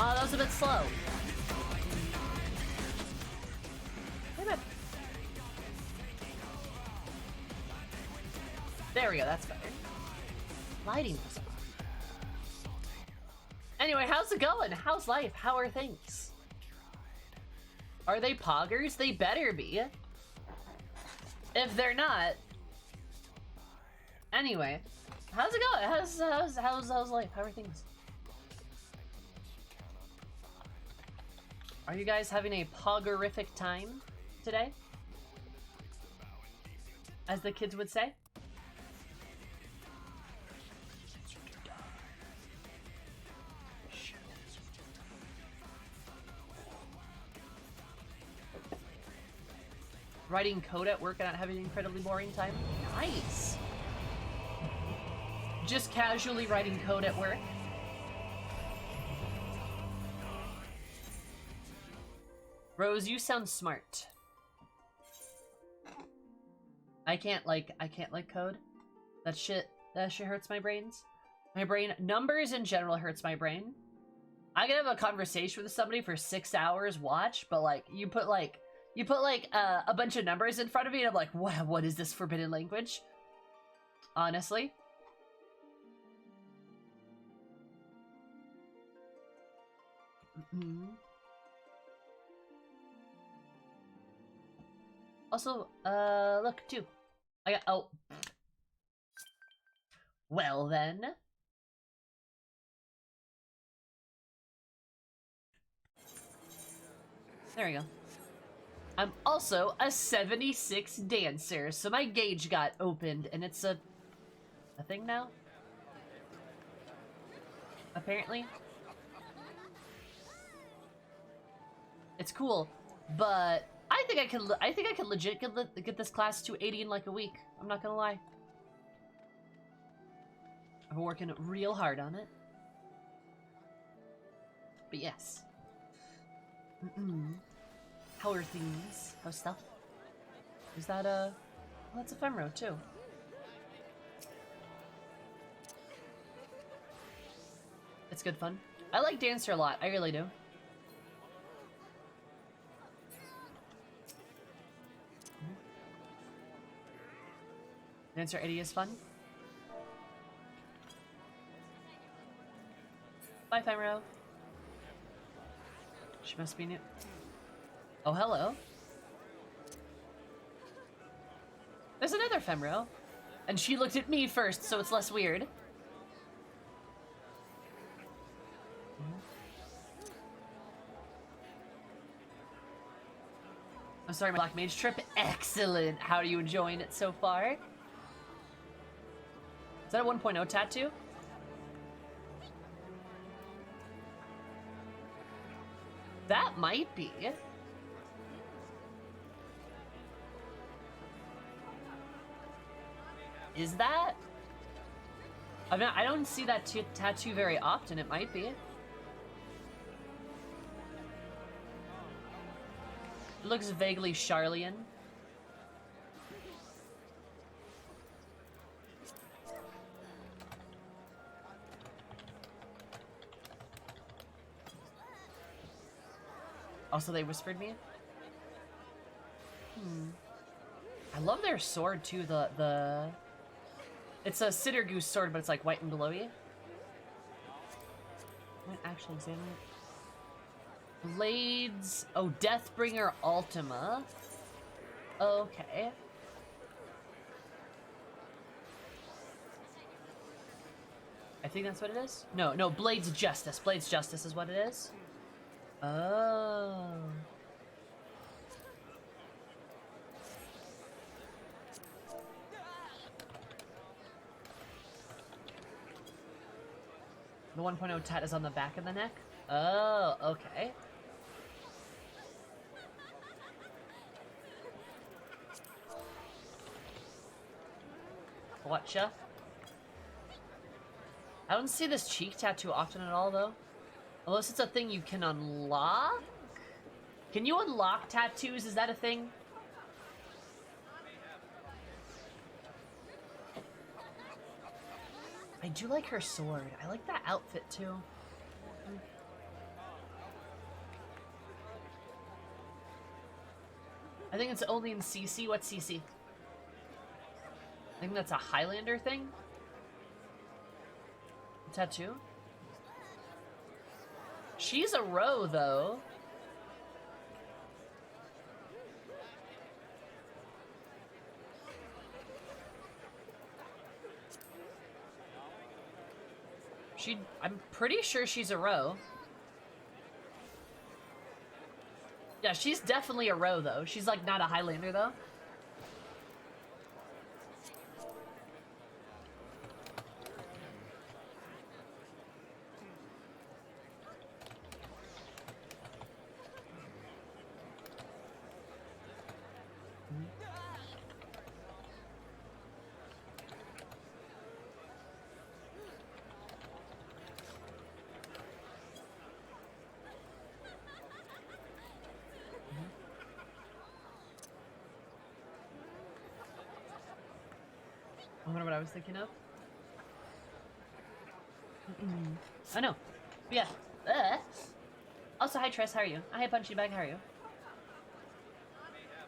Oh, that was a bit slow. Damn it. There we go, that's better. Lighting was off. Anyway, how's it going? How's life? How are things? Are they poggers? They better be. If they're not... Anyway, how's it going? How's life? How are things? Are you guys having a poggerific time today? As the kids would say? Writing code at work and not having an incredibly boring time? Nice! Just casually writing code at work? Rose, you sound smart. I can't like code. That shit hurts my brains. My brain, numbers in general hurts my brain. I can have a conversation with somebody for 6 hours, watch, but like, you put a bunch of numbers in front of me and I'm like, what is this forbidden language? Honestly. Also, look, too. I got, oh. Well, then. There we go. I'm also a 76 dancer, so my gauge got opened, and it's a thing now? Apparently. It's cool, but I think I could legit get this class to 80 in like a week. I'm not gonna lie. I've been working real hard on it. But yes. How are things? How's stuff? Is that a... Oh, that's a FemRoes too. It's good fun. I like Dancer a lot. I really do. Dancer 80 is fun. Bye, FemRoes. She must be new. Oh, hello. There's another FemRoes. And she looked at me first, so it's less weird. I'm sorry, my Black Mage trip. Excellent. How are you enjoying it so far? Is that a 1.0 tattoo? That might be. Is that? I mean, I don't see that tattoo very often. It might be. It looks vaguely Charlian. Also, they whispered me. I love their sword too. It's a Sitter Goose sword, but it's like white and glowy. I might actually examine it. Blades. Oh, Deathbringer Ultima. Okay. I think that's what it is. No, Blades Justice. Blades Justice is what it is. Oh. The 1.0 tat is on the back of the neck? Oh, okay. Gotcha. I don't see this cheek tattoo often at all, though. Unless it's a thing you can unlock? Can you unlock tattoos? Is that a thing? I do like her sword. I like that outfit, too. I think it's only in CC. What's CC? I think that's a Highlander thing. Tattoo? She's a row, though. I'm pretty sure she's a row. Yeah, she's definitely a row, though. She's, like, not a Highlander, though. I wonder what I was thinking of. I know. But yeah. Also, hi Tress, how are you? Hi Punchy Bag, how are you?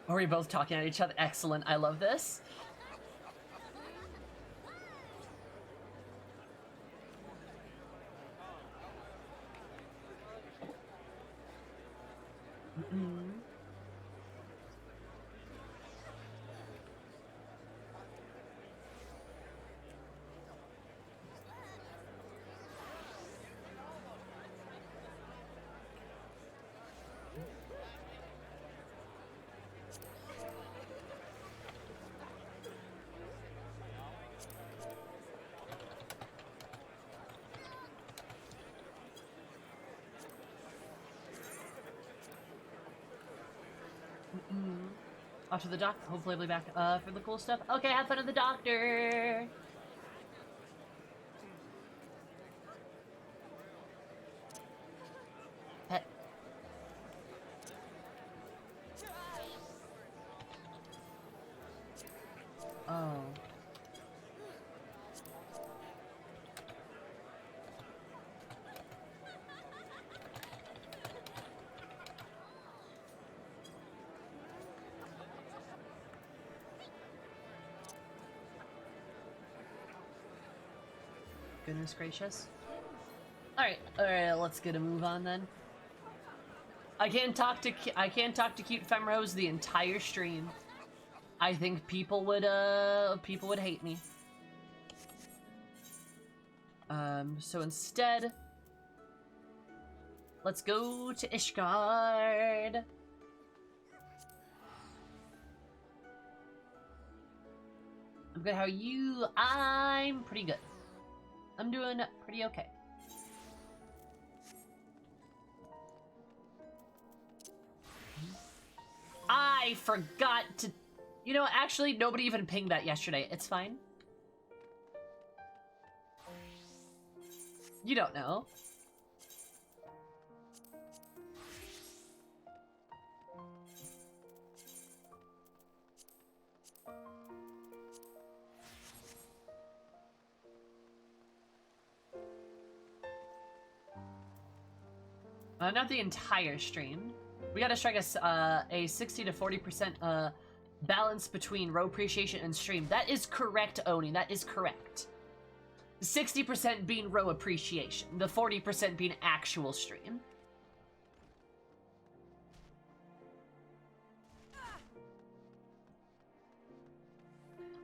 Are we both talking at each other? Excellent, I love this. Off to the doc. Hopefully I'll be back for the cool stuff. Okay, have fun at the doctor. Pet. Oh. Goodness gracious. Alright, let's get a move on then. I can't talk to cute FemRoes the entire stream. I think people would hate me. So instead, let's go to Ishgard. I'm good, how are you? I'm pretty good. I'm doing pretty okay. I forgot to... You know, actually, nobody even pinged that yesterday. It's fine. You don't know. Not the entire stream. We gotta strike a 60 to 40% balance between row appreciation and stream. That is correct, Oni. That is correct. 60% being row appreciation. The 40% being actual stream.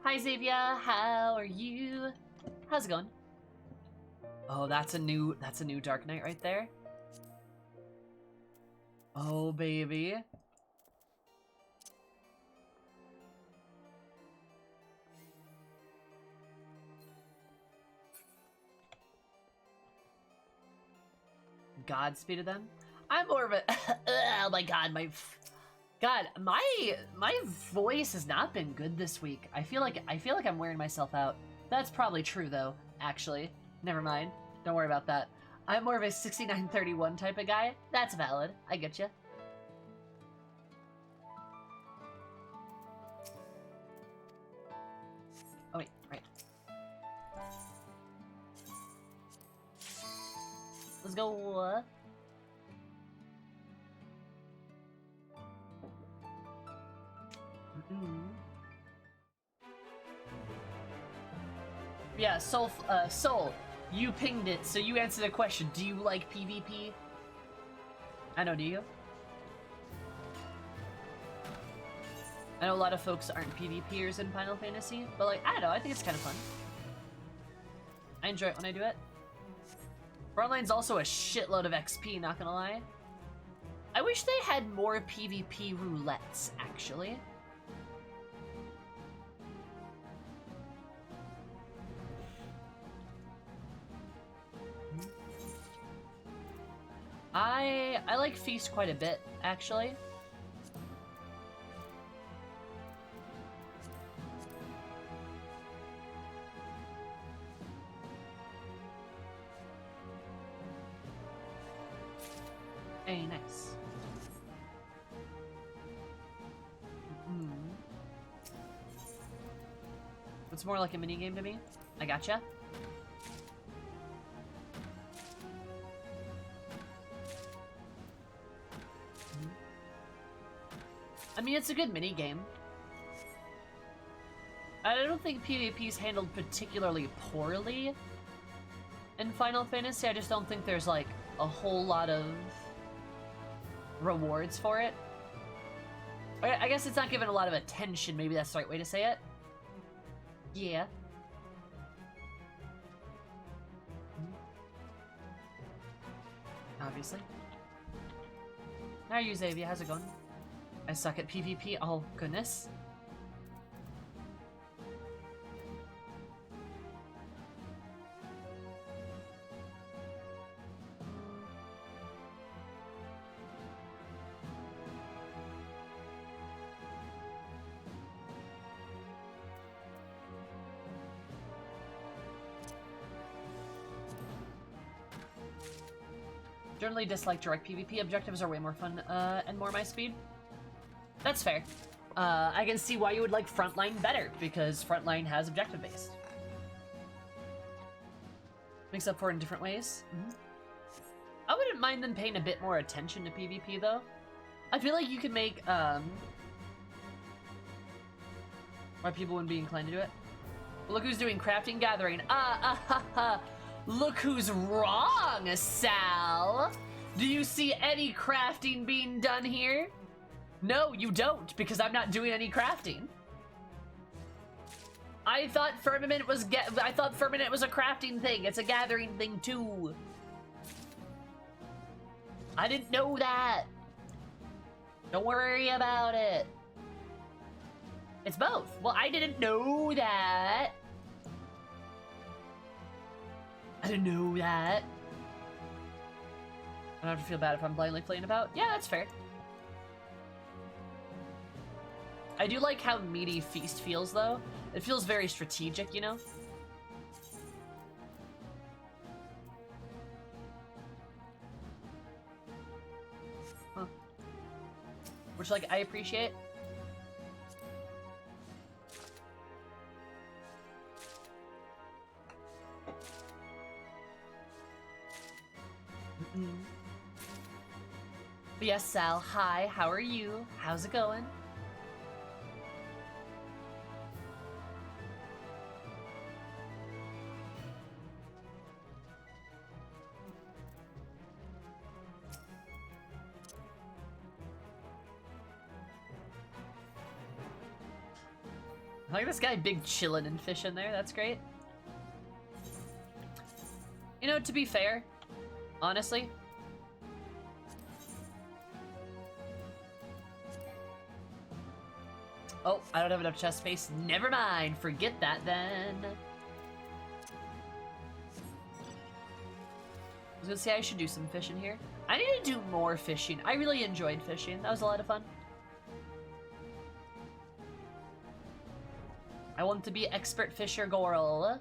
Hi, Xavier. How are you? How's it going? Oh, that's a new Dark Knight right there. Oh, baby. Godspeed to them. I'm more of a... oh my god, my voice has not been good this week. I feel like I'm wearing myself out. That's probably true though, actually. Never mind. Don't worry about that. I'm more of a 6931 type of guy. That's valid. I get you. Oh wait, right. Let's go. Yeah, Soul, you pinged it, so you answered the question. Do you like PvP? I know, do you? I know a lot of folks aren't PvPers in Final Fantasy, but like, I don't know, I think it's kind of fun. I enjoy it when I do it. Frontline's also a shitload of XP, not gonna lie. I wish they had more PvP roulettes, actually. I like Feast quite a bit, actually. Hey, nice. It's more like a minigame to me. I gotcha. I mean, it's a good minigame. I don't think PvP's handled particularly poorly in Final Fantasy. I just don't think there's, like, a whole lot of rewards for it. I guess it's not given a lot of attention. Maybe that's the right way to say it. Yeah. Obviously. How are you, Xavier? How's it going? I suck at PvP. Oh, goodness. Generally dislike direct PvP. Objectives are way more fun and more my speed. That's fair. I can see why you would like Frontline better, because Frontline has objective-based. Makes up for it in different ways. I wouldn't mind them paying a bit more attention to PvP, though. I feel like you could make, why people wouldn't be inclined to do it. Look who's doing crafting gathering. Look who's wrong, Sal! Do you see any crafting being done here? No, you don't, because I'm not doing any crafting. I thought Firmament was a crafting thing. It's a gathering thing too. I didn't know that. Don't worry about it. It's both. Well, I didn't know that. I didn't know that. I don't have to feel bad if I'm blindly playing about. Yeah, that's fair. I do like how meaty Feast feels, though. It feels very strategic, you know? Huh. Which, like, I appreciate. But yes, Sal, hi, how are you? How's it going? I like this guy big chillin' and fishing there, that's great. You know, to be fair, honestly, oh, I don't have enough chest space. Never mind. Forget that then. I was gonna say I should do some fishing here. I need to do more fishing. I really enjoyed fishing. That was a lot of fun. I want to be expert fisher girl.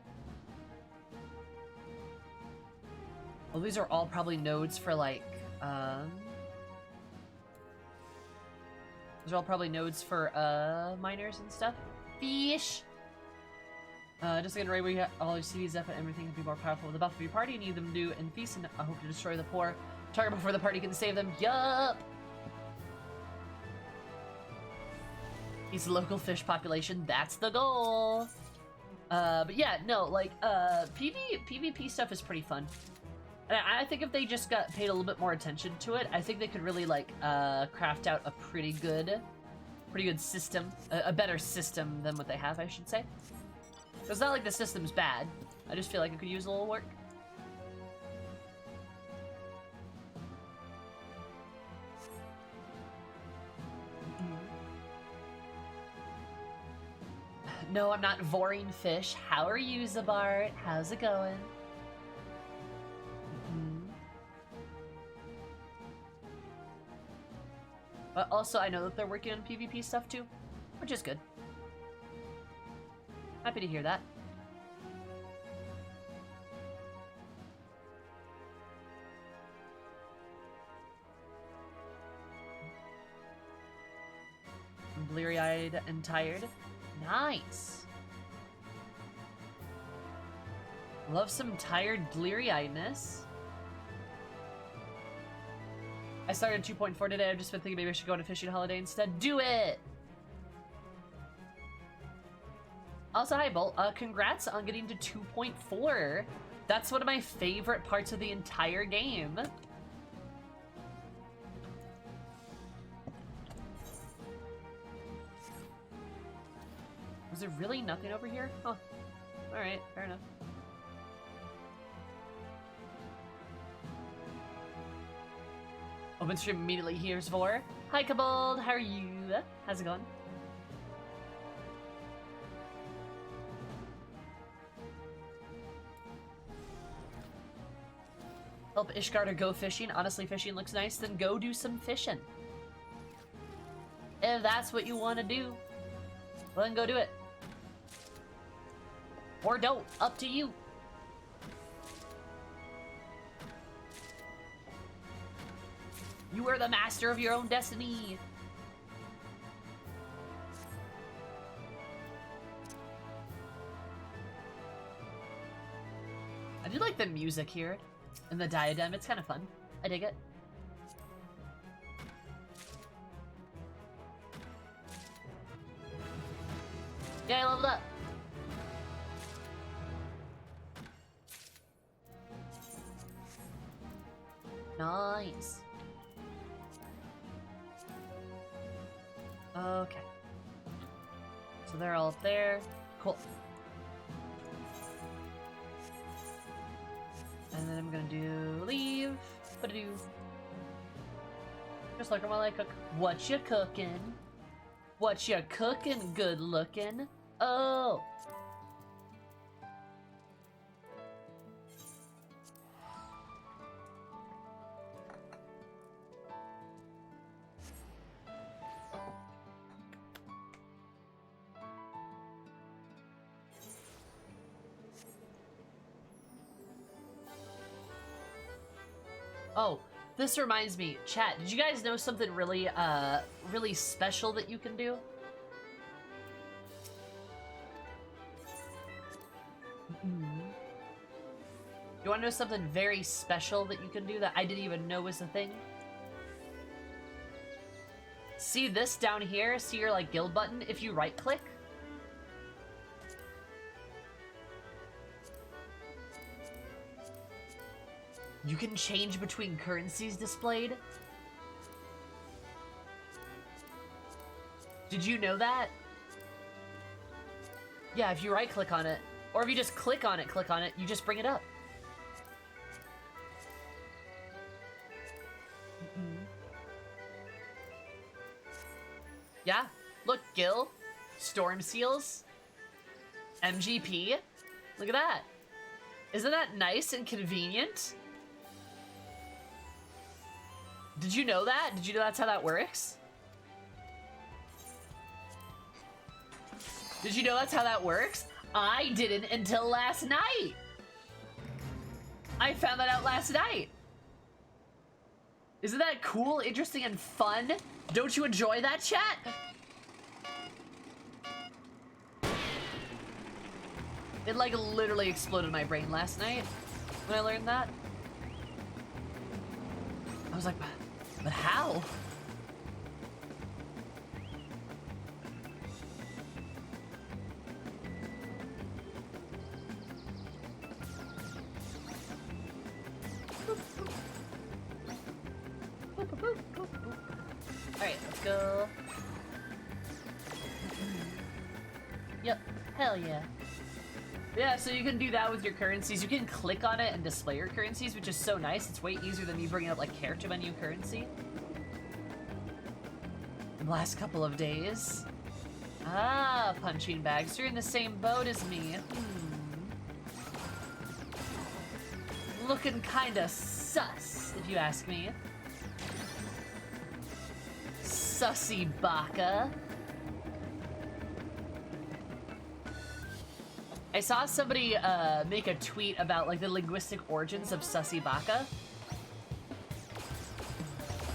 Well, these are all probably nodes for like, those are all probably nodes for, miners and stuff. Fish! Just like in raid where you have all your CVs up and everything can be more powerful with the buff of your party, you need them to do and feast, and I hope to destroy the poor. Target before the party can save them. Yup! These local fish population, that's the goal. But yeah, no, like, PvP stuff is pretty fun. And I think if they just got paid a little bit more attention to it, I think they could really, like, craft out a pretty good system. A better system than what they have, I should say. It's not like the system's bad. I just feel like it could use a little work. No, I'm not voring fish. How are you, Zabart? How's it going? But also, I know that they're working on PvP stuff too, which is good. Happy to hear that. I'm bleary-eyed and tired. Nice. Love some tired bleary-eyedness. I started 2.4 today. I've just been thinking maybe I should go on a fishing holiday instead. Do it! Also, hi, Bolt. Congrats on getting to 2.4. That's one of my favorite parts of the entire game. Was there really nothing over here? Huh. Alright, fair enough. Open stream immediately. Here's Vor. Hi, Kabold. How are you? How's it going? Help Ishgard go fishing. Honestly, fishing looks nice. Then go do some fishing. If that's what you want to do, well, then go do it. Or don't. Up to you. You are the master of your own destiny. I do like the music here and the diadem. It's kind of fun. I dig it. Yeah, I leveled up. Nice. Okay. So they're all up there. Cool. And then I'm gonna do leave. What to do? Just looking while I cook. What you cooking? What you cooking? Good looking. Oh. Oh, this reminds me, chat, did you guys know something really, really special that you can do? You want to know something very special that you can do that I didn't even know was a thing? See this down here? See your, like, guild button? If you right-click, you can change between currencies displayed. Did you know that? Yeah, if you right-click on it, or if you just click on it, you just bring it up. Yeah, look, Gil, Storm Seals, MGP, look at that. Isn't that nice and convenient? Did you know that? Did you know that's how that works? Did you know that's how that works? I didn't until last night. I found that out last night. Isn't that cool, interesting, and fun? Don't you enjoy that, chat? It, like, literally exploded my brain last night when I learned that. I was like, but how? Alright, let's go. Yep, hell yeah. Yeah, so you can do that with your currencies. You can click on it and display your currencies, which is so nice. It's way easier than me bringing up, like, character menu currency. The last couple of days. Ah, punching bags. You're in the same boat as me. Looking kinda sus, if you ask me. Sussy baka. I saw somebody make a tweet about like the linguistic origins of sussy baka.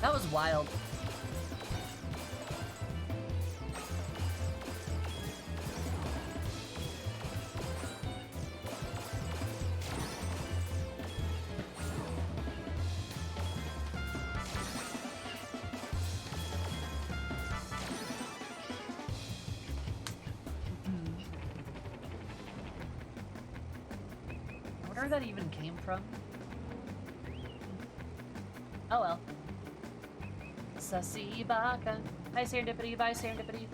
That was wild. Where that even came from? Oh well. Sussy baka. Hi serendipity, bye serendipity.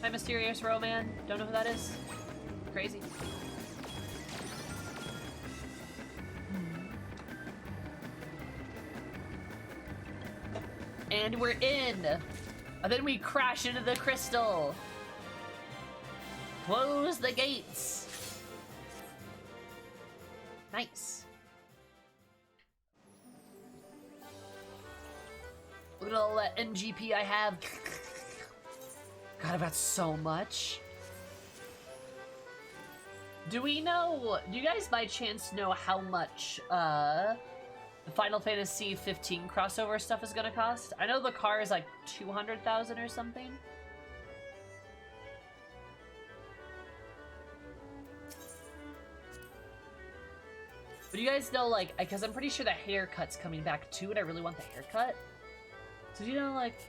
Hi mysterious Roman. Don't know who that is. Crazy. And we're in! And then we crash into the crystal! Close the gates! Nice. Look at all that NGP I have. God, I've got so much. Do we know, do you guys by chance know how much, the Final Fantasy 15 crossover stuff is gonna cost? I know the car is like 200,000 or something. But you guys know, like, because I'm pretty sure the haircut's coming back too, and I really want the haircut. So do you know, like,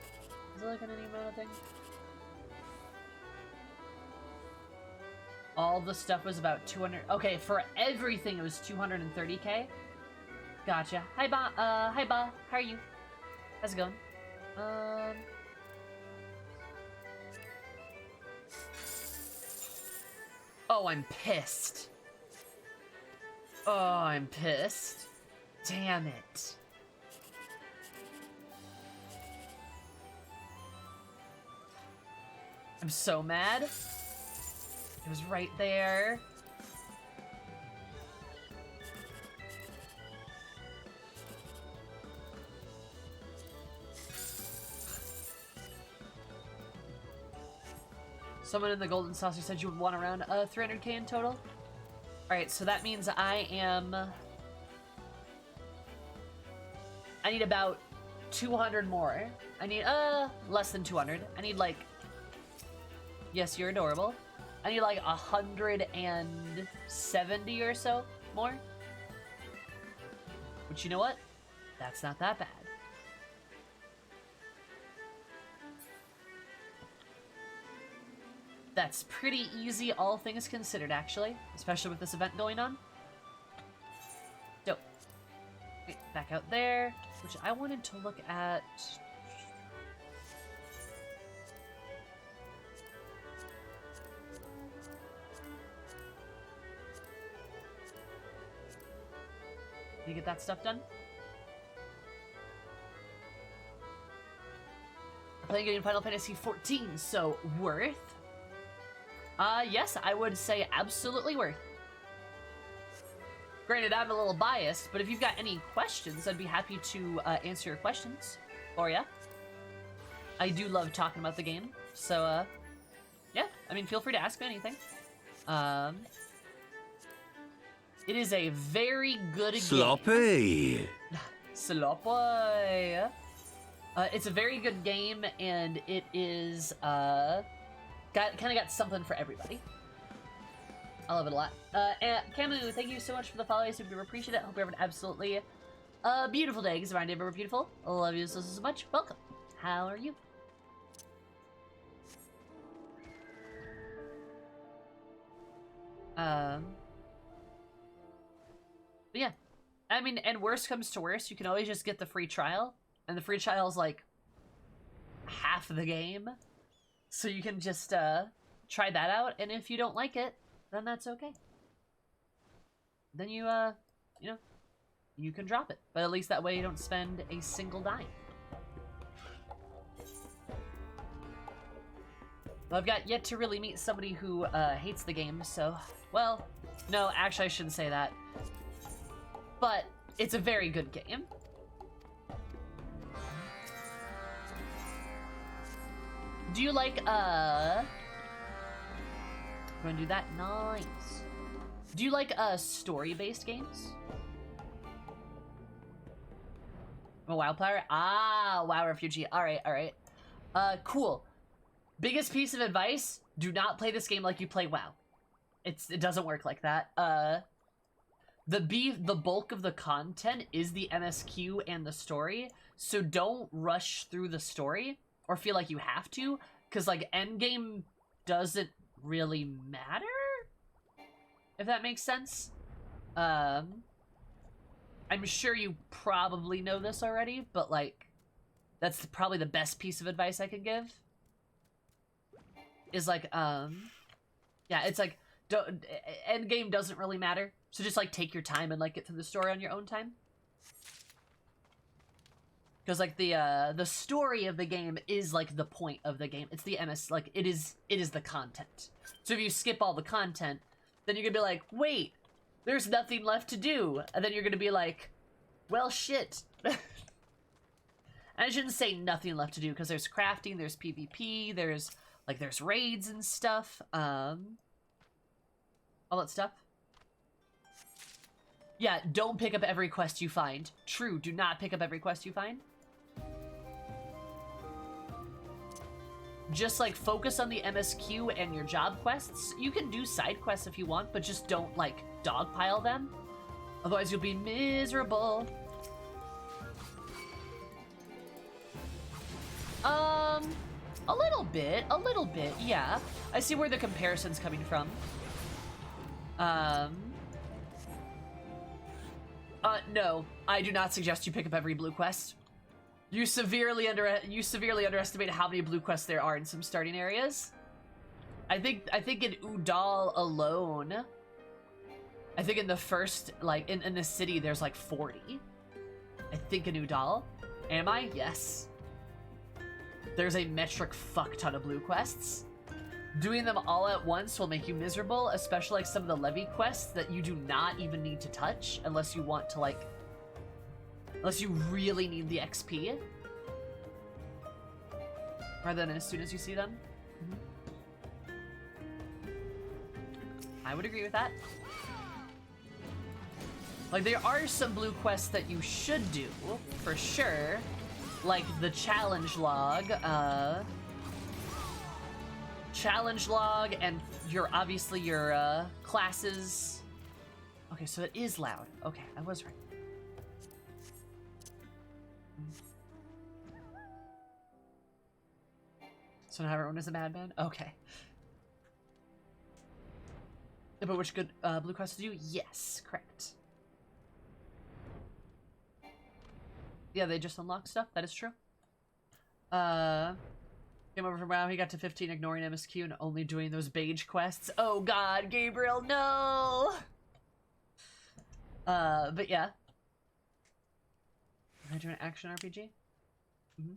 is it like an any amount of thing? All the stuff was about 200. Okay, for everything it was 230K. Gotcha. Hi Ba. Hi Ba. How are you? How's it going? Oh, I'm pissed. Oh, I'm pissed. Damn it. I'm so mad. It was right there. Someone in the Golden Saucer said you would want around 300K in total. Alright, so that means I need about 200 more. I need, less than 200. I need, like... Yes, you're adorable. I need, like, 170 or so more. But you know what? That's not that bad. That's pretty easy, all things considered, actually. Especially with this event going on. Dope. Wait, back out there. Which I wanted to look at... Did you get that stuff done? I'm playing getting Final Fantasy 14, so worth? Yes, I would say absolutely worth. Granted, I'm a little biased, but if you've got any questions, I'd be happy to answer your questions for ya. I do love talking about the game, so, yeah, I mean, feel free to ask me anything. It is a very good Sloppy. game. Sloppy. It's a very good game, and it is, kind of got something for everybody. I love it a lot. And Camu, thank you so much for the follow. I super appreciate it. Hope you have an absolutely beautiful day. Because my day ever beautiful. I love you so much. Welcome. How are you? But yeah. I mean, and worst comes to worst, you can always just get the free trial. And the free trial is like half the game. So you can just try that out, and if you don't like it, then that's okay. Then you know, you can drop it. But at least that way you don't spend a single dime. Well, I've got yet to really meet somebody who hates the game, so... Well, no, actually I shouldn't say that. But it's a very good game. Do you like, you wanna do that? Nice. Do you like, story-based games? A WoW player? Ah, WoW refugee. Alright, alright. Cool. Biggest piece of advice, do not play this game like you play WoW. It doesn't work like that. The bulk of the content is the MSQ and the story, so don't rush through the story. Or feel like you have to, because, like, endgame doesn't really matter? If that makes sense? I'm sure you probably know this already, but, like, that's probably the best piece of advice I can give. Is, like, yeah, it's like, endgame doesn't really matter, so just, like, take your time and, like, get through the story on your own time. Because, like, the story of the game is, like, the point of the game. It's the like, it is the content. So if you skip all the content, then you're gonna be like, wait, there's nothing left to do. And then you're gonna be like, well, shit. And I shouldn't say nothing left to do, because there's crafting, there's PvP, there's raids and stuff. All that stuff. Yeah, don't pick up every quest you find. True, do not pick up every quest you find. Just, like, focus on the MSQ and your job quests. You can do side quests if you want, but just don't, like, dogpile them. Otherwise, you'll be miserable. A little bit, yeah. I see where the comparison's coming from. No, I do not suggest you pick up every blue quest. You severely underestimate how many blue quests there are in some starting areas. I think in Udal alone, I think in the first, like, in the city, there's like 40. I think in Udal. Am I? Yes. There's a metric fuck ton of blue quests. Doing them all at once will make you miserable, especially like some of the levy quests that you do not even need to touch unless you want to, like, unless you really need the XP. Rather than as soon as you see them. I would agree with that. Like, there are some blue quests that you should do, for sure. Like the challenge log, and obviously your classes. Okay, so it is loud. Okay, I was right. So now everyone is a madman? Okay. Yeah, but which good blue quests to do? Yes, correct. Yeah, they just unlock stuff. That is true. Came over from WoW. He got to 15 ignoring MSQ and only doing those beige quests. Oh god, Gabriel, no! But yeah. Am I doing an action RPG? Mm-hmm.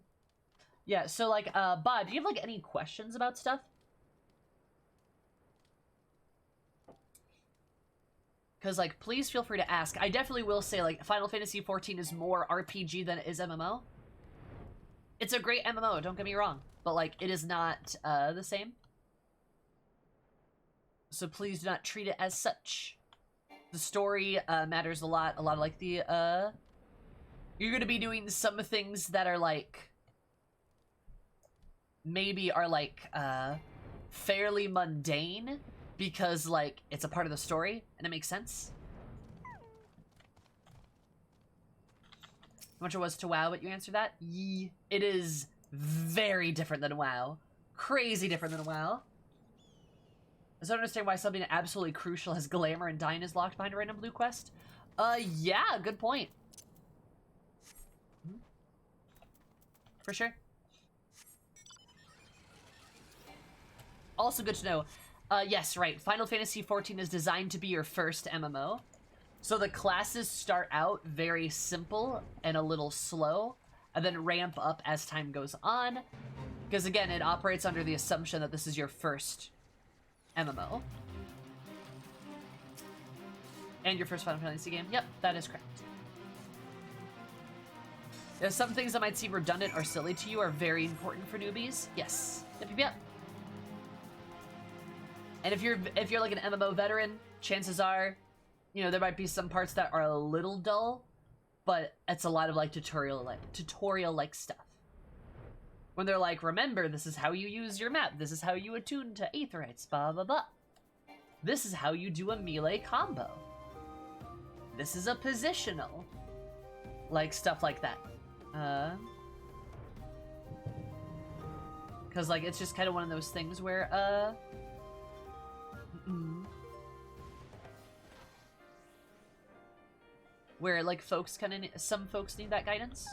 Yeah, so, like, Bob, do you have, like, any questions about stuff? Because, like, please feel free to ask. I definitely will say, like, Final Fantasy XIV is more RPG than it is MMO. It's a great MMO, don't get me wrong. But, like, it is not, the same. So please do not treat it as such. The story, matters a lot. A lot of, like, the, you're gonna be doing some things that are, like... maybe are, like, fairly mundane. Because, like, it's a part of the story, and it makes sense. How much it was to WoW, but you answered that? Yee. It is very different than WoW. Crazy different than WoW. I don't understand why something absolutely crucial as glamour and dying is locked behind a random blue quest. Yeah, good point. For sure. Also good to know. Yes, right. Final Fantasy XIV is designed to be your first MMO. So the classes start out very simple and a little slow, and then ramp up as time goes on. Because again, it operates under the assumption that this is your first MMO. And your first Final Fantasy game. Yep, that is correct. Some things that might seem redundant or silly to you are very important for newbies. Yes. Yep. And if you're like an MMO veteran, chances are, you know, there might be some parts that are a little dull, but it's a lot of like tutorial like stuff. When they're like, remember, this is how you use your map, this is how you attune to aetherites, blah blah blah. This is how you do a melee combo. This is a positional. Like stuff like that. Cause like it's just kind of one of those things where where like some folks need that guidance,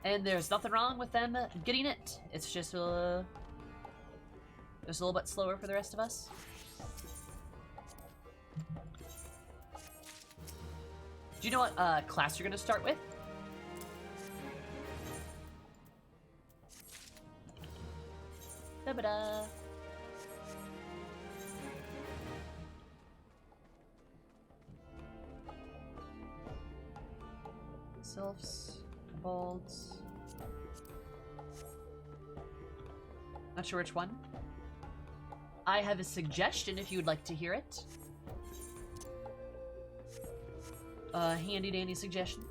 and there's nothing wrong with them getting it. It's just a little bit slower for the rest of us. Do you know what class you're gonna start with? Da-ba-da. Sylphs, bolts. Not sure which one. I have a suggestion if you would like to hear it. Handy dandy suggestion.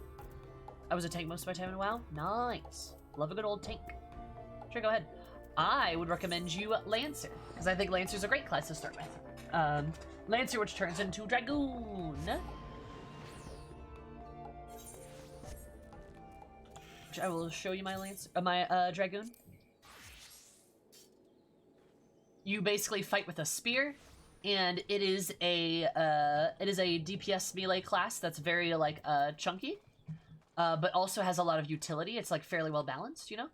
I was a tank most of my time in WoW. Nice. Love a good old tank. Sure, go ahead. I would recommend you Lancer, because I think Lancer's a great class to start with. Lancer, which turns into Dragoon. Which I will show you my Lancer, my Dragoon. You basically fight with a spear, and it is a DPS melee class that's very like chunky, but also has a lot of utility. It's like fairly well balanced, you know.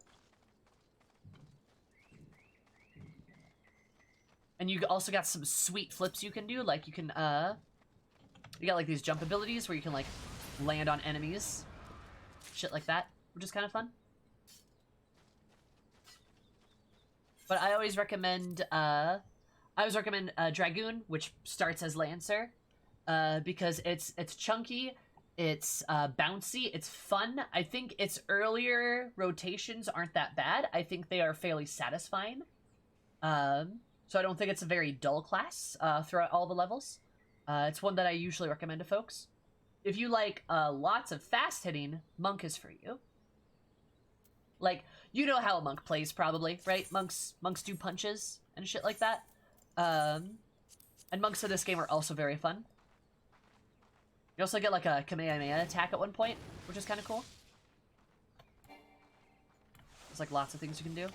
And you also got some sweet flips you can do, like you can you got like these jump abilities where you can like land on enemies, shit like that, which is kind of fun. But I always recommend Dragoon, which starts as Lancer, because it's chunky, it's bouncy, it's fun. I think its earlier rotations aren't that bad. I think they are fairly satisfying. So I don't think it's a very dull class throughout all the levels. It's one that I usually recommend to folks. If you like lots of fast hitting, Monk is for you. Like, you know how a monk plays probably, right? Monks do punches and shit like that. And monks in this game are also very fun. You also get like a Kamehameha attack at one point, which is kind of cool. There's like lots of things you can do.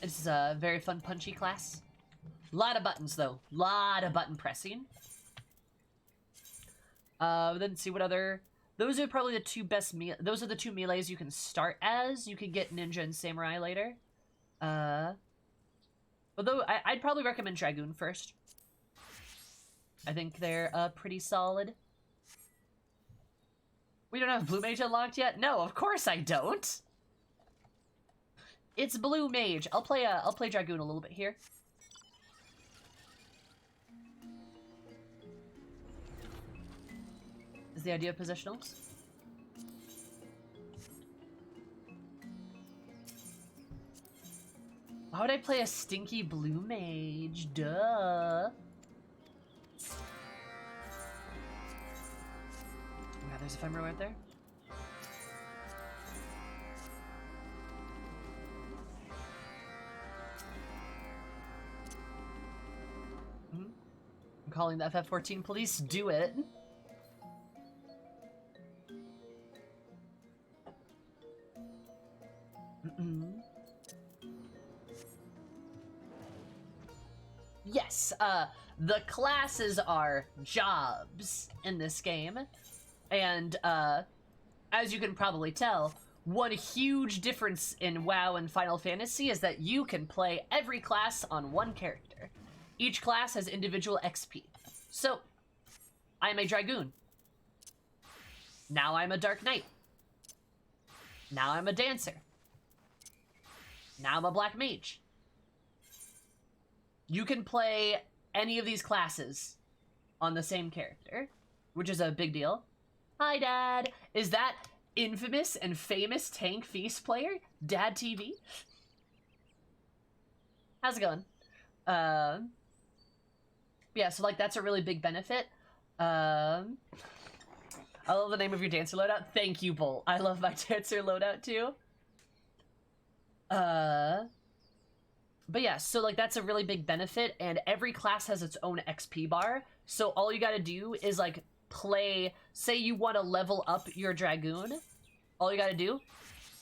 This is a very fun punchy class. Lot of buttons though. Lot of button pressing. Then see what other... Those are probably the two best those are the two melees you can start as. You can get Ninja and Samurai later. Although I'd probably recommend Dragoon first. I think they're pretty solid. We don't have Blue Mage unlocked yet? No, of course I don't. It's Blue Mage. I'll play Dragoon a little bit here. Is the idea of positionals? Why would I play a stinky Blue Mage? Duh. Yeah, there's a FemRoes right there. I'm calling the FF14 police. Do it. Yes, the classes are jobs in this game. And, as you can probably tell, one huge difference in WoW and Final Fantasy is that you can play every class on one character. Each class has individual XP. So, I'm a Dragoon. Now I'm a Dark Knight. Now I'm a Dancer. Now I'm a Black Mage. You can play any of these classes on the same character, which is a big deal. Hi, Dad. Is that infamous and famous Tank Feast player, Dad TV? How's it going? Yeah, so like that's a really big benefit. I love the name of your dancer loadout. Thank you, Bolt. I love my dancer loadout too. But yeah, so like that's a really big benefit, and every class has its own XP bar. So all you gotta do is like play, say you want to level up your Dragoon, all you gotta do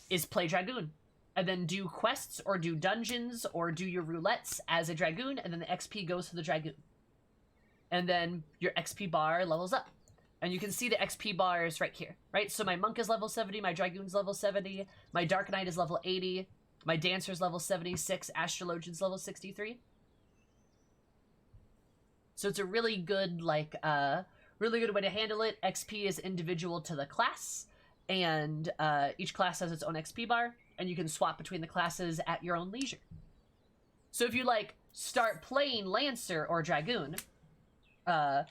is play Dragoon. And then do quests or do dungeons or do your roulettes as a Dragoon, and then the XP goes to the Dragoon. And then your XP bar levels up. And you can see the XP bars right here, right? So my Monk is level 70, my Dragoon's level 70, my Dark Knight is level 80, my Dancer's level 76, Astrologian's level 63. So it's a really good, like, really good way to handle it. XP is individual to the class, and each class has its own XP bar, and you can swap between the classes at your own leisure. So if you, like, start playing Lancer or Dragoon, and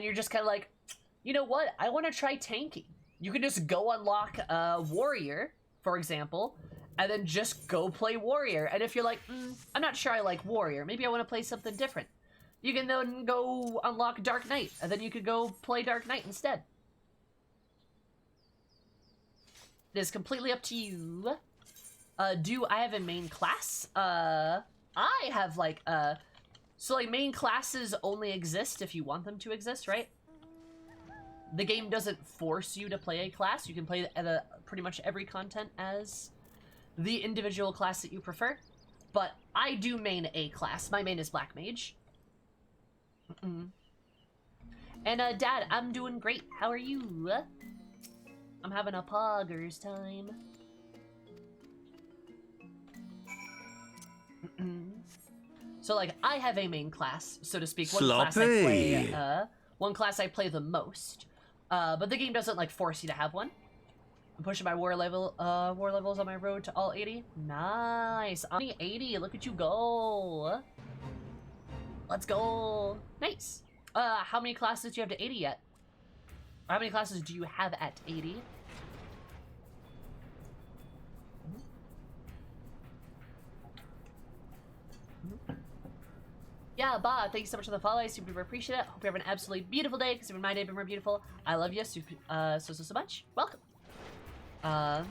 you're just kind of like, you know what, I want to try tanking. You can just go unlock Warrior, for example, and then just go play Warrior. And if you're like, I'm not sure I like Warrior, maybe I want to play something different, you can then go unlock Dark Knight, and then you could go play Dark Knight instead. It is completely up to you. Do I have a main class? I have, like, so, like, main classes only exist if you want them to exist, right? The game doesn't force you to play a class. You can play pretty much every content as the individual class that you prefer. But I do main a class. My main is Black Mage. And, Dad, I'm doing great. How are you? I'm having a poggers time. So, like, I have a main class, so to speak. One class I play the most. But the game doesn't, like, force you to have one. I'm pushing my war levels on my road to all 80. Nice. On 80. Look at you go. Let's go. Nice. How many classes do you have to 80 yet? Or how many classes do you have at 80? Yeah, Ba, thank you so much for the follow. I super appreciate it. Hope you have an absolutely beautiful day, because even my day been more beautiful. I love you so much. Welcome. Yeah,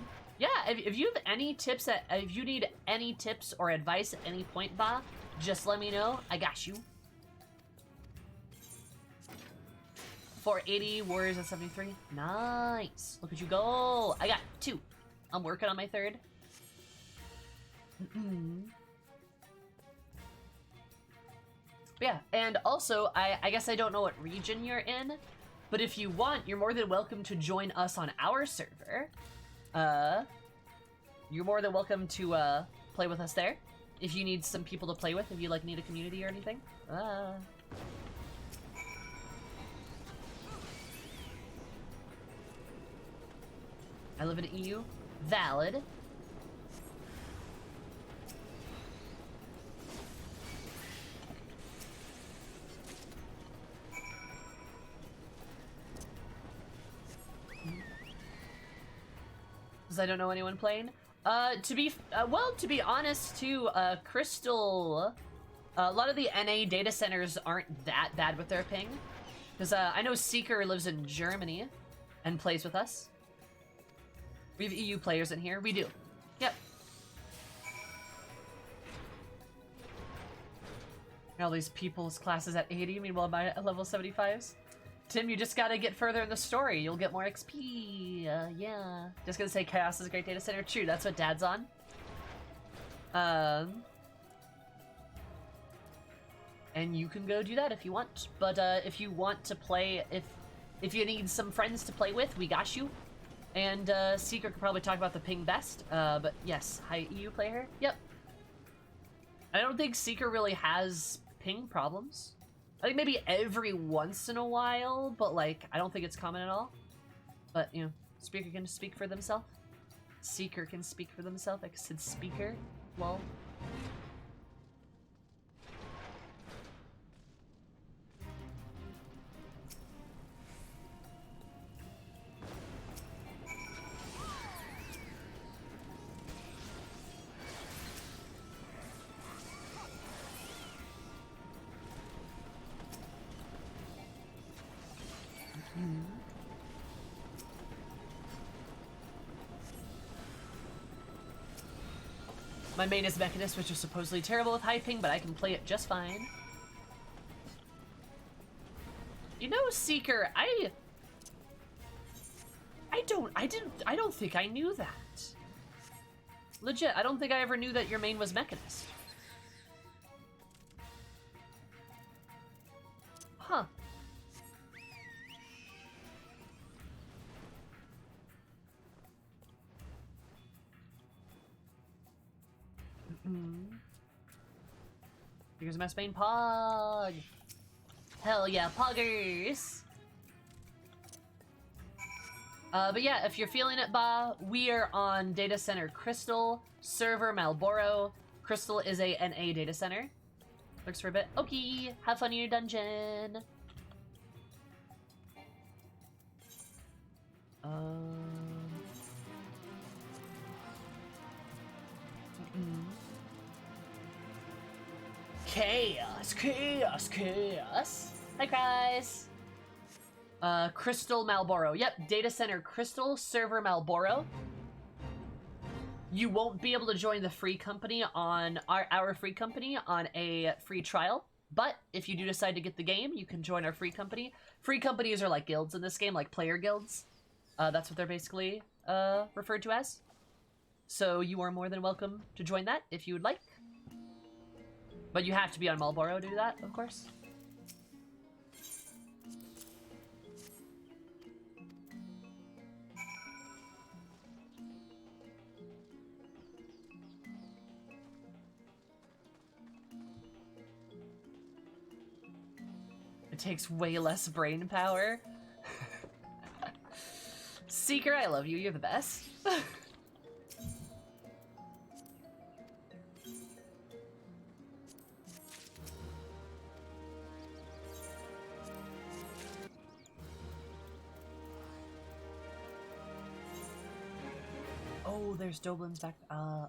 if you have any tips, if you need any tips or advice at any point, Ba, just let me know. I got you. 480, Warriors at 73. Nice. Look at you go. I got 2. I'm working on my 3rd. Yeah, and also, I guess I don't know what region you're in, but if you want, you're more than welcome to join us on our server. You're more than welcome to play with us there, if you need some people to play with, if you like need a community or anything. I live in EU. Valid. Because I don't know anyone playing. To be honest, too, Crystal, a lot of the NA data centers aren't that bad with their ping. Because I know Seeker lives in Germany and plays with us. We have EU players in here. We do. Yep. All these people's classes at 80, meanwhile my level 75s. Tim, you just gotta get further in the story. You'll get more XP. Yeah. Just gonna say Chaos is a great data center. True, that's what Dad's on. and you can go do that if you want. But if you want to play, if you need some friends to play with, we got you. And Seeker could probably talk about the ping best. But yes, hi EU player. Yep. I don't think Seeker really has ping problems. I think maybe every once in a while, but like I don't think it's common at all. But you know, Speaker can speak for themselves. Seeker can speak for themselves. I said speaker. Lol. My main is Mechanist, which is supposedly terrible with high ping, but I can play it just fine. You know, Seeker, I don't think I knew that. Legit, I don't think I ever knew that your main was Mechanist. Huh. Here's my main Pog. Hell yeah, Poggers. But yeah, if you're feeling it, we are on Data Center Crystal, server Malboro. Crystal is a NA data center. Looks for a bit. Okay, have fun in your dungeon. Chaos, chaos, chaos. Hi, guys. Crystal Malboro. Yep, Data Center Crystal, server Malboro. You won't be able to join the free company on our free company on a free trial, but if you do decide to get the game, you can join our free company. Free companies are like guilds in this game, like player guilds. That's what they're basically referred to as. So you are more than welcome to join that if you would like. But you have to be on Marlboro to do that, of course. It takes way less brain power. Seeker, I love you. You're the best. Oh, there's Doblin's back.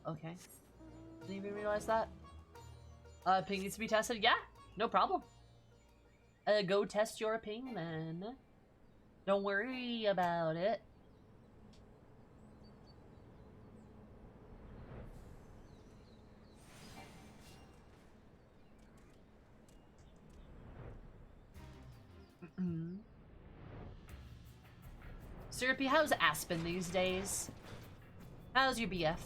Okay. Didn't even realize that. Ping needs to be tested? Yeah, no problem. Go test your ping then. Don't worry about it. Syrupy, how's Aspen these days? How's your BF?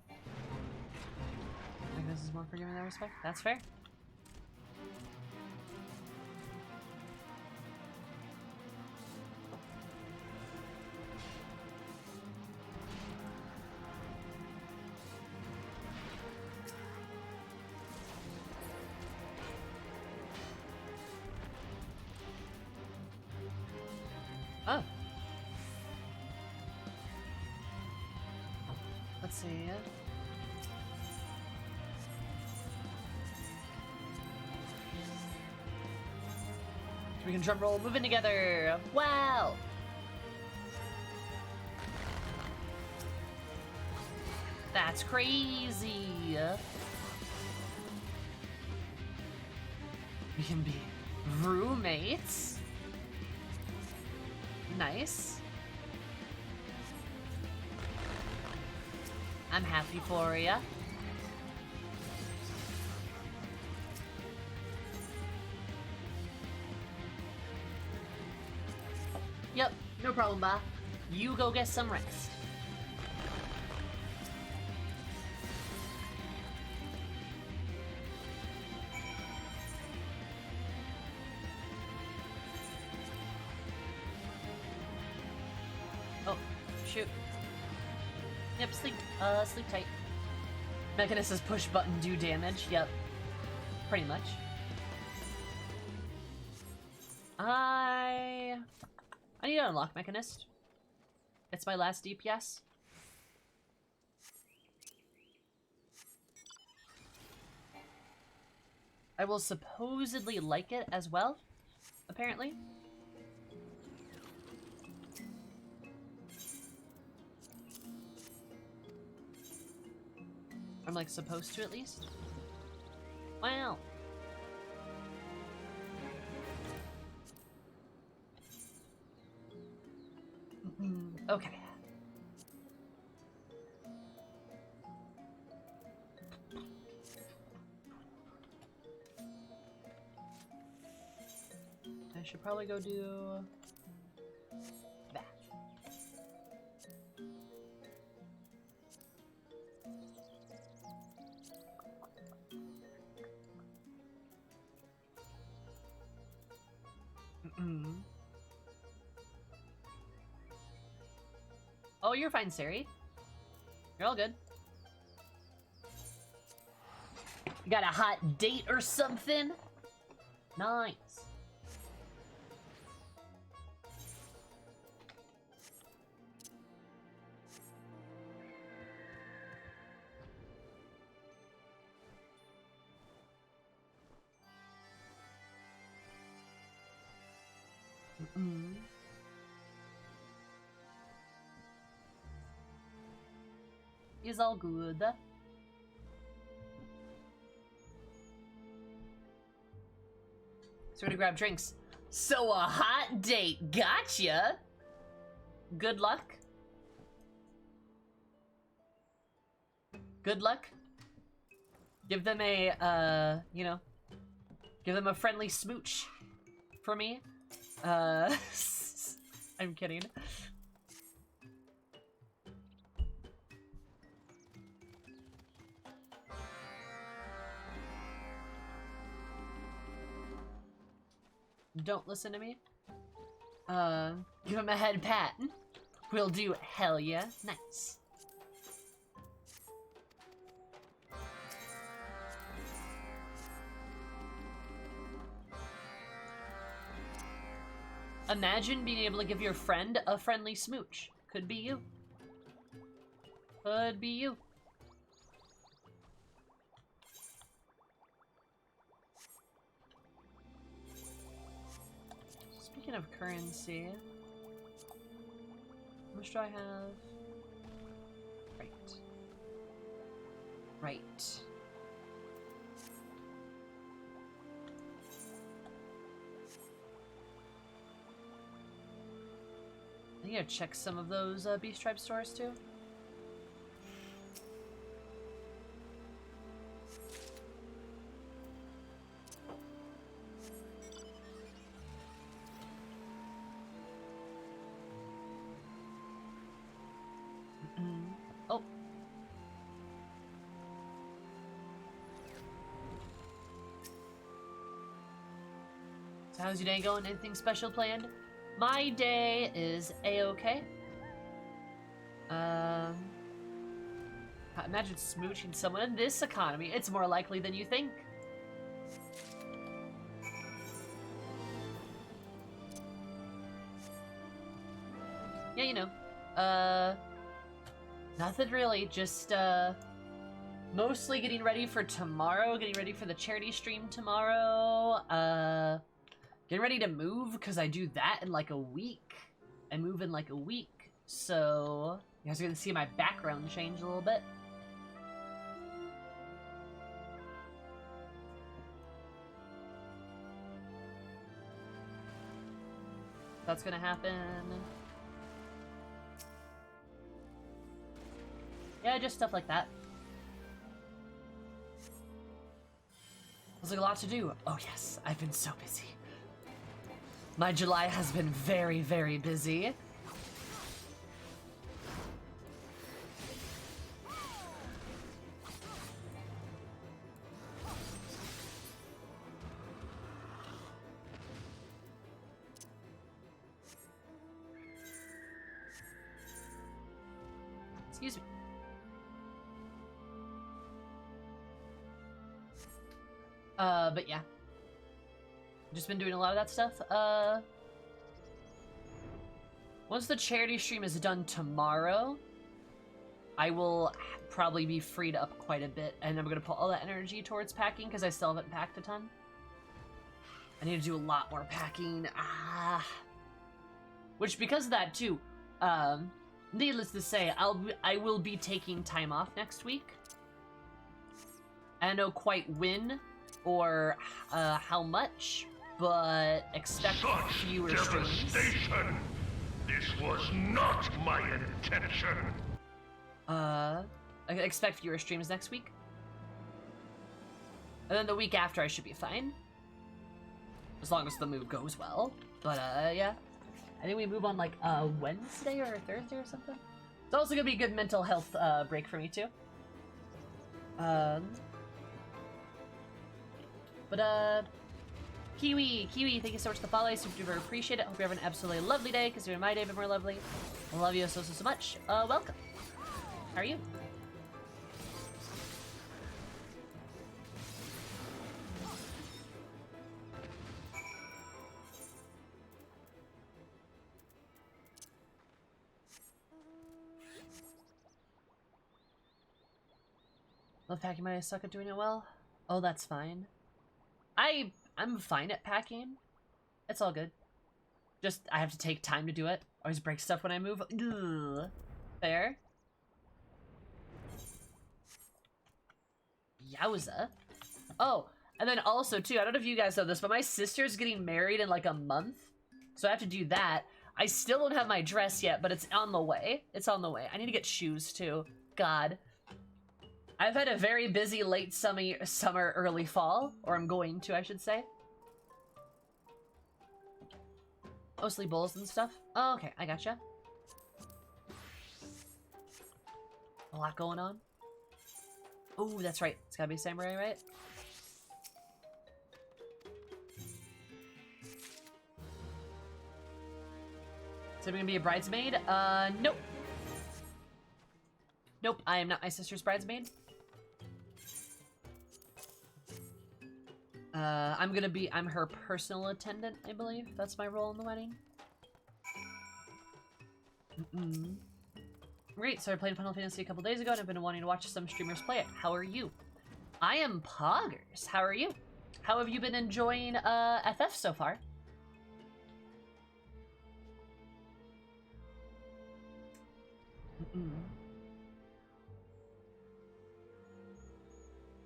I think this is more forgiving than respect. That's fair. Oh. Let's see. We can drum roll, moving together. Wow. That's crazy. We can be roommates. Nice. I'm happy for ya. Yep, no problem, ba. You go get some rest. shoot. Yep, sleep tight. Mechanist says push button do damage. Yep. Pretty much. I need to unlock Mechanist. It's my last DPS. I will supposedly like it as well, apparently. I'm like supposed to at least. Wow. Okay. I should probably go do that. Oh, you're fine, Sari. You're all good. You got a hot date or something? Nice. Is all good. So we're gonna grab drinks. So a hot date, gotcha! Good luck. Good luck. Give them a, you know, give them a friendly smooch for me. I'm kidding. Don't listen to me. Give him a head pat. We'll do hell yeah. Nice. Imagine being able to give your friend a friendly smooch. Could be you. Could be you. Speaking of currency, how much do I have? Right. Right. I need to check some of those Beast Tribe stores too. Oh. So how's your day going? Anything special planned? My day is a-okay. Imagine smooching someone in this economy. It's more likely than you think. Yeah, you know. Nothing really. Just, mostly getting ready for tomorrow. Getting ready for the charity stream tomorrow. Getting ready to move, because I do that in like a week. I move in like a week. So, you guys are going to see my background change a little bit. That's going to happen. Yeah, just stuff like that. There's like a lot to do. Oh yes, I've been so busy. My July has been very, very busy. Excuse me. But yeah. Just been doing a lot of that stuff. Once the charity stream is done tomorrow, I will probably be freed up quite a bit, and I'm gonna put all that energy towards packing because I still haven't packed a ton. I need to do a lot more packing. Which, because of that too, needless to say, I will be taking time off next week. I don't know quite when or how much, but expect fewer streams. This was not my intention. I expect fewer streams next week. And then the week after I should be fine. As long as the move goes well. But yeah. I think we move on like Wednesday or Thursday or something. It's also gonna be a good mental health break for me too. Kiwi, thank you so much for the follow. I super duper appreciate it. Hope you have an absolutely lovely day, because you're my day bit more lovely. I love you so much. Welcome. How are you? Love packing, I suck at doing it well. Oh, that's fine. I'm fine at packing. It's all good. Just, I have to take time to do it. Always break stuff when I move. Ugh. Fair. Yowza. Oh, and then also, too, I don't know if you guys know this, but my sister's getting married in like a month. So I have to do that. I still don't have my dress yet, but it's on the way. It's on the way. I need to get shoes, too. God. I've had a very busy late summer, early fall. Or I'm going to, I should say. Mostly bowls and stuff. Oh, okay, I gotcha. A lot going on. Oh, that's right. It's gotta be samurai, right? So I'm gonna be a bridesmaid? Nope. Nope, I am not my sister's bridesmaid. I'm her personal attendant, I believe. That's my role in the wedding. Great, so I played Final Fantasy a couple days ago and I've been wanting to watch some streamers play it. How are you? I am Poggers. How are you? How have you been enjoying FF so far?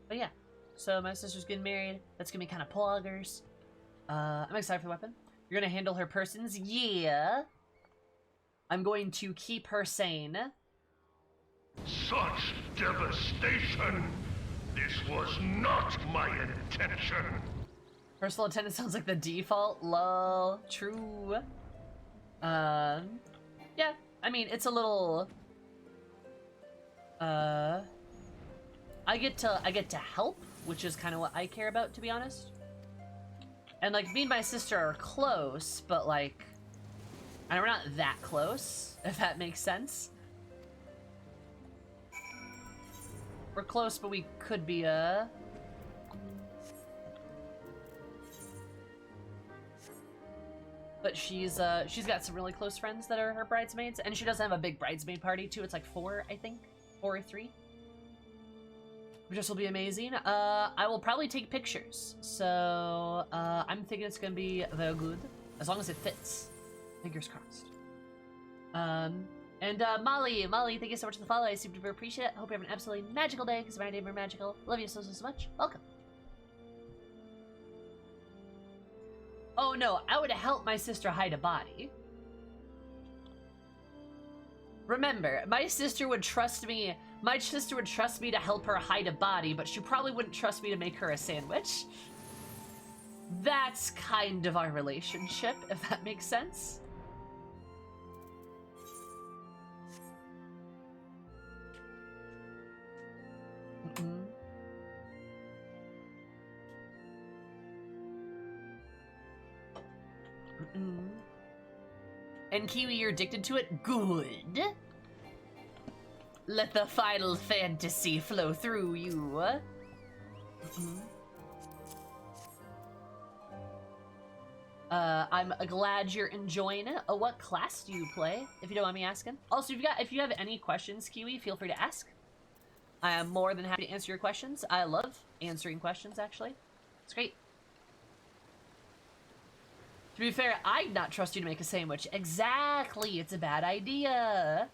But yeah, so my sister's getting married. That's gonna be kind of Poggers. I'm excited for the weapon. You're gonna handle her persons? Yeah. I'm going to keep her sane. Such devastation! This was not my intention! Personal attendant sounds like the default. Lol. True. Yeah. I mean, it's a little... I get to help, which is kind of what I care about, to be honest. And, like, me and my sister are close, but, like... And we're not that close, if that makes sense. We're close, but we could be, But she's got some really close friends that are her bridesmaids, and she doesn't have a big bridesmaid party, too. It's like 4, I think. 4 or 3. Which will be amazing. I will probably take pictures. So, I'm thinking it's gonna be very good. As long as it fits. Fingers crossed. And Molly, thank you so much for the follow. I super appreciate it. Hope you have an absolutely magical day, because my name is magical. Love you so much. Welcome. Oh no, I would help my sister hide a body. Remember, my sister would trust me to help her hide a body, but she probably wouldn't trust me to make her a sandwich. That's kind of our relationship, if that makes sense. And Kiwi, you're addicted to it? Good. Let the final fantasy flow through you. I'm glad you're enjoying it. Oh, what class do you play, if you don't mind me asking? Also, if you have any questions, Kiwi, feel free to ask. I am more than happy to answer your questions. I love answering questions, actually. It's great. To be fair, I'd not trust you to make a sandwich. Exactly, it's a bad idea.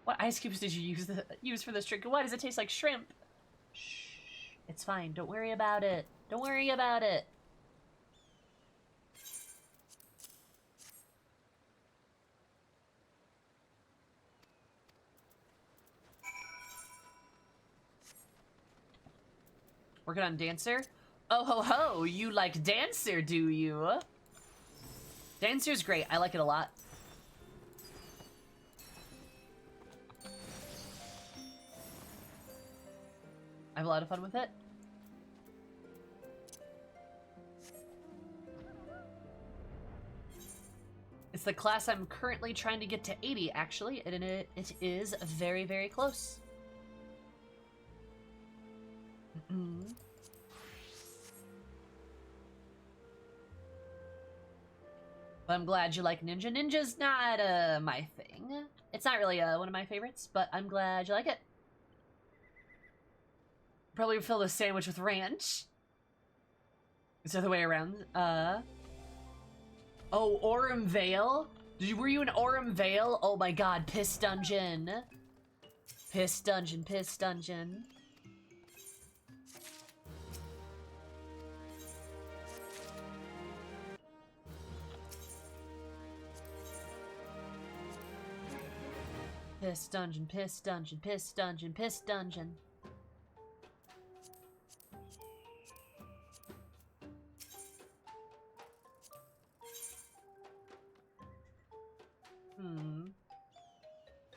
What ice cubes did you use for this drink? Why does it taste like shrimp? Shh, it's fine. Don't worry about it. Don't worry about it. Working on Dancer? Oh ho ho, you like Dancer, do you? Dancer's great, I like it a lot. I have a lot of fun with it. It's the class I'm currently trying to get to 80, actually, and it is very, very close. But I'm glad you like Ninja. Ninja's not my thing. It's not really one of my favorites, but I'm glad you like it. Probably fill the sandwich with ranch. It's the other way around. Oh, Aurum Vale? Were you in Aurum Vale? Oh my god, Piss Dungeon. Piss Dungeon, Piss Dungeon. Piss Dungeon, Piss Dungeon, Piss Dungeon, Piss Dungeon.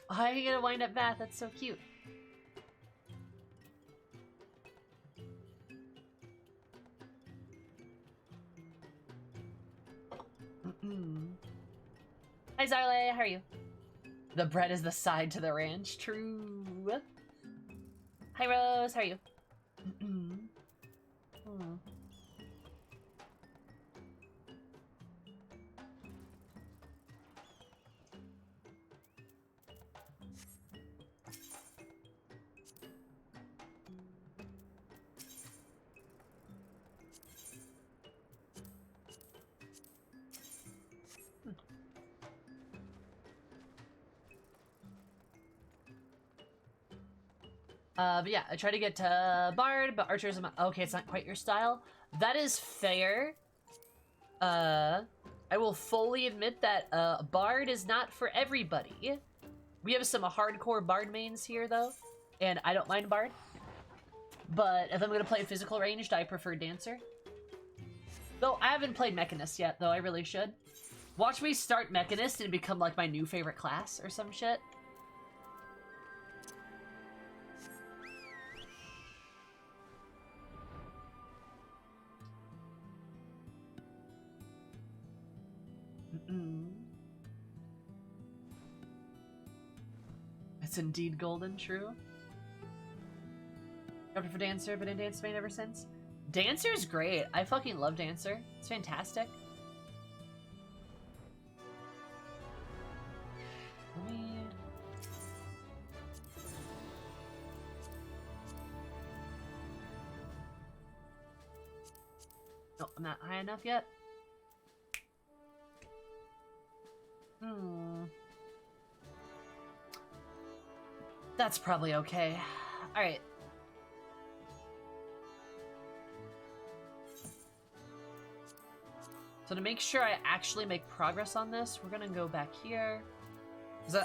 How are you gonna wind up bath? That's so cute. Hi Zarle, how are you? The bread is the side to the ranch. True. Hi Rose, how are you? But yeah, I try to get to Bard, but Archer is okay, it's not quite your style. That is fair. I will fully admit that Bard is not for everybody. We have some hardcore Bard mains here, though, and I don't mind Bard. But if I'm gonna play physical ranged, I prefer Dancer. Though I haven't played Mechanist yet, though I really should. Watch me start Mechanist and become like my new favorite class or some shit. It's indeed golden, true. Opted for Dancer, but in Dance main ever since. Dancer's great. I fucking love Dancer. It's fantastic. No, I'm not high enough yet. That's probably okay. Alright. So to make sure I actually make progress on this, we're gonna go back here.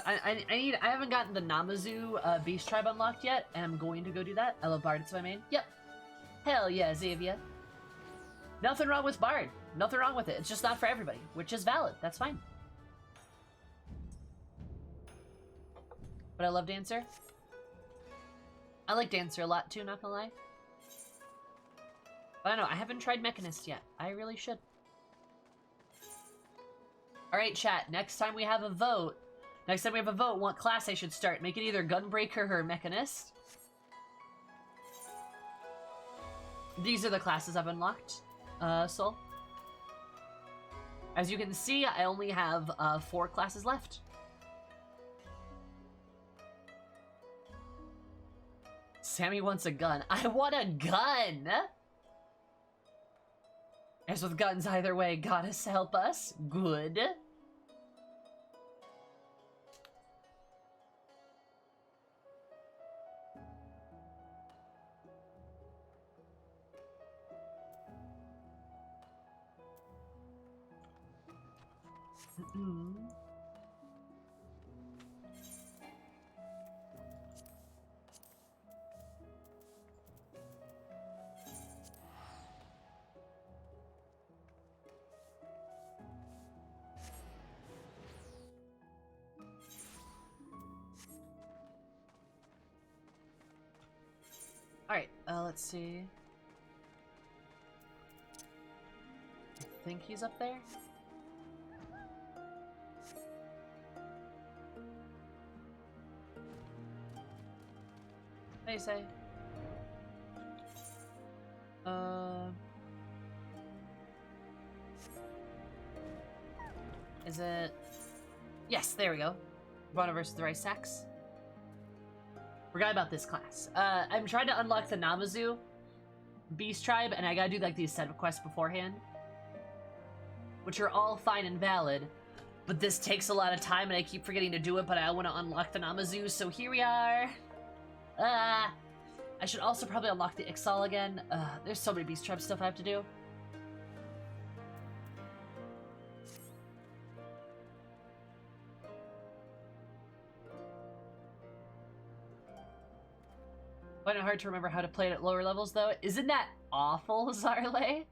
I haven't gotten the Namazu Beast Tribe unlocked yet, and I'm going to go do that. I love Bard, it's my main. Yep. Hell yeah, Xavier. Nothing wrong with Bard. Nothing wrong with it. It's just not for everybody, which is valid. That's fine. But I love Dancer. I like Dancer a lot too, not gonna lie. But I don't know, I haven't tried Mechanist yet. I really should. Alright, chat, next time we have a vote, Next time we have a vote, what class I should start. Make it either Gunbreaker or Mechanist. These are the classes I've unlocked, Soul. As you can see, I only have 4 classes left. Sammy wants a gun. I want a gun! As with guns either way, goddess help us. Good. Alright, let's see. I think he's up there. What do you say? Is it... Yes, there we go. Bronner versus the Rice Sacks. Forgot about this class. I'm trying to unlock the Namazu Beast Tribe, and I gotta do like these set of quests beforehand, which are all fine and valid, but this takes a lot of time and I keep forgetting to do it, but I want to unlock the Namazu, so here we are. I should also probably unlock the Ixal again. There's so many Beast Tribe stuff I have to do. Find it hard to remember how to play it at lower levels, though. Isn't that awful, Zarle?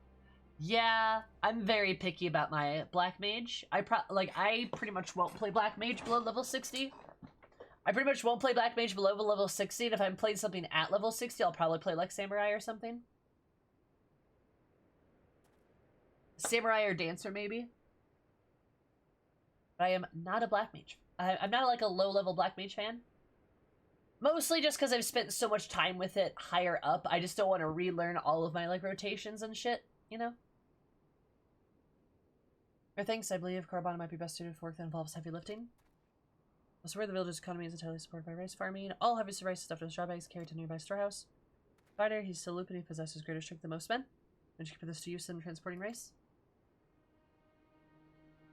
Yeah, I'm very picky about my Black Mage. I pretty much won't play Black Mage below level 60. I pretty much won't play Black Mage below level 60, and if I'm playing something at level 60, I'll probably play like Samurai or something. Samurai or Dancer, maybe. But I am not a Black Mage. I'm not like a low-level Black Mage fan. Mostly just because I've spent so much time with it higher up. I just don't want to relearn all of my, like, rotations and shit, you know? Or thanks, I believe Korobana might be best suited for work that involves heavy lifting. Also, where the village's economy is entirely supported by rice farming. All harvested rice is stuffed in straw bags carried to a nearby storehouse. Fighter, he's still looping, he possesses greater strength than most men. Would you put this to use in transporting rice?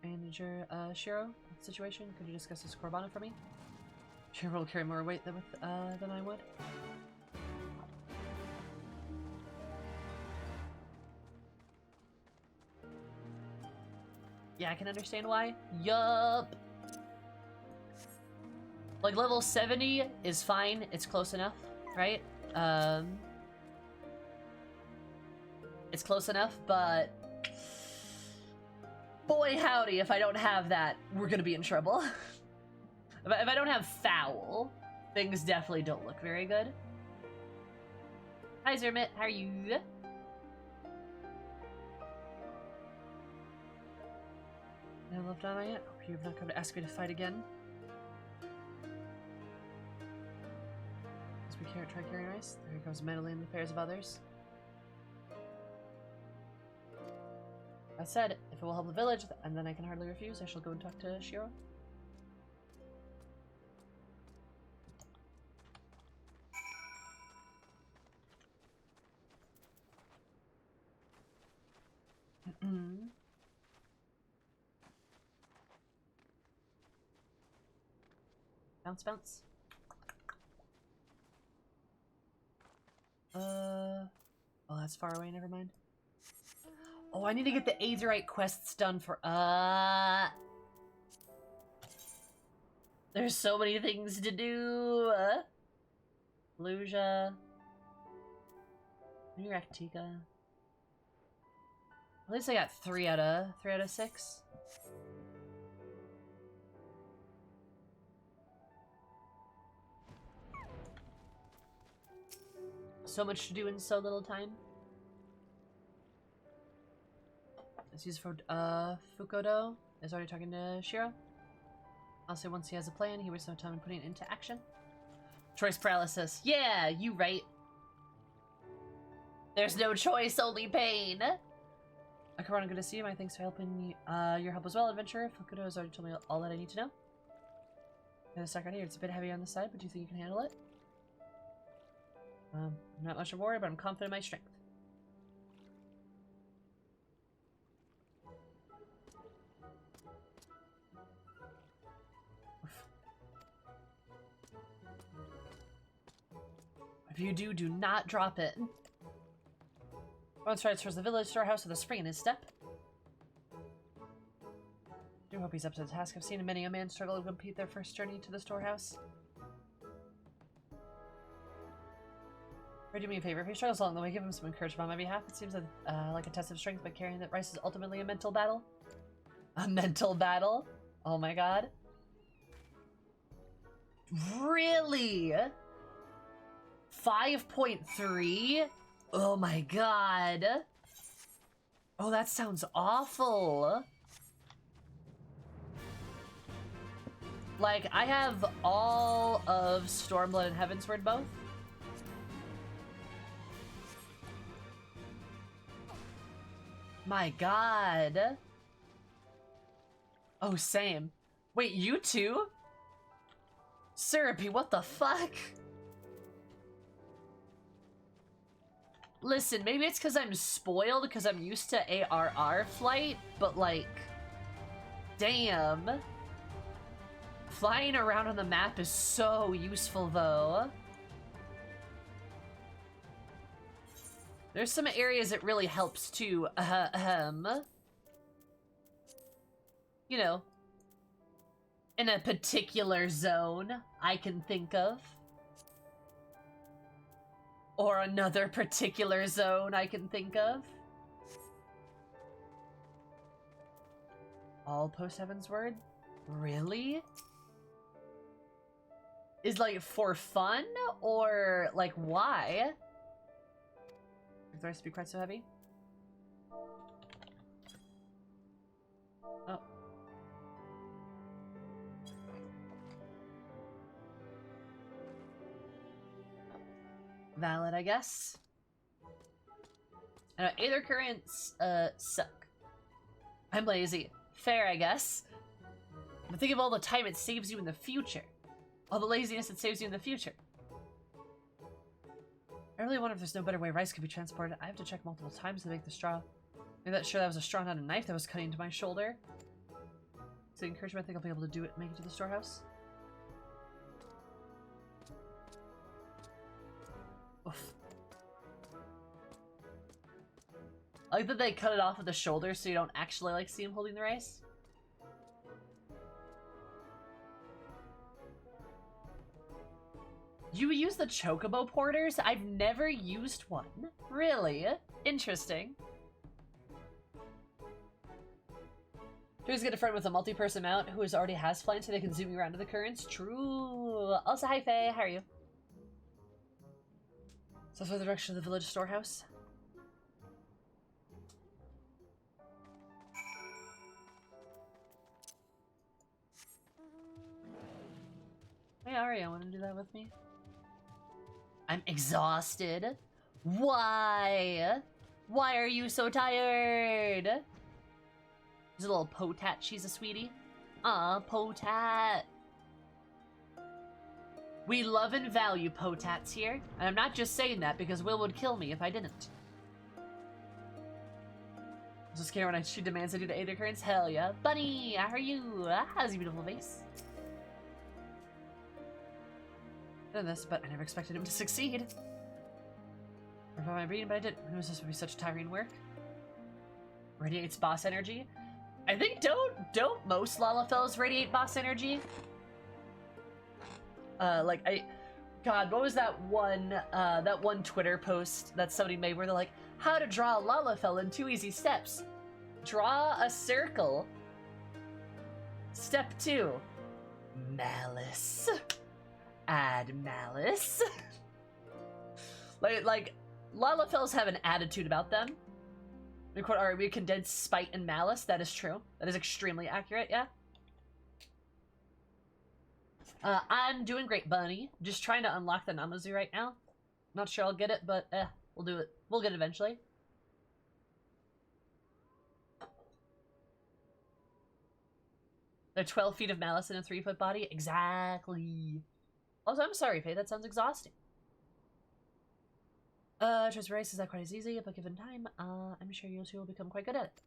Manager, Shiro, situation? Could you discuss this Korobana for me? Shiro will carry more weight than I would. Yeah, I can understand why. Yup. Like, level 70 is fine. It's close enough, right? It's close enough, but... Boy howdy, if I don't have that, we're gonna be in trouble. If I don't have foul, things definitely don't look very good. Hi, Zermit. How are you? No love done yet? Hope you have not come to ask me to fight again. As we try carrying rice, there goes meddling in the affairs of others. I said, if it will help the village, and then I can hardly refuse, I shall go and talk to Shiro. Bounce, bounce. Oh, that's far away, never mind. Oh, I need to get the Azerite quests done for, There's so many things to do. Luja. New Raktika. At least I got 3 out of 6. So much to do in so little time. Let's use for Fukodo is already talking to Shiro. Also, once he has a plan, he wastes no time in putting it into action. Choice paralysis. Yeah, you right. There's no choice, only pain. Akaran, good to see you. My thanks for helping your help as well, adventurer. Fukudo has already told me all that I need to know. The stack right here, it's a bit heavy on the side, but do you think you can handle it? I'm not much of a warrior, but I'm confident in my strength. If you do, do not drop it. One strides towards the village storehouse with a spring in his step. I do hope he's up to the task. I've seen many a man struggle to complete their first journey to the storehouse. Or do me a favor, if he struggles along the way, give him some encouragement on my behalf. It seems like a test of strength, but carrying that rice is ultimately a mental battle. A mental battle? Oh my god. Really? 5.3? Oh my god. Oh, that sounds awful. Like, I have all of Stormblood and Heavensward both. My god. Oh, same. Wait, you too? Syrupy, what the fuck? Listen, maybe it's because I'm spoiled because I'm used to ARR flight, but like, damn. Flying around on the map is so useful though. There's some areas it really helps too. You know, in a particular zone I can think of. Or another particular zone I can think of. All post Heavensward? Really? Is like for fun or like why? Is the rice to be quite so heavy? Oh. Valid, I guess. Aether currents, suck. I'm lazy. Fair, I guess. But think of all the time it saves you in the future. All the laziness it saves you in the future. I really wonder if there's no better way rice could be transported. I have to check multiple times to make the straw. Maybe that was a straw, not a knife that was cutting into my shoulder. So encouragement, I think I'll be able to do it and make it to the storehouse. Oof. I like that they cut it off at the shoulder so you don't actually like see him holding the rice. You use the chocobo porters? I've never used one. Really? Interesting. Drew's get a friend with a multi-person mount who already has flying so they can zoom you around to the currents. True. Also, hi Faye, how are you? So for the direction of the village storehouse. Hey Aria, want to do that with me? I'm exhausted. Why? Why are you so tired? There's a little potat, she's a sweetie. Aw, potat. We love and value potats here, and I'm not just saying that because Will would kill me if I didn't. I'm so scared when she demands I do the Aether Currents. Hell yeah. Bunny, how are you? How's your beautiful face? Done this, but I never expected him to succeed. I my reading, but I didn't. Who knows this would be such tiring work? Radiates boss energy. I think don't most Lalafels radiate boss energy? God, what was that one Twitter post that somebody made where they're like, how to draw a Lalafell in 2 easy steps. Draw a circle. Step 2, malice. Add malice. like Lalafells have an attitude about them. We condense spite and malice. That is true. That is extremely accurate, yeah. I'm doing great, bunny. Just trying to unlock the Namazu right now. Not sure I'll get it, but we'll do it. We'll get it eventually. They're 12 feet of malice in a 3-foot body? Exactly. Also, I'm sorry, Faye, that sounds exhausting. Trust race is not quite as easy, but given time, I'm sure you two will become quite good at it.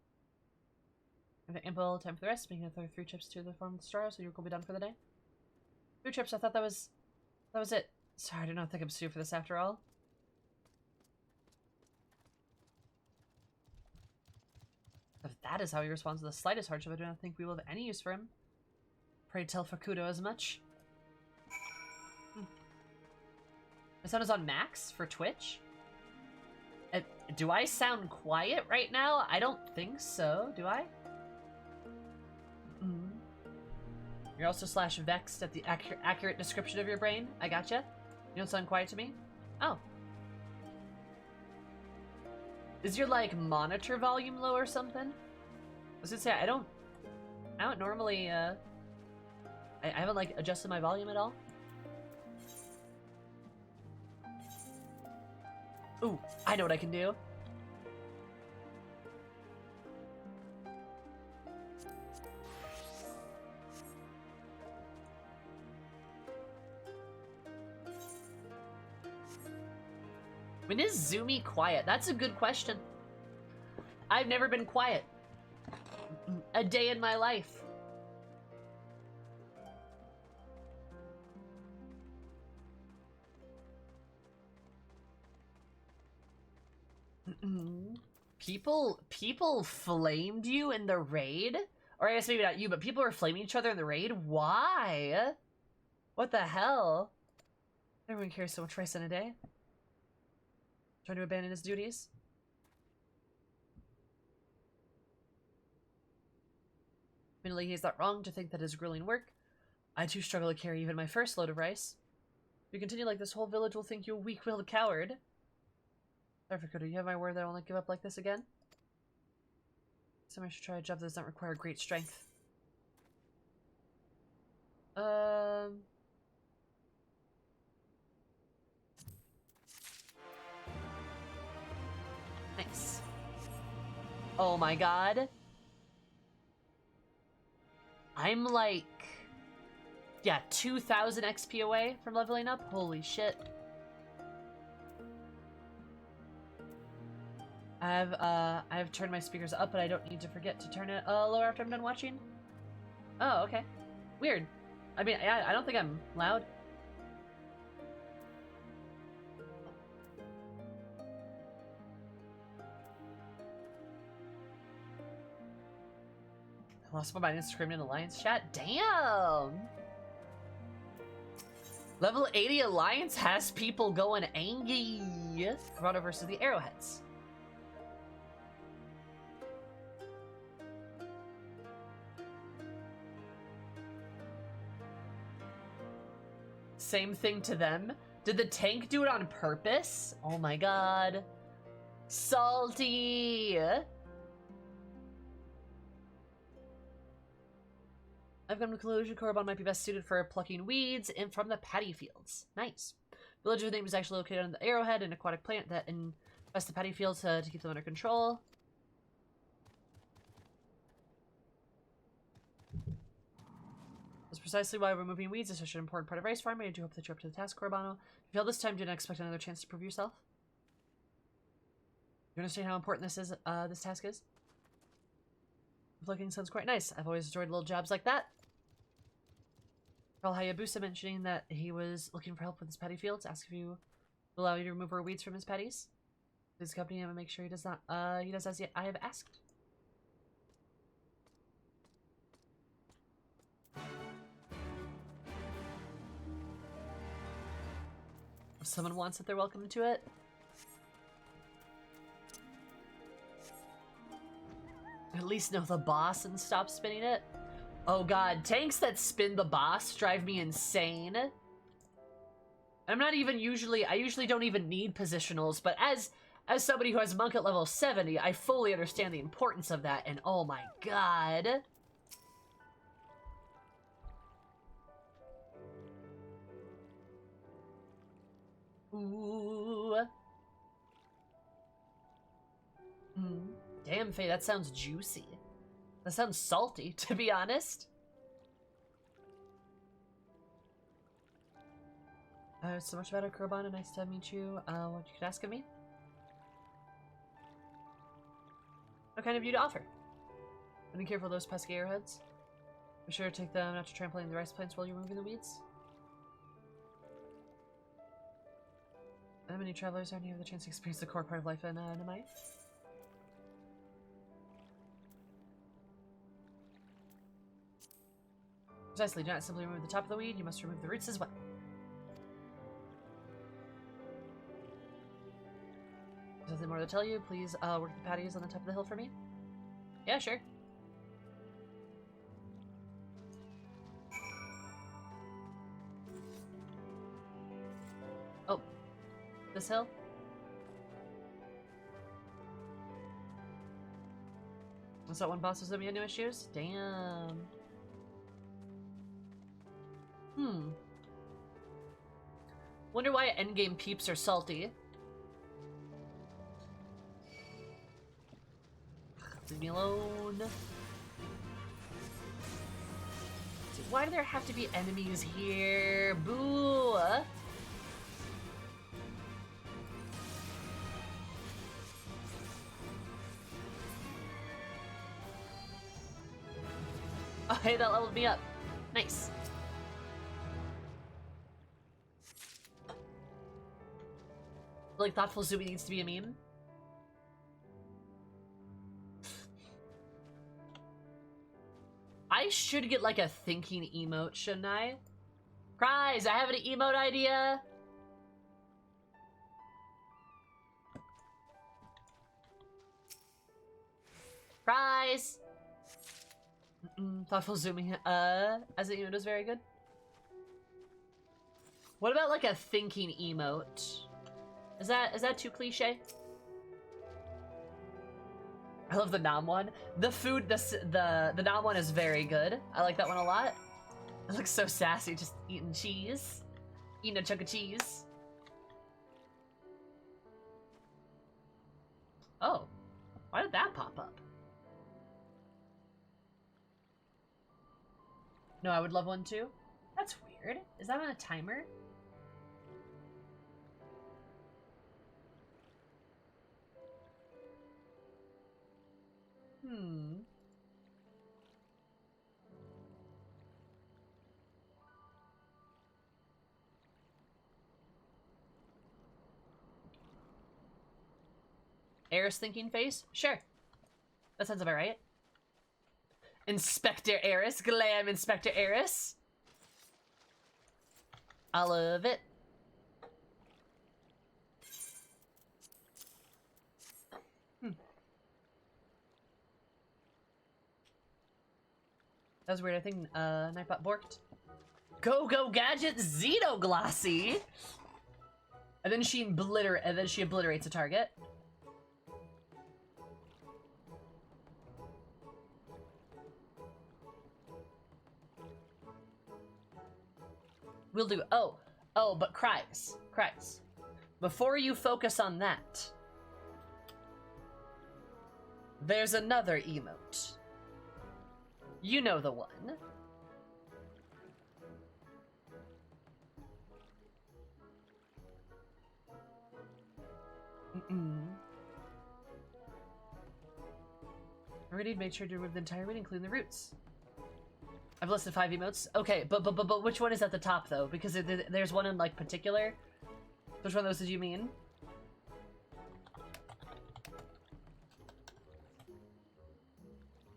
I have ample time for the rest, making another 3 trips to the farm of the straw, so you'll be done for the day. 3 trips, I thought that was it. Sorry, I did not think I'm sued for this after all. If that is how he responds to the slightest hardship, I do not think we will have any use for him. Pray tell Fakudo as much. My sound is on max for Twitch? Do I sound quiet right now? I don't think so, do I? You're also /vexed at the accurate description of your brain. I gotcha. You don't sound quiet to me? Oh. Is your, like, monitor volume low or something? I was gonna say, I don't normally, I haven't, like, adjusted my volume at all. Ooh, I know what I can do. When is Zoomy quiet? That's a good question. I've never been quiet. A day in my life. People flamed you in the raid? Or I guess maybe not you, but people were flaming each other in the raid? Why? What the hell? Everyone cares so much twice in a day. Trying to abandon his duties? Admittedly, he's not wrong to think that is grueling work. I too struggle to carry even my first load of rice. If you continue like this, whole village will think you a weak-willed coward. Sorry, Fakudo, you have my word that I won't give up like this again? Somebody should try a job that does not require great strength. Nice. Oh my god. I'm like... yeah, 2,000 XP away from leveling up? Holy shit. I've turned my speakers up, but I don't need to forget to turn it lower after I'm done watching. Oh, okay. Weird. I mean, I don't think I'm loud. I lost my mind and screamed in Alliance chat. Damn! Level 80 Alliance has people going angry. Corrado versus the Arrowheads. Same thing to them. Did the tank do it on purpose? Oh my god. Salty! I've come to the conclusion Korriban might be best suited for plucking weeds in from the paddy fields. Nice. Village's name is actually located on the Arrowhead, an aquatic plant that infests the paddy fields to keep them under control. That's precisely why removing weeds is such an important part of rice farming. I do hope that you're up to the task, Corbano. If you fail this time, do not expect another chance to prove yourself. You understand how important this task is? Looking sounds quite nice. I've always enjoyed little jobs like that. Call Hayabusa mentioning that he was looking for help with his paddy fields. Ask if you will allow you to remove our weeds from his paddies. Please accompany him and make sure he does not. He does as I have asked. If someone wants it, they're welcome to it. At least know the boss and stop spinning it. Oh god, tanks that spin the boss drive me insane. I'm not even I usually don't even need positionals, but as somebody who has monk at level 70, I fully understand the importance of that, and oh my god. Ooh. Damn, Faye, that sounds juicy. That sounds salty, to be honest. So much better, Kurban. Nice to meet you. What you could ask of me? What kind of you to offer? Be careful of those pesky arrowheads. Be sure to take them not to trampling the rice plants while you're moving the weeds. Many travelers aren't have the chance to experience the core part of life in Namai. Precisely, do not simply remove the top of the weed, you must remove the roots as well. There's nothing more to tell you. Please work the patios on the top of the hill for me. Yeah, sure. Oh, this hill? Was that one boss was having no issues? Damn. Wonder why endgame peeps are salty. Leave me alone. Dude, why do there have to be enemies here? Boo! Oh, hey, that leveled me up. Nice. Like, Thoughtful Zoomy needs to be a meme. I should get, like, a thinking emote, shouldn't I? Prize, I have an emote idea! Prize! Thoughtful Zoomy, as an emote is very good. What about, like, a thinking emote? Is that too cliche? I love the Nom one. The food, the Nom one is very good. I like that one a lot. It looks so sassy, just eating cheese. Eating a chunk of cheese. Oh. Why did that pop up? No, I would love one too. That's weird. Is that on a timer? Eris thinking face? Sure. That sounds about right. Inspector Eris. Glam Inspector Eris. I love it. That was weird. I think Nightbot borked. Go Gadget Xenoglossy! And then she obliterates a target. We'll do. Oh, but Cries. Before you focus on that, there's another emote. You know the one. Already made sure to remove the entire weed, including the roots. I've listed 5 emotes. Okay, but which one is at the top though? Because there's one in like particular. Which one of those did you mean?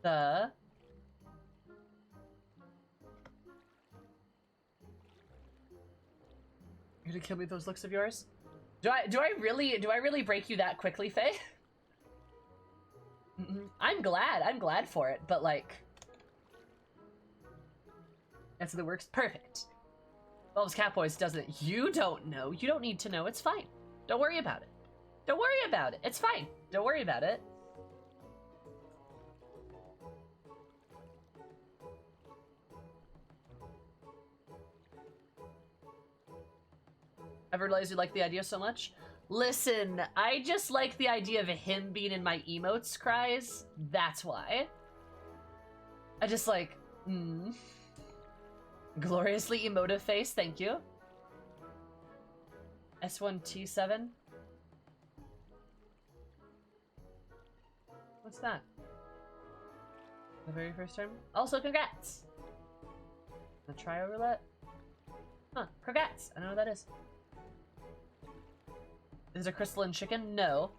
The You're gonna kill me with those looks of yours? Do I really break you that quickly, Faye? I'm glad for it, but like that's the works. Perfect. Bulb's Catboys doesn't. You don't know. You don't need to know. It's fine. Don't worry about it. Don't worry about it. It's fine. Don't worry about it. Ever realized you like the idea so much? Listen, I just like the idea of him being in my emotes cries. That's why. I just like, Gloriously emotive face, thank you. S1T7? What's that? The very first term? Also, congrats! The trio roulette? Huh, congrats! I don't know what that is. Is it a crystalline chicken? No.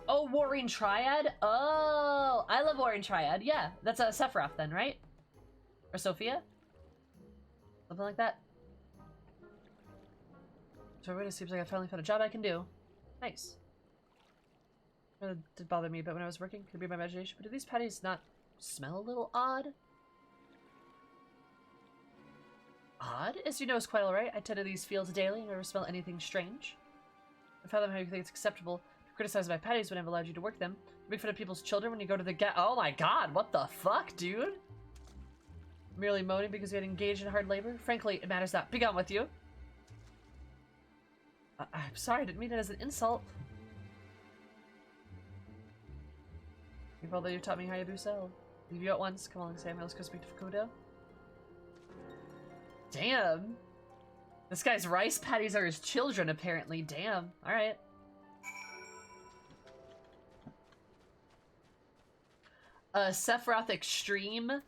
Oh, Warring Triad? Oh, I love Warring Triad. Yeah, that's a Sephiroth then, right? Or Sophia? Something like that. So everybody seems like I finally found a job I can do. Nice. It did bother me a bit when I was working. Could be my imagination, but do these patties not smell a little odd? Odd? As you know, is quite alright. I tend to these fields daily and never smell anything strange. I found them how you think it's acceptable to criticize my patties when I've allowed you to work them. Make fun of people's children when you go to the oh my god, what the fuck, dude? Merely moaning because you had engaged in hard labor? Frankly, it matters not. Be gone with you. I'm sorry, I didn't mean it as an insult. You've already taught me Hayabusa. I'll leave you at once. Come along, Samuel. Let's go speak to Fukudo. Damn. This guy's rice patties are his children, apparently. Damn. Alright. Sephiroth Extreme.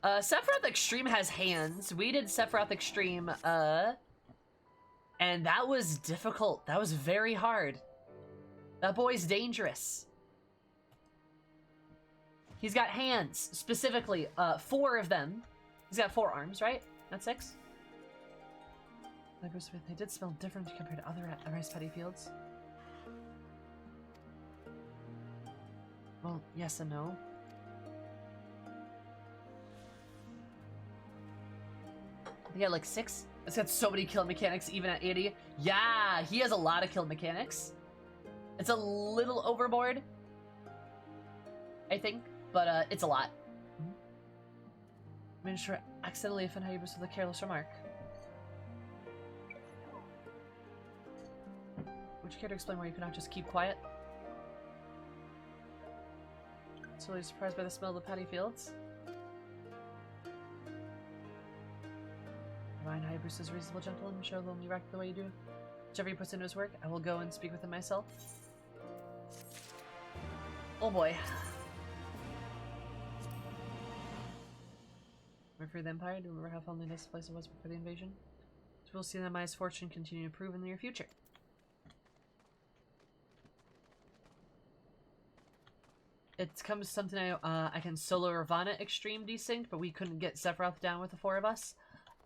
Sephiroth Extreme has hands. We did Sephiroth Extreme, and that was difficult. That was very hard. That boy's dangerous. He's got hands, specifically, 4 of them. He's got 4 arms, right? Not 6? They did smell different compared to other rice paddy fields. Well, yes and no. I think I had like 6. It's got so many kill mechanics, even at 80. Yeah, he has a lot of kill mechanics. It's a little overboard, I think, but it's a lot. I managed to accidentally offend Hayabusa with a careless remark. Would you care to explain why you could not just keep quiet? So really surprised by the smell of the paddy fields. Divine Hayabusa is reasonable, gentle, and show lonely wreck the way you do. Whichever he puts into his work, I will go and speak with him myself. Oh boy. Remember for the Empire? Do you remember how fondly this place was before the invasion? So we'll see that my misfortune continue to improve in the near future. It comes to something I can solo Ravana Extreme Desync, but we couldn't get Sephiroth down with the 4 of us.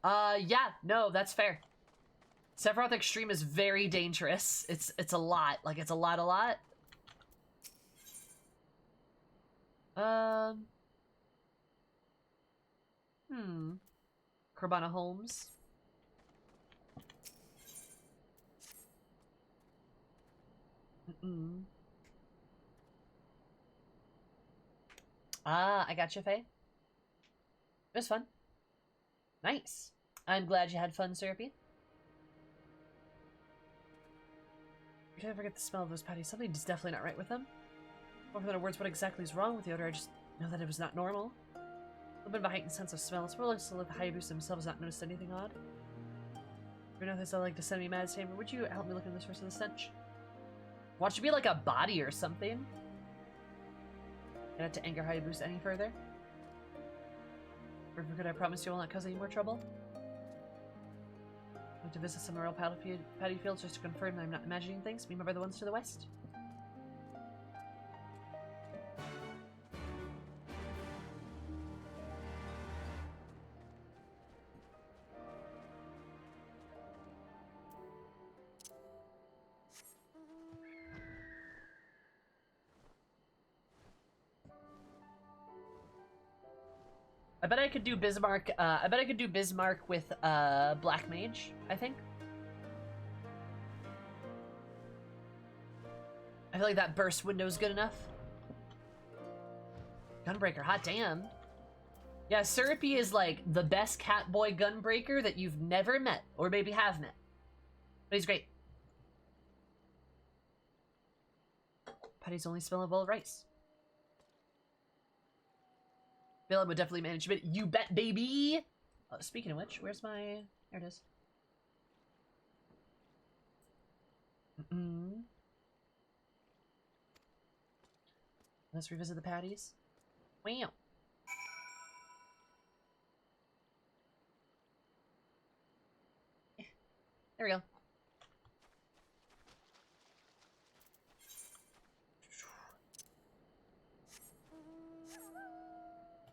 Yeah, no, that's fair. Sephiroth Extreme is very dangerous. It's a lot. Like, it's a lot. Corbana Holmes. I got you, Faye. It was fun. Nice. I'm glad you had fun, Syrupy. Every time I forget the smell of those patties, something's definitely not right with them. More than words, what exactly is wrong with the odor? I just know that it was not normal. A little bit of a heightened sense of smell. It's more like the Hayabusa himself has not noticed anything odd. You know this I like to send me mad Sam, would you help me look into the source of the stench? Watch it be like a body or something. Not to anger Hayabusa any further. Or could I promise you will not cause any more trouble? I'd like to visit some royal paddy fields just to confirm that I'm not imagining things. Remember the ones to the west? I bet I could do Bismarck. I bet I could do Bismarck with Black Mage, I think. I feel like that burst window is good enough. Gunbreaker, hot damn. Yeah, Syrupy is like the best Catboy Gunbreaker that you've never met, or maybe have met. But he's great. Patty's only smell a bowl of rice. Balaam would definitely manage it. You bet, baby! Oh, speaking of which, where's my... There it is. Let's revisit the patties. Wow. There we go.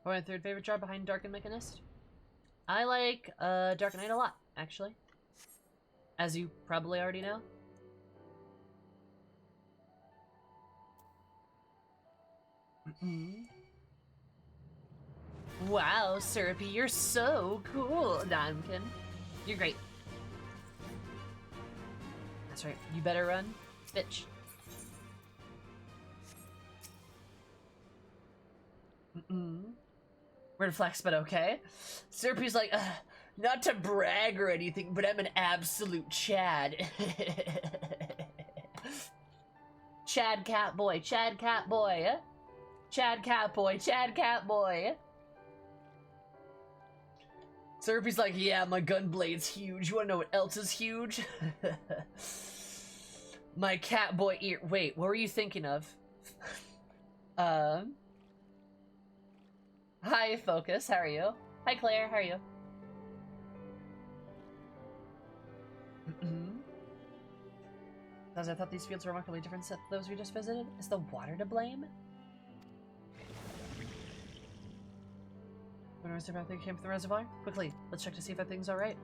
My third favorite job behind Dark and Mechanist. I like Dark Knight a lot, actually. As you probably already know. Wow, Syrupy, you're so cool, Donkin. You're great. That's right, you better run, bitch. Red flags, but okay. Syrupy's like, not to brag or anything, but I'm an absolute Chad. Chad Catboy, Chad Catboy. Chad Catboy, Chad Catboy. Syrupy's like, yeah, my gun blade's huge. You wanna know what else is huge? My Catboy ear. Wait, what were you thinking of? Hi, Focus, how are you? Hi, Claire, how are you? As I thought these fields were remarkably different than those we just visited. Is the water to blame? When I was about to came from the reservoir? Quickly, let's check to see if that thing's alright.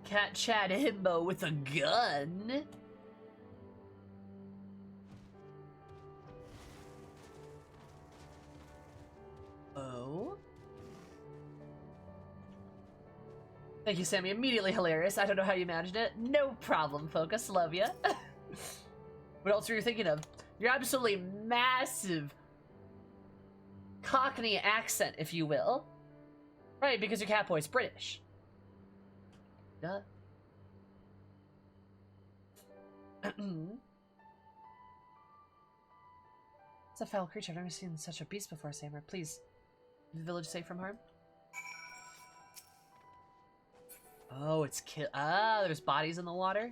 Cat Chad Himbo with a gun? Oh? Thank you, Sammy. Immediately hilarious. I don't know how you managed it. No problem, Focus. Love ya. What else were you thinking of? Your absolutely massive Cockney accent, if you will. Right, because your Catboy's British. Duh. It's a foul creature. I've never seen such a beast before, Sammer. Please, is the village safe from harm? Oh, it's there's bodies in the water?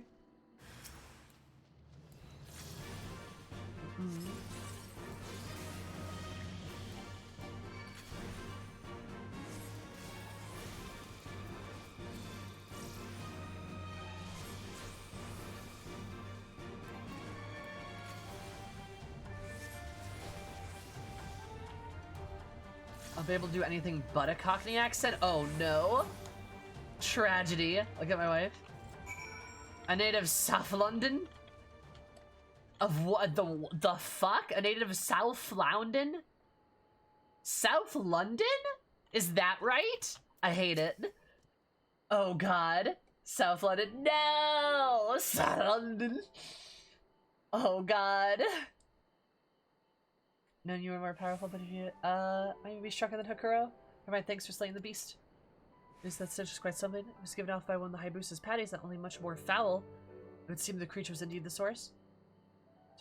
I'll be able to do anything but a Cockney accent? Oh no. Tragedy. Look at my wife. A native South London? Of what the fuck? A native of South London? South London? Is that right? I hate it. Oh god. South London. No! South London. Oh god. Known you were more powerful, but if you might be stronger than Hakuro. Nevermind, thanks for slaying the beast. At least that stench is quite something. It was given off by one of the Hayabusa's patties, not only much more foul. It would seem the creature was indeed the source.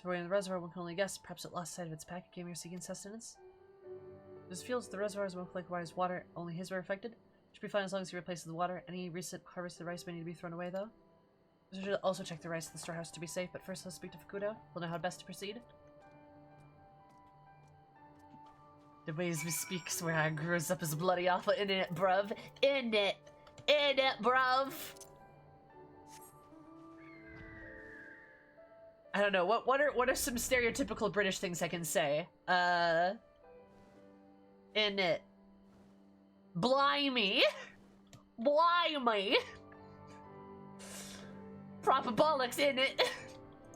So in the reservoir, one can only guess. Perhaps it lost sight of its pack, it came here seeking sustenance. This feels the reservoir is more like wise water, only his were affected. Should be fine as long as he replaces the water. Any recent harvested rice may need to be thrown away, though. We should also check the rice in the storehouse to be safe, but first let's speak to Fukudo. We'll know how best to proceed. The ways we speak swear I grows up as bloody awful, in it, bruv. In it, bruv. I don't know, what are some stereotypical British things I can say? In it. Blimey. Blimey. Proper bollocks in it.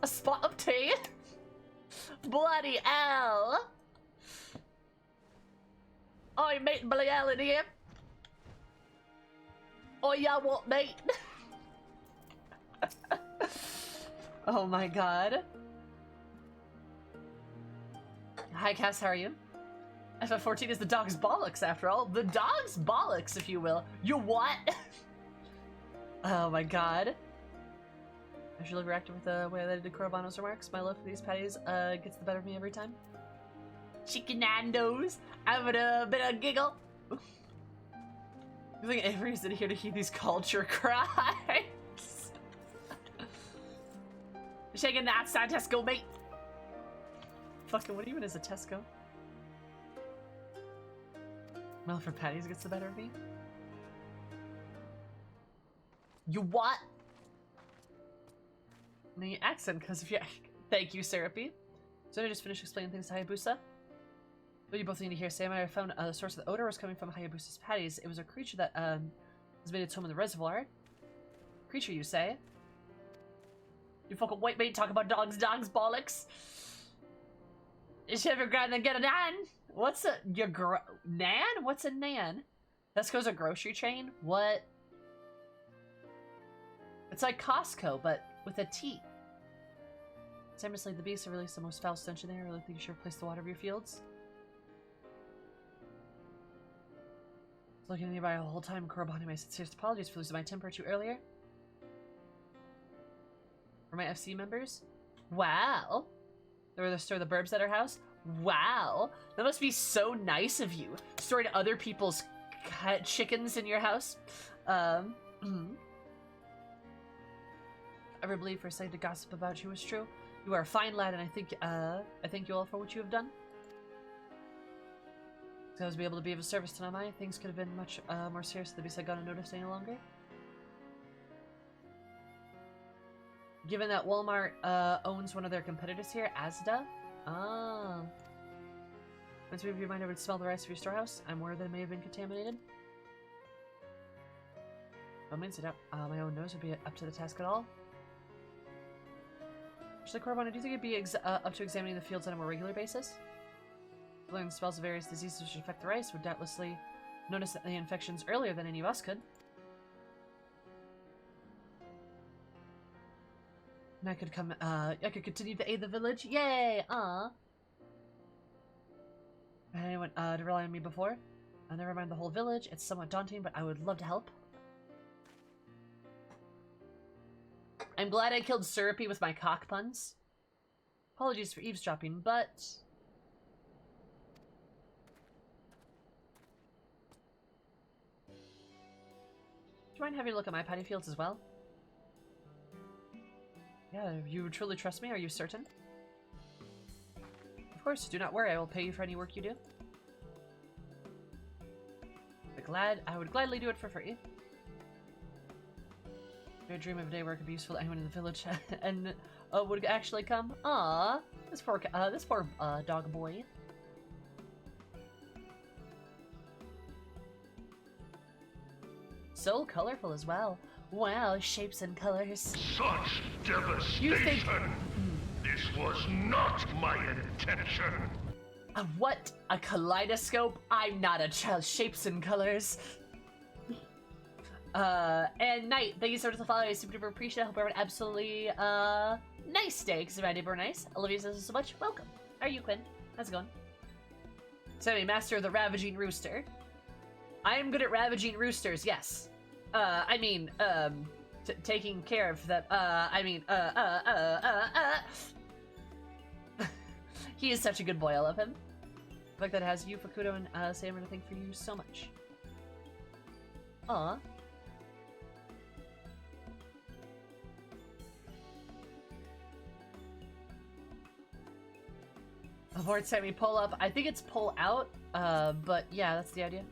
A spot of tea. Bloody hell. I mate bloody hell in here. Oh yeah, what mate? Oh my god. Hi Cass, how are you? FF14 is the dog's bollocks after all. The dog's bollocks, if you will. You what? Oh my god. I should overreacted with the way that I did Corobano's remarks. My love for these patties gets the better of me every time. Chicken Nando's. I'm gonna bit of giggle. I think Avery is in here to hear these culture cries. Shaking that outside Tesco, mate. Fucking, what even is a Tesco? Well, for patties gets the better of me. You what? The accent, because of your... Thank you, Syrupy. So I just finished explaining things to Hayabusa. But you both need to hear, Sam. I found the source of the odor was coming from Hayabusa's patties. It was a creature that has made its home in the reservoir. Creature, you say? You fucking white mate talk about dogs, bollocks. Is you ever gonna get a nan? What's a nan? What's a nan? Tesco's a grocery chain? What? It's like Costco, but with a T. Sam mislaid the beast to release the most foul stench in there. I really think you should replace the water of your fields. Looking at nearby the whole time, Korobani, my sincerest apologies for losing my temper too earlier. For my FC members? Wow. They were the store the burbs at our house? Wow. That must be so nice of you. Storing other people's chickens in your house. Ever believe for a second to gossip about you was true? You are a fine lad, and I thank you all for what you have done. So I was able to be of a service to Namai. Things could have been much more serious if the beast had gone unnoticed any longer. Given that Walmart owns one of their competitors here, Asda. Ah. Once you move your mind over to smell the rice of your storehouse, I'm worried that it may have been contaminated. Oh, means it up. My own nose would be up to the task at all. Actually, Corbana, do you think it'd be up to examining the fields on a more regular basis? Learning the spells of various diseases which affect the rice would doubtlessly notice the infections earlier than any of us could. And I could come, I could continue to aid the village. Yay! Had anyone to rely on me before? Never mind the whole village. It's somewhat daunting, but I would love to help. I'm glad I killed Syrupy with my cock puns. Apologies for eavesdropping, but... Do you mind having a look at my patty fields as well? Yeah, you truly trust me? Are you certain? Of course, do not worry. I will pay you for any work you do. I would gladly do it for free. I dream of a day where it could be useful to anyone in the village, and would actually come. Ah, this poor dog boy. So colorful as well. Wow, shapes and colors. Such devastation! You think... This was not my intention! What? A kaleidoscope? I'm not a child. Shapes and colors. And Knight, thank you so much for the follow. I super duper appreciate it. I hope everyone absolutely, nice day, because my day were nice. Olivia says so much. Welcome. How are you, Quinn? How's it going? Sammy, master of the ravaging rooster. I am good at ravaging roosters, yes. Taking care of that, He is such a good boy, I love him. The fact that it has you, Fukudo, and Sam, and I thank for you so much. Aw. Abort Sammy, pull up. I think it's pull out, but yeah, that's the idea.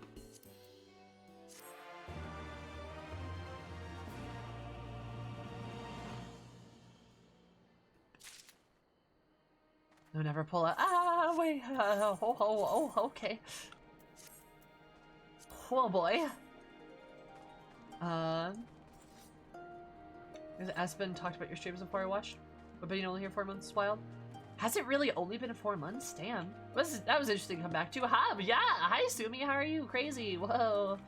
No, never pull out. Ah, wait. Okay. Oh boy. Has Aspen talked about your streams before I watched? But being only here 4 months is wild. Has it really only been 4 months? Damn. That was interesting to come back to. Hi, yeah. Hi, Sumi. How are you? Crazy. Whoa.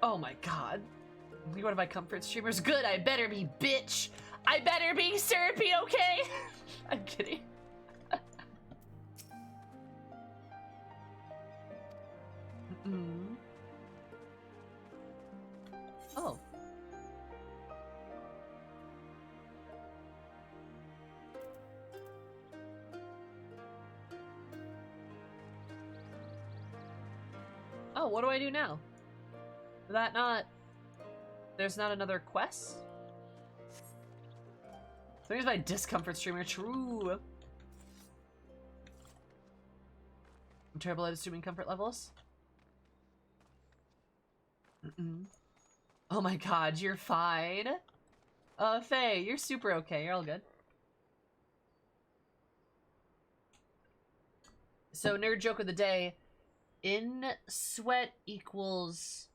Oh my god. You're one of my comfort streamers. Good. I better be, bitch. I better be Syrupy, okay? I'm kidding. Oh, what do I do now? Did that not... There's not another quest? There's my discomfort streamer. True. I'm terrible at assuming comfort levels. Oh my god, you're fine. Faye, you're super okay. You're all good. So, nerd joke of the day. In sweat equals...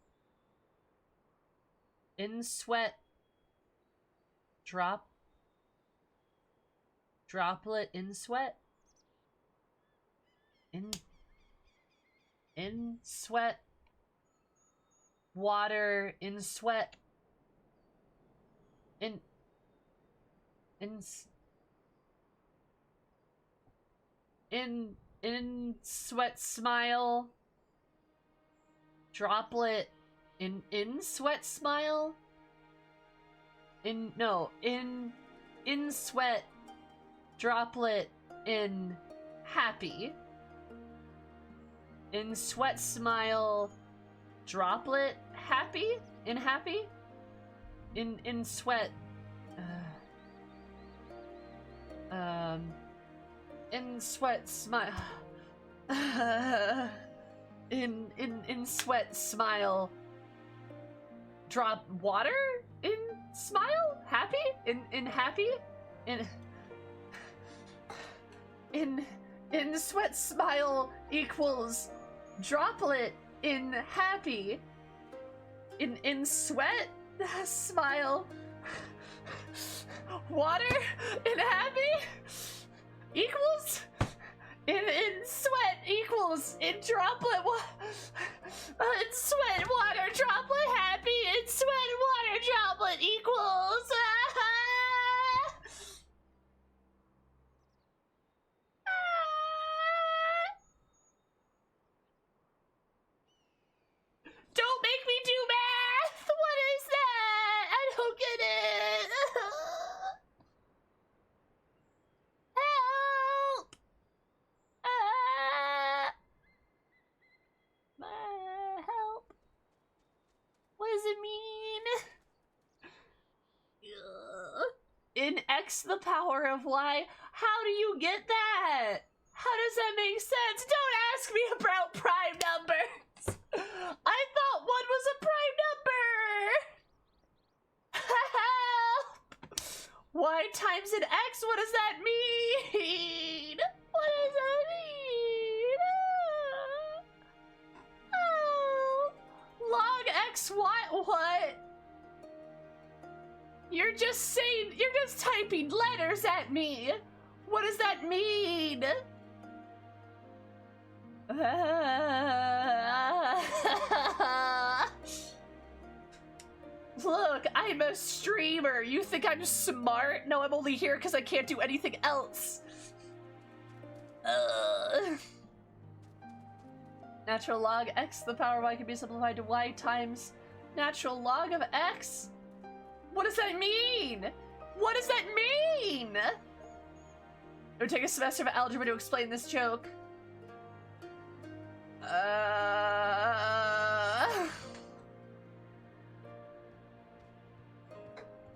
In sweat... Droplet in sweat? In sweat... Water in sweat... In sweat smile. Droplet in sweat smile. In sweat droplet in happy. In sweat smile droplet happy in happy. In sweat in sweat smile in sweat smile drop water in smile happy in happy in sweat smile equals droplet in happy in sweat smile water in happy equals in sweat equals in droplet in sweat water droplet happy in sweat water droplet equals Don't make me do math! What is that? I don't get it. Help! Help. What does it mean? In X the power of Y? How do you get that? How does that make sense? Don't ask me about prime numbers. I thought one was a prime number. Help! Y times an X? What does that mean? What does that mean? Help! Log X, what? You're just typing letters at me. What does that mean? Look, I'm a streamer. You think I'm smart? No, I'm only here because I can't do anything else. Natural log x, the power of y can be simplified to y times natural log of x? What does that mean? What does that mean? It would take a semester of algebra to explain this joke.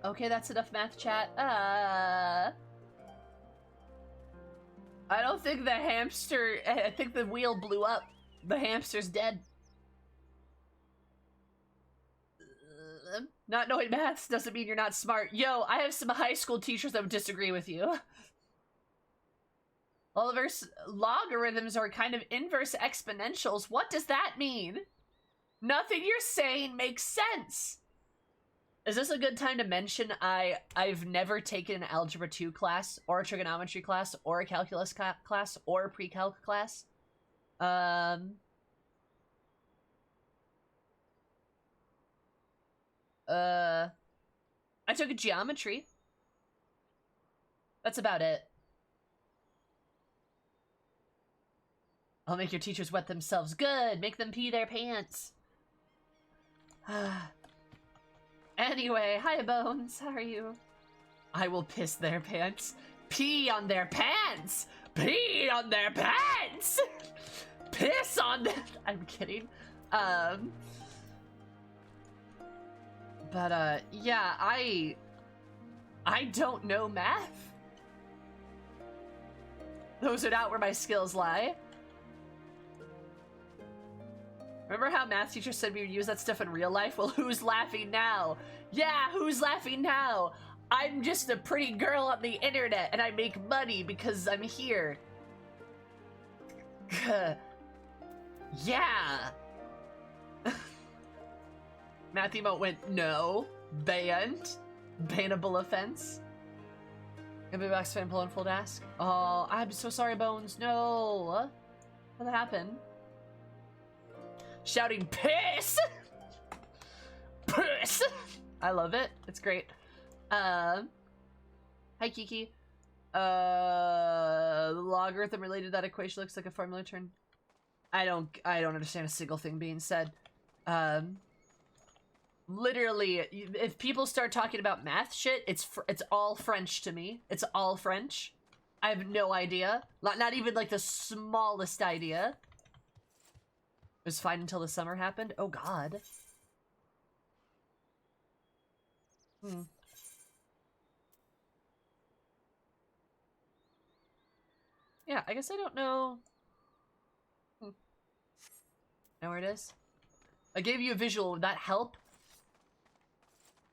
Okay, that's enough math chat. I don't think the hamster... I think the wheel blew up. The hamster's dead. Not knowing maths doesn't mean you're not smart. Yo, I have some high school teachers that would disagree with you. Oliver's logarithms are kind of inverse exponentials. What does that mean? Nothing you're saying makes sense. Is this a good time to mention I've never taken an Algebra 2 class, or a trigonometry class, or a calculus class, or a pre-calc class? I took a geometry. That's about it. I'll make your teachers wet themselves. Good! Make them pee their pants. Anyway, hi Bones, how are you? I will piss their pants. Pee on their pants! Pee on their pants! Piss on them! I'm kidding. Yeah, I don't know math. Those are not where my skills lie. Remember how math teachers said we would use that stuff in real life? Well, who's laughing now? Yeah, who's laughing now? I'm just a pretty girl on the internet and I make money because I'm here. Yeah. Math emote went, no. Banned. Bannable offense. Gonna be box fan pulling full desk. Oh, I'm so sorry, Bones. No. What happened? Shouting piss! Piss! I love it. It's great. Hi, Kiki. The logarithm related to that equation looks like a formula turn. I don't understand a single thing being said. Literally, if people start talking about math shit, it's all French to me. It's all French. I have no idea. Not even like the smallest idea. It was fine until the summer happened. Oh God. Yeah, I guess I don't know. Know where it is? I gave you a visual. Would that help?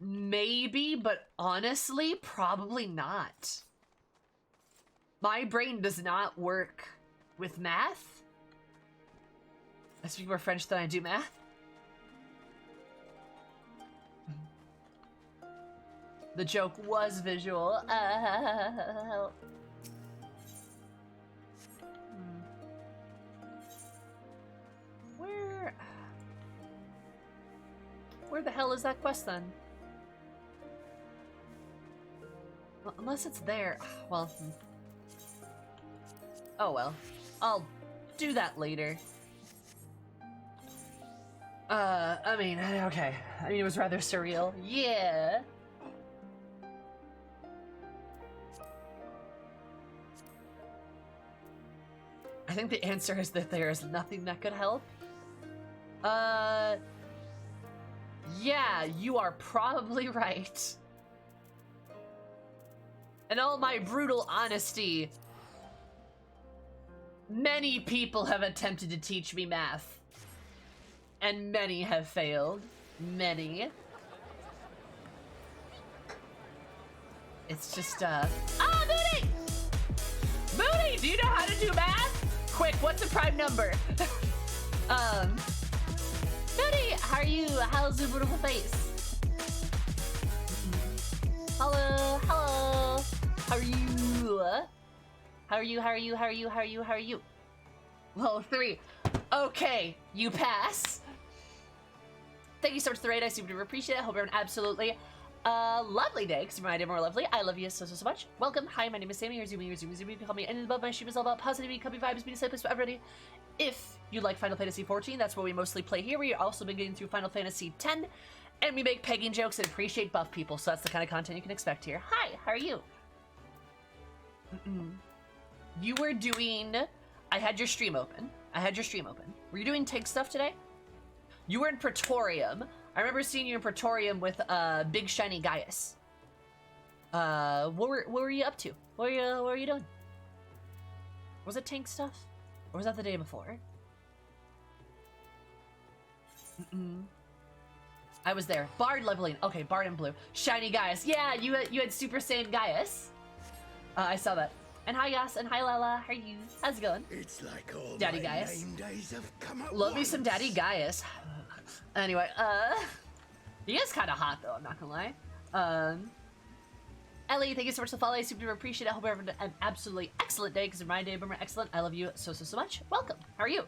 Maybe, but honestly, probably not. My brain does not work with math. I speak more French than I do math. The joke was visual. Where the hell is that quest then? Well, unless it's there. Well. Oh well. I'll do that later. I mean, okay. I mean, it was rather surreal. Yeah. I think the answer is that there is nothing that could help. Yeah, you are probably right. In all my brutal honesty, many people have attempted to teach me math. And many have failed. Many. It's just, Ah, Moody! Moody, do you know how to do math? Quick, what's the prime number? Moody, how are you? How's your beautiful face? Hello, hello. How are you? How are you? How are you? How are you? How are you? How are you? Level 3. Okay, you pass. Thank you so much for the raid. I super duper appreciate it. Hope you're an absolutely lovely day, because you're my day more lovely. I love you so much. Welcome. Hi, my name is Sammy. You're Zoomy. You can call me anything above. My stream is all about positivity, comfy vibes, being a safe place for everybody. If you like Final Fantasy XIV, that's what we mostly play here. We've also been getting through Final Fantasy X, and we make pegging jokes and appreciate buff people, so that's the kind of content you can expect here. Hi, how are you? You were doing... I had your stream open. Were you doing tank stuff today? You were in Praetorium. I remember seeing you in Praetorium with Big Shiny Gaius. What were you up to? What were you doing? Was it tank stuff? Or was that the day before? I was there. Bard leveling. Okay, Bard and blue. Shiny Gaius. Yeah, you had Super Saiyan Gaius. I saw that. And hi Yas, and hi Lala. How are you? How's it going? It's like all Daddy my Gaius. name days have come at Love me once. some Daddy Gaius. Anyway, he is kind of hot though, I'm not gonna lie. Ellie, thank you so much for the follow. I super appreciate it. I hope you're having an absolutely excellent day, because my day boomer excellent. I love you so much. Welcome. How are you?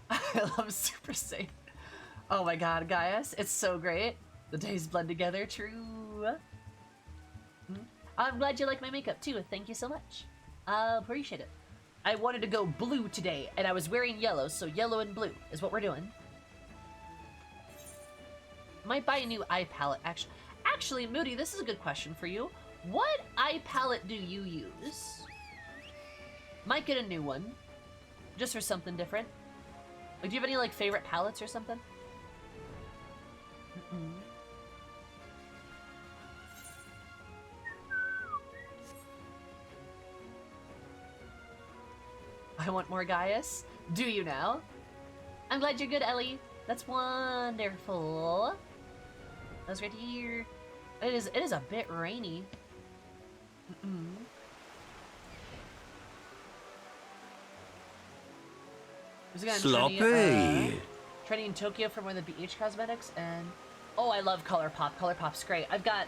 I love Super Saiyan. Oh my god, Gaius. It's so great. The days blend together. True. I'm glad you like my makeup too. Thank you so much. Appreciate it. I wanted to go blue today, and I was wearing yellow, so yellow and blue is what we're doing. Might buy a new eye palette, actually. Actually, Moody, this is a good question for you. What eye palette do you use? Might get a new one. Just for something different. Like, do you have any, like, favorite palettes or something? I want more Gaius. Do you now? I'm glad you're good, Ellie. That's wonderful. That's great to hear. It is a bit rainy. Sloppy. Trending in Tokyo from one of the BH Cosmetics, and oh, I love ColourPop. ColourPop's great. I've got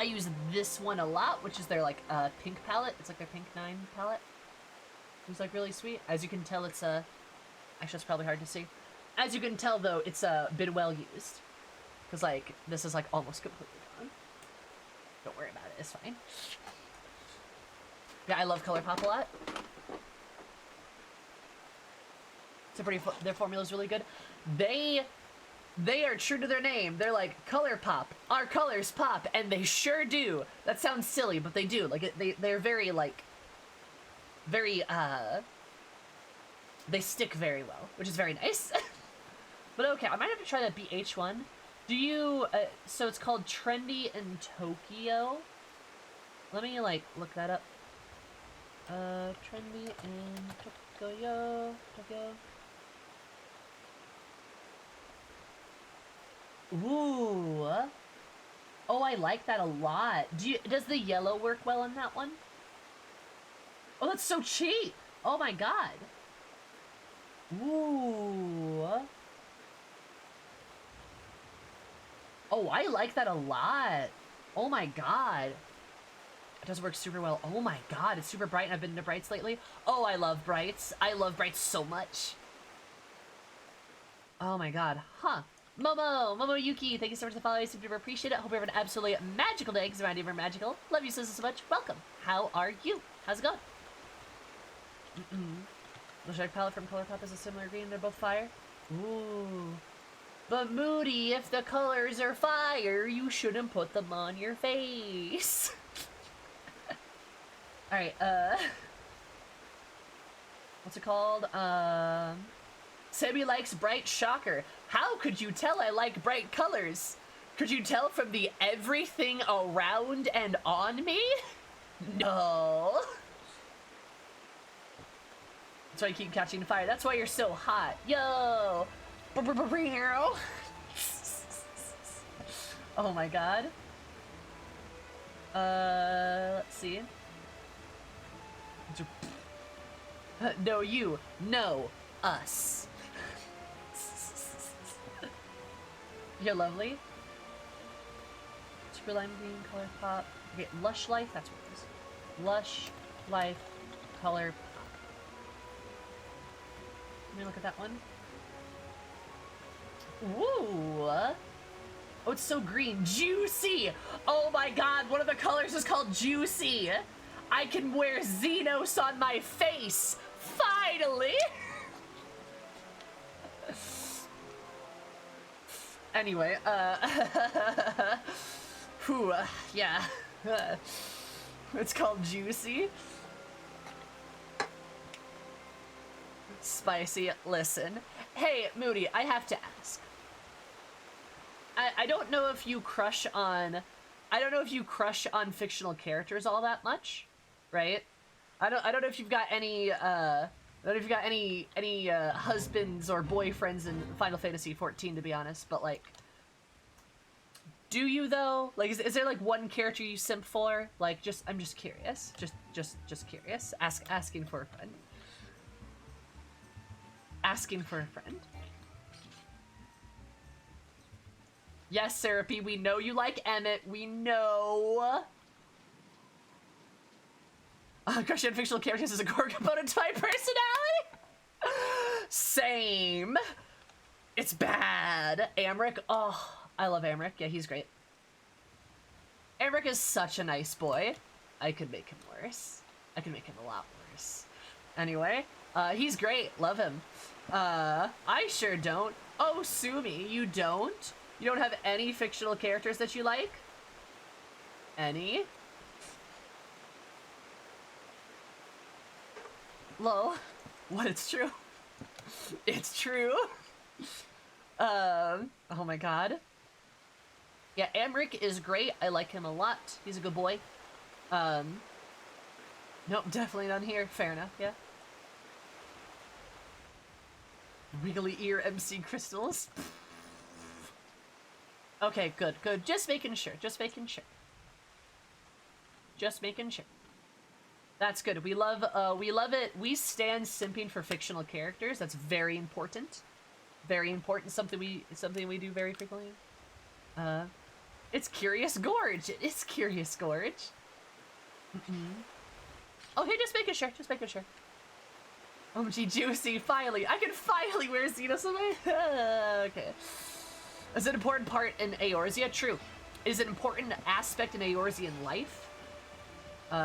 I use this one a lot, which is their like pink palette. It's like their pink 9 palette. It's like really sweet. As you can tell, it's actually it's probably hard to see. As you can tell, though, it's been well used, because like this is like almost completely gone. Don't worry about it. It's fine. Yeah, I love ColourPop a lot. Their formula is really good. They are true to their name. They're like, ColourPop, our colors pop, and they sure do. That sounds silly, but they do. Like they're very like, very they stick very well, which is very nice. But okay, I might have to try that BH one. Do you? So it's called Trendy in Tokyo. Let me like look that up. Trendy in Tokyo. Ooh. Oh, I like that a lot. Does the yellow work well in that one? Oh, that's so cheap. Oh my god. Ooh. Oh, I like that a lot. Oh my god. It does work super well. Oh my god, it's super bright, and I've been into brights lately. Oh, I love brights. I love brights so much. Oh my god. Huh. Momo Yuki, thank you so much for the follow. I super appreciate it. Hope you have an absolutely magical day, because I'm not even magical. Love you so much. Welcome. How are you? How's it going? The Shark palette from ColourPop is a similar green. They're both fire. Ooh. But Moody, if the colors are fire, you shouldn't put them on your face. Alright, what's it called? Sammy likes bright shocker. How could you tell I like bright colors? Could you tell from the everything around and on me? No. That's why you keep catching fire. That's why you're so hot. Yo. Oh my god. Let's see. No, you. No, us. You're lovely. Super lime green, ColourPop. Okay, Lush Life, that's what it is. Lush Life, ColourPop. Let me look at that one. Ooh. Oh, it's so green. Juicy! Oh my god, one of the colors is called Juicy! I can wear Xenos on my face! Finally! Anyway, whew, yeah. It's called Juicy. Spicy. Listen. Hey, Moody, I have to ask. I don't know if you crush on... I don't know if you crush on fictional characters all that much, right? I don't know if you've got any, I don't know if you've got any husbands or boyfriends in Final Fantasy XIV, to be honest, but, like... Do you, though? Like, is there, like, one character you simp for? Like, I'm just curious. Just curious. Asking for a friend. Asking for a friend. Yes, Serapi, we know you like Emmett. We know. Crush on fictional characters is a core component to my personality. Same. It's bad. Amric. Oh, I love Amric. Yeah, he's great. Amric is such a nice boy. I could make him worse. I could make him a lot worse. Anyway, he's great. Love him. I sure don't. Oh, Sumi, you don't? You don't have any fictional characters that you like? Any? Lol. What? It's true. It's true. Oh my god. Yeah, Amric is great. I like him a lot. He's a good boy. Nope, definitely none here. Fair enough, yeah. Wiggly ear MC crystals. Okay, good, good. Just making sure. Just making sure. Just making sure. That's good. We love it. We stand simping for fictional characters. That's very important. Very important. Something we do very frequently. It's Curious Gorge. It is Curious Gorge. Okay, just making sure. Just making sure. OMG Juicy, finally. I can finally wear Xenos on my... okay. Is an important part in Eorzea? True. Is an important aspect in Eorzean life? Is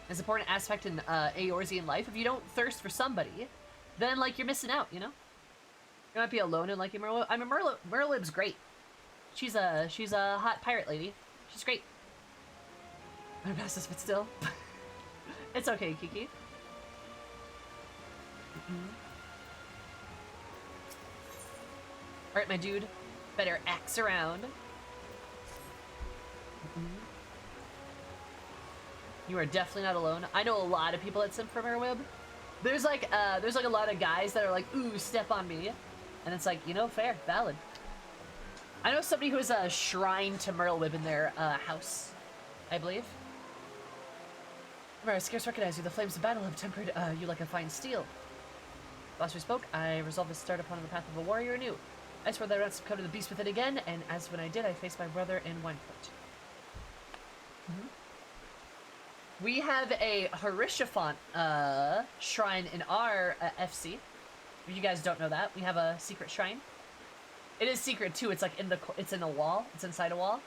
an important aspect in Eorzean life. If you don't thirst for somebody, then, like, you're missing out, you know? You might be alone in liking Merlib. I mean, Merlib's great. She's a hot pirate lady. She's great. I'm past this, but still. It's okay, Kiki. Alright, my dude. Better axe around. You are definitely not alone. I know a lot of people that simp for Merwib. There's like a lot of guys that are like, ooh, step on me. And it's like, you know, fair, valid. I know somebody who has a shrine to Merlwib in their house, I believe. I scarce recognize you. The flames of battle have tempered you like a fine steel. Last we spoke, I resolved to start upon the path of a warrior anew. I swore that I would not come to the beast within again, and as when I did, I faced my brother in Wineport. We have a Harishafont shrine in our FC. If you guys don't know that, we have a secret shrine. It is secret too. It's like it's in a wall. It's inside a wall.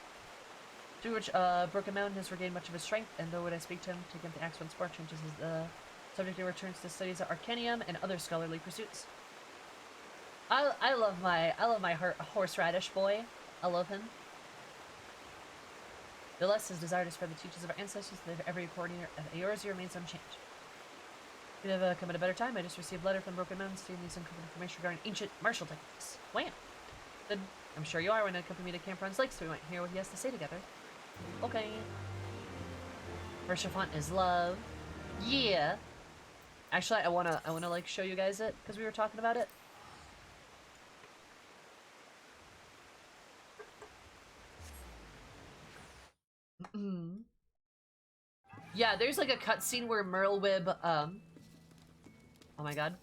Through which Broken Mountain has regained much of his strength, and though when I speak to him, take him to axe once more, changes his subject and returns to studies of Arcanium and other scholarly pursuits. I love my horseradish boy. I love him. Nevertheless, his desire to spread the teachings of our ancestors to every coordinator of Eorzea remains unchanged. We have come at a better time. I just received a letter from Broken Mountain stating some information regarding ancient martial techniques. Wham! Good. I'm sure you are when I accompany me to Camp Ron's Lake, so we might hear what he has to say together. Okay. Harishafont is love. Yeah. Actually, I wanna like show you guys it because we were talking about it. Yeah, there's like a cutscene where Merlwib, oh my god.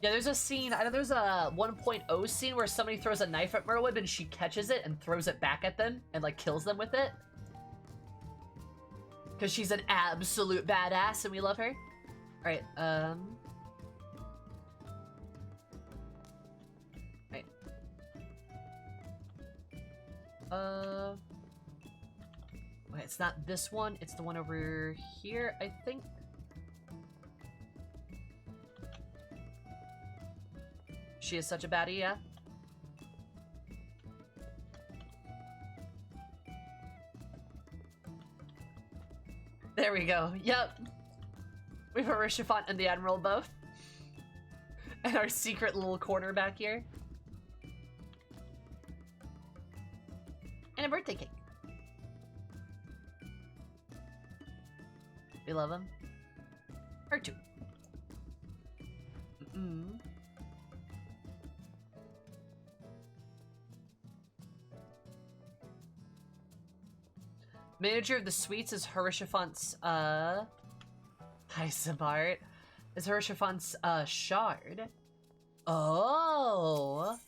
Yeah, there's a scene, I know there's a 1.0 scene where somebody throws a knife at Merlwib and she catches it and throws it back at them and like kills them with it. Because she's an absolute badass and we love her. Alright, Right. Wait, it's not this one, it's the one over here, I think. She is such a baddie, yeah? There we go. Yep. We have a Harishafont and the Admiral both. And our secret little corner back here. And a birthday cake. We love him. Her too. Manager of the Suites is Harishafont's, Hi, Sabart. Is Harishafont's, shard. Oh.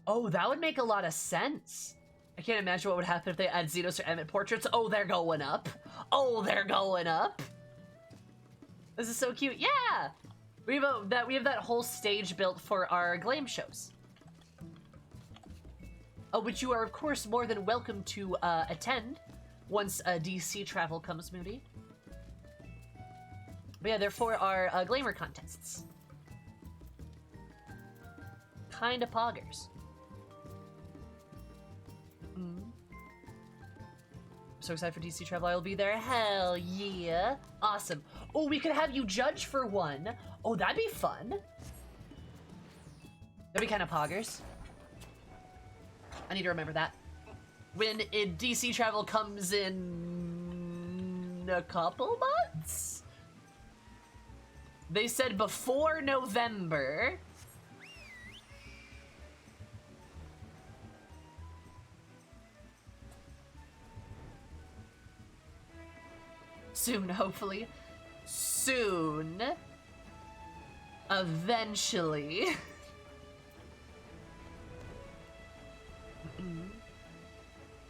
Oh, that would make a lot of sense. I can't imagine what would happen if they add Xenos or Emmett portraits. Oh, they're going up. Oh, they're going up. This is so cute. Yeah! We have that whole stage built for our Glame shows. Which you are, of course, more than welcome to attend. once DC travel comes, Moody. But yeah, therefore our glamour contests. Kinda poggers. So excited for DC travel. I will be there. Hell yeah. Awesome. Oh, we could have you judge for one. Oh, that'd be fun. That'd be kind of poggers. I need to remember that. When DC travel comes in a couple months? They said before November. Soon, hopefully. Soon. Eventually.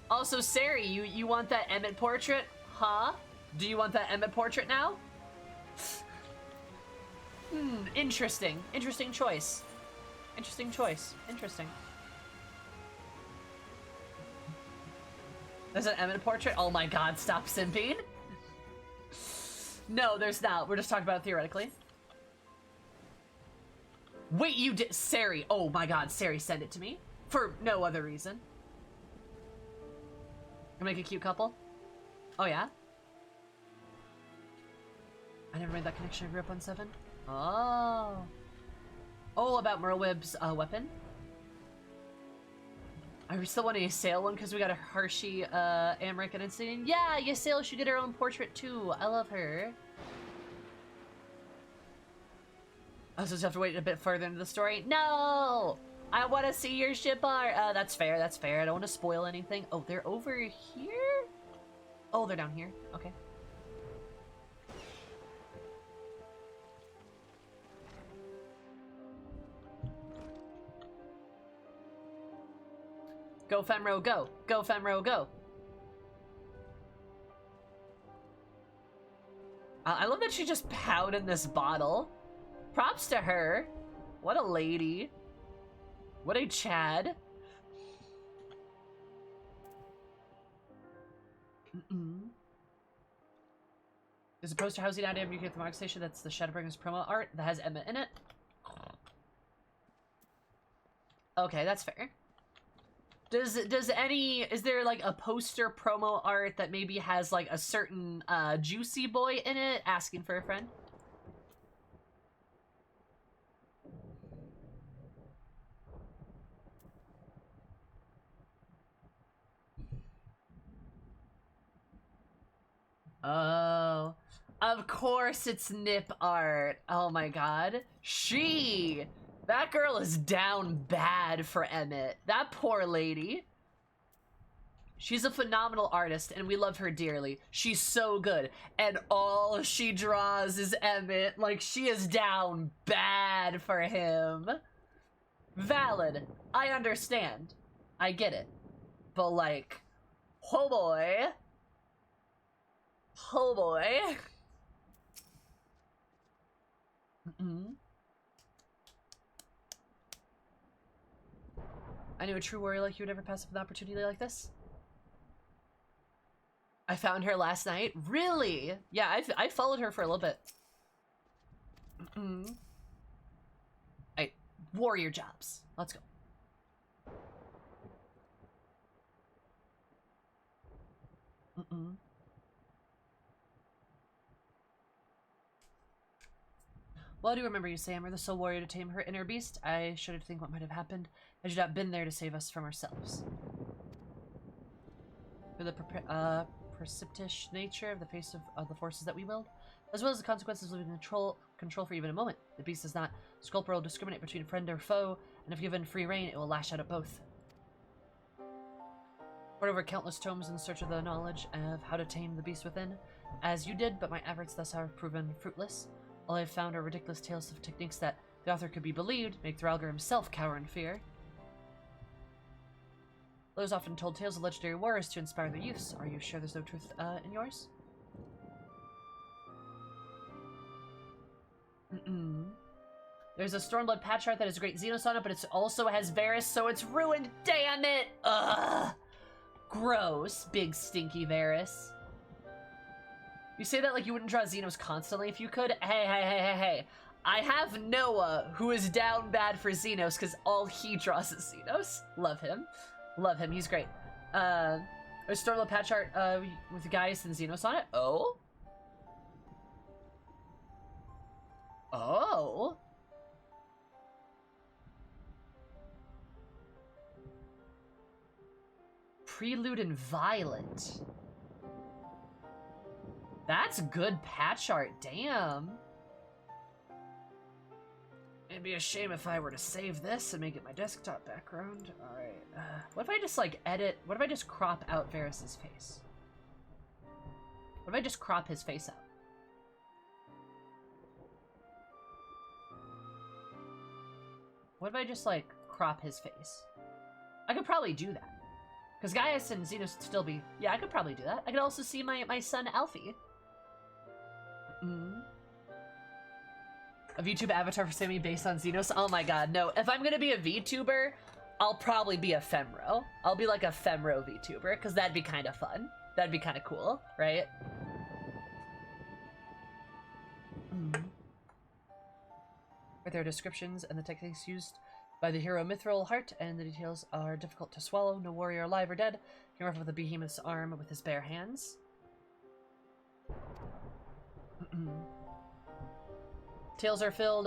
Also, Sari, you want that Emmett portrait? Huh? Do you want that Emmett portrait now? Interesting. Interesting choice. Interesting choice. Interesting. There's an Emmett portrait? Oh my god, stop simping. No, there's not. We're just talking about it theoretically. Wait, you did- Sari. Oh my god, Sari, send it to me. For no other reason. Make a cute couple? Oh yeah? I never made that connection. I grew up on 7. Oh. Oh, about Merlwyb's weapon? I still want a Ysayle one because we got a Hershey Amric and Insane. Yeah, Ysayle should get her own portrait too. I love her. I also just have to wait a bit further into the story. No! I want to see your ship art. That's fair, that's fair. I don't want to spoil anything. Oh, they're over here? Oh, they're down here. Okay. Go FemRoe, go! Go FemRoe, go! I love that she just powed in this bottle. Props to her. What a lady. What a Chad. There's a poster housing out of you get the market station. That's the Shadowbringers promo art that has Emma in it. Okay, that's fair. Is there like a poster promo art that maybe has like a certain juicy boy in it asking for a friend? Oh, of course it's nip art. Oh my god. That girl is down bad for Emmett. That poor lady. She's a phenomenal artist and we love her dearly. She's so good. And all she draws is Emmett. Like, she is down bad for him. Valid. I understand. I get it. But like, oh boy. Oh boy. I knew a true warrior like you would ever pass up an opportunity like this. I found her last night. Really? Yeah, I followed her for a little bit. Alright, warrior jobs. Let's go. Well, I do remember you, Sam. We're the sole warrior to tame her inner beast. I shudder to think what might have happened had you not been there to save us from ourselves. For the precipitous nature of the face of the forces that we wield, as well as the consequences of losing control for even a moment. The beast does not sculpt or discriminate between friend or foe, and if given free rein, it will lash out at both. Poured over countless tomes in search of the knowledge of how to tame the beast within, as you did, but my efforts thus have proven fruitless. All I've found are ridiculous tales of techniques that the author could be believed make Thralgar himself cower in fear. Those often told tales of legendary warriors to inspire their youths. Are you sure there's no truth in yours? There's a Stormblood patch art that has great Xenos on it, but it also has Varys, so it's ruined. Damn it! Ugh! Gross, big stinky Varys. You say that like you wouldn't draw Xenos constantly if you could? Hey. I have Noah, who is down bad for Xenos because all he draws is Xenos. Love him. Love him, he's great. A Stormlow patch art with Gaius and Xenos on it. Oh? Oh? Prelude and Violet. That's good patch art, damn. It'd be a shame if I were to save this and make it my desktop background. Alright, what if I just, like, edit... What if I just crop out Varys' face? What if I just crop his face out? What if I just, like, crop his face? I could probably do that. Because Gaius and Xenos would still be... Yeah, I could probably do that. I could also see my son, Alfie. A VTube avatar for Sammy based on Xenos? Oh my god, no. If I'm gonna be a VTuber, I'll probably be a FemRoe. I'll be like a FemRoe VTuber, because that'd be kind of fun. That'd be kind of cool, right? With their descriptions and the techniques used by the hero Mithril Heart, and the details are difficult to swallow. No warrior alive or dead can ruffle the behemoth's arm with his bare hands. Tales are filled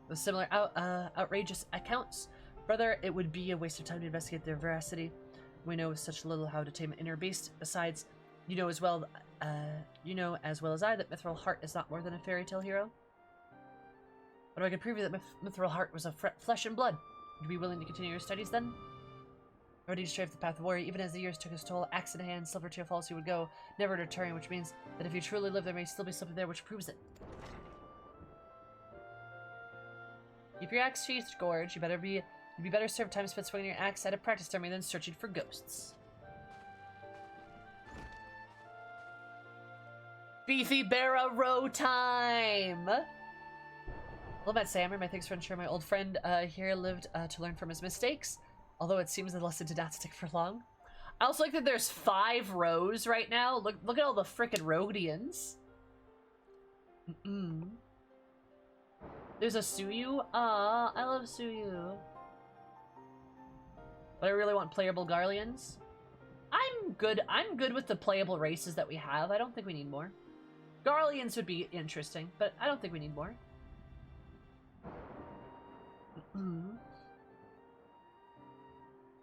with similar outrageous accounts. Brother, it would be a waste of time to investigate their veracity. We know with such little how to tame an inner beast. Besides, you know as well as I that Mithril Heart is not more than a fairy tale hero. But I could prove you that Mithril Heart was of flesh and blood. Would you be willing to continue your studies then? Ready to strive the path of warrior, even as the years took his toll, axe in hand, silver to your falls, you would go, never returning, which means that if you truly live, there may still be something there which proves it. Keep your axe sheathed, Gorge. You'd be better served time spent swinging your axe at a practice dummy than searching for ghosts. Beefy Barra row time! Hello, Matt Sammer. My thanks for ensuring my old friend here lived to learn from his mistakes. Although it seems the lesson did not stick for long. I also like that there's 5 rows right now. Look at all the frickin' Rhodians. There's a Suyu. Ah, I love Suyu. But I really want playable Garleans. I'm good with the playable races that we have. I don't think we need more. Garleans would be interesting, but I don't think we need more.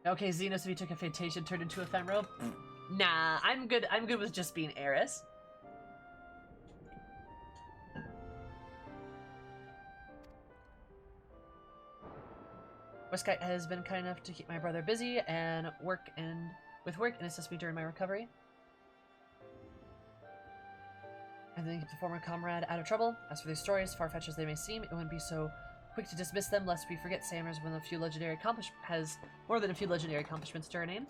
Okay, Xenos, if you took a Fantasia and turned into a FemRoe? Nah, I'm good with just being Eris. Westgate has been kind enough to keep my brother busy and work and assist me during my recovery. And then keep the former comrade out of trouble. As for these stories, far-fetched as they may seem, it wouldn't be so quick to dismiss them, lest we forget Sammers has more than a few legendary accomplishments to her name.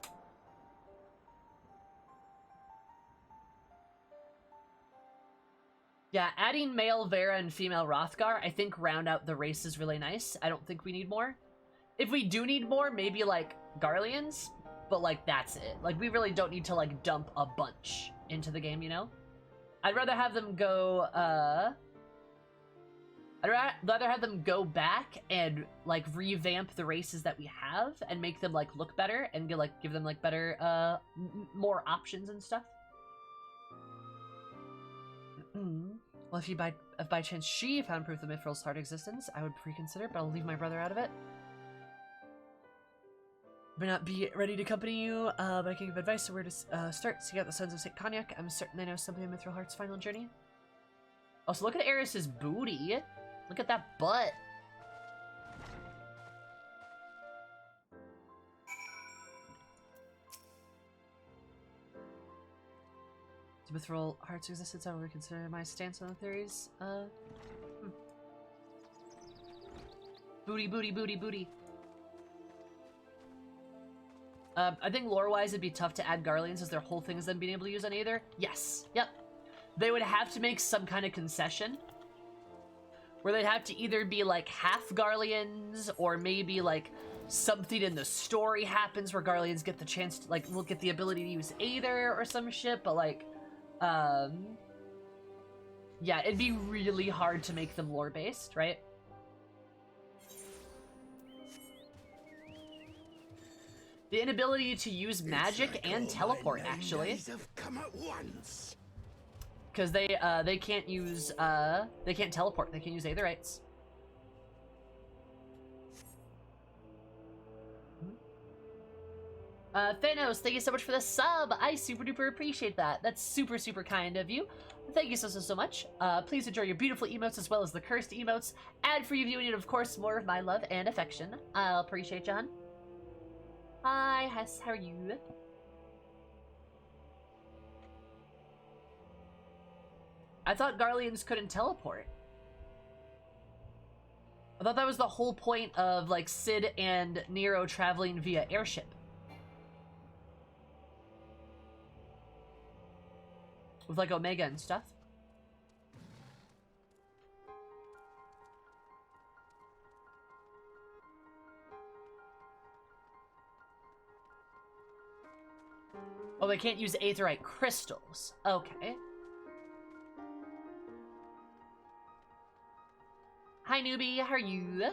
Yeah, adding male Vera and female Hrothgar, I think round out the race is really nice. I don't think we need more. If we do need more, maybe like Garleans, but like that's it. Like we really don't need to like dump a bunch into the game, you know? I'd rather have them go, I'd rather have them go back and like revamp the races that we have and make them like look better and give them like better more options and stuff. Well, if by chance she found proof of Mithril's hard existence, I would reconsider, but I'll leave my brother out of it. May not be ready to accompany you, but I can give advice on where to start. Seek out the Sons of St. Cognac. I'm certain they know something of Mithril Heart's final journey. Also, look at Eris's booty. Look at that butt. To Mithril Heart's existence, I will reconsider my stance on the theories. Booty, booty, booty, booty. I think lore-wise it'd be tough to add Garleans as their whole thing is them being able to use on either. Yes. Yep. They would have to make some kind of concession where they'd have to either be like half Garleans or maybe like something in the story happens where Garleans get the chance to, like, will get the ability to use Aether or some shit, but, like, yeah, it'd be really hard to make them lore-based, right? The inability to use magic and teleport, actually. Because they can't use, they can't teleport, they can't use Aetherites. Thanos, thank you so much for the sub. I super duper appreciate that. That's super, super kind of you. Thank you so much. Please enjoy your beautiful emotes as well as the cursed emotes. Ad-free viewing and, of course, more of my love and affection. I'll appreciate John. Hi, Hess, how are you? I thought Garleans couldn't teleport. I thought that was the whole point of, like, Sid and Nero traveling via airship. With, like, Omega and stuff. Oh, they can't use Aetherite crystals. Okay. Hi, newbie. How are you?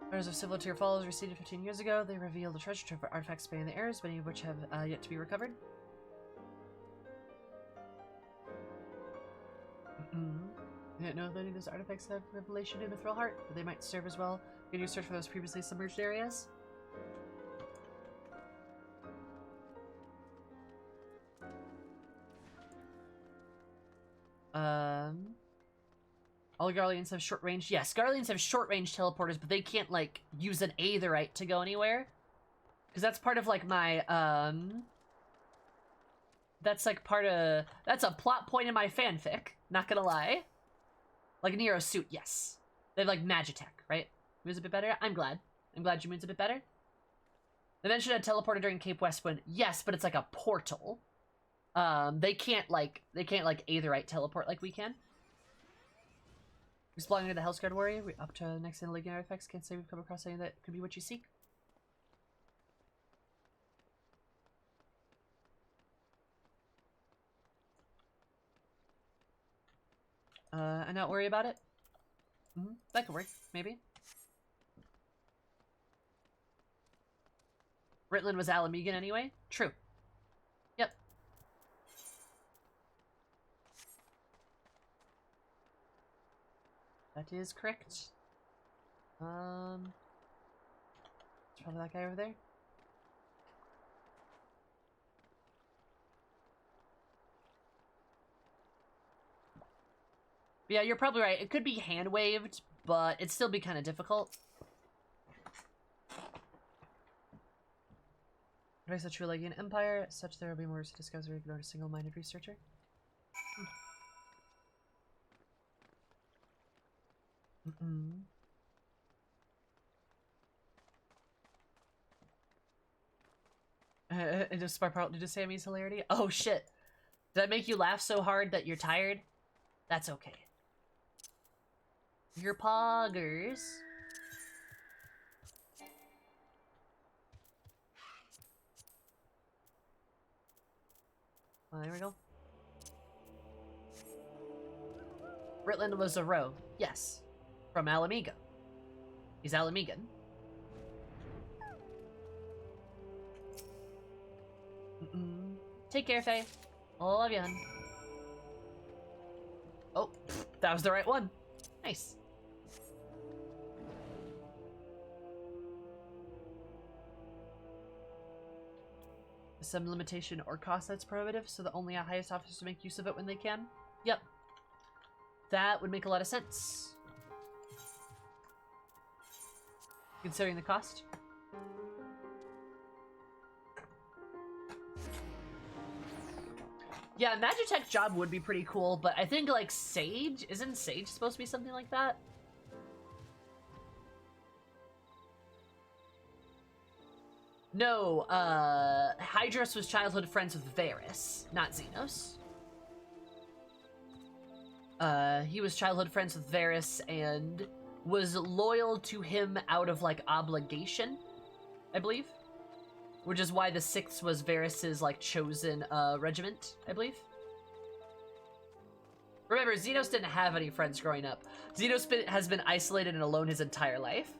Orders of Civil Tier Falls received 15 years ago. They revealed a treasure trove of artifacts spanning the airs, many of which have yet to be recovered. I didn't know if any of those artifacts have revelation in Mithril Heart, but they might serve as well. Can you search for those previously submerged areas? All Garleans have short range. Yes, Garleans have short range teleporters, but they can't, like, use an Aetherite to go anywhere. Because that's part of, like, my, that's, like, that's a plot point in my fanfic. Not gonna lie. Like, Nero's suit, yes. They have, like, Magitech, right? Moon's a bit better? I'm glad. I'm glad your moon's a bit better. They mentioned a teleporter during Cape Westwind. Yes, but it's, like, a portal. They can't, like, Aetherite teleport like we can. Exploring into the Hellsguard Warrior, we up to next in Legion artifacts. Can't say we've come across anything that could be what you seek. And not worry about it. That could work, maybe. Ritland was Alamegan anyway. True. Yep. That is correct. It's probably that guy over there. Yeah, you're probably right. It could be hand-waved, but it'd still be kind of difficult. Race a true Legion Empire, such there will be more to discuss or ignore a single-minded researcher. Just Spark Pearl, did you say Sammy's hilarity? Oh shit! Did I make you laugh so hard that you're tired? That's okay. Your poggers. Oh, there we go. Ritland was a rogue, yes. From Alamiga. He's Alamegan. Take care, Faye. Love you, hun. Oh, that was the right one. Nice. Some limitation or cost that's prohibitive, so that only our highest officers make use of it when they can? Yep. That would make a lot of sense. Considering the cost. Yeah, Magitech job would be pretty cool, but I think, like, Sage? Isn't Sage supposed to be something like that? No, Hydros was childhood friends with Varys, not Xenos. He was childhood friends with Varys and was loyal to him out of, like, obligation, I believe. Which is why the 6th was Varys's, like, chosen, regiment, I believe. Remember, Xenos didn't have any friends growing up. Xenos has been isolated and alone his entire life.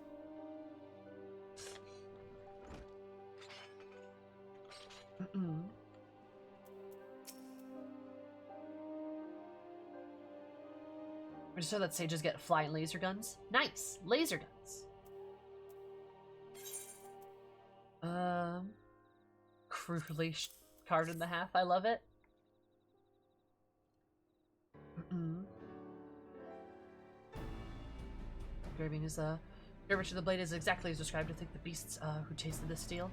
I just saw that sages get flying laser guns. Nice! Laser guns. Crudely carved in the half. I love it. Engraving is curvature of the blade is exactly as described. I think the beasts who tasted this steel.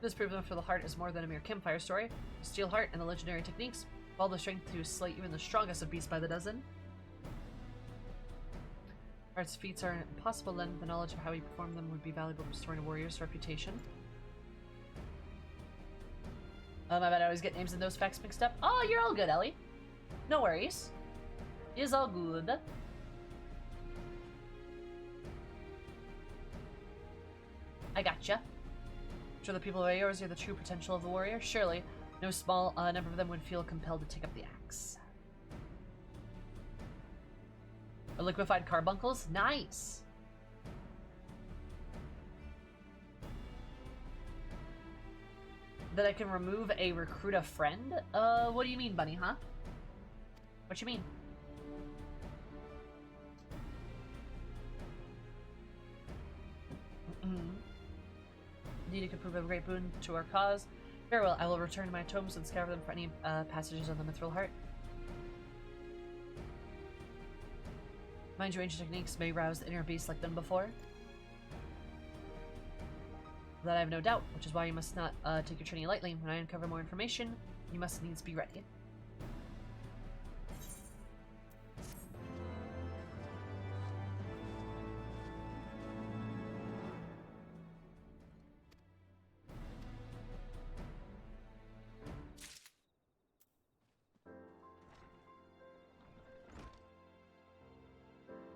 This proves for the heart is more than a mere campfire story. The steel heart and the legendary techniques, all the strength to slay even the strongest of beasts by the dozen. Heart's feats are impossible, then the knowledge of how he performed them would be valuable in restoring a warrior's reputation. I bet I always get names and those facts mixed up. Oh, you're all good, Ellie. No worries. It's all good. I gotcha. Sure, the people of Aeors are the true potential of the warrior. Surely, no small number of them would feel compelled to take up the axe. Or liquefied carbuncles? Nice! That I can remove a recruit a friend? What do you mean, bunny, huh? What you mean? Indeed, it could prove a great boon to our cause. Very well, I will return to my tomes and scour them for any passages on the mithril heart. Mind you, ancient techniques may rouse the inner beast like them before. That I have no doubt, which is why you must not take your training lightly. When I uncover more information, you must needs be ready.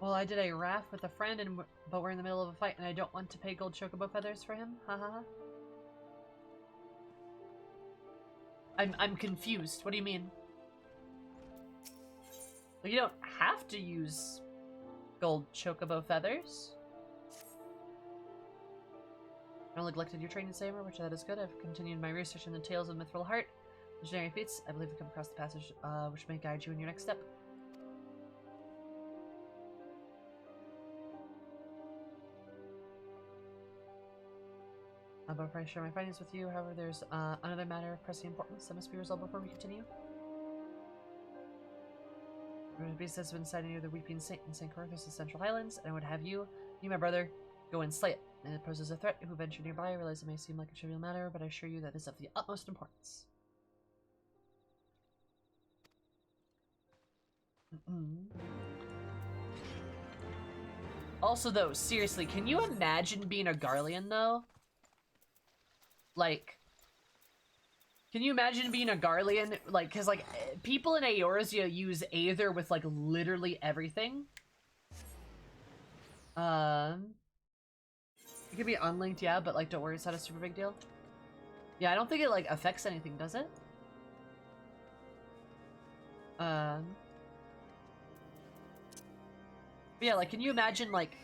Well, I did a raft with a friend, but we're in the middle of a fight, and I don't want to pay gold chocobo feathers for him. Ha ha ha. I'm confused. What do you mean? Well, you don't have to use gold chocobo feathers. I neglected your training, Saber, which that is good. I've continued my research in the tales of Mithril Heart. Legendary feats, I believe we come across the passage, which may guide you in your next step. But before I share my findings with you, however, there's another matter of pressing importance that must be resolved before we continue. The beast has been sighted near the Weeping Saint in St. Corthus in Central Highlands, and I would have you, my brother, go and slay it. And it poses a threat. Who venture nearby, I realize it may seem like a trivial matter, but I assure you that it is of the utmost importance. Also, though, seriously, can you imagine being a Garlean, though? Like, can you imagine being a Garlean? Like, because, like, people in Eorzea use Aether with, like, literally everything. It could be unlinked, yeah, but, like, don't worry, it's not a super big deal. Yeah, I don't think it, like, affects anything, does it? Yeah, like, can you imagine, like,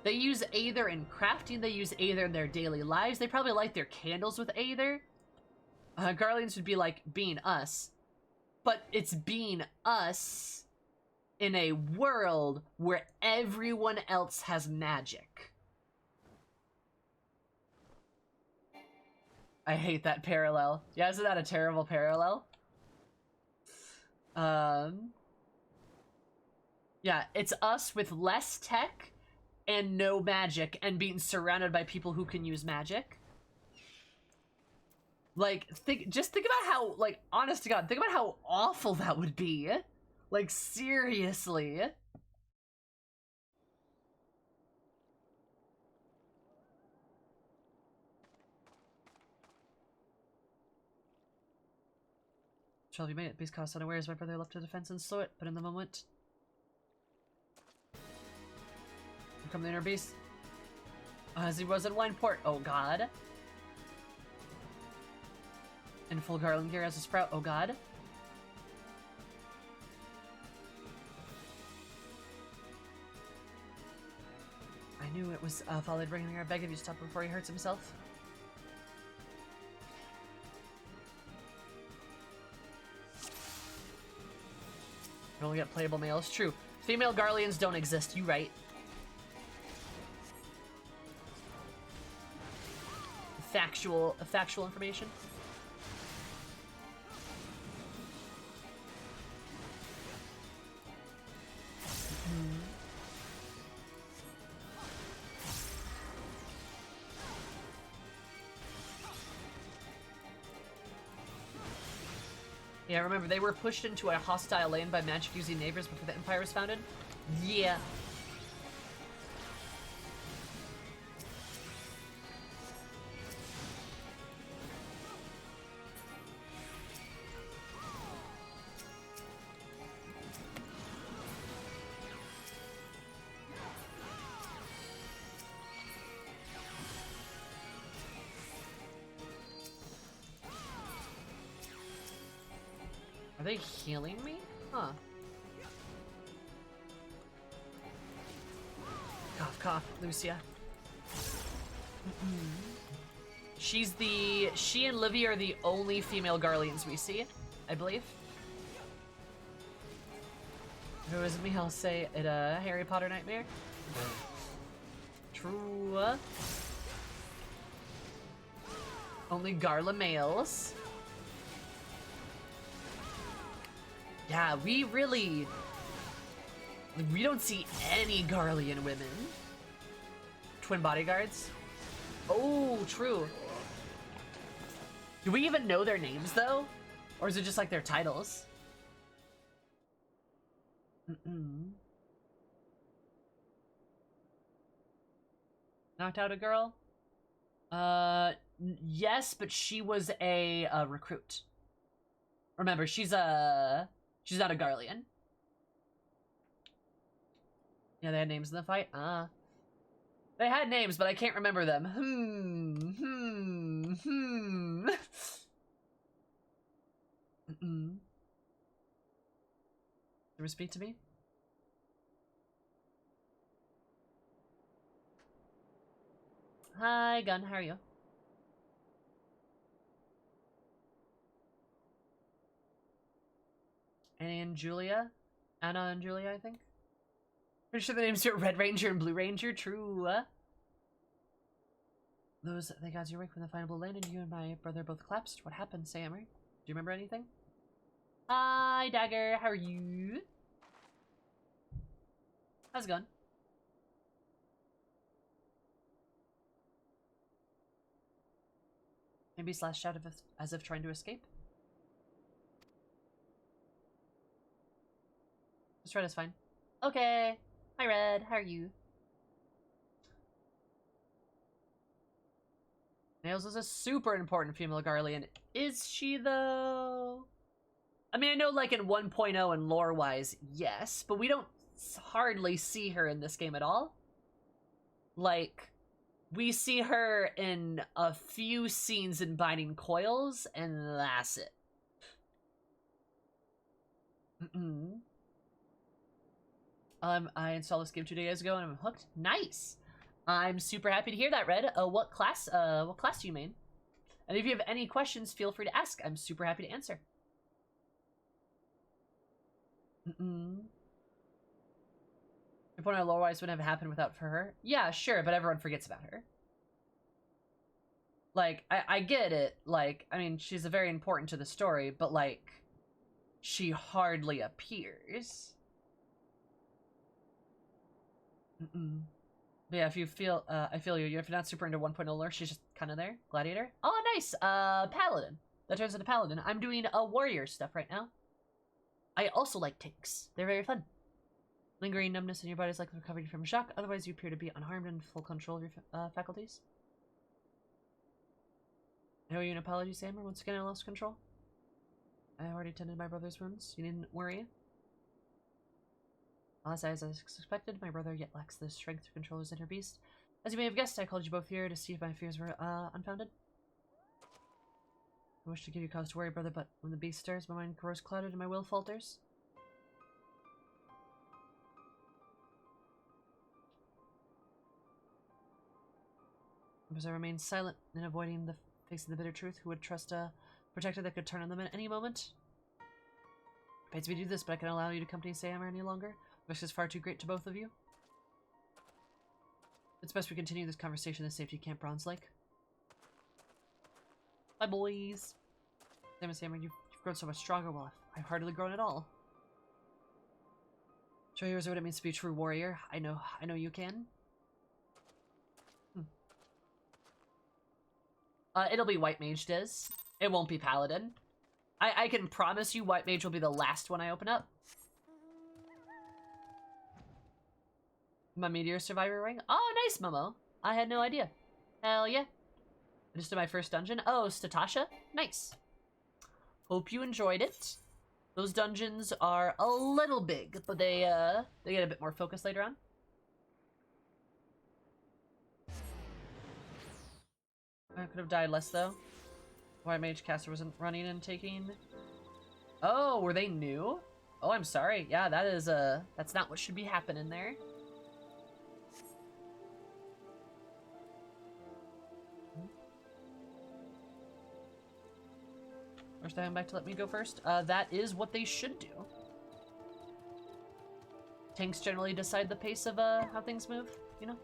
they use Aether in crafting, they use Aether in their daily lives, they probably light their candles with Aether. Garleans would be like being us. But it's being us in a world where everyone else has magic. I hate that parallel. Yeah, isn't that a terrible parallel? Yeah, it's us with less tech and no magic, and being surrounded by people who can use magic. Like, just think about how, like, honest to God, think about how awful that would be. Like, seriously. Shall we made it? Beast cast unawares, my brother left to defense and slow it, but in the moment... Come the inner beast. As he was in Wineport. Oh god. In full Garland gear as a sprout. Oh god. I knew it was followed bringing her. I beg of you, stop before he hurts himself. You only get playable males. True. Female Garleans don't exist. You right. Factual information. Yeah, remember, they were pushed into a hostile lane by magic-using neighbors before the Empire was founded? Yeah. Are they healing me? Huh. Cough, cough, Lucia. She and Livy are the only female Garleans we see, I believe. If it was me, I'll say it a Harry Potter nightmare. True. Only Garla males. Yeah, we don't see any Garlean women. Twin bodyguards? Oh, true. Do we even know their names, though? Or is it just like their titles? Knocked out a girl? Yes, but she was a recruit. Remember, she's not a Garlean. Yeah, they had names in the fight? They had names, but I can't remember them. Ever speak to me? Hi, Gun, how are you? And Julia? Anna and Julia, I think? Pretty sure the names are Red Ranger and Blue Ranger. True. They got you right when the final blow landed. You and my brother both collapsed. What happened, Sammer? Do you remember anything? Hi, Dagger. How are you? How's it going? Maybe slashed out as if trying to escape. Just Red is fine. Okay. Hi, Red. How are you? Nails is a super important female Garlean. Is she, though? I mean, I know, like, in 1.0 and lore-wise, yes, but we don't hardly see her in this game at all. Like, we see her in a few scenes in Binding Coils, and that's it. I installed this game 2 days ago, and I'm hooked. Nice! I'm super happy to hear that, Red. What class do you main? And if you have any questions, feel free to ask. I'm super happy to answer. Your point on lore-wise wouldn't have happened without for her. Yeah, sure, but everyone forgets about her. Like, I get it. Like, I mean, she's very important to the story, but, like, she hardly appears. But yeah, if you feel, I feel you. If you're not super into 1.0 lore, she's just kind of there. Gladiator. Oh, nice. Paladin. That turns into Paladin. I'm doing warrior stuff right now. I also like tanks. They're very fun. Lingering numbness in your body is likely recovery from shock. Otherwise, you appear to be unharmed and full control of your faculties. I owe you an apology, Sammer. Once again, I lost control. I already tended my brother's wounds. You needn't worry. As I suspected, my brother yet lacks the strength to control his inner beast. As you may have guessed, I called you both here to see if my fears were, unfounded. I wish to give you cause to worry, brother, but when the beast stirs, my mind grows clouded and my will falters. As I remain silent and avoiding the face of the bitter truth, who would trust a protector that could turn on them at any moment? It pains me to do this, but I can allow you to accompany Sayammer any longer. The risk is far too great to both of you. It's best we continue this conversation in the safety camp Bronze Lake. Bye, boys. Sayammer, you've grown so much stronger. Well, I've hardly grown at all. Show you what it means to be a true warrior. I know you can. It'll be White Mage Diz. It won't be Paladin. I can promise you White Mage will be the last one I open up. My Meteor Survivor ring? Oh, nice, Momo. I had no idea. Hell yeah. I just did my first dungeon. Oh, Statasha? Nice. Hope you enjoyed it. Those dungeons are a little big, but they get a bit more focus later on. I could have died less, though. White Mage Caster wasn't running and taking... Oh, were they new? Oh, I'm sorry. Yeah, that is, that's not what should be happening there. Or standing back to let me go first. That is what they should do. Tanks generally decide the pace of, how things move, you know?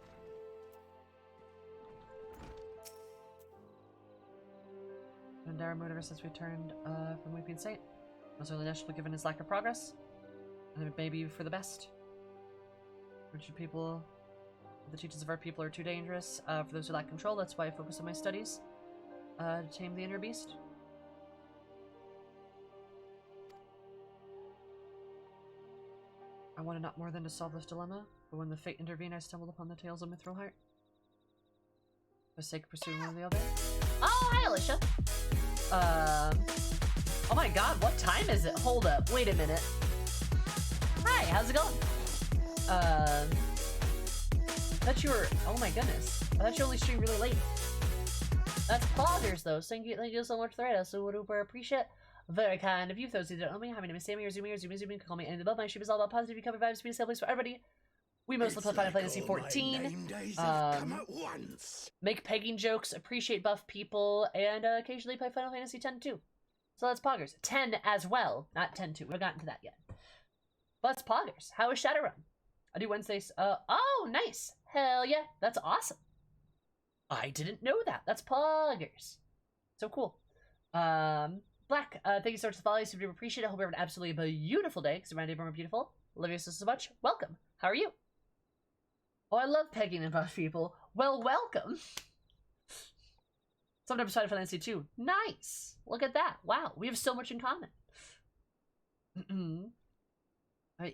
Dire mode ever since we returned from Weeping Saint. Most early national given his lack of progress. And it may be for the best. Rigid people, the teachings of our people are too dangerous for those who lack control. That's why I focus on my studies to tame the inner beast. I wanted not more than to solve this dilemma, but when the fate intervened, I stumbled upon the tales of Mithril Heart. For the sake of pursuing one or the other. Oh, hi, Alicia! Oh my god, what time is it? Hold up, wait a minute. Hi, how's it going? I thought you were, oh my goodness. I thought you only streamed really late. That's poggers though, thank you so much for the write-up, so would appreciate. Very kind of you, those who don't know me. My name is Sammy, or Zoomy, you can call me anything above. My stream is all about positive recovery vibes, being a safe place for everybody. We mostly play Final Fantasy 14. Make pegging jokes, appreciate buff people, and occasionally play Final Fantasy 10 too. So that's poggers. 10 as well, not 10-2. We haven't gotten to that yet. But it's poggers. How is Shadowrun? I do Wednesdays. Oh, nice. Hell yeah, that's awesome. I didn't know that. That's poggers. So cool. Black, thank you so much for the follow. Super appreciate it. I hope you have an absolutely beautiful day, because my day more beautiful. Love you so much. Welcome. How are you? Oh, I love pegging and buff people. Well, welcome. Sometimes Final Fantasy 2. Nice. Look at that. Wow, we have so much in common.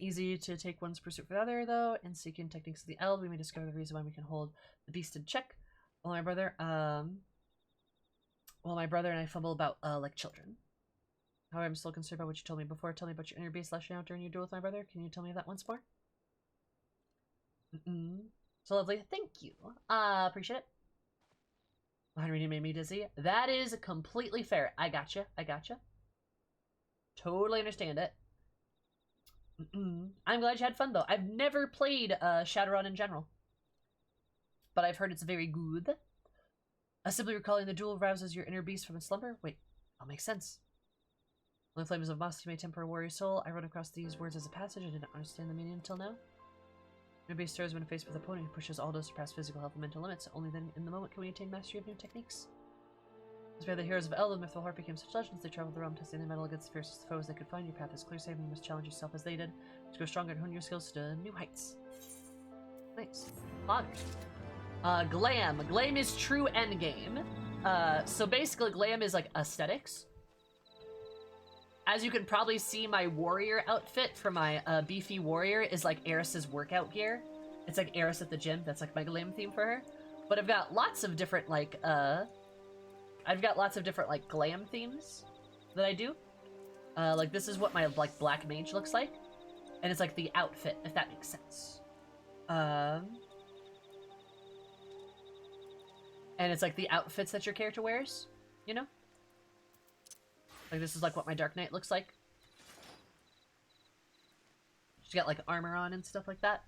Easy to take one's pursuit for the other, though. In seeking techniques of the Eld, we may discover the reason why we can hold the beast in check. Well, my brother, and I fumble about, like children. However, I'm still concerned about what you told me before. Tell me about your inner beast lashing out during your duel with my brother. Can you tell me that once more? So lovely. Thank you. Appreciate it. 100 made me dizzy. That is completely fair. I gotcha. Totally understand it. I'm glad you had fun, though. I've never played Shadowrun in general. But I've heard it's very good. Simply recalling the duel rouses your inner beast from its slumber? Wait, that makes sense. When the flames of modesty may temper a warrior's soul, I run across these words as a passage. I did not understand the meaning until now. Inner beast stirs when faced with an opponent who pushes all those surpass physical health and mental limits. Only then, in the moment, can we attain mastery of new techniques. As we are the heroes of Eld and Mithril Heart became such legends, they traveled the realm testing their metal against the fiercest foes they could find. Your path is clear, saving you must challenge yourself as they did to go stronger and hone your skills to new heights. Nice. Honored. Glam. Glam is true endgame. So basically glam is like aesthetics. As you can probably see, my warrior outfit for my beefy warrior is like Eris's workout gear. It's like Eris at the gym. That's like my glam theme for her. But I've got lots of different like glam themes that I do. Like this is what my like black mage looks like. And it's like the outfit, if that makes sense. And it's like the outfits that your character wears, you know? Like this is like what my Dark Knight looks like. She's got like armor on and stuff like that.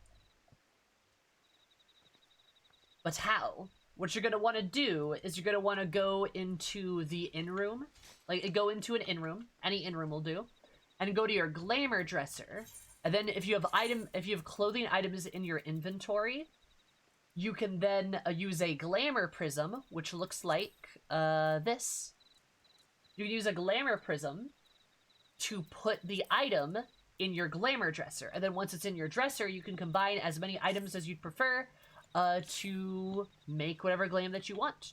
But how? What you're gonna want to do is you're gonna want to go into the in room, like go into an in room, any in room will do, and go to your glamour dresser. And then if you have clothing items in your inventory, you can then use a glamour prism, which looks like this. You can use a glamour prism to put the item in your glamour dresser, and then once it's in your dresser, you can combine as many items as you'd prefer to make whatever glam that you want.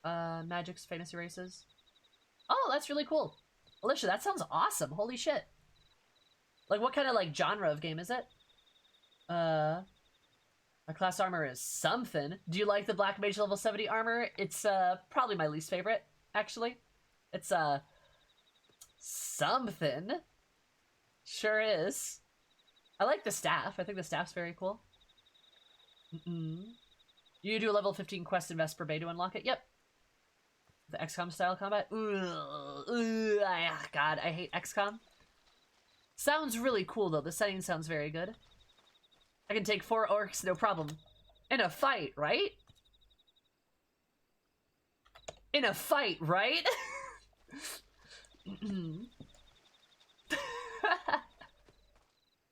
Magic's famous races. Oh, that's really cool. Alicia, that sounds awesome. Holy shit. Like, what kind of, like, genre of game is it? My class armor is something. Do you like the Black Mage level 70 armor? It's, probably my least favorite, actually. It's, something. Sure is. I like the staff. I think the staff's very cool. You do a level 15 quest in Vesper Bay to unlock it? Yep. The XCOM style combat? God, I hate XCOM. Sounds really cool, though. The setting sounds very good. I can take 4 orcs, no problem. In a fight, right? In a fight, right?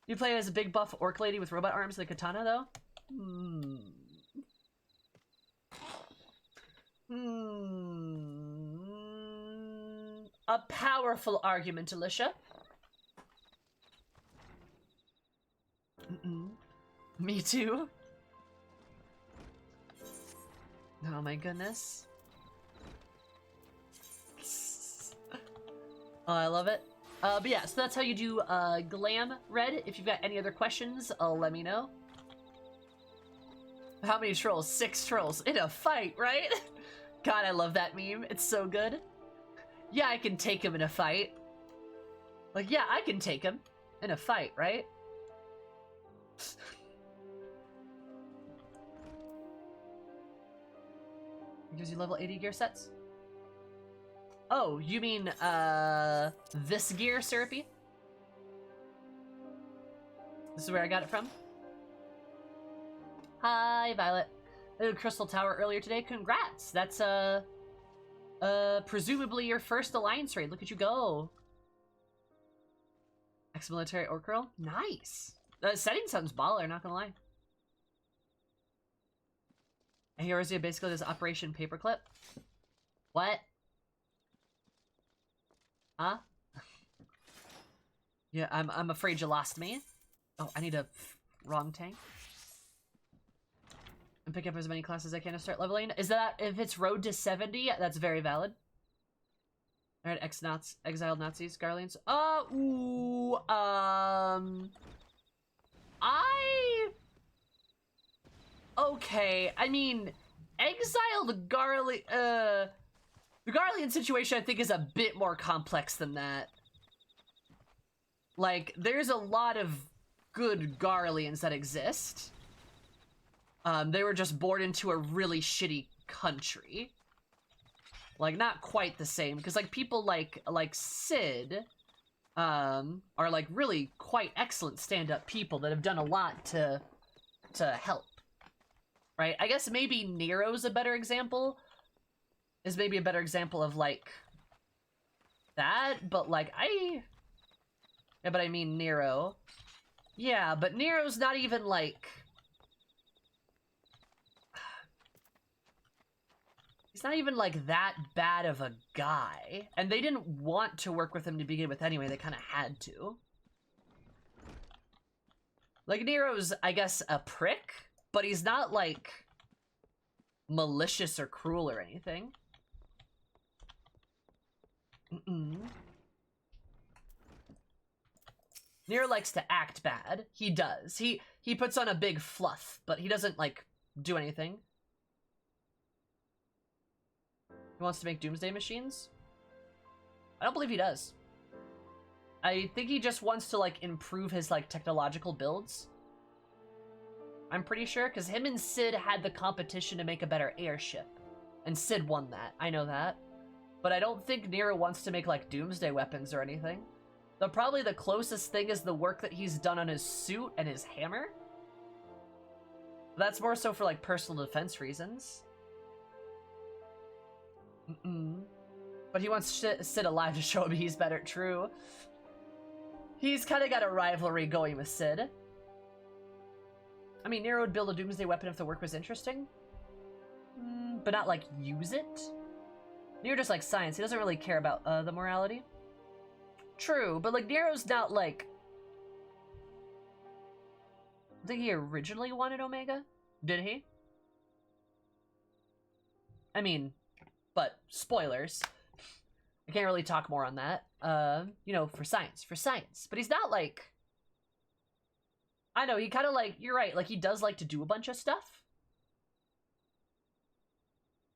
You play as a big buff orc lady with robot arms and a katana, though? A powerful argument, Alicia. Me too. Oh my goodness. Oh, I love it. But yeah, so that's how you do glam red. If you've got any other questions, let me know. How many trolls? 6 trolls in a fight, right? God, I love that meme. It's so good. Yeah, I can take him in a fight. Like, yeah, I can take him in a fight, right? It gives you level 80 gear sets? Oh, you mean, this gear, Syrupy? This is where I got it from? Hi, Violet. I did a Crystal Tower earlier today. Congrats! That's, presumably your first Alliance raid. Look at you go. Ex-military orc girl? Nice! The setting sounds baller, not gonna lie. Heroes basically does Operation Paperclip. What? Huh? Yeah, I'm afraid you lost me. Oh, I need a wrong tank. And pick up as many classes as I can to start leveling. Is that, if it's road to 70, that's very valid. Alright, exiled Nazis, Garleans. Okay, I mean, exiled the Garlean situation I think is a bit more complex than that. Like, there's a lot of good Garleans that exist. They were just born into a really shitty country. Like, not quite the same, because, like, people like Sid, are, like, really quite excellent stand-up people that have done a lot to help. Right? I guess maybe Nero's a better example. Is maybe a better example of, like, that, but, like, yeah, but I mean Nero. Yeah, but Nero's not even, like... He's not even, like, that bad of a guy. And they didn't want to work with him to begin with anyway, they kind of had to. Like, Nero's, I guess, a prick, but he's not, like, malicious or cruel or anything. Nero likes to act bad. He does. He puts on a big fluff, but he doesn't, like, do anything. He wants to make doomsday machines? I don't believe he does. I think he just wants to, like, improve his, like, technological builds. I'm pretty sure, because him and Sid had the competition to make a better airship. And Sid won that. I know that. But I don't think Nero wants to make, like, doomsday weapons or anything. Probably the closest thing is the work that he's done on his suit and his hammer. That's more so for, like, personal defense reasons. But he wants Sid alive to show him he's better. True. He's kind of got a rivalry going with Sid. I mean, Nero would build a doomsday weapon if the work was interesting. But not, like, use it? Nero just likes science. He doesn't really care about the morality. True, but, like, Nero's not, like... I think he originally wanted Omega? Did he? I mean, but spoilers. I can't really talk more on that. You know, for science. But he's not, like... I know, he kind of, like, you're right, like, he does like to do a bunch of stuff.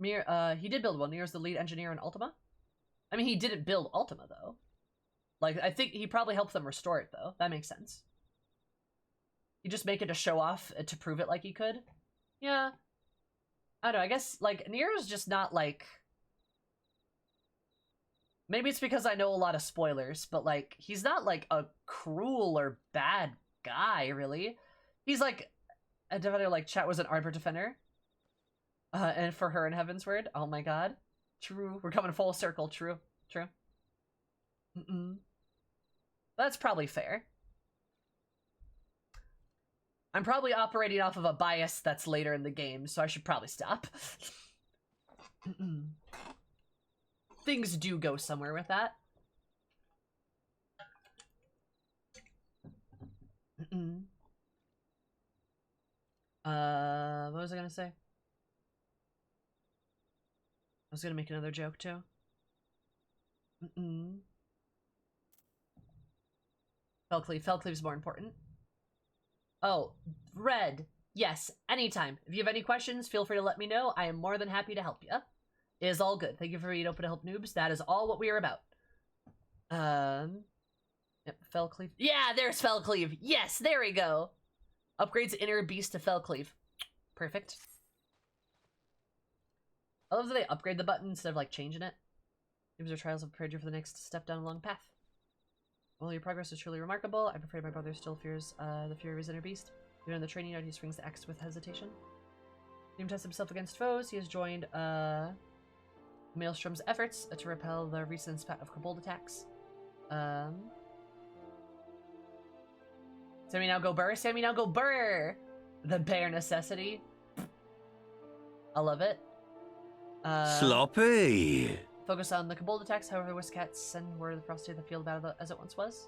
He did build one. Nero's the lead engineer in Ultima. I mean, he didn't build Ultima, though. Like, I think he probably helped them restore it, though. That makes sense. He just make it to show off, to prove it like he could. Yeah. I don't know, I guess, like, Nero's just not, like... Maybe it's because I know a lot of spoilers, but, like, he's not, like, a cruel or bad guy, really. He's, like, a defender, like, Chat was an Arbor defender. And for her in Heaven's Word. Oh my god. True. We're coming full circle. True. That's probably fair. I'm probably operating off of a bias that's later in the game, so I should probably stop. Things do go somewhere with that. What was I gonna say? I was gonna make another joke, too. Felcleave's more important. Oh, Red. Yes, anytime. If you have any questions, feel free to let me know. I am more than happy to help you. It is all good. Thank you for being open to help noobs. That is all what we are about. Yep, Felcleave. Yeah, there's Felcleave. Yes, there we go. Upgrades Inner Beast to Felcleave. Perfect. I love that they upgrade the button instead of, like, changing it. Noobs or trials have prepared you for the next step down a long path. While your progress is truly remarkable, I'm afraid my brother still fears the fury of his inner beast. Even in the training yard, he swings the axe with hesitation. He tests himself against foes. He has joined Maelstrom's efforts to repel the recent spat of kobold attacks. Sammy now go burr. Sammy now go burr. The bare necessity. I love it. Sloppy. Focus on the kobold attacks, however, Whiskats and were the frosty of the field battle as it once was.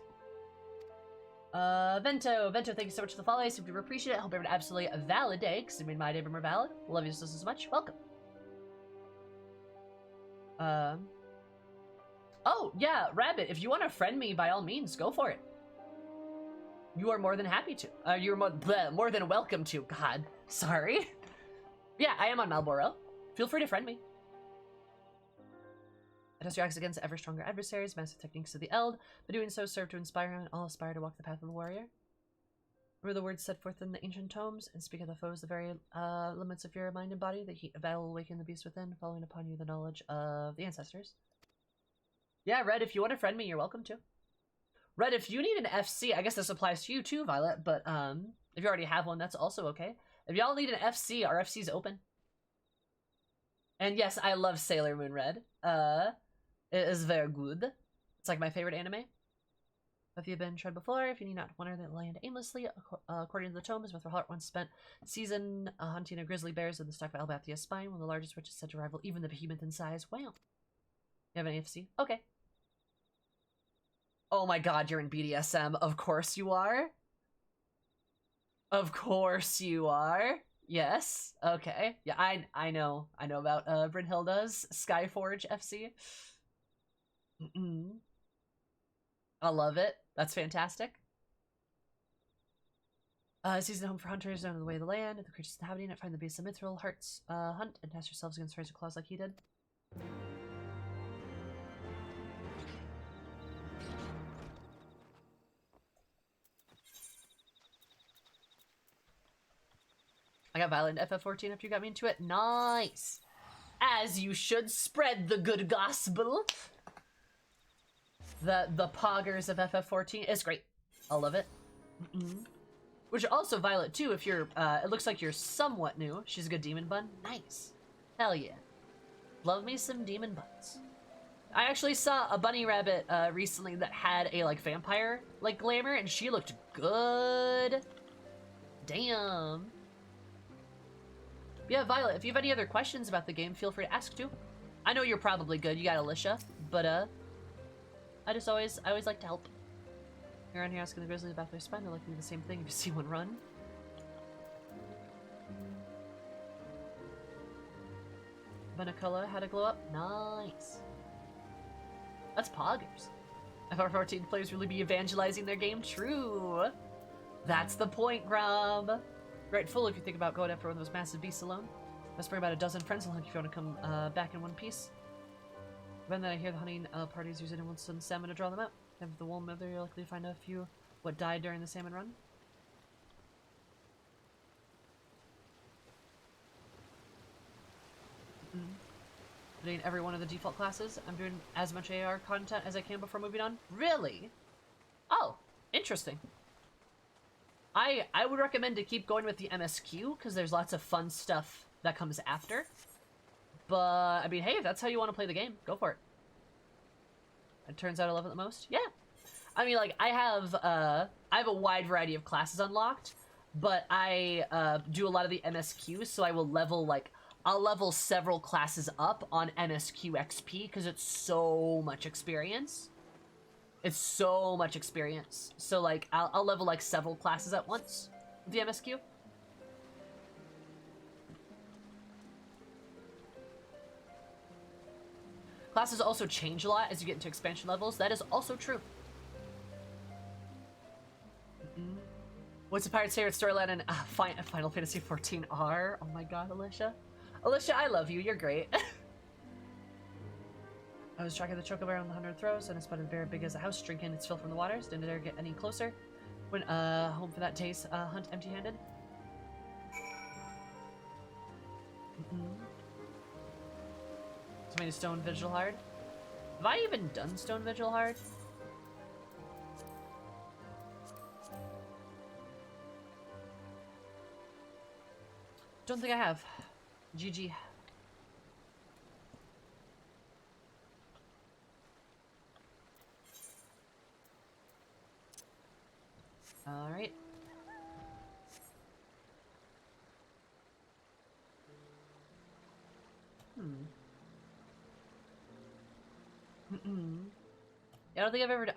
Vento, thank you so much for the follow. I super appreciate it. I hope everyone absolutely a valid day, because it made my day more valid. Love you so much. Welcome. Oh, yeah, Rabbit, if you want to friend me, by all means, go for it. You are more than happy to. You're more than welcome to. God, sorry. Yeah, I am on Malboro. Feel free to friend me. Test your axe against ever stronger adversaries, master techniques of the Eld. By doing so, serve to inspire and all aspire to walk the path of the warrior. Remember the words set forth in the ancient tomes, and speak of the foes, the very limits of your mind and body. The heat of battle will awaken the beast within, following upon you the knowledge of the ancestors. Yeah, Red, if you want to friend me, you're welcome to. Red, if you need an FC, I guess this applies to you too, Violet, but if you already have one, that's also okay. If y'all need an FC, our FC's open. And yes, I love Sailor Moon Red. It is very good. It's like my favorite anime. If you've been tried before, if you need not wander the land aimlessly, according to the tomes, with her heart once spent season hunting a grizzly bears in the stock of Albathia's spine, one of the largest, which is said to rival even the behemoth in size. Wow. You have an AFC? Okay. Oh my god, you're in BDSM. Of course you are. Of course you are. Yes. Okay. Yeah, I know. I know about Brynhilda's Skyforge FC. I love it. That's fantastic. Season home for hunters down the way of the land. The creatures inhabiting it find the beasts of mithril hearts. Hunt and test yourselves against razor claws like he did. got Violet in FF14 after you got me into it. Nice. As you should. Spread the good gospel. The poggers of FF14 is great. I love it. Which also Violet too, if you're, it looks like you're somewhat new. She's a good demon bun. Nice. Hell yeah. Love me some demon buns. I actually saw a bunny rabbit recently that had a like vampire like glamour, and she looked good. Damn. Yeah, Violet, if you have any other questions about the game, feel free to ask too. I know you're probably good. You got Alicia, but I always like to help. You're around here asking the grizzlies about their spine. They're looking at the same thing if you see one run. Benacola had a glow up. Nice. That's poggers. FR14 players really be evangelizing their game. True. That's the point, Grom. Right, full if you think about going after one of those massive beasts alone. Let's bring about a dozen friends along if you want to come back in one piece. When that I hear the hunting parties using it, want some salmon to draw them out. Have the warm weather, you're likely to find a few what died during the salmon run. Putting every one of the default classes. I'm doing as much AR content as I can before moving on. Really? Oh, interesting. I would recommend to keep going with the MSQ because there's lots of fun stuff that comes after. But I mean, hey, if that's how you want to play the game, go for it. It turns out I love it the most. Yeah. I mean, like I have a wide variety of classes unlocked, but I do a lot of the MSQs, so I will level I'll level several classes up on MSQ XP because it's so much experience. It's so much experience. So like I'll level like several classes at once with the MSQ. Classes also change a lot as you get into expansion levels. That is also true. What's the pirate's favorite storyline in Final Fantasy XIV R? Oh my god, Alicia. Alicia, I love you. You're great. I was tracking the chocobear on the 100 throws, and I spotted a bear big as a house drinking its fill from the waters. Didn't dare get any closer. Went home for that day's hunt empty-handed. Somebody Stone Vigil hard. Have I even done Stone Vigil hard? Don't think I have. GG. All right. Yeah, I don't think I've ever.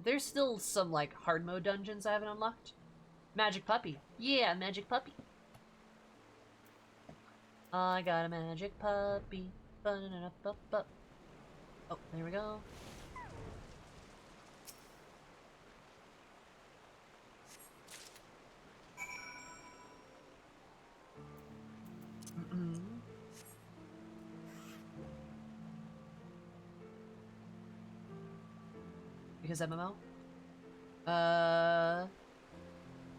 There's still some like hard mode dungeons I haven't unlocked. Magic puppy. Yeah, magic puppy. I got a magic puppy. Oh, there we go. Because MMO?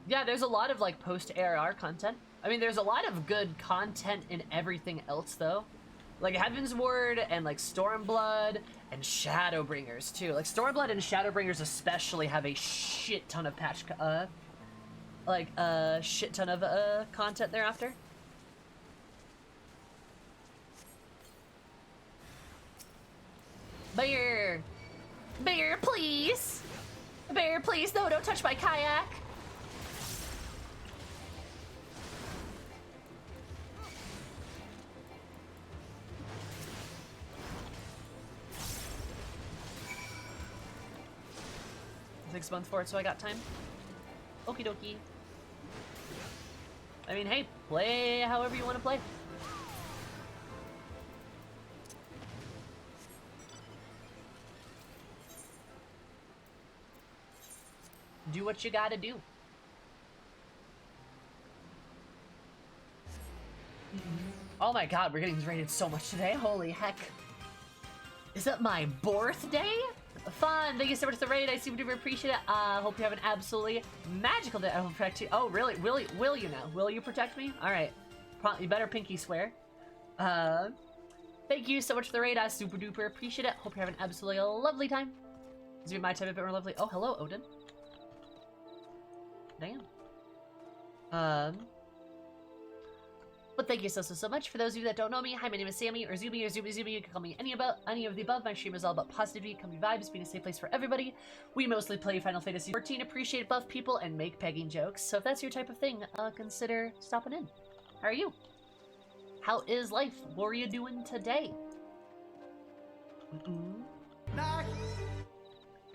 Yeah, there's a lot of like post-ARR content. I mean, there's a lot of good content in everything else, though. Like Heaven's Ward and like Stormblood and Shadowbringers too. Like Stormblood and Shadowbringers especially have a shit ton of shit ton of content thereafter. Bear! Bear, please! Bear, please! No, don't touch my kayak! Six months for it, so I got time. Okie dokie. I mean, hey, play however you want to play. Do what you gotta do. Oh my god, we're getting rated so much today. Holy heck. Is it my birthday? Fun. Thank you so much for the raid. I super duper appreciate it. Hope you have an absolutely magical day. I will protect you. Oh, really? Will you now? Will you protect me? All right. You better pinky swear. Thank you so much for the raid. I super duper appreciate it. Hope you're having absolutely a lovely time. This will be my time a bit more lovely. Oh, hello, Odin. Damn. But thank you so much. For those of you that don't know me, hi, my name is Sammy, or Zoomy, or Zoomy Zoomy. You can call me any of the above. My stream is all about positivity, comfy vibes, being a safe place for everybody. We mostly play Final Fantasy 14, appreciate buff people, and make pegging jokes. So if that's your type of thing, consider stopping in. How are you? How is life? What are you doing today? And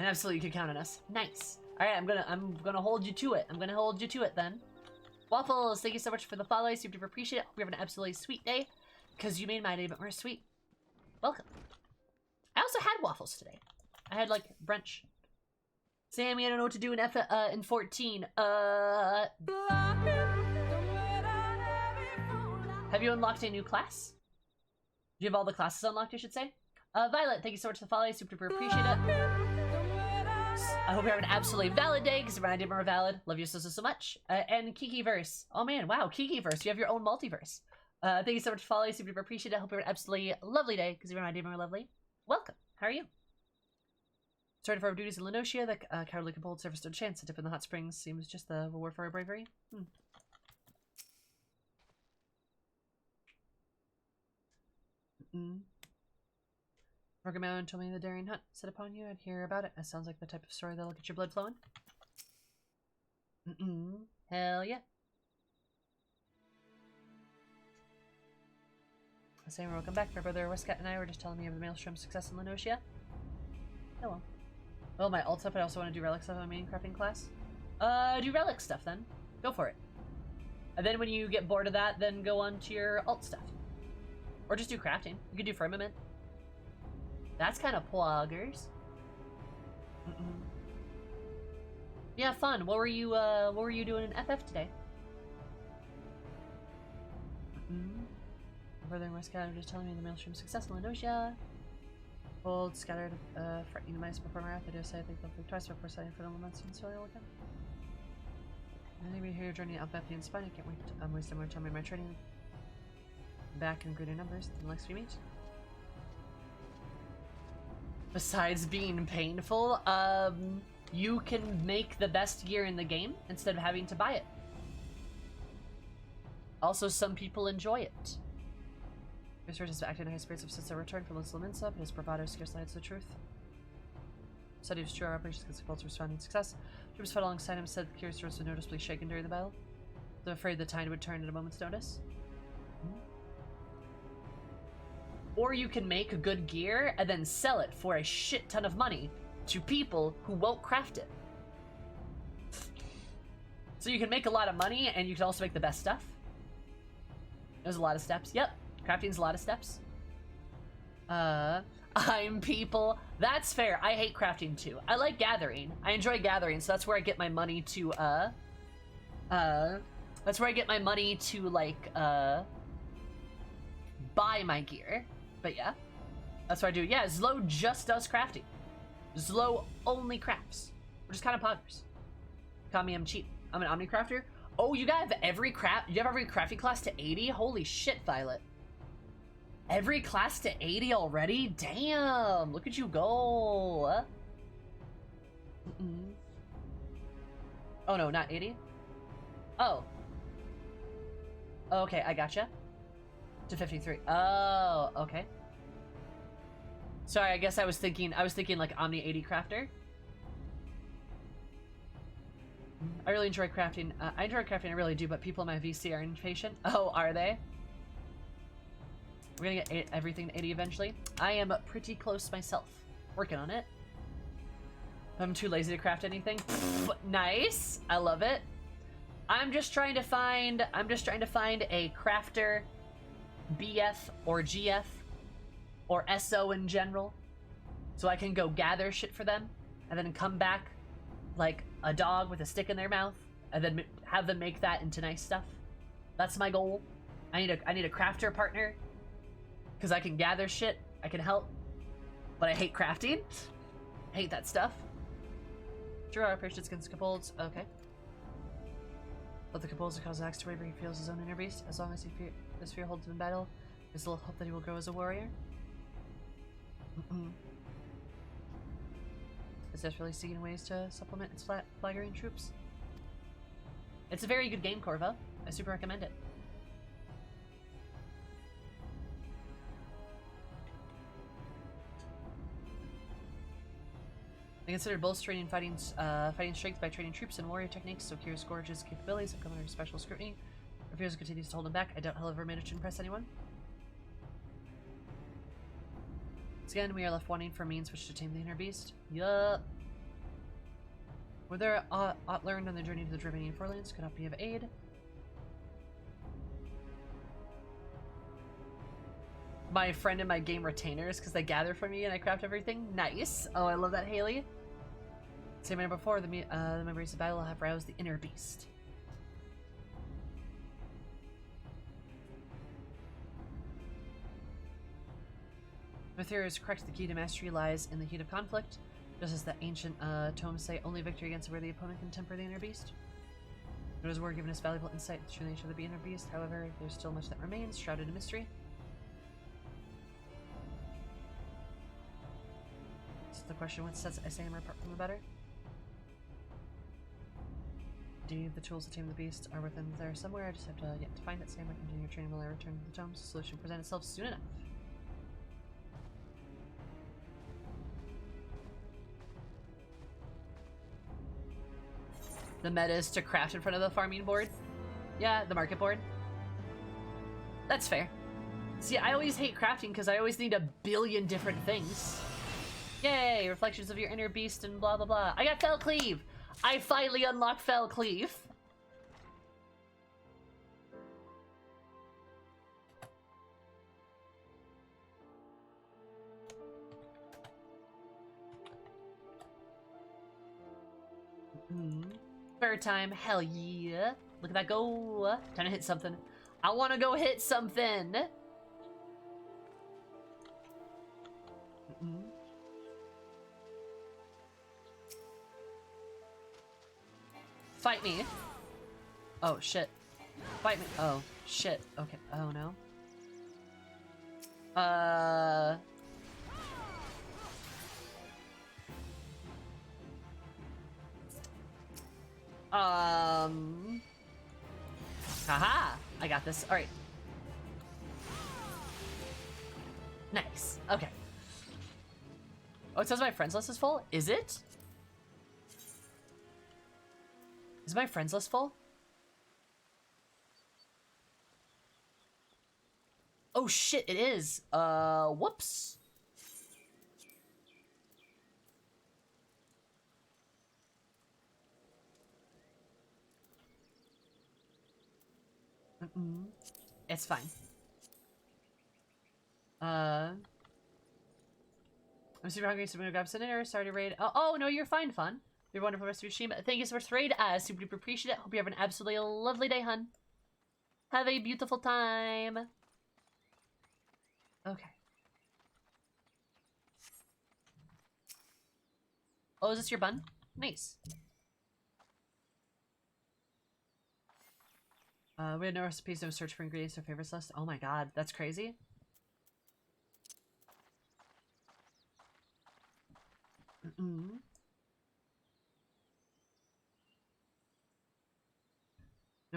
absolutely, you can count on us. Nice. All right, I'm gonna hold you to it. I'm gonna hold you to it then. Waffles, thank you so much for the follow. Super duper appreciate it. Hope you're having an absolutely sweet day, because you made my day a bit more sweet. Welcome. I also had waffles today. I had, like, brunch. Sammy, I don't know what to do in 14. Have you unlocked a new class? Do you have all the classes unlocked, I should say? Violet, thank you so much for the follow. Super duper appreciate it. I hope you're having an absolutely valid day, because my day more valid. Love you so much. And Kikiverse. Oh man, wow, Kikiverse. You have your own multiverse. Thank you so much for following. Super duper appreciate it. I hope you're having an absolutely lovely day, because you're my day more lovely. Welcome. How are you? Started for our duties in Lenosia. The cowardly compelled surface stood a chance. A dip in the hot springs seems just the reward for our bravery. Morgamon told me the daring hunt set upon you. I'd hear about it. That sounds like the type of story that'll get your blood flowing. Hell yeah. Saying welcome back. My brother Westcott and I were just telling me of the Maelstrom success in Lenosia. Hello. Well, my alt stuff, I also want to do relic stuff on my main crafting class. Do relic stuff then. Go for it. And then when you get bored of that, then go on to your alt stuff. Or just do crafting. You could do firmament. That's kind of poggers. Yeah, fun. What were you doing in FF today? Brother and Westcott are just telling me the Maelstrom success in Lenosia. Old scattered, frightening the mice before my wrath. I do say I think they'll think twice before setting for the months in soil again. And maybe here journey up Bethany and Spine. I can't wait. I'm wasting more time in my training. Back in greater numbers than next we meet. Besides being painful, you can make the best gear in the game instead of having to buy it. Also, some people enjoy it. Research has acted in high spirits since I returned from Lissaminsa, but his bravado scarcely hides the truth. Study was true, our operations against the cults were responding success. Troops fought alongside him, said the curious was noticeably shaken during the battle. They were afraid the tide would turn at a moment's notice. Or you can make good gear and then sell it for a shit ton of money to people who won't craft it. So you can make a lot of money and you can also make the best stuff. There's a lot of steps. Yep, crafting's a lot of steps. I'm people. That's fair. I hate crafting too. I like gathering. I enjoy gathering, so that's where I get my money to, that's where I get my money to, like, buy my gear. But yeah, that's what I do. Yeah, Zlo just does crafting. Zlo only crafts. We're just kind of poggers. Call me, I'm cheap. I'm an Omnicrafter. Oh, you have every crafting class to 80? Holy shit, Violet. Every class to 80 already? Damn, look at you go. Oh no, not 80? Oh. Okay, I gotcha. To 53. Oh, okay. Sorry, I guess I was thinking like Omni 80 crafter. I really enjoy crafting. I enjoy crafting, I really do, but people in my VC are impatient. Oh, are they? We're gonna get everything to 80 eventually. I am pretty close myself. Working on it. I'm too lazy to craft anything. Nice. I love it. I'm just trying to find a crafter, BF or GF or SO in general, so I can go gather shit for them and then come back like a dog with a stick in their mouth and then have them make that into nice stuff. That's my goal. I need a crafter partner because I can gather shit, I can help, but I hate crafting. I hate that stuff. Draw our patience against scaffolds. Okay. Let the composer cause Axe to wherever he feels his own inner beast. As long as this fear holds him in battle, there's little hope that he will grow as a warrior. Is desperately seeking ways to supplement its flaggering troops. It's a very good game, Corvo. I super recommend it. They considered bolstering fighting strength by training troops and warrior techniques, so Kira's Gorge's capabilities have come under special scrutiny. Refusal continues to hold him back. I doubt he'll ever manage to impress anyone. Once again, we are left wanting for means which to tame the inner beast. Yup. Were there aught learned on the journey to the Drivenian Forelands could not be of aid. My friend and my game retainers, because they gather for me and I craft everything. Nice. Oh, I love that, Haley. Same way before, the memories of battle have roused the inner beast. Mathira is correct. The key to mastery lies in the heat of conflict. Just as the ancient tomes say, only victory against a worthy opponent can temper the inner beast. Notice war given us valuable insight into the true nature of the inner beast. However, there's still much that remains, shrouded in mystery. So the question, what sets SAMR apart from the better? Indeed, the tools to tame the beast are within there somewhere. I just have to yet to find it. SAMR continue training while I return to the tomes. The solution will present itself soon enough. The meta is to craft in front of the farming board. Yeah, the market board. That's fair. See, I always hate crafting because I always need a billion different things. Yay, reflections of your inner beast and blah blah blah. I got Fell Cleave! I finally unlocked Fell Cleave. Third time, hell yeah. Look at that go. Time to hit something. I want to go hit something. Fight me. Oh, shit. Fight me. Oh, shit. Okay. Oh, no. Haha! I got this. Alright. Nice. Okay. Oh, it says my friends list is full? Is it? Is my friends list full? Oh shit, it is. Whoops. It's fine. I'm super hungry, so I'm gonna grab some dinner. Sorry to raid. Oh no, you're fine, fun. You're a wonderful rest of your stream. Thank you so much for the raid. Super duper appreciate it. Hope you have an absolutely lovely day, hun. Have a beautiful time. Okay. Oh, is this your bun? Nice. We had no recipes, no search for ingredients or favorites list. Oh my god, that's crazy. No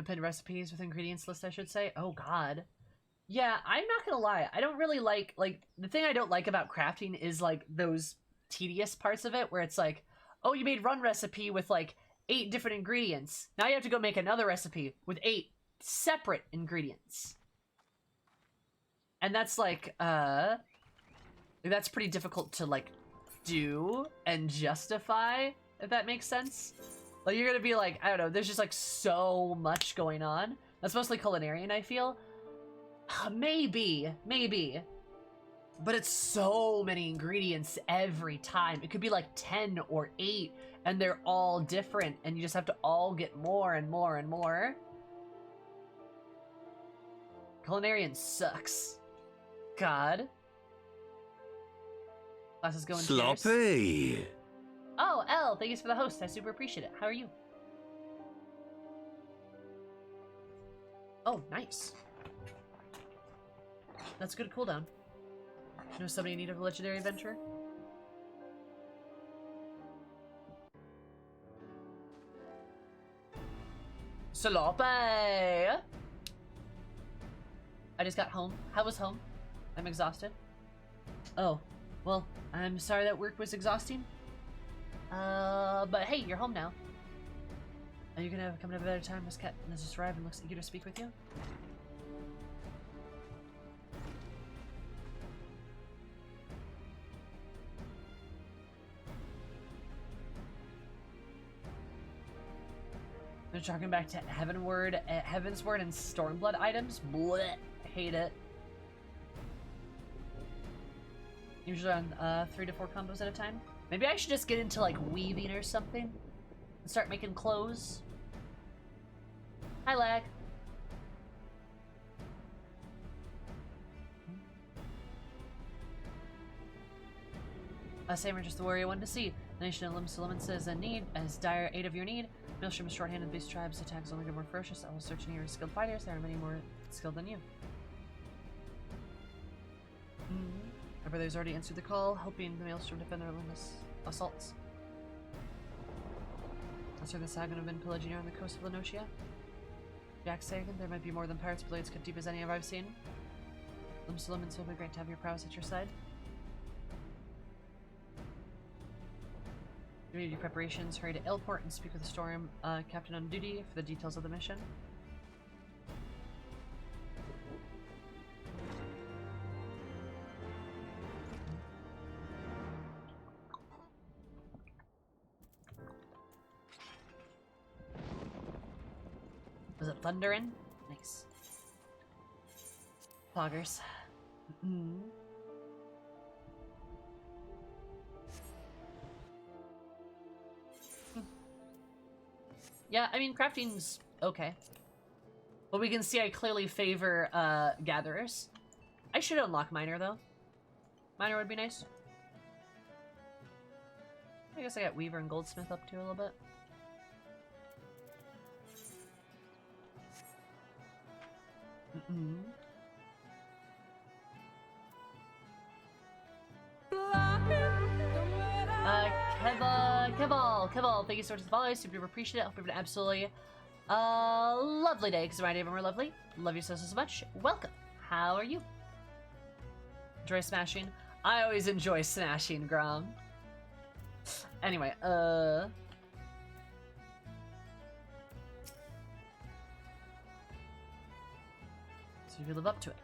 pinned recipes with ingredients list, I should say. Oh god. Yeah, I'm not gonna lie. I don't really like the thing I don't like about crafting is like those tedious parts of it where it's like, oh, you made one recipe with like 8 different ingredients. Now you have to go make another recipe with 8 separate ingredients. And that's like, that's pretty difficult to like do and justify, if that makes sense. Like you're gonna be like, I don't know, there's just like so much going on. That's mostly culinarian, I feel. Maybe. But it's so many ingredients every time. It could be like 10 or 8, and they're all different, and you just have to all get more and more and more. Culinarian sucks. God. Class is going sloppy. Cheers. Oh, Elle, thank you for the host. I super appreciate it. How are you? Oh, nice. That's good cooldown. You know somebody in need of a legendary adventure? Salope! I just got home. How was home? I'm exhausted. Oh, well, I'm sorry that work was exhausting. But hey, you're home now. Are you gonna come at a better time? Miss Cat has just arrived and looks eager to speak with you. They're talking back to Heavenward, Heavensward, and Stormblood items. Bleh, hate it. Usually on 3 to 4 combos at a time. Maybe I should just get into like weaving or something and start making clothes. Hi, lag. Samer, just the warrior one to see. The nation of Lim says in need, as dire aid of your need. Maelstrom is short-handed. These tribes' attacks only get more ferocious. I will search in here as skilled fighters. There are many more skilled than you. Our brothers already answered the call, hoping the Maelstrom defend their relentless assaults. That's where the Sagan have been pillaging on the coast of Lenotia. Jack Sagan, there might be more than pirates' blades cut deep as any I've seen. Lim Solomon, so it'll be great to have your prowess at your side. Community preparations, hurry to Airport and speak with the Storm captain on duty for the details of the mission. Was it thundering? Nice. Poggers. Yeah, I mean, crafting's okay. But we can see I clearly favor gatherers. I should unlock miner, though. Miner would be nice. I guess I got weaver and goldsmith up to a little bit. Keval, thank you so much for the follow. Super appreciate it. Hope you have an absolutely lovely day, because my day more lovely. Love you so much. Welcome. How are you? Enjoy smashing? I always enjoy smashing, Grom. Anyway, so you live up to it.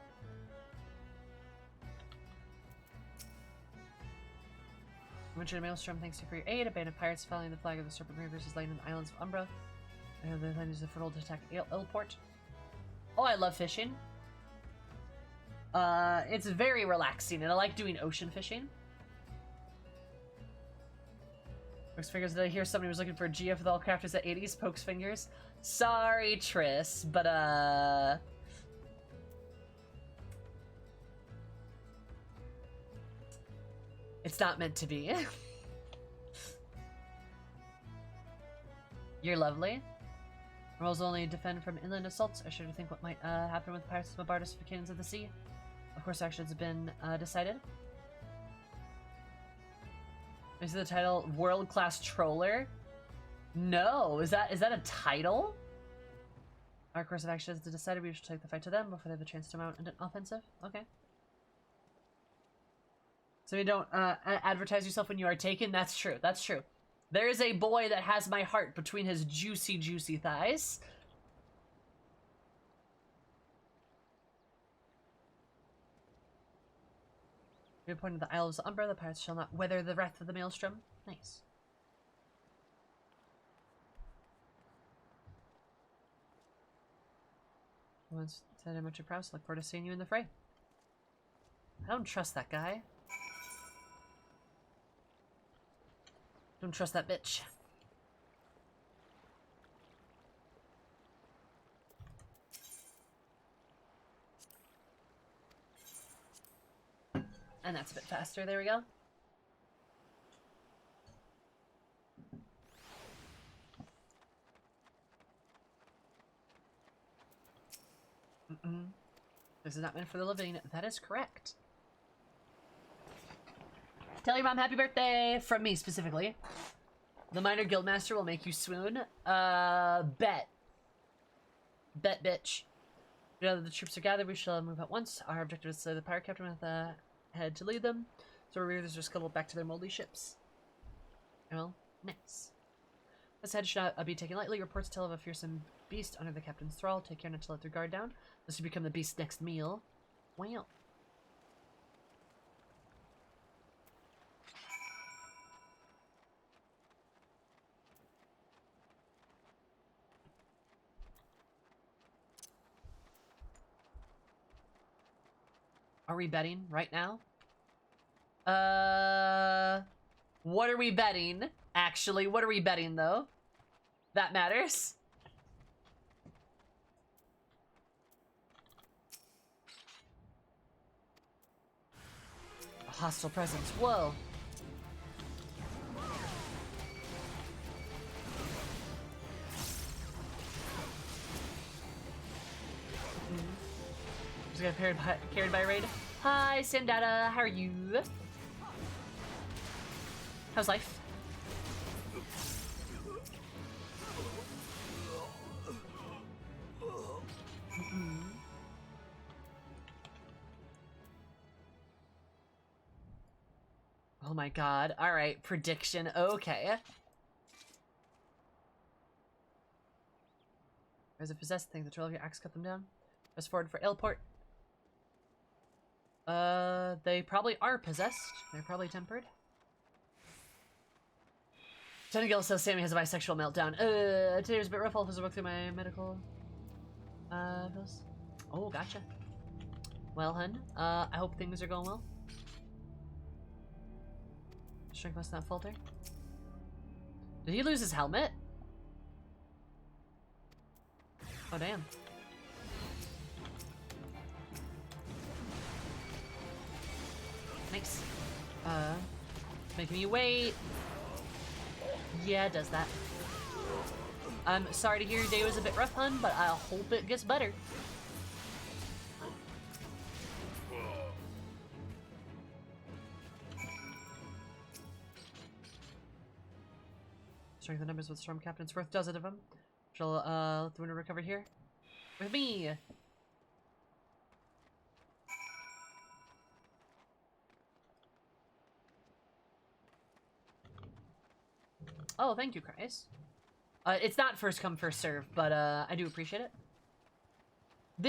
Winter Maelstrom, thanks you for your aid. A band of pirates following the flag of the Serpent Rivers is laying in the islands of Umbra. And the land is a foothold to attack Ilport. Oh, I love fishing. It's very relaxing, and I like doing ocean fishing. Pokes fingers, did I hear somebody was looking for a GF with all crafters at 80s? Pokes fingers. Sorry, Triss, but it's not meant to be. You're lovely. Roles only defend from inland assaults. I shudder to think what might happen with pirates of Barbardus for cannons of the sea. Of course, actions have been decided. Is the title World Class Troller? No, is that a title? Our course of action is decided. We should take the fight to them before they have a chance to mount an offensive. Okay. So you don't advertise yourself when you are taken. That's true. That's true. There is a boy that has my heart between his juicy, juicy thighs. You're pointing to the Isles of Umbra. The pirates shall not weather the wrath of the Maelstrom. Nice. Once said I'm much impressed. Look forward to seeing you in the fray. I don't trust that guy. Don't trust that bitch. And that's a bit faster. There we go. Drugs is not meant for the living. That is correct. Tell your mom happy birthday! From me, specifically. The minor guildmaster will make you swoon. Bet. Bet, bitch. Now that the troops are gathered, we shall move at once. Our objective is to slay the pirate captain with a head to lead them. So our readers are scuttled back to their moldy ships. Well, nice. This head should not be taken lightly. Reports tell of a fearsome beast under the captain's thrall. Take care not to let their guard down. This will become the beast's next meal. Wow. Are we betting right now? What are we betting? Actually, what are we betting, though? That matters. A hostile presence. Whoa. Just got carried by a raid. Hi, Sandata. How are you? How's life? Oh my god. Alright, prediction. Okay. There's a possessed thing. The 12 of your axe cut them down. Press forward for Ailport. They probably are possessed. They're probably tempered. Lieutenant Gill says Sammy has a bisexual meltdown. Today was a bit rough. I'll work through my medical, bills. Oh, gotcha. Well, hun, I hope things are going well. Strength must not falter. Did he lose his helmet? Oh, damn. Nice. Making me wait. Yeah, it does that. I'm sorry to hear your day was a bit rough, hun, but I hope it gets better. Strength the numbers with Storm Captain's worth does it of them. Shall let the winner recover here? With me! Oh, thank you, Chris. It's not first come, first serve, but I do appreciate it.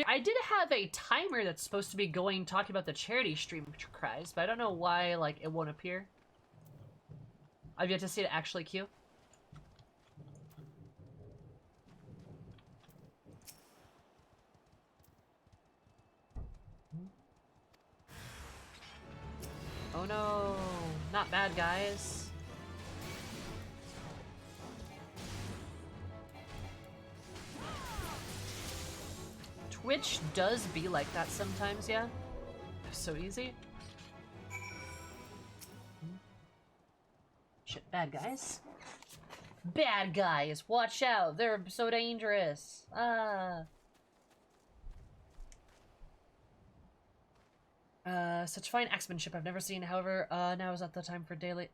I did have a timer that's supposed to be going talking about the charity stream, Cries, but I don't know why, like, it won't appear. I've yet to see it actually queue. Oh no, not bad, guys. Twitch does be like that sometimes, yeah? So easy. Shit, bad guys. Bad guys, watch out, they're so dangerous. Such fine axemanship I've never seen. However, now is not the time for to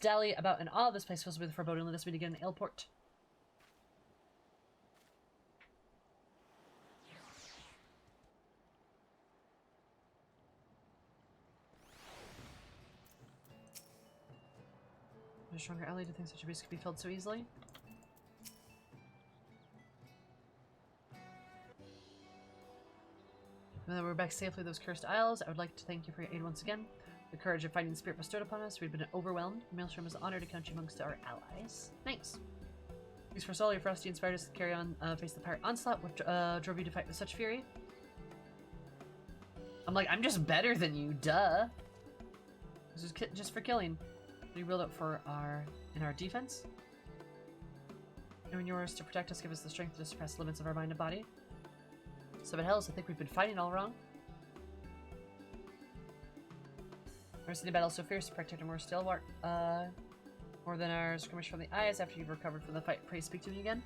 dally about an awe. This place fills me with foreboding. Let us meet again in Ailport. A stronger ally to think such a beast could be felled so easily. Now that we're back safely those cursed isles, I would like to thank you for your aid once again. The courage of fighting spirit bestowed upon us, we've been overwhelmed. Maelstrom is honored to count you amongst our allies. Thanks. Thanks for all your frosty inspired us to carry on, face the pirate onslaught, which drove you to fight with such fury. I'm like, I'm just better than you, duh. This is just for killing. We build up for our defense. Knowing yours to protect us, give us the strength to suppress the limits of our mind and body. So but hells, I think we've been fighting all wrong. Never seen a battle so fierce, protect more still, more than our skirmish from the eyes after you've recovered from the fight. Pray speak to me again.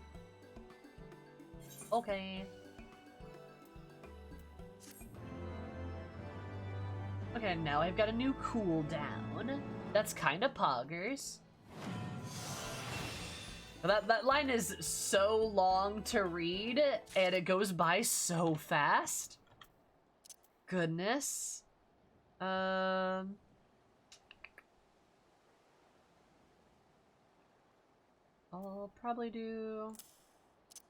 Okay, now I've got a new cooldown. That's kind of poggers. That line is so long to read, and it goes by so fast. Goodness. I'll probably do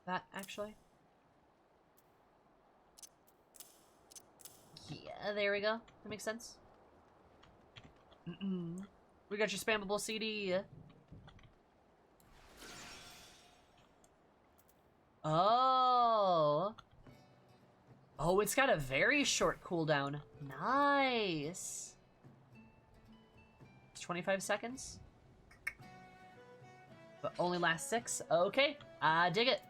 that, actually. Yeah, there we go. That makes sense. We got your spammable CD. Oh. Oh, it's got a very short cooldown. Nice. It's 25 seconds. But only lasts 6. Okay, I dig it.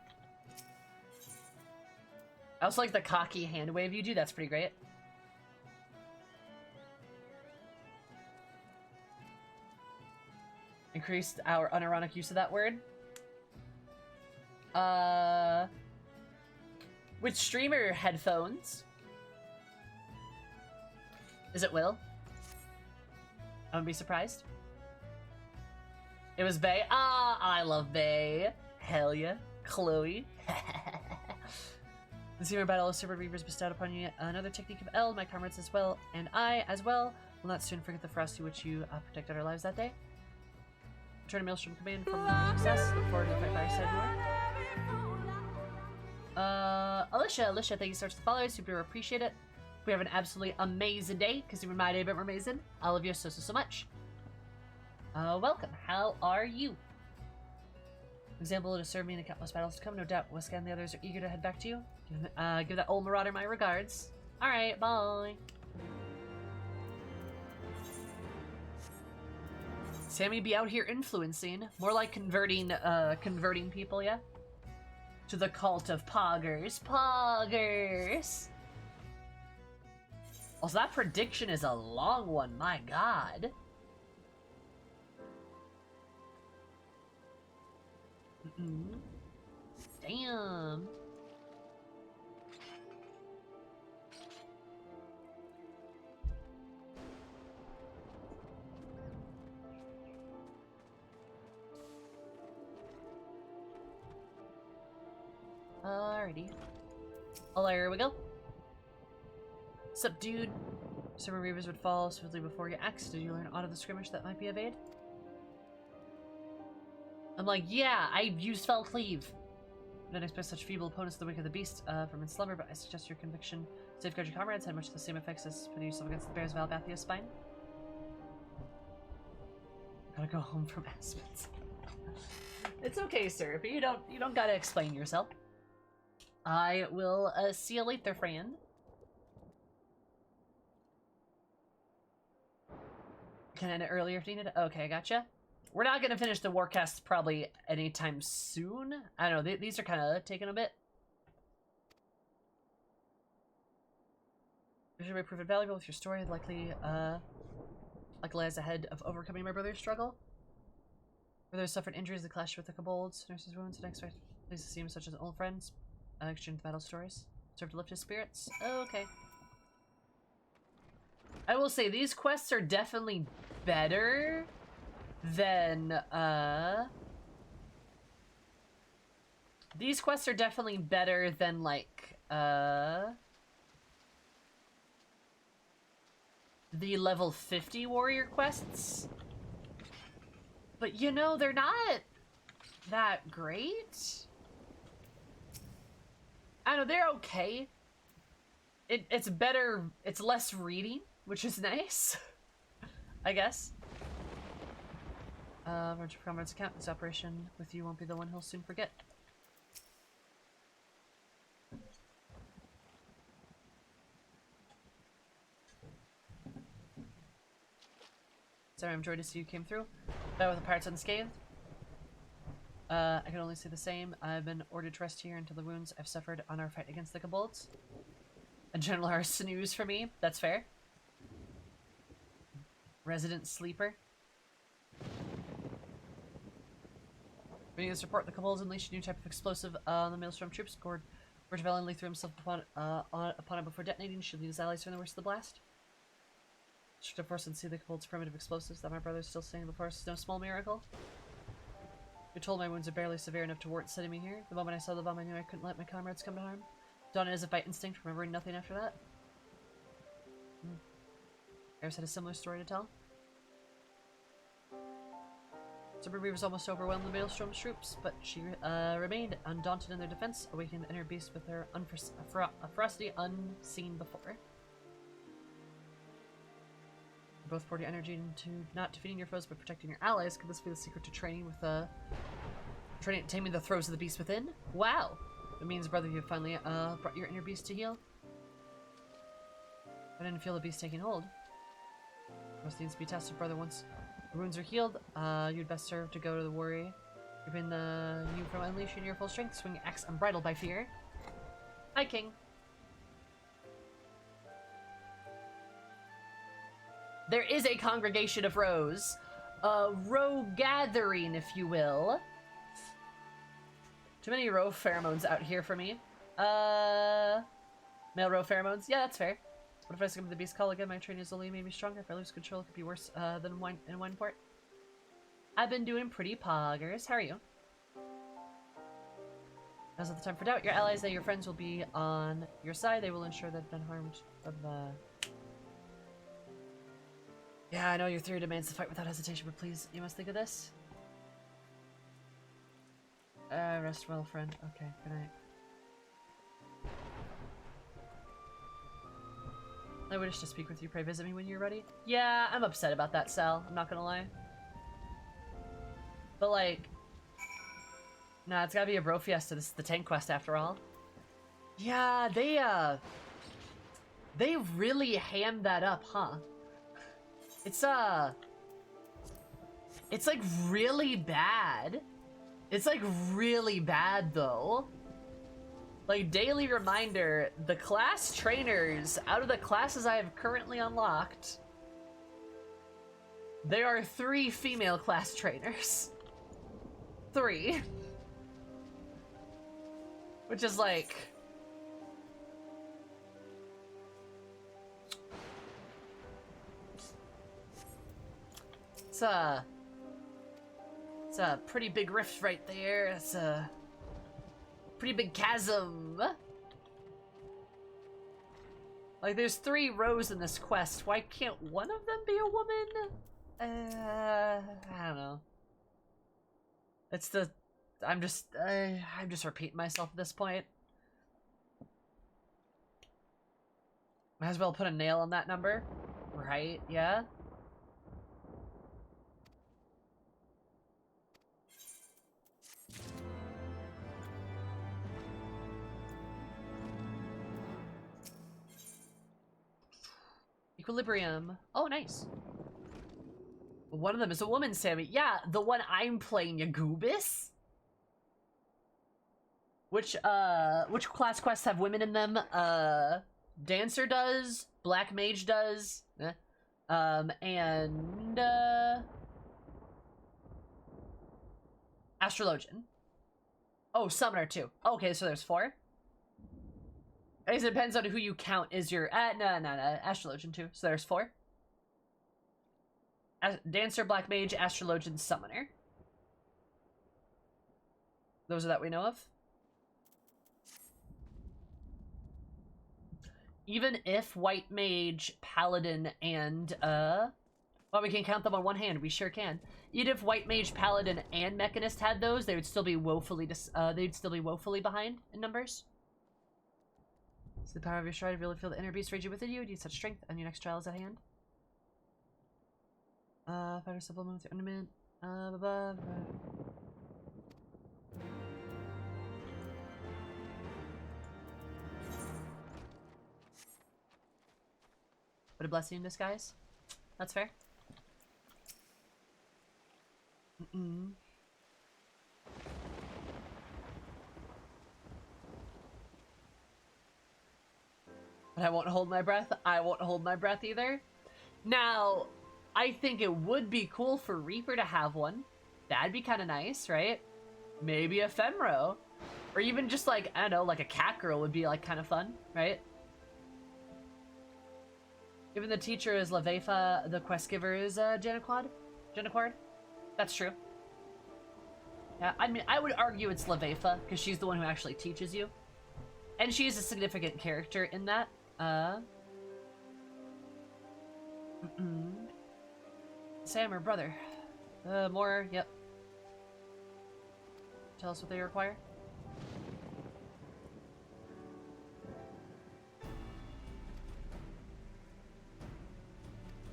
I also like the cocky hand wave you do. That's pretty great. Increased our unironic use of that word. With streamer headphones. Is it Will? I wouldn't be surprised. It was Bay. Ah, I love Bay. Hell yeah. Chloe. The Seamer Battle of Super Reavers bestowed upon you another technique of L, my comrades as well, and I, as well, will not soon forget the frosty which you protected our lives that day. Return a Maelstrom command from success. Look forward to the fight by your side more. Alicia, thank you so much for the follow. Super appreciate it. We have an absolutely amazing day, because even my day been amazing. I love you so much. Welcome. How are you? Example to serve me in the countless battles to come. No doubt Weska and the others are eager to head back to you. Give that old marauder my regards. Alright, bye. Sammy be out here influencing. More like converting people, yeah? To the cult of poggers. Poggers! Also, that prediction is a long one, my god. Damn. Alrighty. Oh, there we go. Sup, dude? Summer Reavers would fall swiftly before you axe. Did you learn aught of the skirmish that might be of aid? I'm like, yeah, I used Fell Cleave. I don't expect such feeble opponents the wake of the beast from in slumber, but I suggest your conviction. Safeguard your comrades had much the same effects as putting yourself against the bears of Albathia's spine. Gotta go home from Aspens. It's okay, sir, but you don't gotta explain yourself. I will see you later, friend. Can I end it earlier if needed? Okay, gotcha. We're not gonna finish the Warcast probably anytime soon. I don't know, these are kind of taking a bit. You should prove it valuable with your story, likely lies ahead of overcoming my brother's struggle. Brother suffered injuries that clashed with the kobolds, nurse's wounds, and expect places to see him such as old friends. Exchange battle stories. Serve to lift his spirits. Oh, okay. I will say, these quests are definitely better than, these quests are definitely better than, like, the level 50 warrior quests. But, you know, they're not that great. I don't know, they're okay. It's better, it's less reading, which is nice. I guess. Roger Comrade's account, this operation with you won't be the one he'll soon forget. Sorry, I'm joyed to see you came through. That with the pirates unscathed. I can only say the same. I've been ordered to rest here until the wounds I've suffered on our fight against the kobolds. A general are a snooze for me. That's fair. Resident sleeper. Reading this report, the kobolds unleashed a new type of explosive on the Maelstrom troops. Gord valiantly threw himself upon it before detonating, shielding his allies from the worst of the blast. Should have forced and see the holds primitive explosives that my brother's still staying in the forest is no small miracle. You're told my wounds are barely severe enough to warrant sending me here. The moment I saw the bomb, I knew I couldn't let my comrades come to harm. Done as if by instinct, remembering nothing after that. Eris had a similar story to tell. Suburbi was almost overwhelmed the Maelstrom's troops, but she remained undaunted in their defense, awakening the inner beast with her ferocity unseen before. You both poured your energy into not defeating your foes but protecting your allies. Could this be the secret to training with taming the throes of the beast within? Wow! It means, brother, you have finally brought your inner beast to heal. I didn't feel the beast taking hold. Most needs to be tested, brother. Once the wounds are healed, you'd best serve to go to the warrior. Keeping you from unleashing your full strength, swing axe unbridled by fear. Hi, King. There is a congregation of Rose. A row gathering, if you will. Too many row pheromones out here for me. Male row pheromones? Yeah, that's fair. What if I succumb to the beast call again? My training is only made me stronger. If I lose control, it could be worse than in Wineport. I've been doing pretty poggers. How are you? Now's not the time for doubt. Your allies and your friends will be on your side. They will ensure that none harmed of the... Yeah, I know your theory demands the fight without hesitation, but please, you must think of this. Rest well, friend. Okay, good night. I wish to speak with you. Pray visit me when you're ready. Yeah, I'm upset about that, Sal. I'm not gonna lie. But like... Nah, it's gotta be a bro fiesta. This is the tank quest after all. Yeah, they really hammed that up, huh? It's like really bad. It's like really bad though. Like, daily reminder, the class trainers, out of the classes I have currently unlocked, there are 3 female class trainers. 3. Which is like... It's a pretty big rift right there. It's a pretty big chasm. Like, there's 3 rows in this quest. Why can't one of them be a woman? I don't know. It's the... I'm just repeating myself at this point. Might as well put a nail on that number. Right, yeah? Equilibrium. Oh, nice. One of them is a woman, Sammy. Yeah, the one I'm playing, Yagubis. Which class quests have women in them? Dancer does, Black Mage does, and Astrologian. Oh, Summoner too. Okay, so there's 4. I guess it depends on who you count as your... no, Astrologian too. So there's 4. Dancer, Black Mage, Astrologian, Summoner. Those are that we know of. Even if White Mage, Paladin, and, well, we can count them on one hand. We sure can. Even if White Mage, Paladin, and Mechanist had those, they would still be woefully behind in numbers. So the power of your stride, really feel the inner beast raging within you. You need such strength, and your next trial is at hand. Fighter supplement with your ornament. What a blessing in disguise. That's fair. But I won't hold my breath. I won't hold my breath either. Now, I think it would be cool for Reaper to have one. That'd be kind of nice, right? Maybe a FemRoes. Or even just like, I don't know, like a cat girl would be like kind of fun, right? Even the teacher is Lavefa, the quest giver is Janaquad? Janaquard? That's true. Yeah, I mean, I would argue it's Lavefa, because she's the one who actually teaches you. And she's a significant character in that. Sam, her brother. More, yep. Tell us what they require.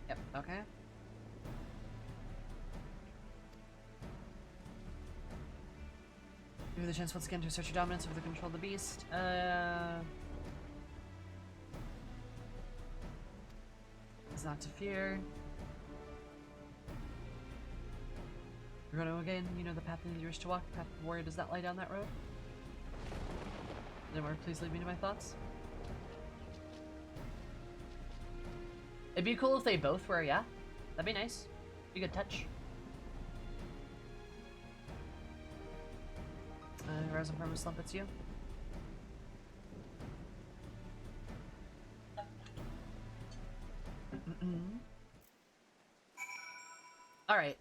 Yep, okay. Give you the chance once again to assert your dominance over the control of the beast. Is not to fear. We're going to again, you know the path that you wish to walk. The path of the warrior does not lie down that road. Then more, please leave me to my thoughts. It'd be cool if they both were, yeah. That'd be nice. Be a good touch. Horizon Perma Slump, it's you. Alright,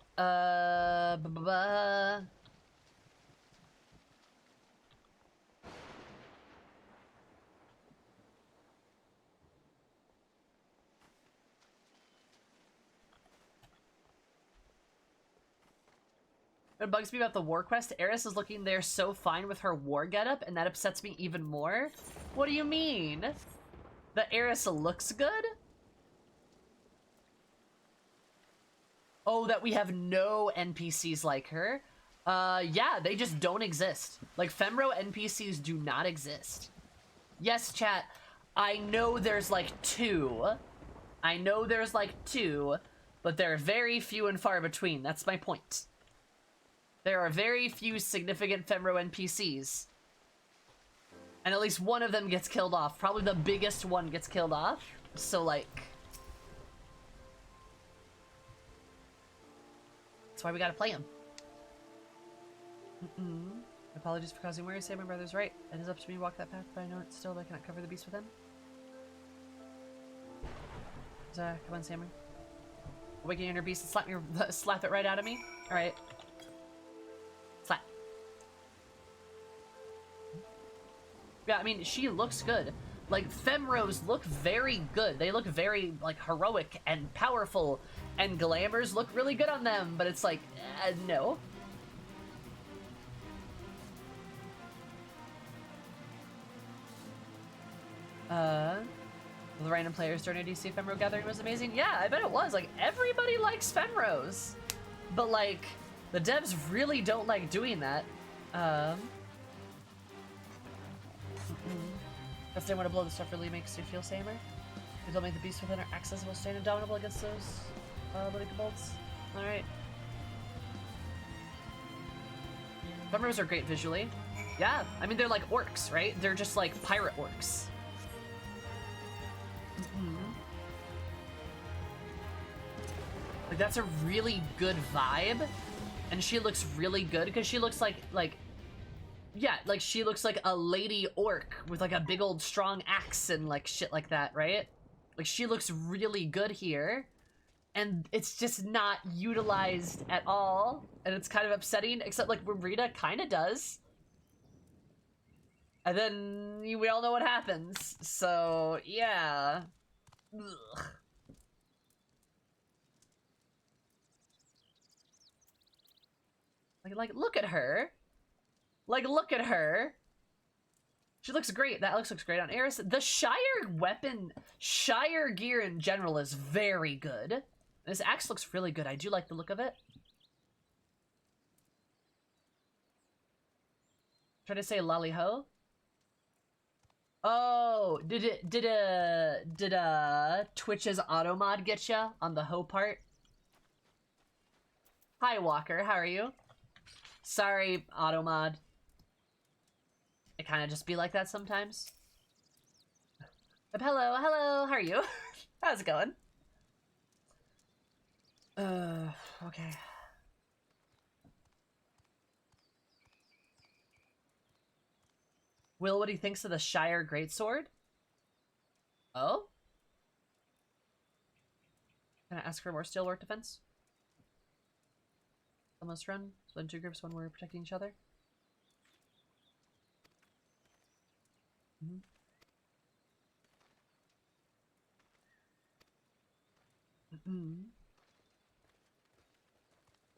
What bugs me about the war quest, Eris is looking there so fine with her war getup, and that upsets me even more. What do you mean? That Eris looks good? Oh, that we have no NPCs like her? Yeah, they just don't exist. Like, FemRoes NPCs do not exist. Yes, chat, I know there's like two. I know there's like two, but they're very few and far between. That's my point. There are very few significant FemRoes NPCs. And at least one of them gets killed off. Probably the biggest one gets killed off. So, like... that's why we gotta play him. Apologies for causing worry. Say my brother's right. It is up to me to walk that path, but I know it's still I cannot cover the beast with him. Come on, Sammy. Awaken your inner beast and slap it right out of me. Alright. Slap. Yeah, I mean, she looks good. Like, FemRoes look very good. They look very, like, heroic and powerful, and glamours look really good on them, but it's like, no. The random players during a DC FemRoes gathering was amazing. Yeah, I bet it was. Like, everybody likes FemRoes. But, like, the devs really don't like doing that. That's day want to blow the stuff really makes you feel samer. It'll make the beast within our accessible, stand indomitable against those bloody kobolds. Alright. FemRoes are great visually. Yeah, I mean, they're like orcs, right? They're just like pirate orcs. Like, that's a really good vibe. And she looks really good because she looks like yeah, like she looks like a lady orc with like a big old strong axe and like shit like that, right? Like, she looks really good here. And it's just not utilized at all. And it's kind of upsetting, except like Rita kind of does. And then we all know what happens. So, yeah. Ugh. Like, look at her. Like, look at her. She looks great. That looks great on Eris. The Shire gear in general is very good. This axe looks really good. I do like the look of it. Try to say lolly ho. Oh, did Twitch's auto mod get ya on the ho part? Hi Walker, how are you? Sorry, auto mod. It kind of just be like that sometimes. But hello, how are you? How's it going? Okay. Will, what he thinks of the Shire Greatsword? Oh? Can I ask for more Steelwork defense? Almost run. Split in two groups when we're protecting each other.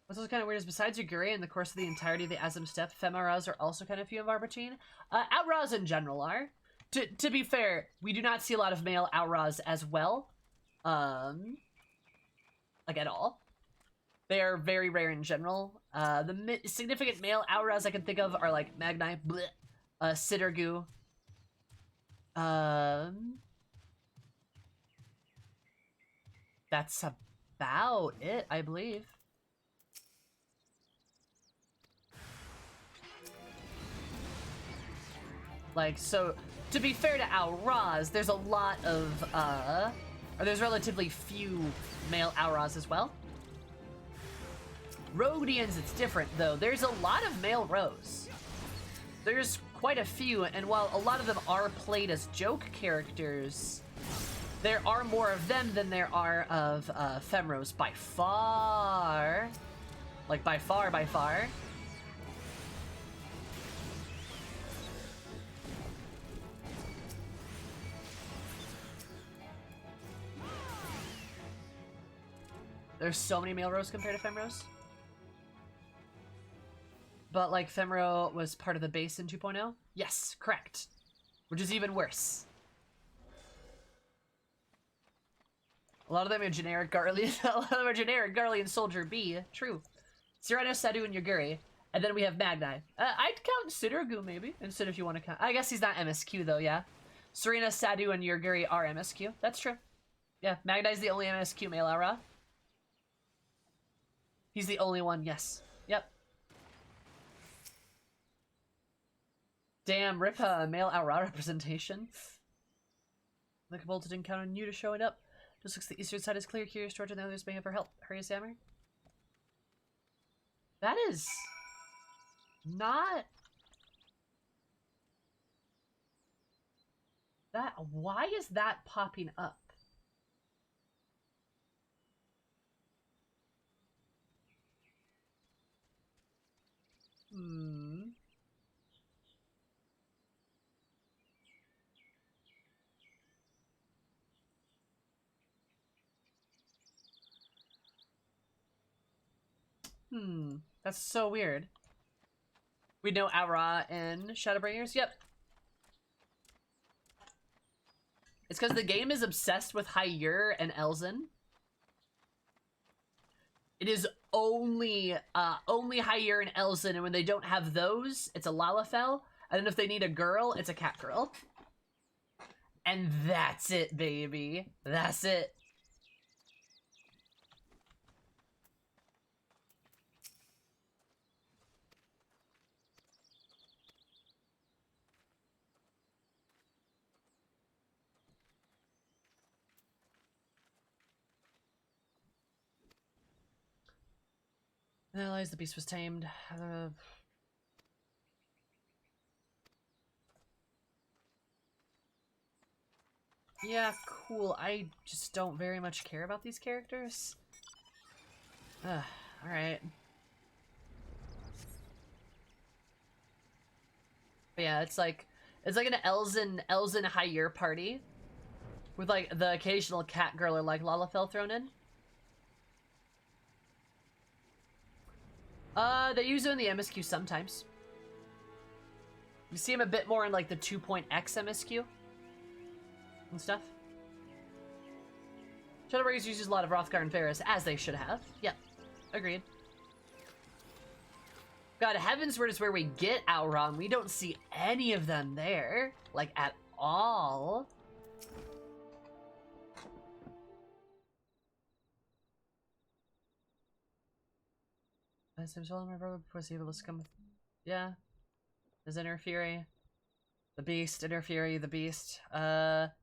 What's also kind of weird is besides Yuguri, in the course of the entirety of the Azim Step, FemRoes are also kind of few and far between. Outraws in general are. To be fair, we do not see a lot of male Outraws as well. Like at all. They are very rare in general. The significant male Outraws I can think of are like Magnai, bleh, Sittergu. That's about it, I believe. Like, so, to be fair to Outraws, there's a lot of, or there's relatively few male Outraws as well. Rodians, it's different, though. There's a lot of male Rose. There's quite a few, and while a lot of them are played as joke characters, there are more of them than there are of FemRoes by far. Like, by far, by far. There's so many male Rose compared to FemRoes. But, like, FemRo was part of the base in 2.0? Yes, correct. Which is even worse. A lot of them are generic Garlean. A lot of them are generic Garlean Soldier B. True. Cyrano, Sadu, and Yuguri. And then we have Magnai. I'd count Sittergu, maybe. Instead, if you want to count. I guess he's not MSQ, though, yeah. Serena, Sadu, and Yuguri are MSQ. That's true. Yeah, Magnai's the only MSQ male Aura. He's the only one, yes. Yep. Damn, rip male Aura representation. Like a bolted encounter new to showing up. Just looks the eastern side is clear. Curious George and the others may have her help. Hurry, Sammer. That is not that. Why is that popping up? That's so weird. We know Aura and Shadowbringers? Yep. It's because the game is obsessed with Hyur and Elzen. It is only Hyur and Elzen, and when they don't have those, it's a Lalafell. And then if they need a girl, it's a cat girl. And that's it, baby. That's it. Analyze the beast was tamed. Yeah, cool. I just don't very much care about these characters. Alright. Yeah, it's like an Elzen Hyur party with like the occasional cat girl or like Lalafell thrown in. They use it in the MSQ sometimes. You see him a bit more in like the 2.x MSQ and stuff. Shadowbringers uses a lot of Hrothgar and Varys, as they should have. Yep, agreed. God, Heavensward is where we get Auron. We don't see any of them there, like at all. I said, my brother before he was come. Yeah. There's Inner Fury. The Beast, Inner Fury, the Beast.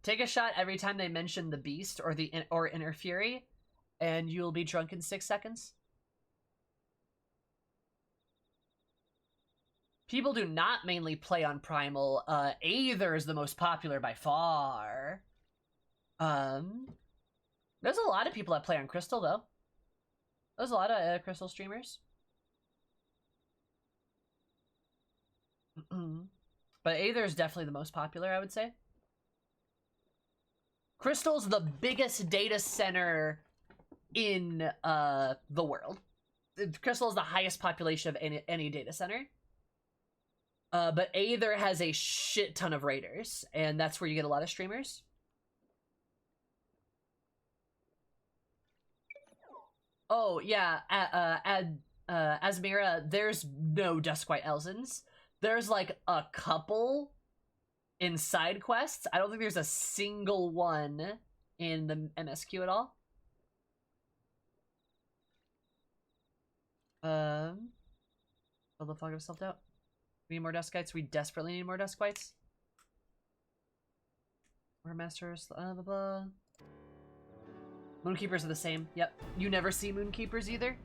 Take a shot every time they mention the Beast or Inner Fury, and you'll be drunk in 6 seconds. People do not mainly play on Primal. Aether is the most popular by far. There's a lot of people that play on Crystal, though. There's a lot of Crystal streamers. But Aether is definitely the most popular, I would say. Crystal's the biggest data center in the world. Crystal is the highest population of any data center. But Aether has a shit ton of raiders, and that's where you get a lot of streamers. Oh, yeah, Asmira, there's no Duskwhite Elzens. There's, like, a couple in side quests. I don't think there's a single one in the MSQ at all. Build the fog of self-doubt. We need more Duskites. We desperately need more Duskites. We're masters, blah, blah, blah. Moonkeepers are the same. Yep. You never see Moonkeepers either.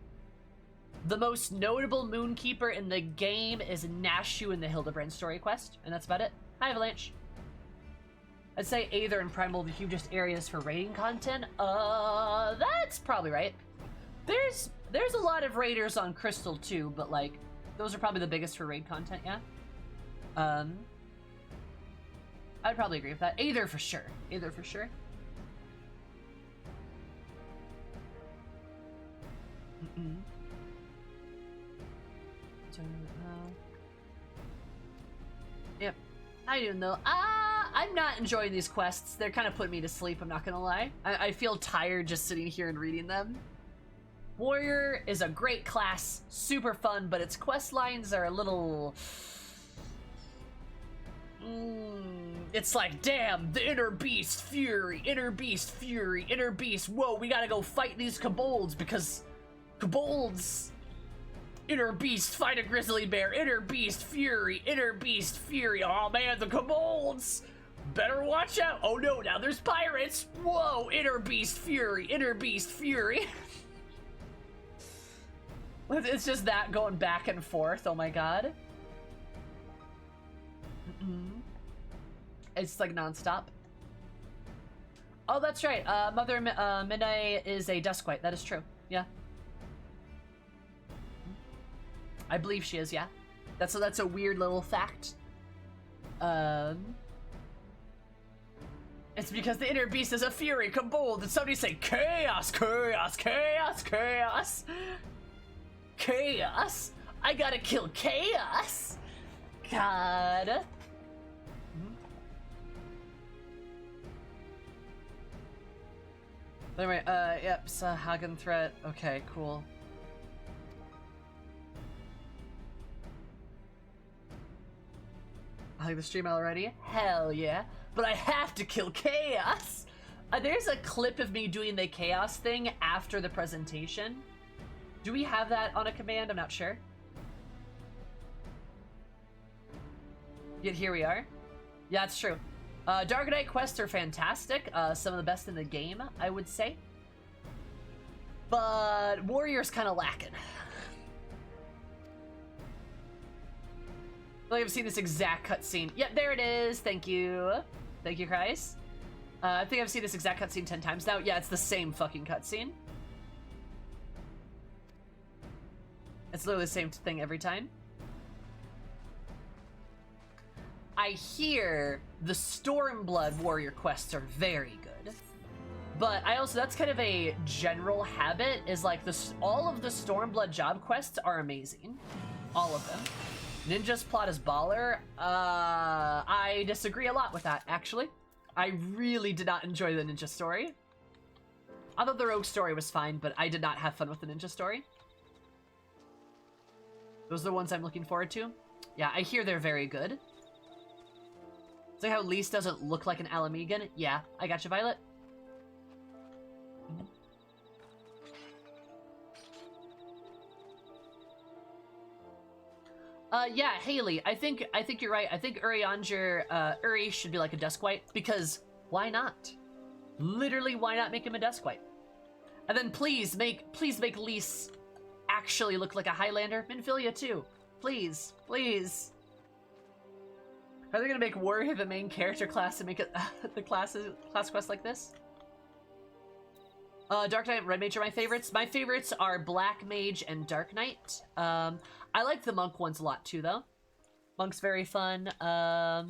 The most notable Moonkeeper in the game is Nashu in the Hildebrand story quest, and that's about it. Hi, Avalanche. I'd say Aether and Primal are the hugest areas for raiding content. That's probably right. There's a lot of raiders on Crystal too, but like those are probably the biggest for raid content, yeah. I'd probably agree with that. Aether for sure. Aether for sure. Yep. I don't know. I'm not enjoying these quests. They're kind of putting me to sleep, I'm not gonna lie. I feel tired just sitting here and reading them. Warrior is a great class, super fun, but its quest lines are a little... It's like, damn, the inner beast, fury, inner beast, fury, inner beast, whoa, we gotta go fight these kobolds because kobolds... Inner beast, fight a grizzly bear, inner beast, fury, oh man, the kobolds! Better watch out, oh no, now there's pirates, whoa, inner beast, fury, It's just that going back and forth, oh my god. It's like non-stop. Oh, that's right, Mother Midnight is a Duskwhite, that is true, yeah. I believe she is, yeah. That's a weird little fact. It's because the inner beast is a fury, kobold, and somebody say chaos, chaos, chaos, chaos. Chaos? I gotta kill chaos. God. Anyway, yep, Hagen threat. Okay, cool. I like the stream already? Hell yeah. But I have to kill chaos! There's a clip of me doing the chaos thing after the presentation. Do we have that on a command? I'm not sure. Yet here we are. Yeah, it's true. Dargonite quests are fantastic. Some of the best in the game, I would say. But Warrior's kind of lacking. I think I've seen this exact cutscene. Yep, there it is. Thank you. Thank you, Christ. I think I've seen this exact cutscene 10 times now. Yeah, it's the same fucking cutscene. It's literally the same thing every time. I hear the Stormblood Warrior quests are very good. But I also, that's kind of a general habit, is like all of the Stormblood job quests are amazing. All of them. Ninja's plot is baller. I disagree a lot with that, actually. I really did not enjoy the ninja story. I thought the rogue story was fine, but I did not have fun with the ninja story. Those are the ones I'm looking forward to. Yeah, I hear they're very good. It's like how Lise doesn't look like an Alamegan. Yeah, I got you, Violet. Yeah, Haley, I think you're right. I think Uri should be like a Duskwhite, because why not? Literally, why not make him a Duskwhite? And then please make Lise actually look like a Highlander. Minfilia too. Please, please. Are they gonna make Warrior the main character class and make it the class quest like this? Dark Knight and Red Mage are my favorites. My favorites are Black Mage and Dark Knight. I like the Monk ones a lot too, though. Monk's very fun. I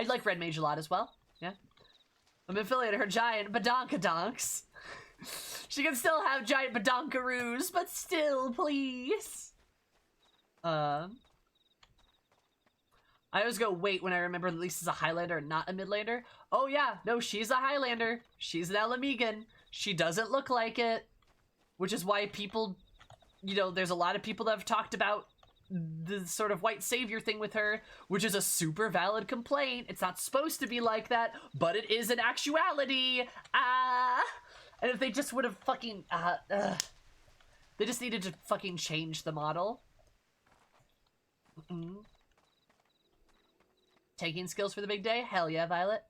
like Red Mage a lot as well. Yeah. I'm affiliated her giant badonkadonks. She can still have giant badonkaroos, but still, please. I always go wait when I remember Lisa's a Highlander and not a Midlander. Oh yeah, no, she's a Highlander. She's an Elamigan. She doesn't look like it. Which is why people, you know, there's a lot of people that have talked about the sort of white savior thing with her, which is a super valid complaint. It's not supposed to be like that, but it is in actuality. And if they just would have fucking, they just needed to fucking change the model. Taking skills for the big day? Hell yeah, Violet.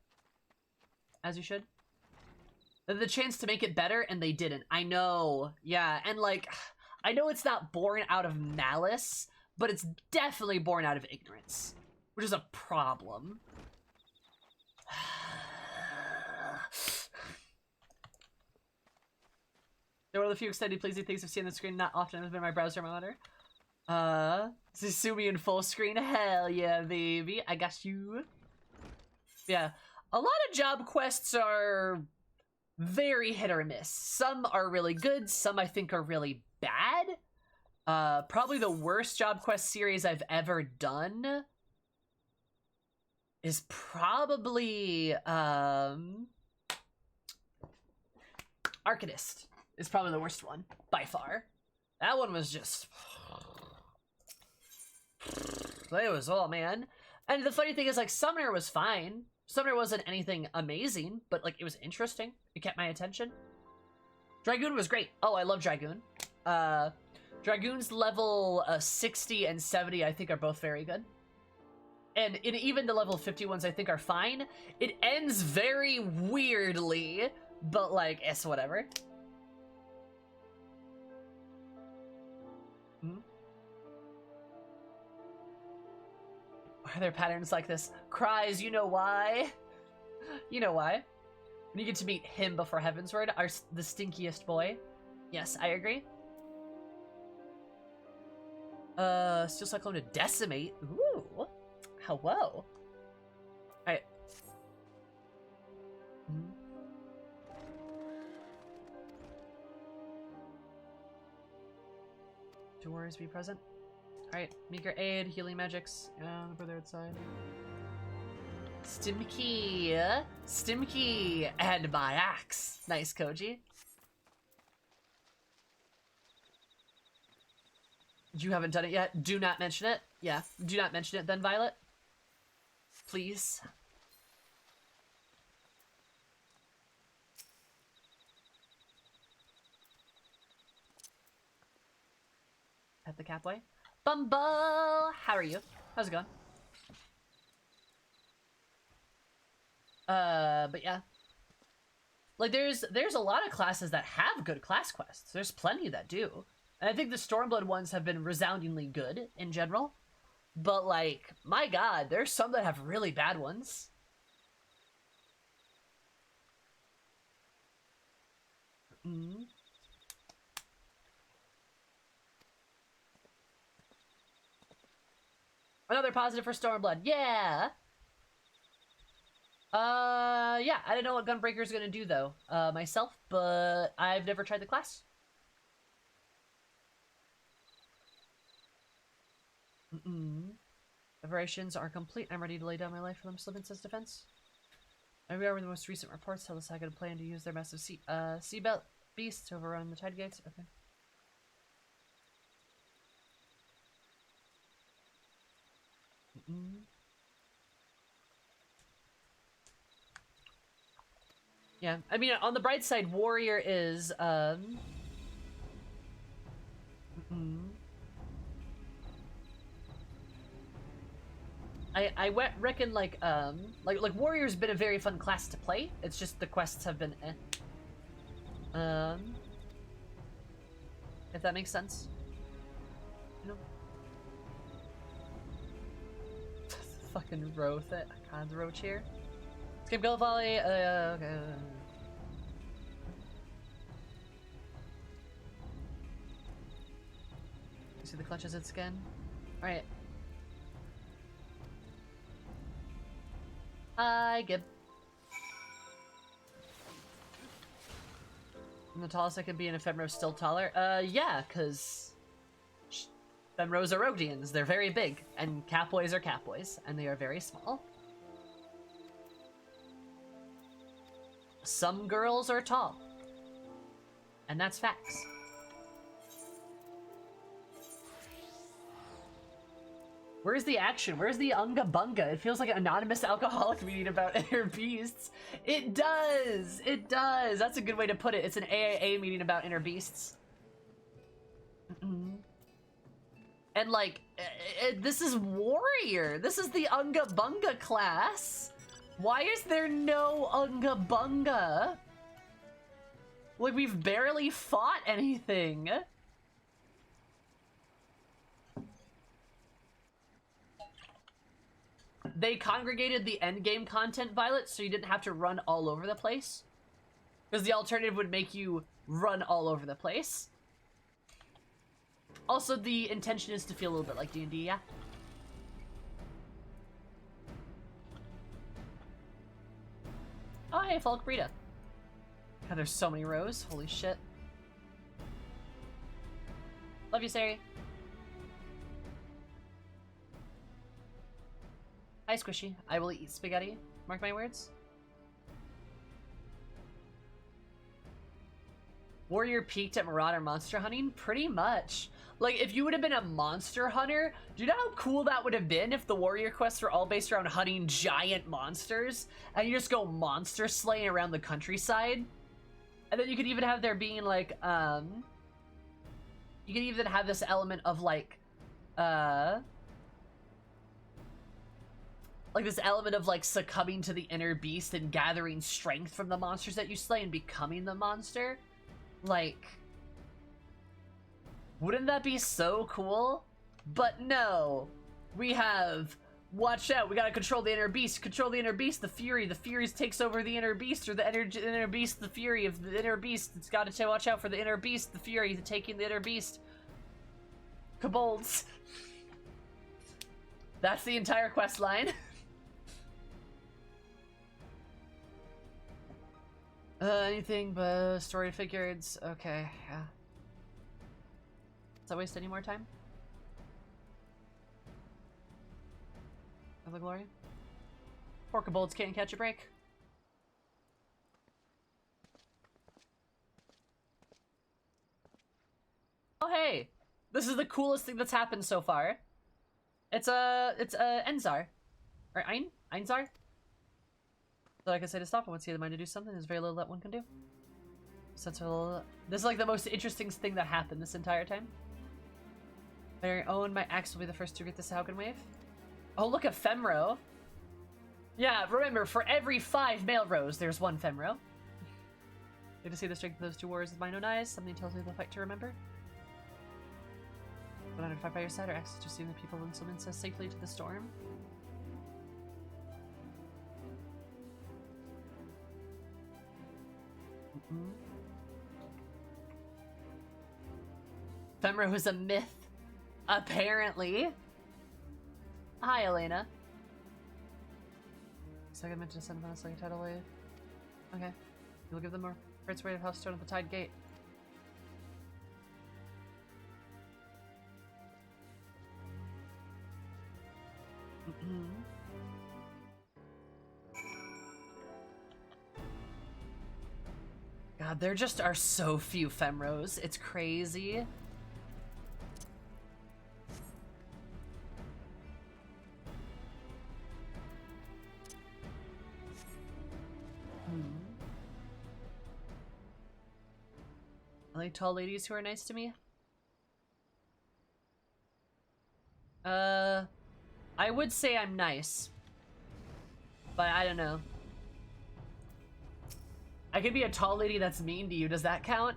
As you should. The chance to make it better, and they didn't. I know. Yeah, and like, I know it's not born out of malice, but it's definitely born out of ignorance, which is a problem. They're one of the few extended pleasing things I've seen on the screen. Not often has been my browser monitor. Susumi in full screen. Hell yeah, baby. I got you. Yeah. A lot of job quests are very hit or miss. Some are really good. Some I think are really bad. Probably the worst job quest series I've ever done is probably, Arcanist is probably the worst one, by far. That one was just... It was, oh man. And the funny thing is, like, Summoner was fine. Summoner wasn't anything amazing, but, like, it was interesting. It kept my attention. Dragoon was great. Oh, I love Dragoon. Dragoon's level 60 and 70, I think, are both very good. And even the level 50 ones, I think, are fine. It ends very weirdly, but, like, it's whatever. Why are there patterns like this? Cries, you know why? You know why. When you get to meet him before Heavensward, the stinkiest boy. Yes, I agree. Steel Cyclone to Decimate. Ooh. Hello. Alright. Do warriors be present? Alright, meager aid, healing magics, on the brother outside. Stimkey! Stimkey! And my axe! Nice, Koji. You haven't done it yet? Do not mention it. Yeah, do not mention it then, Violet. Please. At the Capway. Bumble! How are you? How's it going? But yeah. Like, there's a lot of classes that have good class quests. There's plenty that do. And I think the Stormblood ones have been resoundingly good in general. But, like, my god, there's some that have really bad ones. Another positive for Stormblood. Yeah! Yeah, I don't know what Gunbreaker's gonna do, though, myself, but I've never tried the class. Preparations are complete. I'm ready to lay down my life for them Slivin's defense. And we are with the most recent reports tell the Saga to plan to use their massive seabelt beasts to overrun the tide gates. Okay. Yeah, I mean, on the bright side, Warrior is, I reckon, like Warrior's been a very fun class to play. It's just the quests have been if that makes sense. You know? Fucking roach here. It's Skip Gold Volley, okay. You see the clutches its skin? Alright. Hi, Gib. And the tallest I can be in a FemRoes still taller? Yeah, cause FemRoes are Rodians. They're very big, and Catboys are Catboys, and they are very small. Some girls are tall. And that's facts. Where's the action? Where's the Unga Bunga? It feels like an anonymous alcoholic meeting about inner beasts. It does! It does! That's a good way to put it. It's an AAA meeting about inner beasts. And like, this is Warrior. This is the Unga Bunga class. Why is there no Unga Bunga? Like, we've barely fought anything. They congregated the endgame content, Violet, so you didn't have to run all over the place. Because the alternative would make you run all over the place. Also, the intention is to feel a little bit like D&D, yeah? Oh, hey, Falk Brita. God, there's so many rows. Holy shit. Love you, Sari. Hi, Squishy. I will eat spaghetti. Mark my words. Warrior peaked at Marauder monster hunting? Pretty much. Like, if you would have been a monster hunter, do you know how cool that would have been if the warrior quests were all based around hunting giant monsters? And you just go monster slaying around the countryside? And then you could even have there being, like, you could even have this element of, like, this element of, like, succumbing to the inner beast and gathering strength from the monsters that you slay and becoming the monster. Like, wouldn't that be so cool? But no, we have, watch out, we gotta control the inner beast, the fury takes over the inner beast, or the inner beast, the fury of the inner beast. It's gotta watch out for the inner beast, the fury, taking the inner beast. Kobolds. That's the entire quest line. Anything but story figures. Okay, yeah. Does that waste any more time? Of the glory? Poor kobolds can't catch a break. Oh hey! This is the coolest thing that's happened so far. It's Enzar. Or Einzar? So like I said to stop, I want to see the mind to do something. There's very little that one can do. This is like the most interesting thing that happened this entire time. I own my axe will be the first to get this Haugen wave. Oh, look, a FemRoe. Yeah, remember, for every 5 male rows, there's 1 FemRoe. Good to see the strength of those 2 warriors with mine own eyes. Something tells me they'll fight to remember. But under fight by your side or access to seeing the people and summon us safely to the storm. FemRoe is a myth. Apparently. Hi, Elena. So I meant to send us like a tidal wave. Okay. You'll give them more Prince Rate of House Stone at the Tide Gate. God, there just are so few FemRoes. It's crazy. I like tall ladies who are nice to me. I would say I'm nice. But I don't know. I could be a tall lady that's mean to you. Does that count?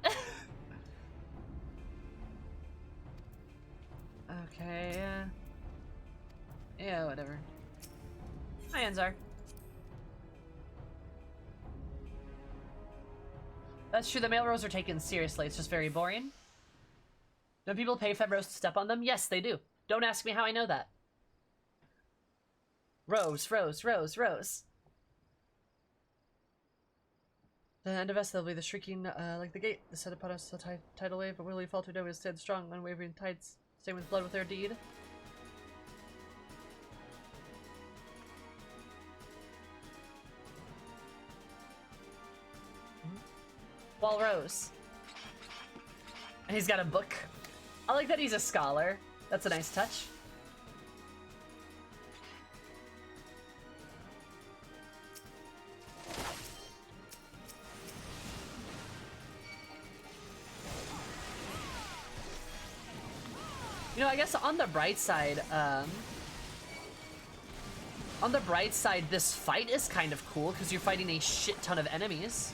Okay, yeah. Yeah, whatever. Hi, Enzar. That's true, the male rows are taken seriously, it's just very boring. Don't people pay FemRoes to step on them? Yes, they do. Don't ask me how I know that. Rose, Rose, Rose, Rose. The end of us, there'll be the shrieking, like the gate. The set upon us a tidal wave, but will we fall to we stand strong, unwavering tides, stay with blood with their deed. Wall Rose. And he's got a book. I like that he's a scholar. That's a nice touch. You know, I guess on the bright side, this fight is kind of cool because you're fighting a shit ton of enemies.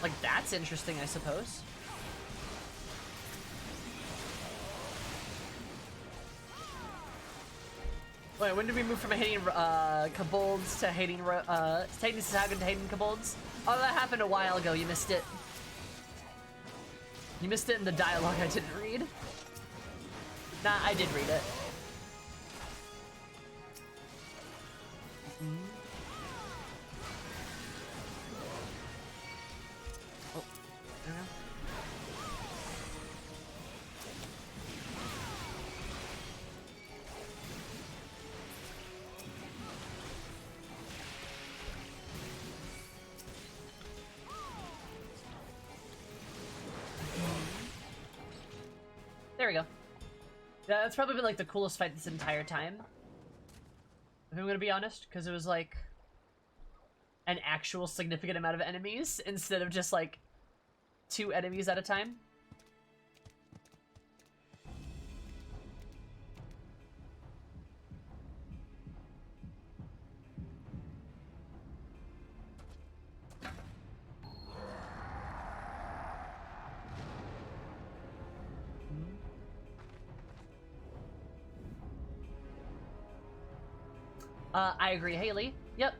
Like, that's interesting, I suppose. Wait, when did we move from hating kobolds to hating hating Sagan to hating kobolds? Oh, that happened a while ago. You missed it. You missed it in the dialogue I didn't read. Nah, I did read it. Oh, there we go. There we go. Yeah, that's probably been like the coolest fight this entire time. If I'm gonna be honest, because it was like an actual significant amount of enemies instead of just like 2 enemies at a time. I agree, Haley. Yep.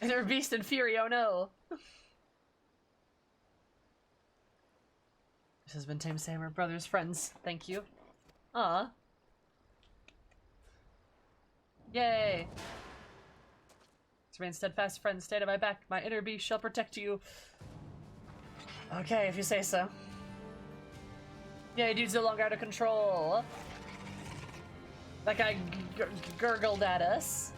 Inner Beast and Fury, oh no. This has been Tame Sam, our brothers, friends. Thank you. Aw. Yay. Remain steadfast, friends. Stand at my back. My inner beast shall protect you. Okay, if you say so. Yeah, dude's no longer out of control. That guy gurgled at us.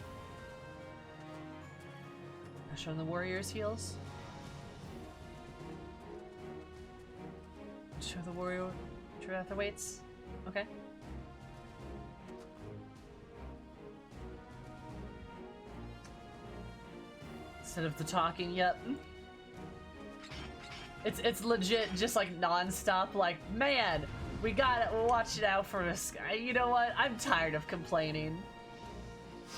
Showing the warrior's heals. Show the warrior true after waits. Okay. Instead of the talking, yep. It's legit just like non-stop, like, man, we gotta watch it out for this guy. You know what? I'm tired of complaining.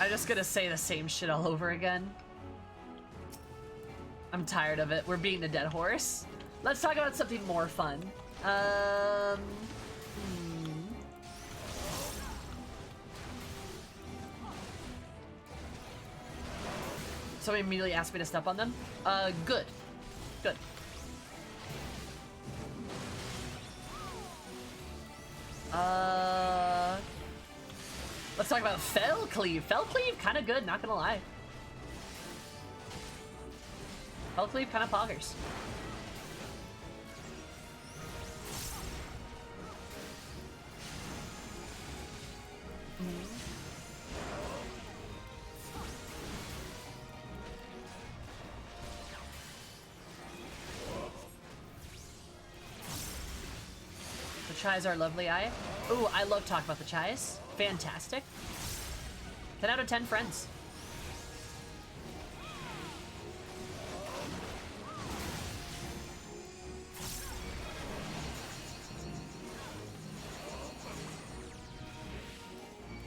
I'm just gonna say the same shit all over again. I'm tired of it. We're beating a dead horse. Let's talk about something more fun. Somebody immediately asked me to step on them. Good. Good. Let's talk about Fellcleave. Fellcleave, kind of good, not gonna lie. Fellcleave kind of poggers. The Chais are lovely, Ooh, I love talking about the Chais. Fantastic. 10 out of 10 friends.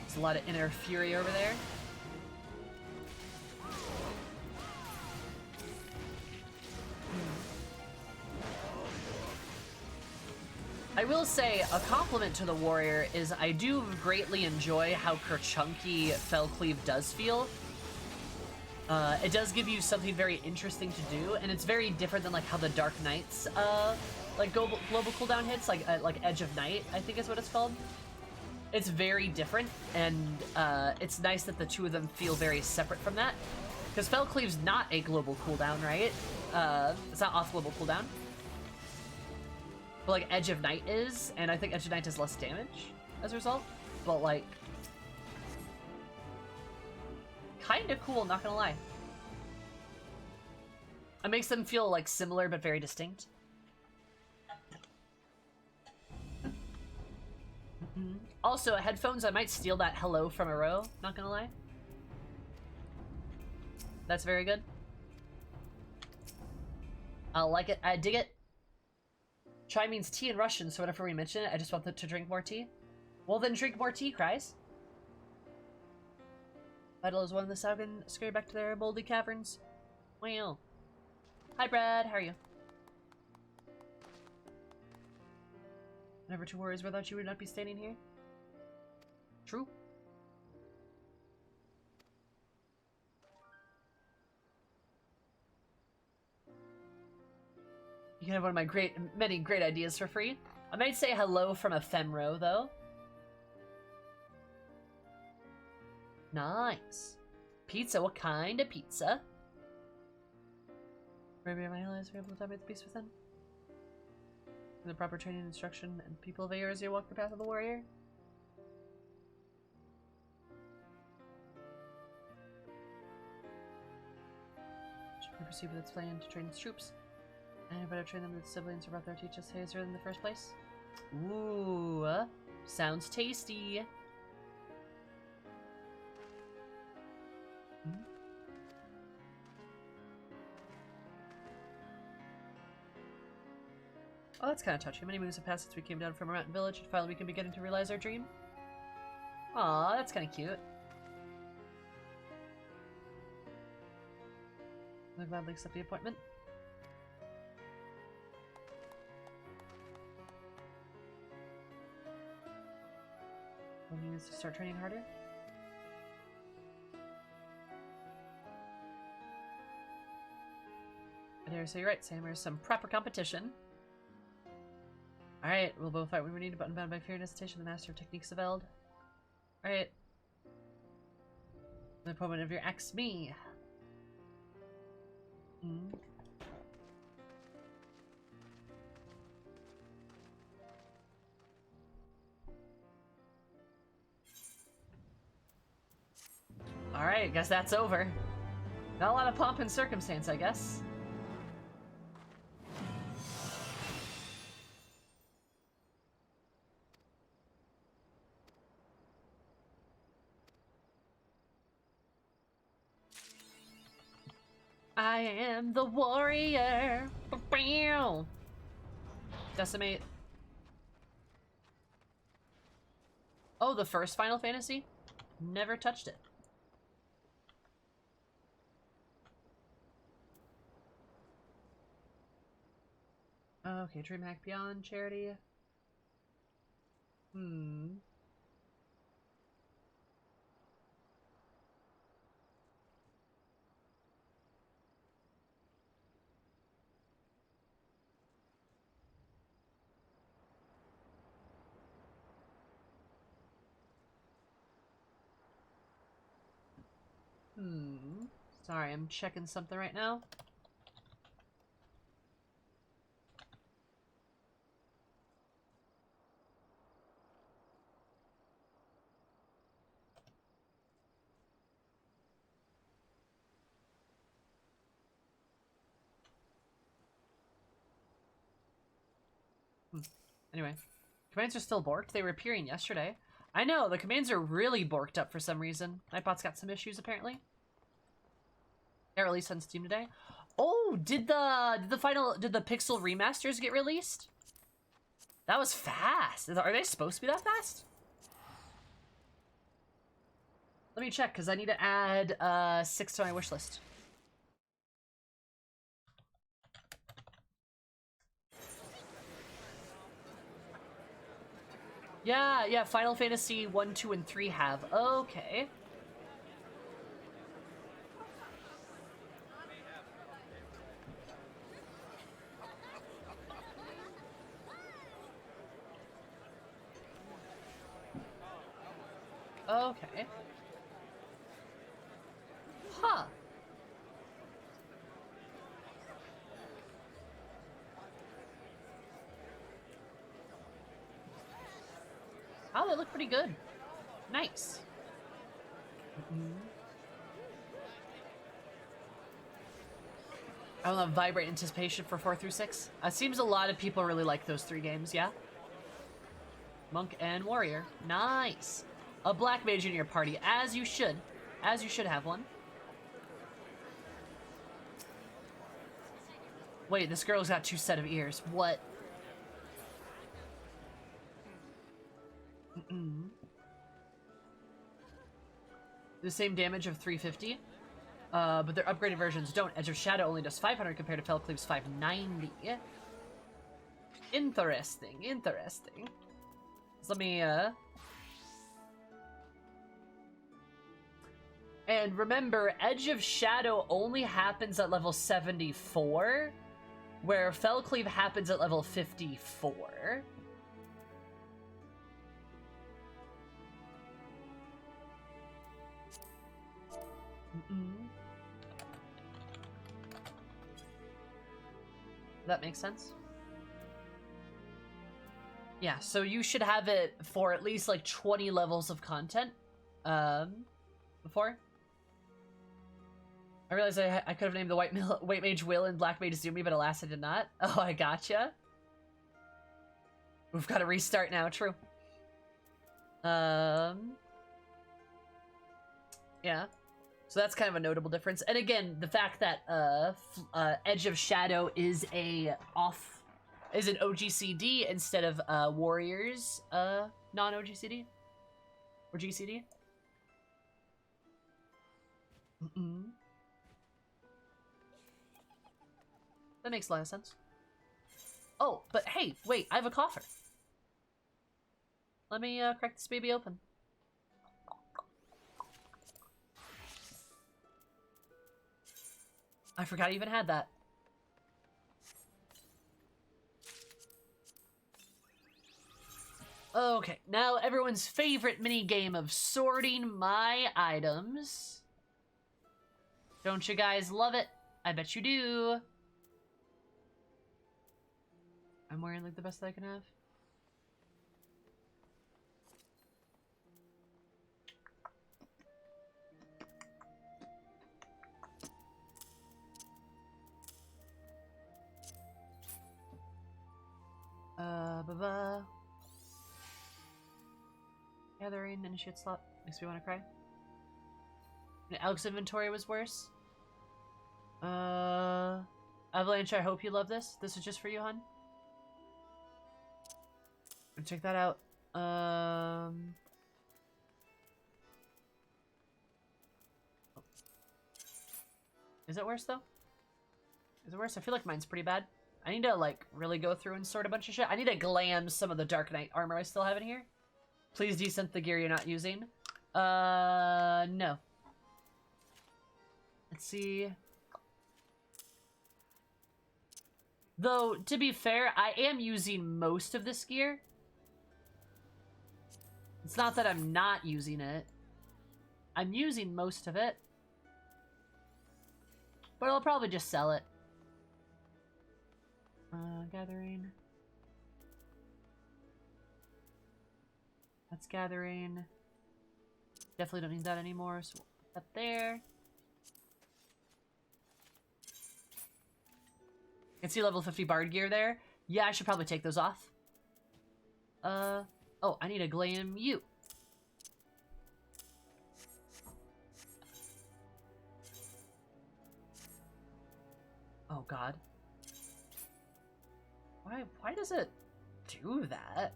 There's a lot of inner fury over there. I will say, a compliment to the warrior is I do greatly enjoy how Kerchunky Fellcleave does feel. It does give you something very interesting to do, and it's very different than like how the Dark Knight's like global cooldown hits, like Edge of Night, I think is what it's called. It's very different, and it's nice that the two of them feel very separate from that. Because Fellcleave's not a global cooldown, right? It's not off global cooldown. But like Edge of Night is, and I think Edge of Night does less damage as a result. But like, kinda cool, not gonna lie. It makes them feel like similar but very distinct. Also, headphones, I might steal that hello from a row, not gonna lie. That's very good. I like it, I dig it. Chai means tea in Russian, so whenever we mention it, I just want them to drink more tea. Well then drink more tea, Cries. Vital is one of the Saugan scurry back to their moldy caverns. Wow. Hi Brad, how are you? Never two worries without you would not be standing here. True. You can have one of my many great ideas for free. I might say hello from a FemRoes, though. Nice. Pizza, what kind of pizza? Maybe my allies were able to dominate the beast within. With the proper training, instruction, and people of as you walk the path of the warrior. Should we proceed with its plan to train its troops? And I better train them with the siblings who brought there to teach us Hazer in the first place. Ooh, sounds tasty. Oh, that's kind of touchy. Many moons have passed since we came down from our mountain village, and finally we can be getting to realize our dream. Aw, that's kind of cute. I'll gladly accept the appointment. One needs to start training harder. I dare say you're right, Sam. There's some proper competition. Alright, we'll both fight when we need, but unbound by fear and hesitation, the master of techniques of Eld. Alright. The opponent of your axe, me. Alright, guess that's over. Not a lot of pomp and circumstance, I guess. I am the warrior. Decimate. Oh, the first Final Fantasy? Never touched it. Okay, DreamHack Beyond, Charity. Sorry, I'm checking something right now. Anyway, commands are still borked. They were appearing yesterday. I know, the commands are really borked up for some reason. Nightbot's got some issues apparently. Got released on Steam today. Oh, did the Pixel remasters get released? That was fast. Are they supposed to be that fast? Let me check, because I need to add 6 to my wish list. Yeah, Final Fantasy 1, 2, and 3 have. Okay. Okay. Huh. Oh, they look pretty good. Nice. I love Vibrant Anticipation for 4 through 6. Seems a lot of people really like those 3 games, yeah? Monk and Warrior. Nice. A Black Mage in your party, as you should. As you should have one. Wait, this girl's got 2 set of ears. What? The same damage of 350. But their upgraded versions don't. Edge of Shadow only does 500 compared to Felcleave's 590. Interesting, interesting. So let me, And remember, Edge of Shadow only happens at level 74, where Felcleave happens at level 54. That makes sense. Yeah, so you should have it for at least like 20 levels of content before. I realized I could have named the White Mage Will and Black Mage Zumi, but alas I did not. Oh, I gotcha. We've got to restart now, true. Yeah. So that's kind of a notable difference. And again, the fact that Edge of Shadow is an OGCD instead of Warriors non-OGCD or GCD. That makes a lot of sense. Oh, but hey, wait, I have a coffer. Let me crack this baby open. I forgot I even had that. Okay, now everyone's favorite mini game of sorting my items. Don't you guys love it? I bet you do. I'm wearing like the best that I can have. Gathering, initiate slot. Makes me want to cry. Alex inventory was worse. Avalanche, I hope you love this. This is just for you, hun. Check that out. Is it worse though? Is it worse? I feel like mine's pretty bad. I need to like really go through and sort a bunch of shit. I need to glam some of the Dark Knight armor I still have in here. Please desynth the gear you're not using. No. Let's see. Though, to be fair, I am using most of this gear. It's not that I'm not using it. I'm using most of it. But I'll probably just sell it. Gathering. That's gathering. Definitely don't need that anymore, so we'll put that there. You can see level 50 bard gear there. Yeah, I should probably take those off. Oh, I need to glam you. Oh god. Why does it do that?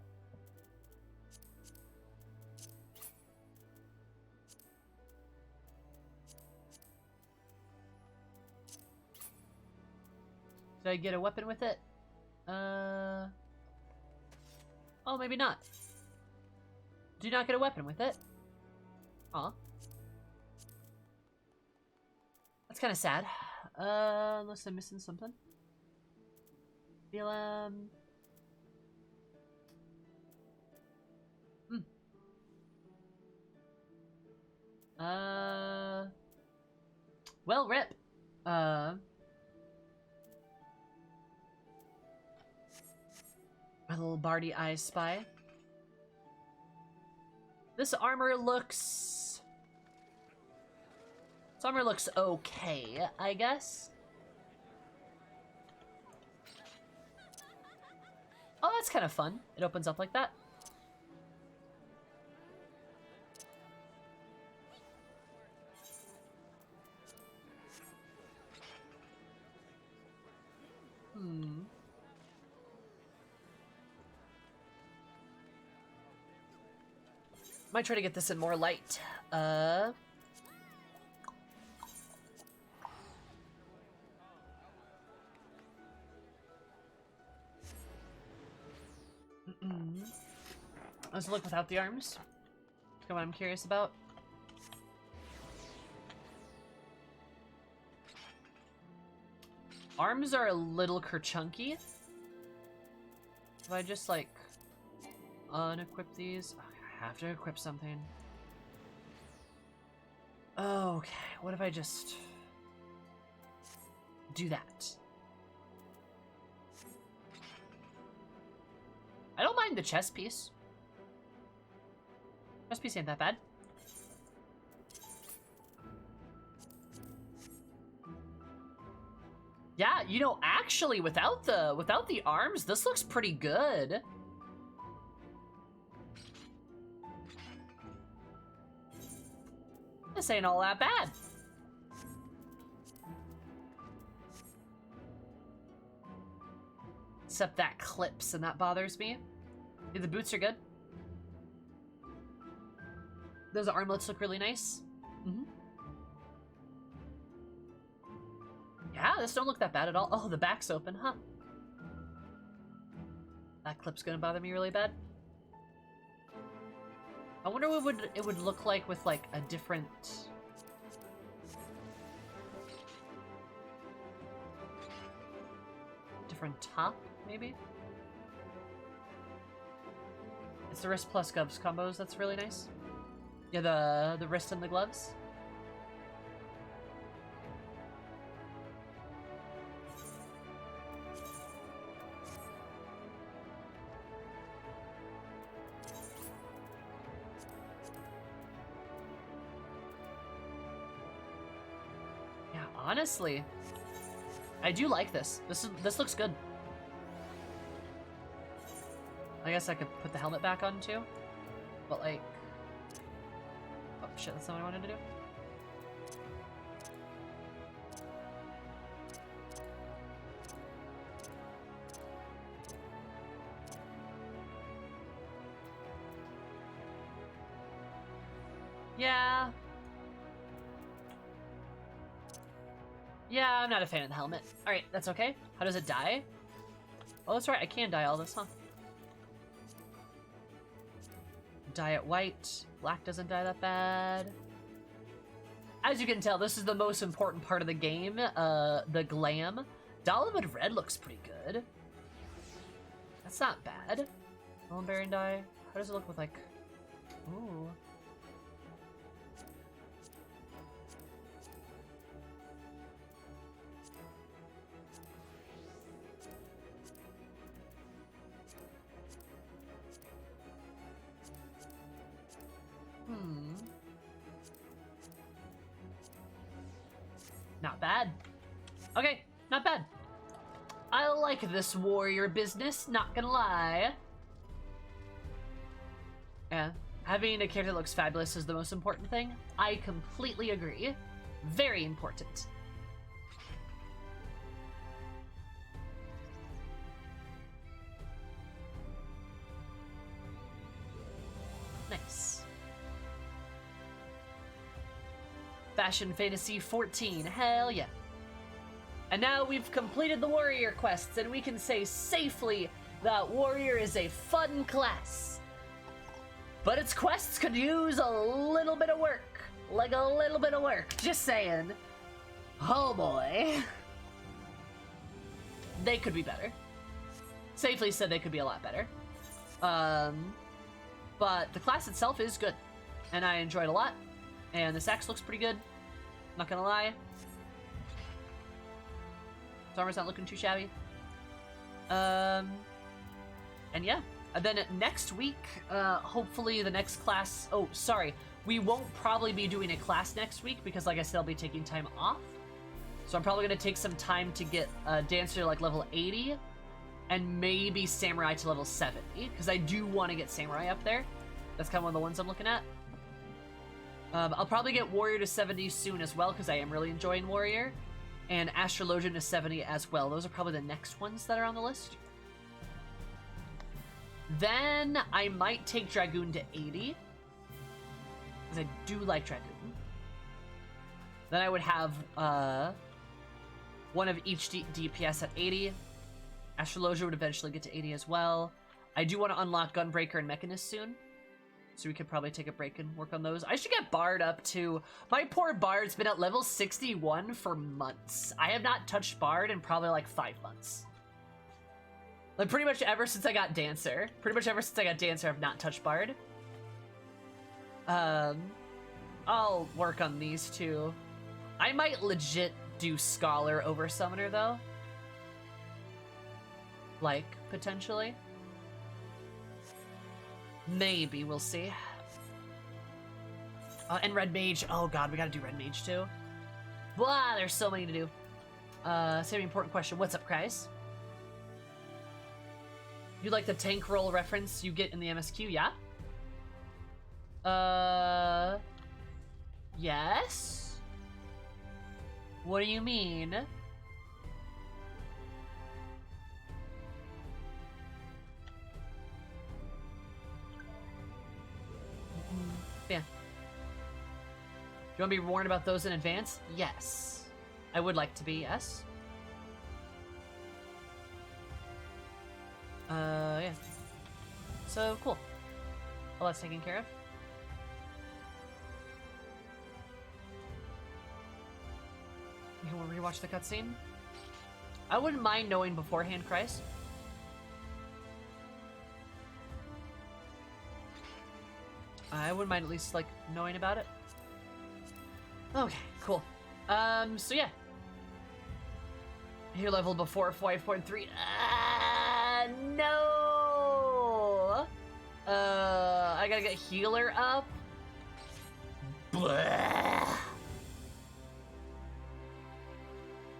Did I get a weapon with it? Oh, maybe not. Do not get a weapon with it. Aw. That's kind of sad. Unless I'm missing something. Feel, well, rip. My little Barty I Spy. This armor looks... This armor looks okay, I guess. Oh, that's kind of fun. It opens up like that. Might try to get this in more light. Let's look without the arms. That's what I'm curious about. Arms are a little kerchunky. If I just like unequip these, I have to equip something. Okay, what if I just do that? I don't mind the chest piece. Chest piece ain't that bad. Yeah, you know, actually, without the arms, this looks pretty good. This ain't all that bad. Except that clips, and that bothers me. Yeah, the boots are good. Those armlets look really nice. Yeah, this don't look that bad at all. Oh, the back's open, huh? That clip's gonna bother me really bad. I wonder what it would look like with like a different top, maybe? It's the wrist plus gloves combos, that's really nice. Yeah, the wrist and the gloves. Yeah, honestly, I do like this. This looks good. I guess I could put the helmet back on too, but like, oh shit, that's not what I wanted to do. Yeah. Yeah, I'm not a fan of the helmet. Alright, that's okay. How does it die? Oh, that's right, I can dye all this, huh? Dye it white. Black doesn't dye that bad. As you can tell, this is the most important part of the game, the glam. Dolomite red looks pretty good. That's not bad. Lone Baron dye. How does it look with like... Ooh. Not bad. Okay, not bad. I like this warrior business, not gonna lie. Yeah, having a character that looks fabulous is the most important thing. I completely agree. Very important. Nice. Fashion Fantasy 14, hell yeah. And now we've completed the warrior quests, and we can say safely that warrior is a fun class. But its quests could use a little bit of work. Like a little bit of work. Just saying. Oh boy. They could be better. Safely said they could be a lot better. But the class itself is good. And I enjoyed it a lot. And this axe looks pretty good. Not gonna lie. His armor's not looking too shabby. And yeah. And then next week, hopefully the next class... Oh, sorry. We won't probably be doing a class next week because, like I said, I'll be taking time off. So I'm probably going to take some time to get Dancer to, like, level 80 and maybe Samurai to level 70 because I do want to get Samurai up there. That's kind of one of the ones I'm looking at. I'll probably get Warrior to 70 soon as well because I am really enjoying Warrior. And Astrologian to 70 as well. Those are probably the next ones that are on the list. Then I might take Dragoon to 80. Because I do like Dragoon. Then I would have one of each DPS at 80. Astrologia would eventually get to 80 as well. I do want to unlock Gunbreaker and Mechanist soon. So we could probably take a break and work on those. I should get Bard up to... My poor Bard's been at level 61 for months. I have not touched Bard in probably like 5 months. Like, pretty much ever since I got Dancer. Pretty much ever since I got Dancer, I've not touched Bard. I'll work on these two. I might legit do Scholar over Summoner, though. Like, potentially. Maybe, we'll see. And Red Mage. Oh god, we gotta do Red Mage, too. Blah, there's so many to do. Same important question. What's up, Kreis? You like the tank roll reference you get in the MSQ, yeah? Yes? What do you mean? Yeah. Do you want to be warned about those in advance? Yes. I would like to be, yes. Yeah. So, cool. Well, that's taken care of. You want to rewatch the cutscene? I wouldn't mind knowing beforehand, Christ. I wouldn't mind at least, like, knowing about it. Okay, cool. So yeah. Your level before 5.3. No! I gotta get healer up. Bleh.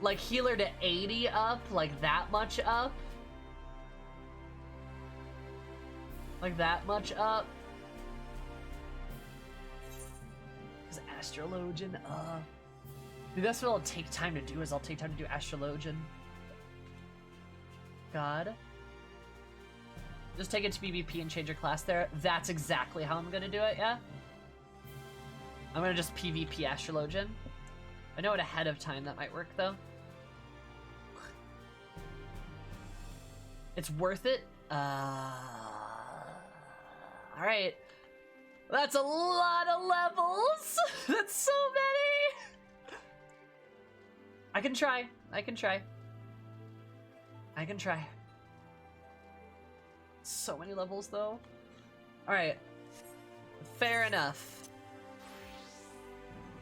Like, healer to 80 up? Like, that much up? Like, that much up? Is Astrologian? Dude, that's what I'll take time to do, is I'll take time to do Astrologian. God. Just take it to PvP and change your class there. That's exactly how I'm gonna do it, yeah? I'm gonna just PvP Astrologian. I know it ahead of time, that might work, though. It's worth it? Alright. That's a lot of levels! That's so many! I can try. I can try. I can try. So many levels, though. Alright. Fair enough.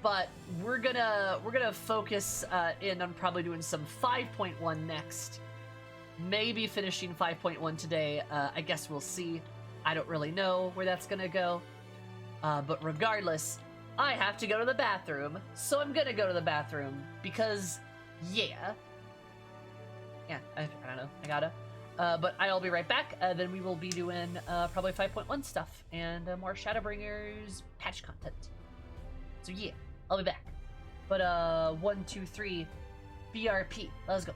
But we're gonna focus in on probably doing some 5.1 next. Maybe finishing 5.1 today. I guess we'll see. I don't really know where that's gonna go. But regardless, I have to go to the bathroom. So I'm gonna go to the bathroom because, yeah. Yeah, I don't know. I gotta. But I'll be right back. Then we will be doing probably 5.1 stuff and more Shadowbringers patch content. So yeah, I'll be back. But 1, 2, 3, BRP. Let's go.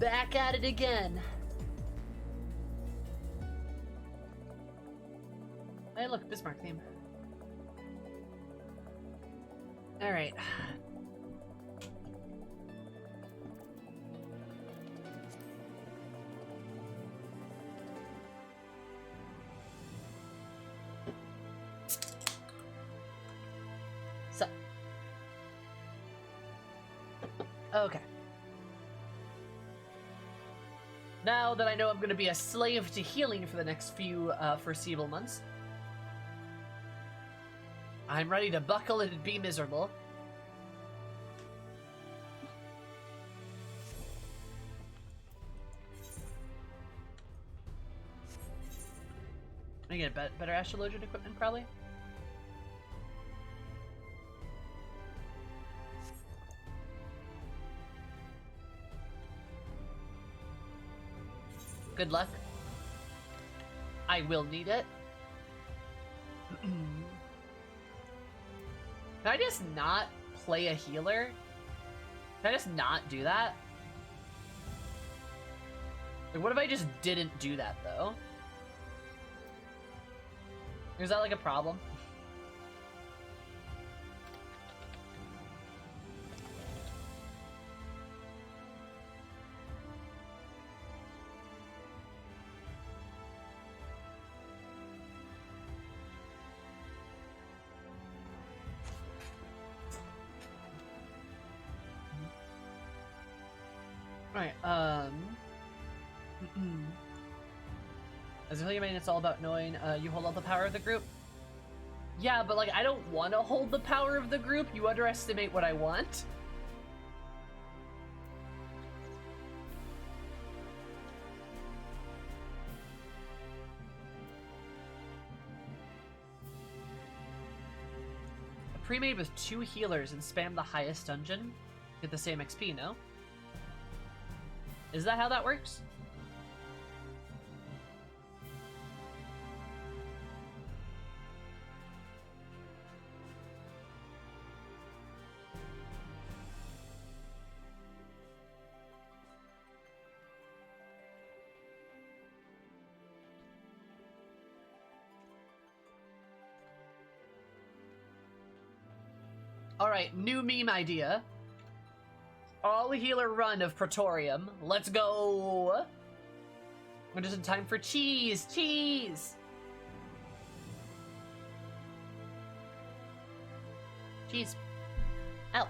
back at it again. Hey, look, Bismarck theme. Alright. So. Okay. Now that I know I'm going to be a slave to healing for the next few foreseeable months, I'm ready to buckle and be miserable. I get better astrologian equipment, probably. Good luck. I will need it. Can I just not play a healer? Can I just not do that? Like, what if I just didn't do that, though? Is that, like, a problem? Alright, as a human, it's all about knowing you hold all the power of the group. Yeah, but, like, I don't want to hold the power of the group. You underestimate what I want. A pre-made with 2 healers and spam the highest dungeon. Get the same XP, no? Is that how that works? Alright, new meme idea. All healer run of Praetorium. Let's go! We're just in time for cheese! Cheese! Cheese. Ow.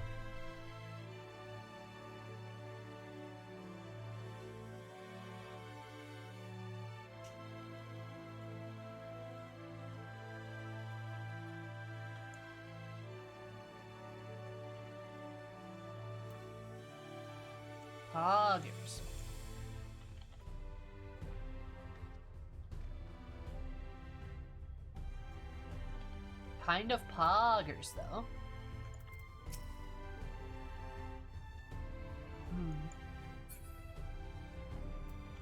Poggers. Kind of poggers, though.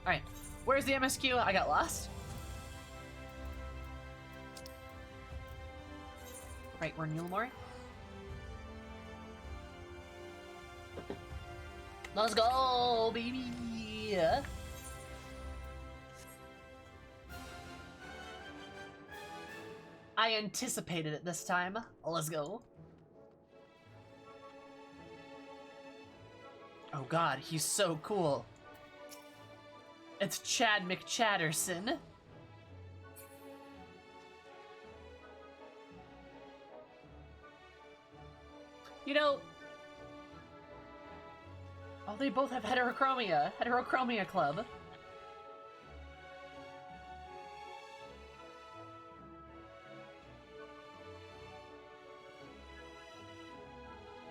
Alright, where's the MSQ? I got lost. Right, we're Newmore. Let's go, baby! I anticipated it this time. Let's go. Oh god, he's so cool. It's Chad McChatterson. You know... Oh, they both have heterochromia. Heterochromia Club.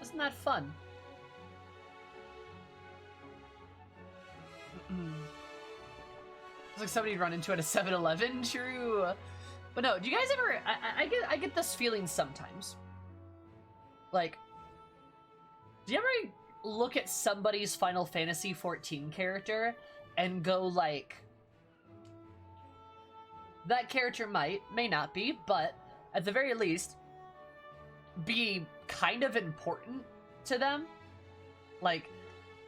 Isn't that fun? It's like somebody run into at a 7-Eleven. True. But no, do you guys ever... I get this feeling sometimes. Like... Do you ever look at somebody's Final Fantasy XIV character and go like... That character may not be, but at the very least, be kind of important to them? Like,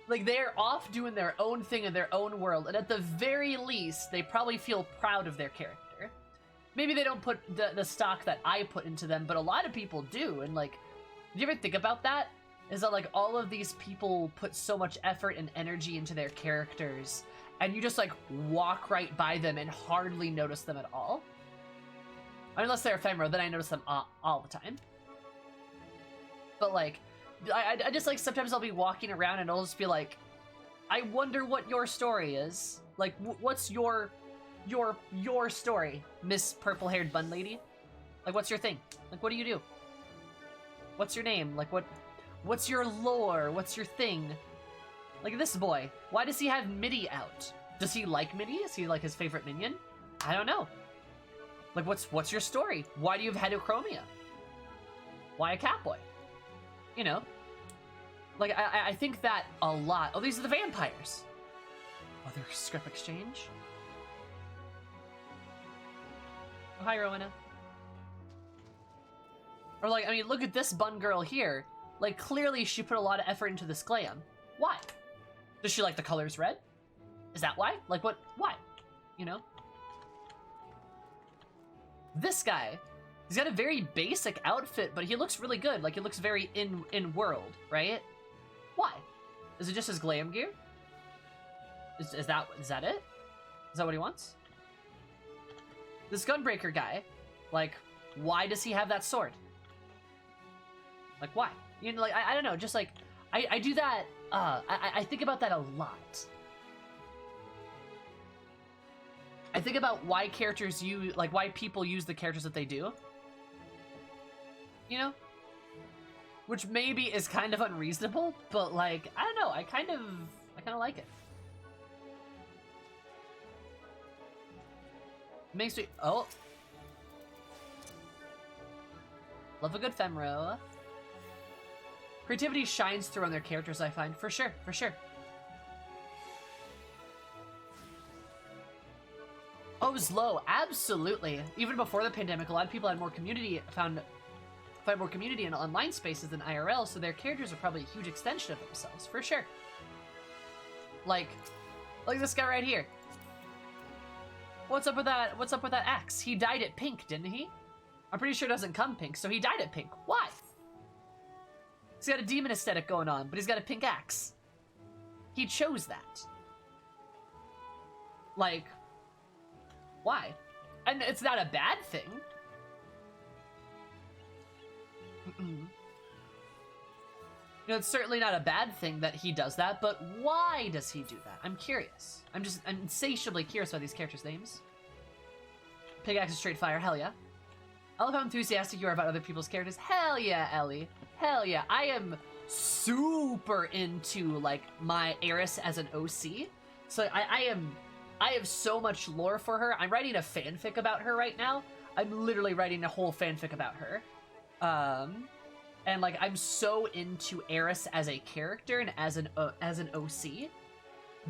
Like, they're off doing their own thing in their own world, and at the very least, they probably feel proud of their character. Maybe they don't put the stock that I put into them, but a lot of people do, and, like, do you ever think about that? Is that, like, all of these people put so much effort and energy into their characters, and you just, like, walk right by them and hardly notice them at all? Unless they're ephemeral, then I notice them all the time. But, like, I just, like, sometimes I'll be walking around and I'll just be like, I wonder what your story is. Like, what's your story, Miss Purple-Haired Bun Lady? Like, what's your thing? Like, what do you do? What's your name? Like, what's your lore? What's your thing? Like, this boy, why does he have Midi out? Does he like Midi? Is he, like, his favorite minion? I don't know. Like, what's your story? Why do you have heterochromia? Why a catboy? You know? Like, I think that a lot. Oh, these are the vampires. Oh, they're scrap exchange? Oh, hi, Rowena. Or, like, I mean, look at this bun girl here. Like, clearly she put a lot of effort into this glam. Why? Does she like the colors red? Is that why? Like, what? Why? You know? This guy, he's got a very basic outfit, but he looks really good. Like, he looks very in world, right? Why? Is it just his glam gear? Is that it? Is that what he wants? This gunbreaker guy, like, why does he have that sword? Like, why? You know, like, I don't know, just like, I do that, I think about that a lot. I think about why characters use, like, why people use the characters that they do. You know? Which maybe is kind of unreasonable, but, like, I don't know, I kind of like it. Makes me, oh. Love a good FemRoes. Creativity shines through on their characters, I find. For sure, for sure. Oh, it was low. Absolutely. Even before the pandemic, a lot of people had more community, found more community in online spaces than IRL, so their characters are probably a huge extension of themselves, for sure. Like this guy right here. What's up with that? What's up with that axe? He dyed it pink, didn't he? I'm pretty sure it doesn't come pink, so he dyed it pink. Why? He's got a demon aesthetic going on, but he's got a pink axe. He chose that. Like, why? And it's not a bad thing. You know, it's certainly not a bad thing that he does that, but why does he do that? I'm curious. I'm insatiably curious about these characters' names. Pickaxe is straight fire, hell yeah. I love how enthusiastic you are about other people's characters. Hell yeah, Ellie. Hell yeah. I am super into, like, my Eris as an OC. So I have so much lore for her. I'm writing a fanfic about her right now. I'm literally writing a whole fanfic about her. And, like, I'm so into Eris as a character and as an OC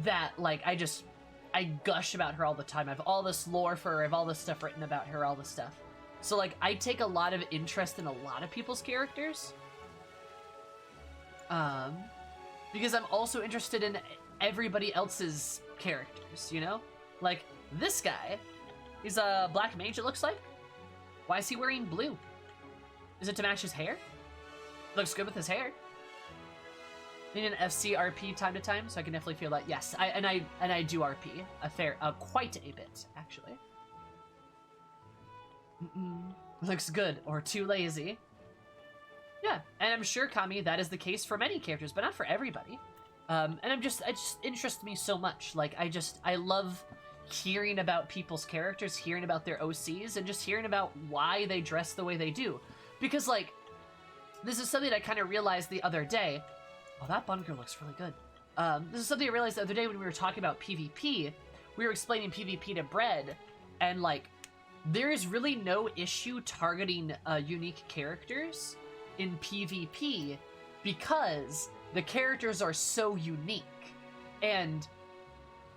that, like, I gush about her all the time. I have all this lore for her. I have all this stuff written about her, all this stuff. So, like, I take a lot of interest in a lot of people's characters. Because I'm also interested in everybody else's characters, you know? Like, this guy, he's a black mage, it looks like. Why is he wearing blue? Is it to match his hair? Looks good with his hair. Need an FC RP time to time, so I can definitely feel that. Yes, I do RP quite a bit actually. Looks good or too lazy. Yeah, and I'm sure, Kami, that is the case for many characters, but not for everybody. And it just interests me so much. Like, I love hearing about people's characters, hearing about their OCs, and just hearing about why they dress the way they do. Because, like, this is something I kind of realized the other day. Oh, that bun girl looks really good. This is something I realized the other day when we were talking about PvP. We were explaining PvP to Bread, and, like, there is really no issue targeting unique characters in PvP because the characters are so unique. And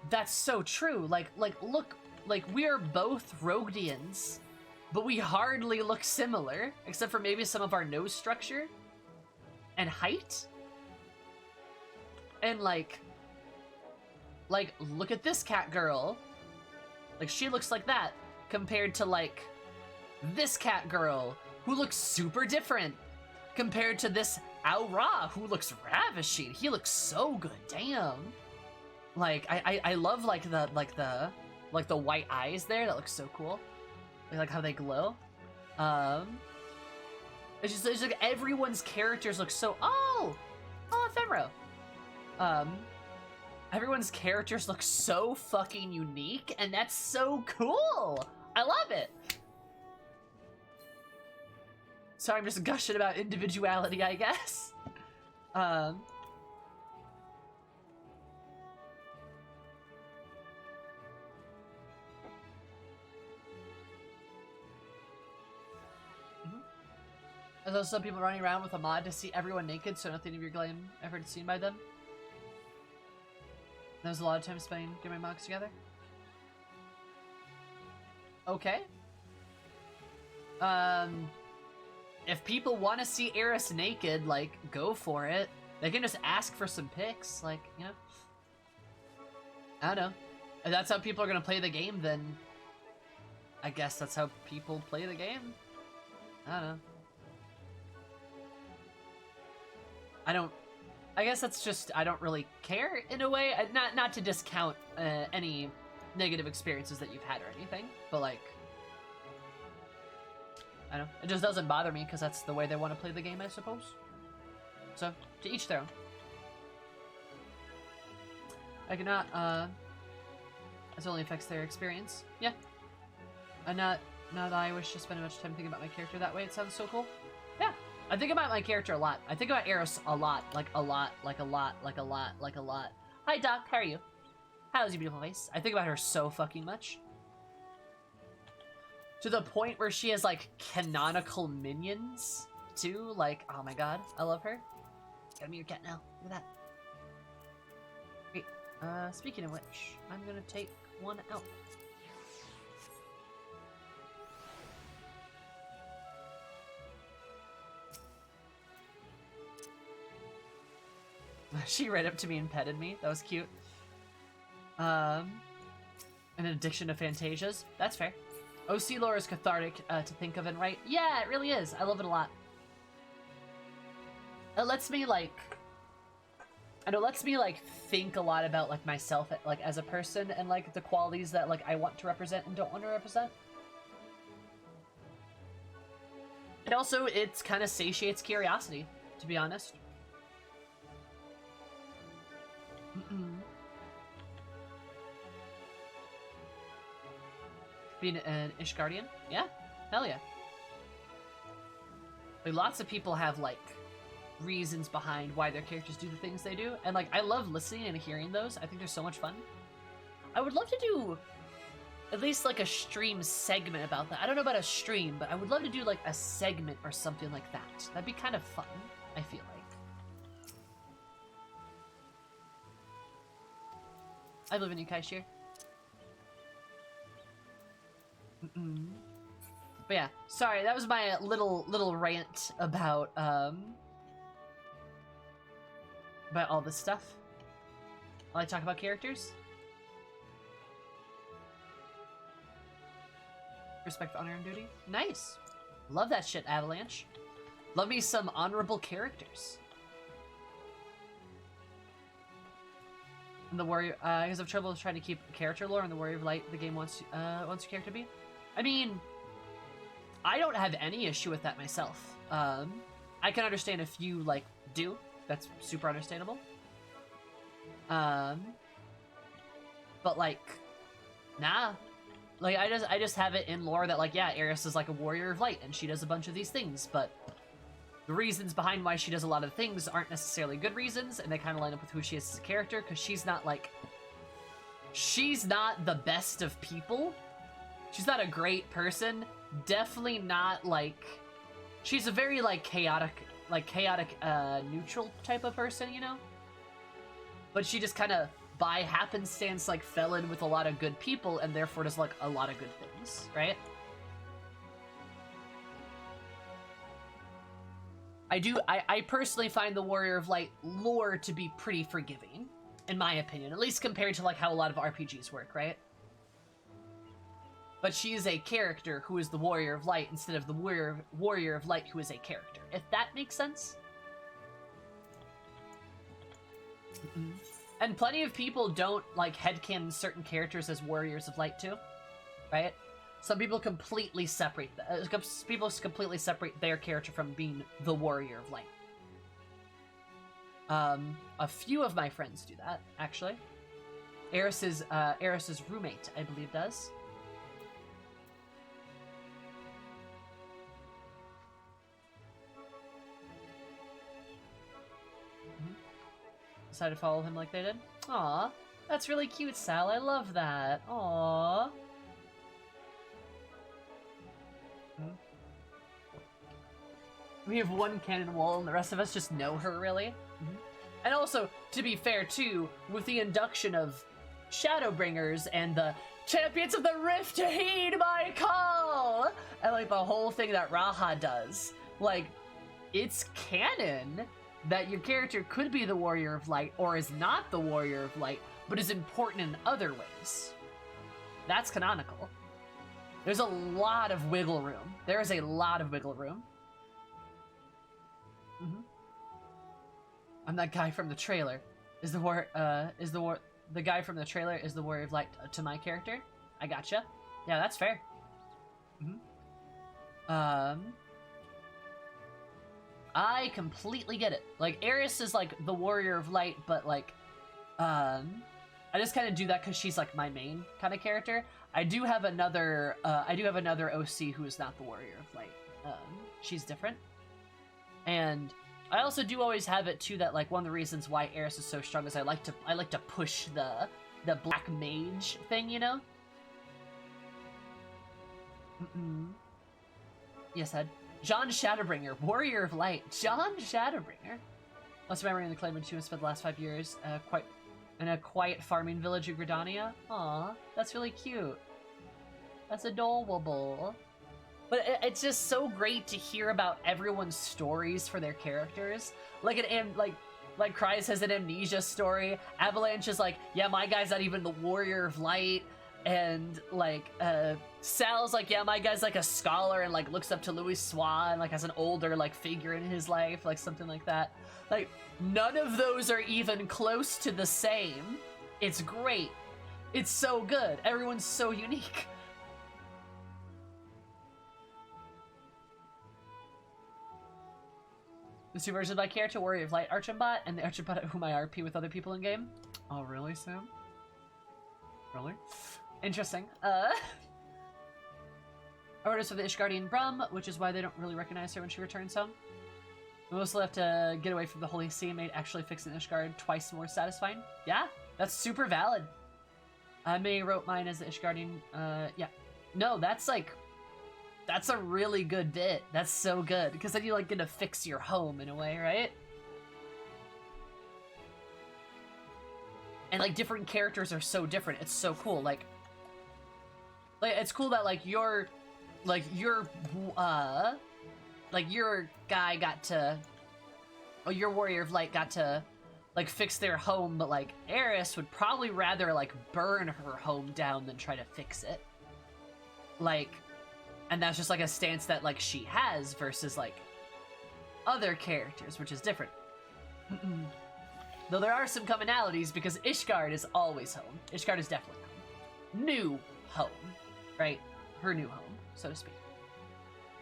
that's so true. Like look, like, we are both Rogdians, but we hardly look similar, except for maybe some of our nose structure and height. And like, look at this cat girl. Like, she looks like that compared to, like, this cat girl who looks super different compared to this Aura who looks ravishing. He looks so good, damn. Like, I love, like, the white eyes there. That looks so cool. Like how they glow. It's just like everyone's characters look so, oh, FemRoes. Everyone's characters look so fucking unique, and that's so cool! I love it! Sorry, I'm just gushing about individuality, I guess. There's also some people running around with a mod to see everyone naked, so nothing of your glam ever seen by them. There's a lot of time spent getting my mods together. Okay. If people want to see Eris naked, like, go for it. They can just ask for some pics, like, you know. I don't know. If that's how people are gonna play the game, then I guess that's how people play the game. I don't know. I guess that's just, I don't really care in a way. Not to discount any negative experiences that you've had or anything, but like, I don't know. It just doesn't bother me because that's the way they want to play the game, I suppose. So, to each their own. I cannot, this only affects their experience. Yeah. Not that I wish to spend much time thinking about my character that way. It sounds so cool. Yeah. I think about my character a lot. I think about Eris a lot. Like a lot. Hi, Doc. How are you? How's your beautiful face? I think about her so fucking much. To the point where she has, like, canonical minions, too. Like, oh my god. I love her. Gotta be your cat now. Look at that. Great. Speaking of which, I'm gonna take one out. She ran up to me and petted me. That was cute. An addiction to Fantasias. That's fair. OC lore is cathartic to think of and write. Yeah, it really is. I love it a lot. It lets me, like... I know, it lets me, like, think a lot about, like, myself, like, as a person and, like, the qualities that, like, I want to represent and don't want to represent. And also, it kind of satiates curiosity, to be honest. Being an Ishgardian? Yeah? Hell yeah. Like, lots of people have, like, reasons behind why their characters do the things they do. And, like, I love listening and hearing those. I think they're so much fun. I would love to do at least, like, a stream segment about that. I don't know about a stream, but I would love to do, like, a segment or something like that. That'd be kind of fun, I feel like. I live in Yukaishir. But yeah, sorry, that was my little rant about all this stuff. While I talk about characters. Respect, honor, and duty. Nice. Love that shit, Avalanche. Love me some honorable characters. And the Warrior, because of trouble trying to keep character lore and the Warrior of Light the game wants your character to be. I mean, I don't have any issue with that myself. I can understand if you, like, do. That's super understandable. But, like, nah. Like, I just have it in lore that, like, yeah, Eris is, like, a Warrior of Light, and she does a bunch of these things, but the reasons behind why she does a lot of things aren't necessarily good reasons, and they kind of line up with who she is as a character, because she's not, like... She's not the best of people. She's not a great person. Definitely not, like... She's a very, like, chaotic, neutral type of person, you know? But she just kind of, by happenstance, like, fell in with a lot of good people, and therefore does, like, a lot of good things, right? I personally find the Warrior of Light lore to be pretty forgiving, in my opinion, at least compared to like how a lot of RPGs work, right? But she is a character who is the Warrior of Light instead of the Warrior of Light who is a character, if that makes sense. And plenty of people don't like headcanon certain characters as Warriors of Light too, right? Some people completely separate people completely separate their character from being the Warrior of Light. A few of my friends do that, actually. Eris's roommate, I believe, does. Decided to follow him like they did. Aw, that's really cute, Sal. I love that. Aw. We have one canon wall and the rest of us just know her, really. And also, to be fair, too, with the induction of Shadowbringers and the Champions of the Rift to heed my call! And, like, the whole thing that Raha does. Like, it's canon that your character could be the Warrior of Light or is not the Warrior of Light, but is important in other ways. That's canonical. There's a lot of wiggle room. There is a lot of wiggle room. I'm that guy from the trailer. The guy from the trailer is the Warrior of Light to my character? I gotcha. Yeah, that's fair. I completely get it. Like, Eris is like the Warrior of Light, but like, I just kind of do that because she's like my main kind of character. I do have another OC who is not the Warrior of Light. She's different. And I also do always have it too that like one of the reasons why Eris is so strong is I like to push the black mage thing, you know? Yes, Ed. John Shadowbringer, Warrior of Light. John Shadowbringer. Most remembering the claimant who has spent the last 5 years in a quiet farming village of Gridania. Aw, that's really cute. That's adorable. But it's just so great to hear about everyone's stories for their characters. Like Cry's has an amnesia story. Avalanche is like, yeah, my guy's not even the Warrior of Light. And like Sal's like, yeah, my guy's like a scholar and like looks up to Louis Swan and like has an older like figure in his life, like something like that. Like none of those are even close to the same. It's great. It's so good. Everyone's so unique. The two versions of my character, Warrior of Light Archibot, and the Archibot at whom I RP with other people in game. Oh, really, Sam? Really? Interesting. Orders for the Ishgardian Brum, which is why they don't really recognize her when she returns home. We mostly have to get away from the Holy See and made actually fixing Ishgard twice more satisfying. Yeah, that's super valid. I may wrote mine as the Ishgardian, yeah. No, that's like... That's a really good bit. That's so good. Because then you like get to fix your home in a way, right? And like different characters are so different. It's so cool. Like it's cool that like your guy got to, or your Warrior of Light got to like fix their home, but like Eris would probably rather like burn her home down than try to fix it. Like, and that's just like a stance that like she has versus like other characters, which is different. Though there are some commonalities because Ishgard is always home. Ishgard is definitely home. New home, right? Her new home, so to speak.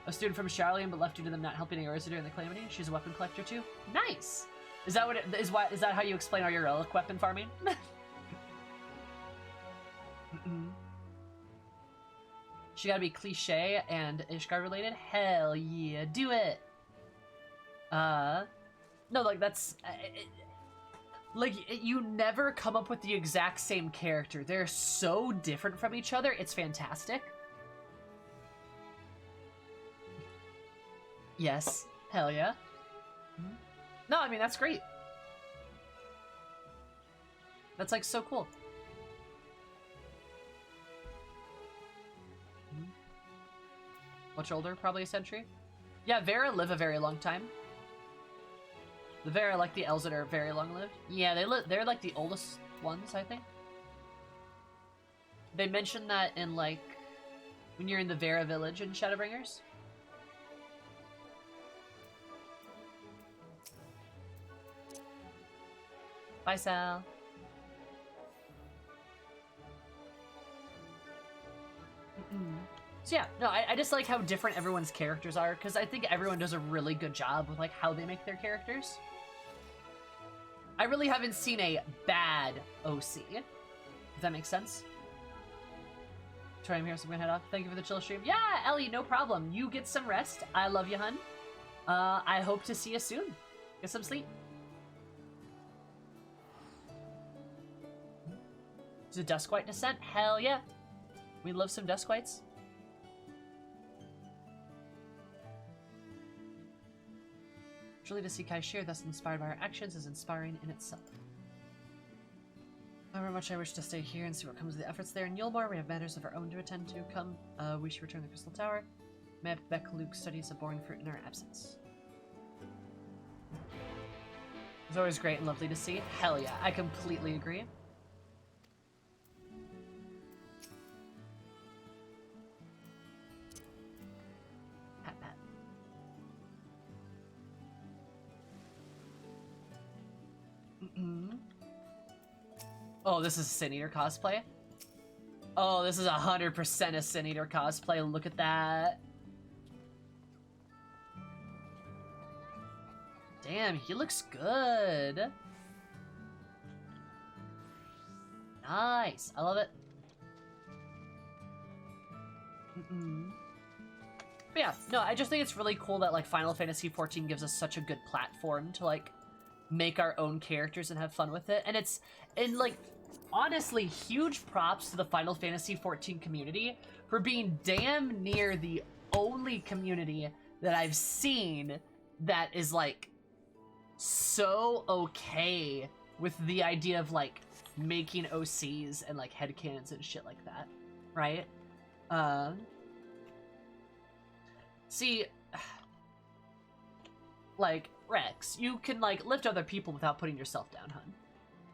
A student from Charlian, but left due to them not helping Erised during the calamity. She's a weapon collector too. Nice. Is that what it is? Is that how you explain all your relic weapon farming? She gotta be cliche and Ishgard related. Hell yeah, do it. No, like that's like you never come up with the exact same character. They're so different from each other. It's fantastic. Yes, hell yeah. No, I mean that's great. That's like so cool. Much older, probably a century. Yeah, Vera live a very long time. The Vera, like the elves that are very long-lived. Yeah, they're like the oldest ones, I think. They mentioned that in, like, when you're in the Vera village in Shadowbringers. Bye, Sal. So yeah, no, I just like how different everyone's characters are, because I think everyone does a really good job with, like, how they make their characters. I really haven't seen a bad OC, if that makes sense. Troy, I'm here, so I'm gonna head off. Thank you for the chill stream. Yeah, Ellie, no problem. You get some rest. I love you, hun. I hope to see you soon. Get some sleep. Is it Duskwhite Descent? Hell yeah. We love some Duskwhites. Truly to see Kai Shear, thus inspired by our actions, is inspiring in itself. However much I wish to stay here and see what comes of the efforts there in Yulmore, we have matters of our own to attend to. Come, we should return to the Crystal Tower. May Beck Luke studies a boring fruit in our absence. It's always great and lovely to see. Hell yeah, I completely agree. Pat pat. Oh, this is a Sin Eater cosplay? Oh, this is 100% a Sin Eater cosplay. Look at that. Damn, he looks good. Nice. I love it. But yeah, no, I just think it's really cool that, like, Final Fantasy XIV gives us such a good platform to, like, make our own characters and have fun with it. And like, honestly, huge props to the Final Fantasy XIV community for being damn near the only community that I've seen that is, like, so okay with the idea of, like, making OCs and, like, headcanons and shit like that, right? See, like, Rex, you can, like, lift other people without putting yourself down, hun.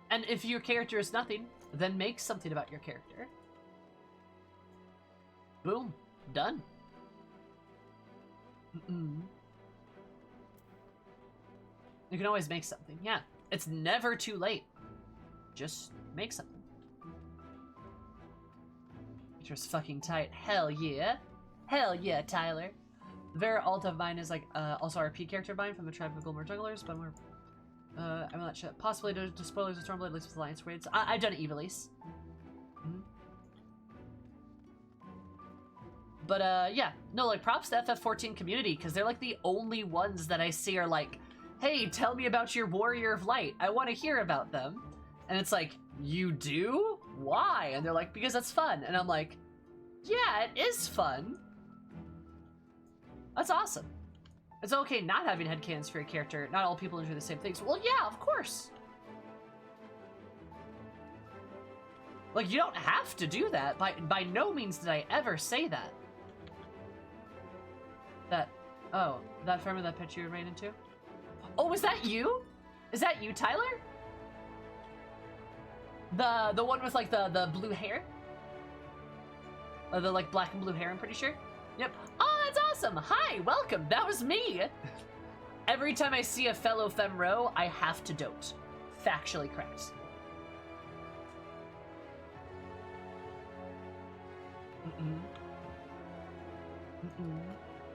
And if your character is nothing, then make something about your character. Boom. Done. You can always make something. Yeah. It's never too late. Just make something. It's fucking tight. Hell yeah. Hell yeah, Tyler. The Vera alt of mine is, like, also RP character of mine from the tribe of Gulmer Jugglers, but we're I'm not sure. Possibly to spoilers of Stormblade, at least with Alliance raids. I've done Evilise. But, yeah. No, like, props to FF14 community, because they're, like, the only ones that I see are like, hey, tell me about your Warrior of Light. I want to hear about them. And it's like, you do? Why? And they're like, because that's fun. And I'm like, yeah, it is fun. That's awesome. It's okay not having headcanons for your character. Not all people enjoy the same things. Well, yeah, of course. Like, you don't have to do that. By no means did I ever say that. That farmer that pet you ran into? Oh, was that you? Is that you, Tyler? The one with, like, the blue hair? The, like, black and blue hair, I'm pretty sure. Yep. Oh, that's awesome. Hi, welcome. That was me. Every time I see a fellow FemRoe, I have to dote. Factually correct.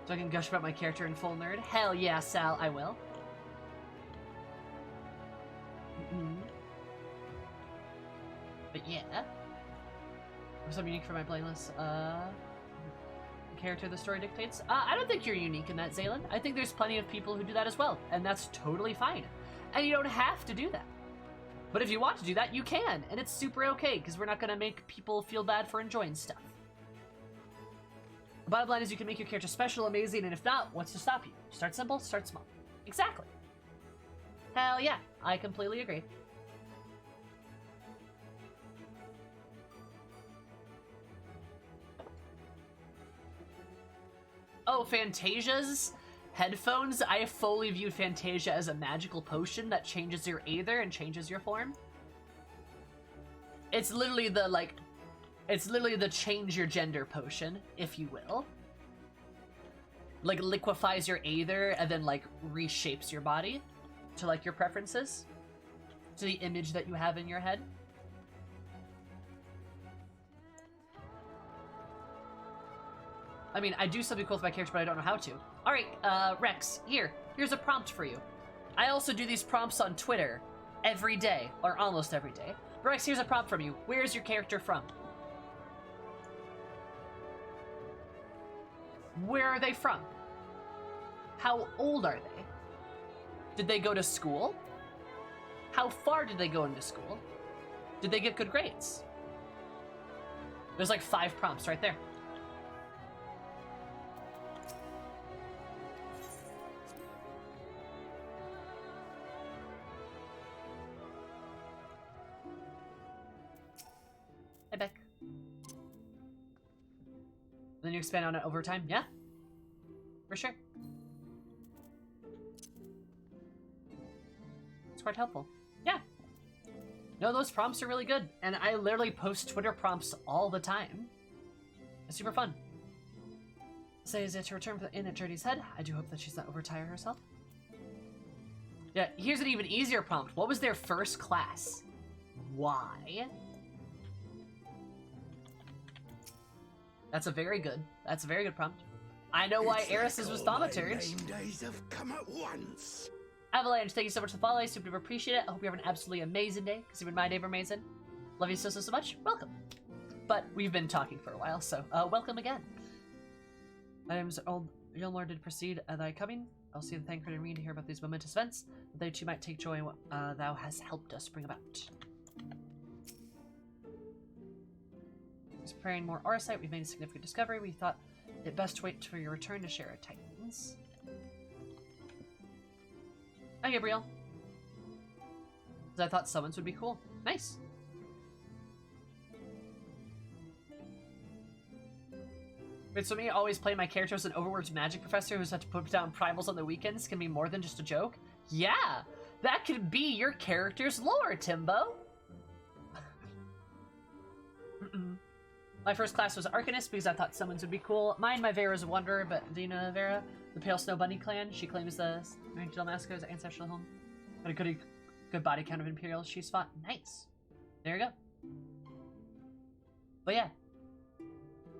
So I can gush about my character in full nerd? Hell yeah, Sal, I will. But yeah. Something unique for my playlist. Character the story dictates. I don't think you're unique in that, Zaylan. I think there's plenty of people who do that as well, and that's totally fine. And you don't have to do that. But if you want to do that, you can, and it's super okay, because we're not going to make people feel bad for enjoying stuff. The bottom line is you can make your character special, amazing, and if not, what's to stop you? Start simple, start small. Exactly. Hell yeah, I completely agree. Oh, Fantasias? headphones, I fully viewed Fantasia as a magical potion that changes your aether and changes your form. It's literally the, like, it's literally the change your gender potion, if you will. Like, liquefies your aether and then, like, reshapes your body to, like, your preferences. To the image that you have in your head. I mean, I do something cool with my character, but I don't know how to. Alright, Rex, here's a prompt for you. I also do these prompts on Twitter every day, or almost every day. Rex, here's a prompt from you. Where's your character from? Where are they from? How old are they? Did they go to school? How far did they go into school? Did they get good grades? There's like 5 prompts right there. Hey, Beck. Then you expand on it over time? Yeah. For sure. It's quite helpful. Yeah. No, those prompts are really good. And I literally post Twitter prompts all the time. It's super fun. Says to return in at Journey's head. I do hope that she's not overtired herself. Yeah, here's an even easier prompt. What was their first class? Why? That's a very good prompt. I know why Eris's was thaumaturge. Name days have come at once. Avalanche, thank you so much for the follow. I super appreciate it. I hope you have an absolutely amazing day, because even my day were amazing. Love you so much. Welcome. But we've been talking for a while, so welcome again. My name's old Yolmor did proceed. Are they coming? I'll see the Thancred and Reen to hear about these momentous events. They too might take joy in what thou hast helped us bring about. He's preparing more Auracite. We've made a significant discovery. We thought it best to wait for your return to share our tidings. Hi, Gabriel. Because I thought summons would be cool. Nice. Wait, so me always playing my character as an overworked magic professor who's had to put down primals on the weekends can be more than just a joke? Yeah! That could be your character's lore, Timbo! My first class was Arcanist because I thought summons would be cool. Mine, my Vera's a Wanderer, but do you know Vera? The Pale Snow Bunny clan. She claims the Angel Masco's ancestral home. But a good body count of Imperials she's fought. Nice. There you go. But yeah.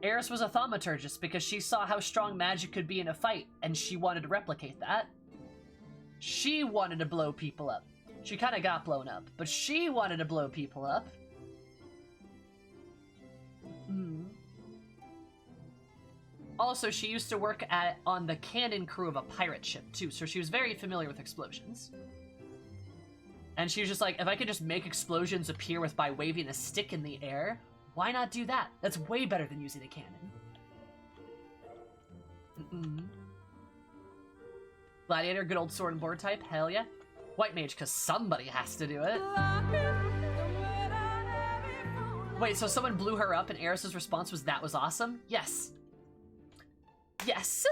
Eris was a thaumaturgist because she saw how strong magic could be in a fight, and she wanted to replicate that. She wanted to blow people up. She kind of got blown up, but she wanted to blow people up. Also, she used to work on the cannon crew of a pirate ship, too, so she was very familiar with explosions. And she was just like, if I could just make explosions appear by waving a stick in the air, why not do that? That's way better than using a cannon. Gladiator, good old sword and board type, hell yeah. White mage, because somebody has to do it. Wait, so someone blew her up and Eris's response was, that was awesome? Yes. Yes.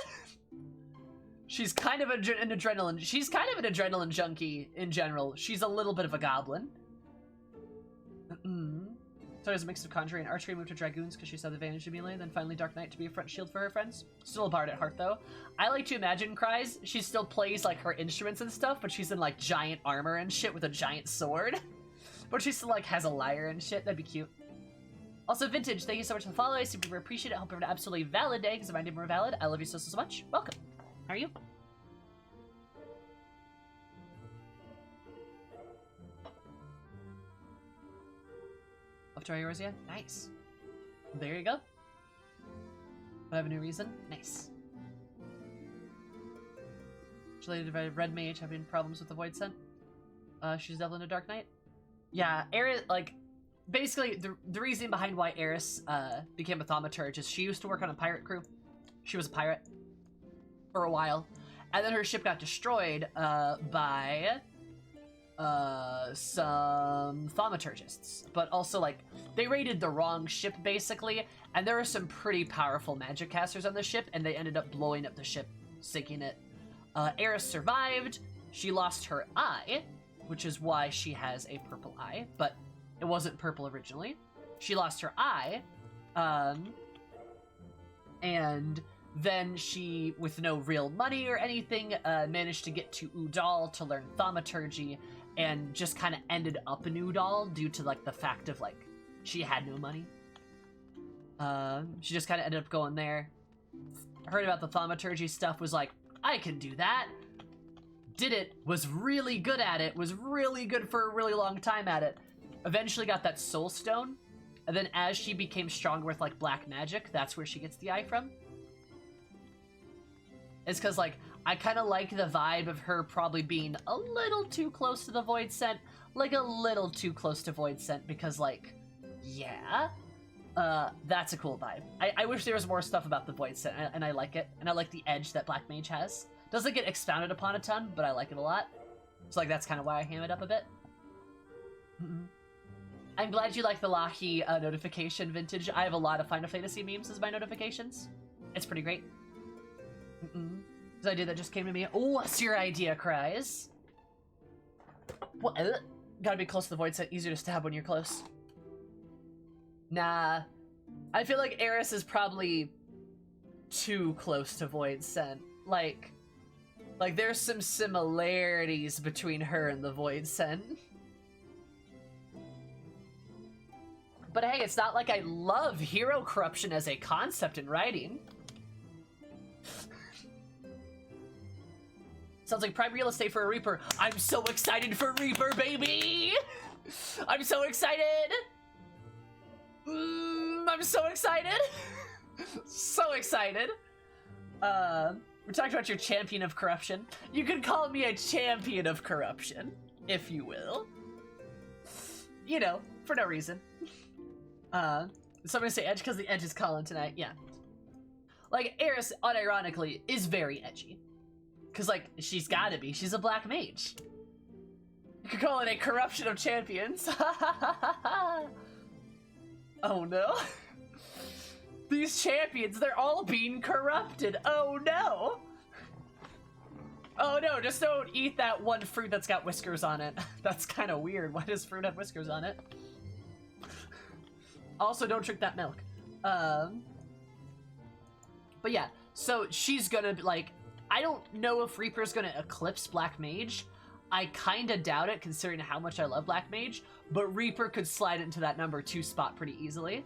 She's kind of an adrenaline junkie in general. She's a little bit of a goblin. So there's a mix of conjuring and archery, moved to dragoons because she saw the advantage of melee, then finally Dark Knight to be a front shield for her friends. Still a bard at heart though. I like to imagine Cries, she still plays like her instruments and stuff, but she's in like giant armor and shit with a giant sword. But she still like has a lyre and shit. That'd be cute. Also, Vintage, thank you so much for the follow. I super appreciate it. I hope you have an absolutely valid day, because if I did more valid, I love you so much. Welcome. How are you? Off to Eorzea? Nice. There you go. I have a new reason? Nice. Related by Red Mage having problems with the Void Scent. She's Devil in a Dark Knight. Yeah, Eris, like, basically, the reason behind why Eris became a thaumaturge is she used to work on a pirate crew. She was a pirate for a while. And then her ship got destroyed by some thaumaturgists. But also, like, they raided the wrong ship, basically. And there were some pretty powerful magic casters on the ship, and they ended up blowing up the ship, sinking it. Eris survived. She lost her eye, which is why she has a purple eye, but it wasn't purple originally. She lost her eye, and then she, with no real money or anything, managed to get to Udal to learn thaumaturgy, and just kind of ended up in Udal due to, like, the fact of, like, she had no money. She just kind of ended up going there. Heard about the thaumaturgy stuff, was like, I can do that. Did it, was really good at it, was really good for a really long time at it. Eventually got that soul stone, and then as she became stronger with, like, black magic, that's where she gets the eye from. It's because, like, I kind of like the vibe of her probably being a little too close to the Void Scent. Like, a little too close to Void Scent, because, like, yeah. That's a cool vibe. I wish there was more stuff about the Void Scent, and I like it. And I like the edge that Black Mage has. Doesn't get expounded upon a ton, but I like it a lot. So, like, that's kind of why I ham it up a bit. I'm glad you like the Lahi notification vintage. I have a lot of Final Fantasy memes as my notifications. It's pretty great. This idea that just came to me. Oh, what's your idea, Cries? What? Gotta be close to the Void Set. Easier to stab when you're close. Nah. I feel like Eris is probably too close to Void Scent. Like there's some similarities between her and the Void Scent. But hey, it's not like I love hero corruption as a concept in writing. Sounds like prime real estate for a Reaper. I'm so excited for Reaper, baby! I'm so excited! I'm so excited! So excited! We're talking about your champion of corruption. You can call me a champion of corruption, if you will. You know, for no reason. Somebody say edge because the edge is calling tonight. Yeah. Like, Eris, unironically, is very edgy. Because, like, she's gotta be. She's a black mage. You could call it a corruption of champions. Oh no. These champions, they're all being corrupted. Oh no. Oh no, just don't eat that one fruit that's got whiskers on it. That's kind of weird. Why does fruit have whiskers on it? Also, don't drink that milk. But yeah, so she's gonna, like, I don't know if Reaper's gonna eclipse Black Mage. I kinda doubt it, considering how much I love Black Mage, but Reaper could slide into that number 2 spot pretty easily.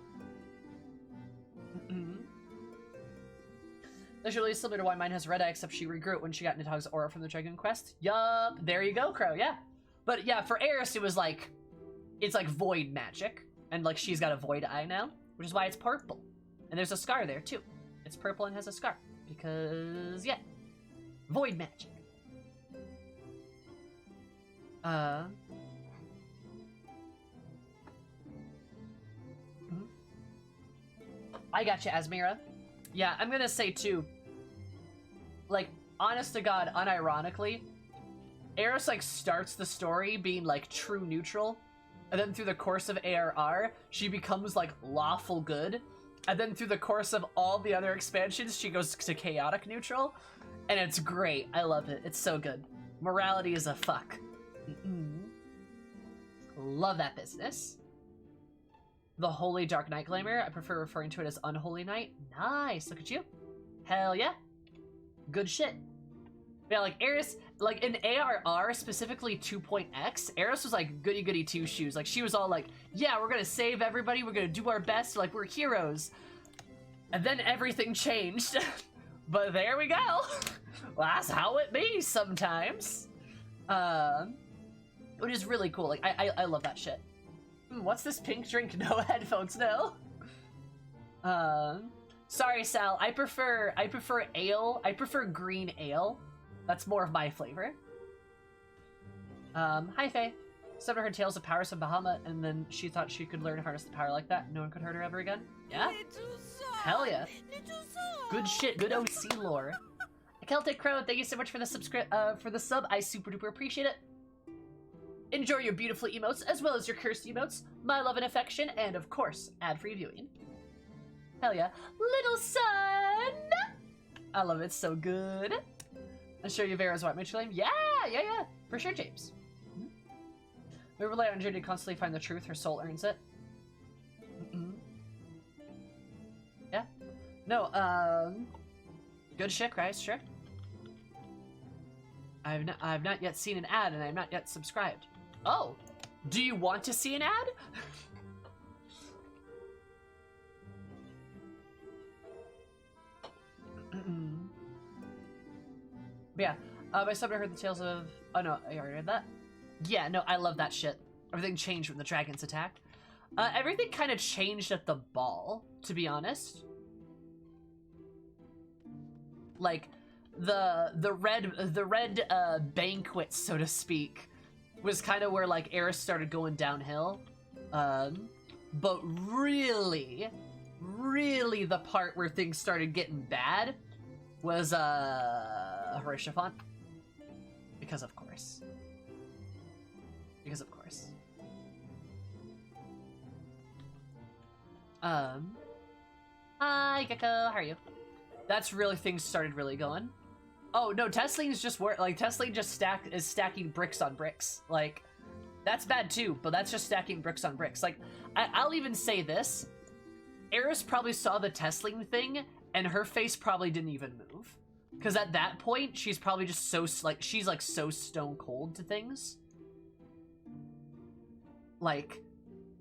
That's really similar to why mine has red eye, except she regrew it when she got Nidhogg's aura from the Dragon Quest. Yup, there you go, Crow, yeah. But yeah, for Eris, it was like, it's like void magic, and like she's got a void eye now, which is why it's purple. And there's a scar there too. It's purple and has a scar, because yeah, void magic. I gotcha, Asmira. Yeah, I'm gonna say too, like, honest to God, unironically, Eris, like, starts the story being, like, true neutral, and then through the course of ARR, she becomes, like, lawful good, and then through the course of all the other expansions, she goes to chaotic neutral, and it's great. I love it. It's so good. Morality is a fuck. Love that business. The Holy Dark Night Glamour. I prefer referring to it as Unholy Night. Nice. Look at you. Hell yeah. Good shit. Yeah, like, Eris, like, in ARR, specifically 2.x, Eris was, like, goody goody two shoes. Like, she was all like, yeah, we're gonna save everybody, we're gonna do our best, like, we're heroes. And then everything changed. But there we go. Well, that's how it be sometimes. Which is really cool. Like, I love that shit. What's this pink drink? No headphones, no. Sorry, Sal. I prefer ale. I prefer green ale. That's more of my flavor. Hi, Faye. Some of her tales of powers of Bahamut, and then she thought she could learn to harness the power like that. No one could hurt her ever again. Yeah? Hell yeah. Good shit. Good OC lore. Celtic Crow, thank you so much for the sub. I super duper appreciate it. Enjoy your beautiful emotes, as well as your cursed emotes, my love and affection, and of course, ad-free viewing. Hell yeah. Little son! I love it so good. I'll show you Vera's white mage claim. Yeah, for sure, James. We rely on Judy to constantly find the truth. Her soul earns it. Yeah. No, good shit, Christ, sure. I've not yet seen an ad, and I'm not yet subscribed. Oh, do you want to see an ad? But yeah, my summoner heard the tales of... Oh no, I already read that. Yeah, no, I love that shit. Everything changed when the dragons attacked. Everything kind of changed at the ball, to be honest. Like, the red banquet, so to speak, was kind of where like Eris started going downhill. But really the part where things started getting bad was Horatio Font. Because of course. Hi Gecko, how are you? That's really, things started really going. Oh no, Tesling's just Tesling just is stacking bricks on bricks. Like, that's bad too, but that's just stacking bricks on bricks. Like, I'll even say this. Eris probably saw the Tesling thing, and her face probably didn't even move. Because at that point, she's probably just so, she's like so stone cold to things. Like,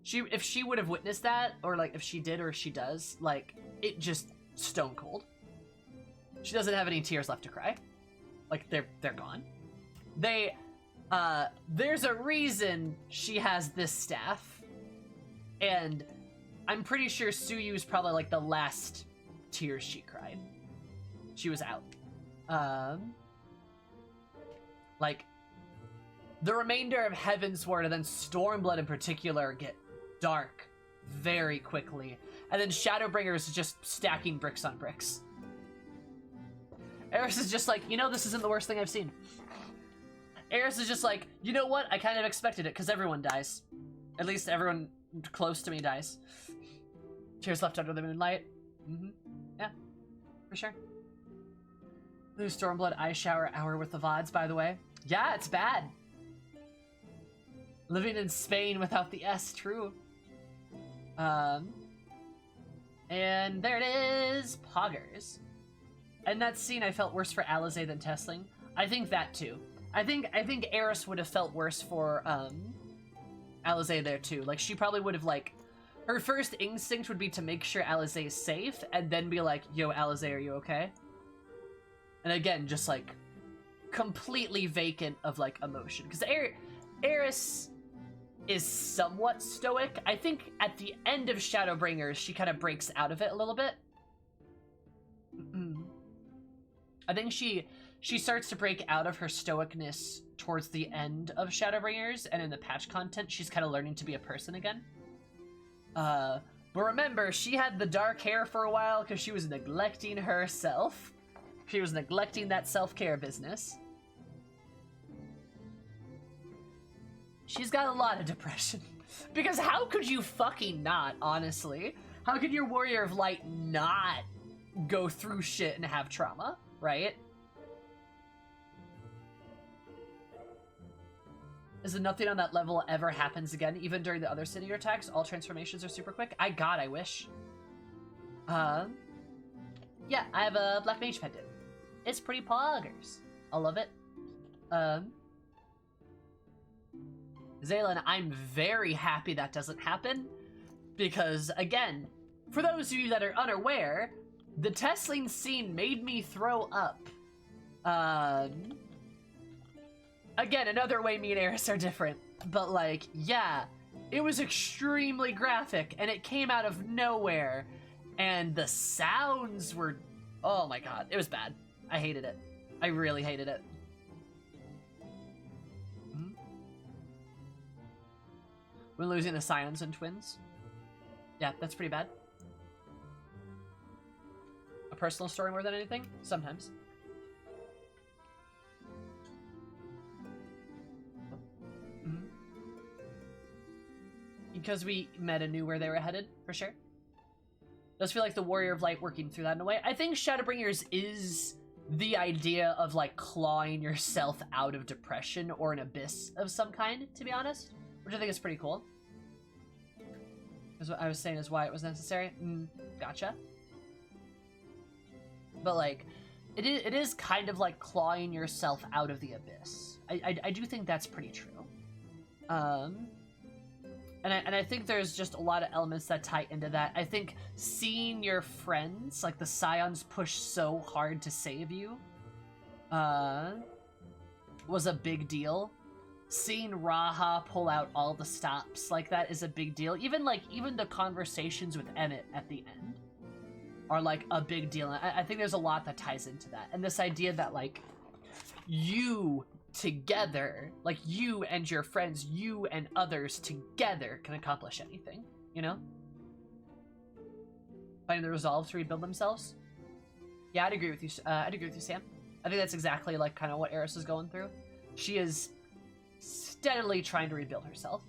if she would have witnessed that, or like if she did or she does, like, it just stone cold. She doesn't have any tears left to cry. Like, they're gone. There's a reason she has this staff. And I'm pretty sure Suyu's probably like the last tears she cried. She was out. Like, the remainder of Heavensward and then Stormblood in particular get dark very quickly. And then Shadowbringers is just stacking bricks on bricks. Eris is just like, you know, this isn't the worst thing I've seen. Eris is just like, you know what? I kind of expected it, because everyone dies. At least everyone close to me dies. Tears left under the moonlight. Yeah, for sure. Blue Stormblood Ice Shower Hour with the VODs, by the way. Yeah, it's bad. Living in Spain without the S, true. And there it is, Poggers. And that scene, I felt worse for Alizé than Tesling. I think that too. I think Eris would have felt worse for Alizé there too. Like, she probably would have, like, her first instinct would be to make sure Alizé is safe, and then be like, yo, Alizé, are you okay? And again, just like completely vacant of like emotion. Because Eris is somewhat stoic. I think at the end of Shadowbringers, she kind of breaks out of it a little bit. I think she starts to break out of her stoicness towards the end of Shadowbringers, and in the patch content, she's kind of learning to be a person again. But remember, she had the dark hair for a while because she was neglecting herself. She was neglecting that self-care business. She's got a lot of depression. Because how could you fucking not, honestly? How could your Warrior of Light not go through shit and have trauma, right? Is it nothing on that level ever happens again, even during the other city attacks? All transformations are super quick? God, I wish. Yeah, I have a Black Mage pendant. It's pretty poggers. I love it. Zaylin, I'm very happy that doesn't happen. Because, again, for those of you that are unaware, the Tesling scene made me throw up. Again, another way me and Eris are different. But, like, yeah, it was extremely graphic, and it came out of nowhere. And the sounds were... Oh my god, it was bad. I hated it. I really hated it. When losing the Scions and Twins. Yeah, that's pretty bad. A personal story more than anything? Sometimes. Because we met and knew where they were headed, for sure. Does feel like the Warrior of Light working through that in a way. I think Shadowbringers is the idea of like clawing yourself out of depression or an abyss of some kind, to be honest, which I think is pretty cool. Is what I was saying is why it was necessary. Gotcha. But like, it is kind of like clawing yourself out of the abyss. I do think that's pretty true. And I think there's just a lot of elements that tie into that. I think seeing your friends, like the Scions, push so hard to save you, was a big deal. Seeing Raha pull out all the stops like that is a big deal. Even the conversations with Emmett at the end are like a big deal. I think there's a lot that ties into that. And this idea that like you together, like you and your friends, you and others together can accomplish anything, you know? Finding the resolve to rebuild themselves. Yeah, I'd agree with you. I'd agree with you, Sam. I think that's exactly like kind of what Eris is going through. She is steadily trying to rebuild herself.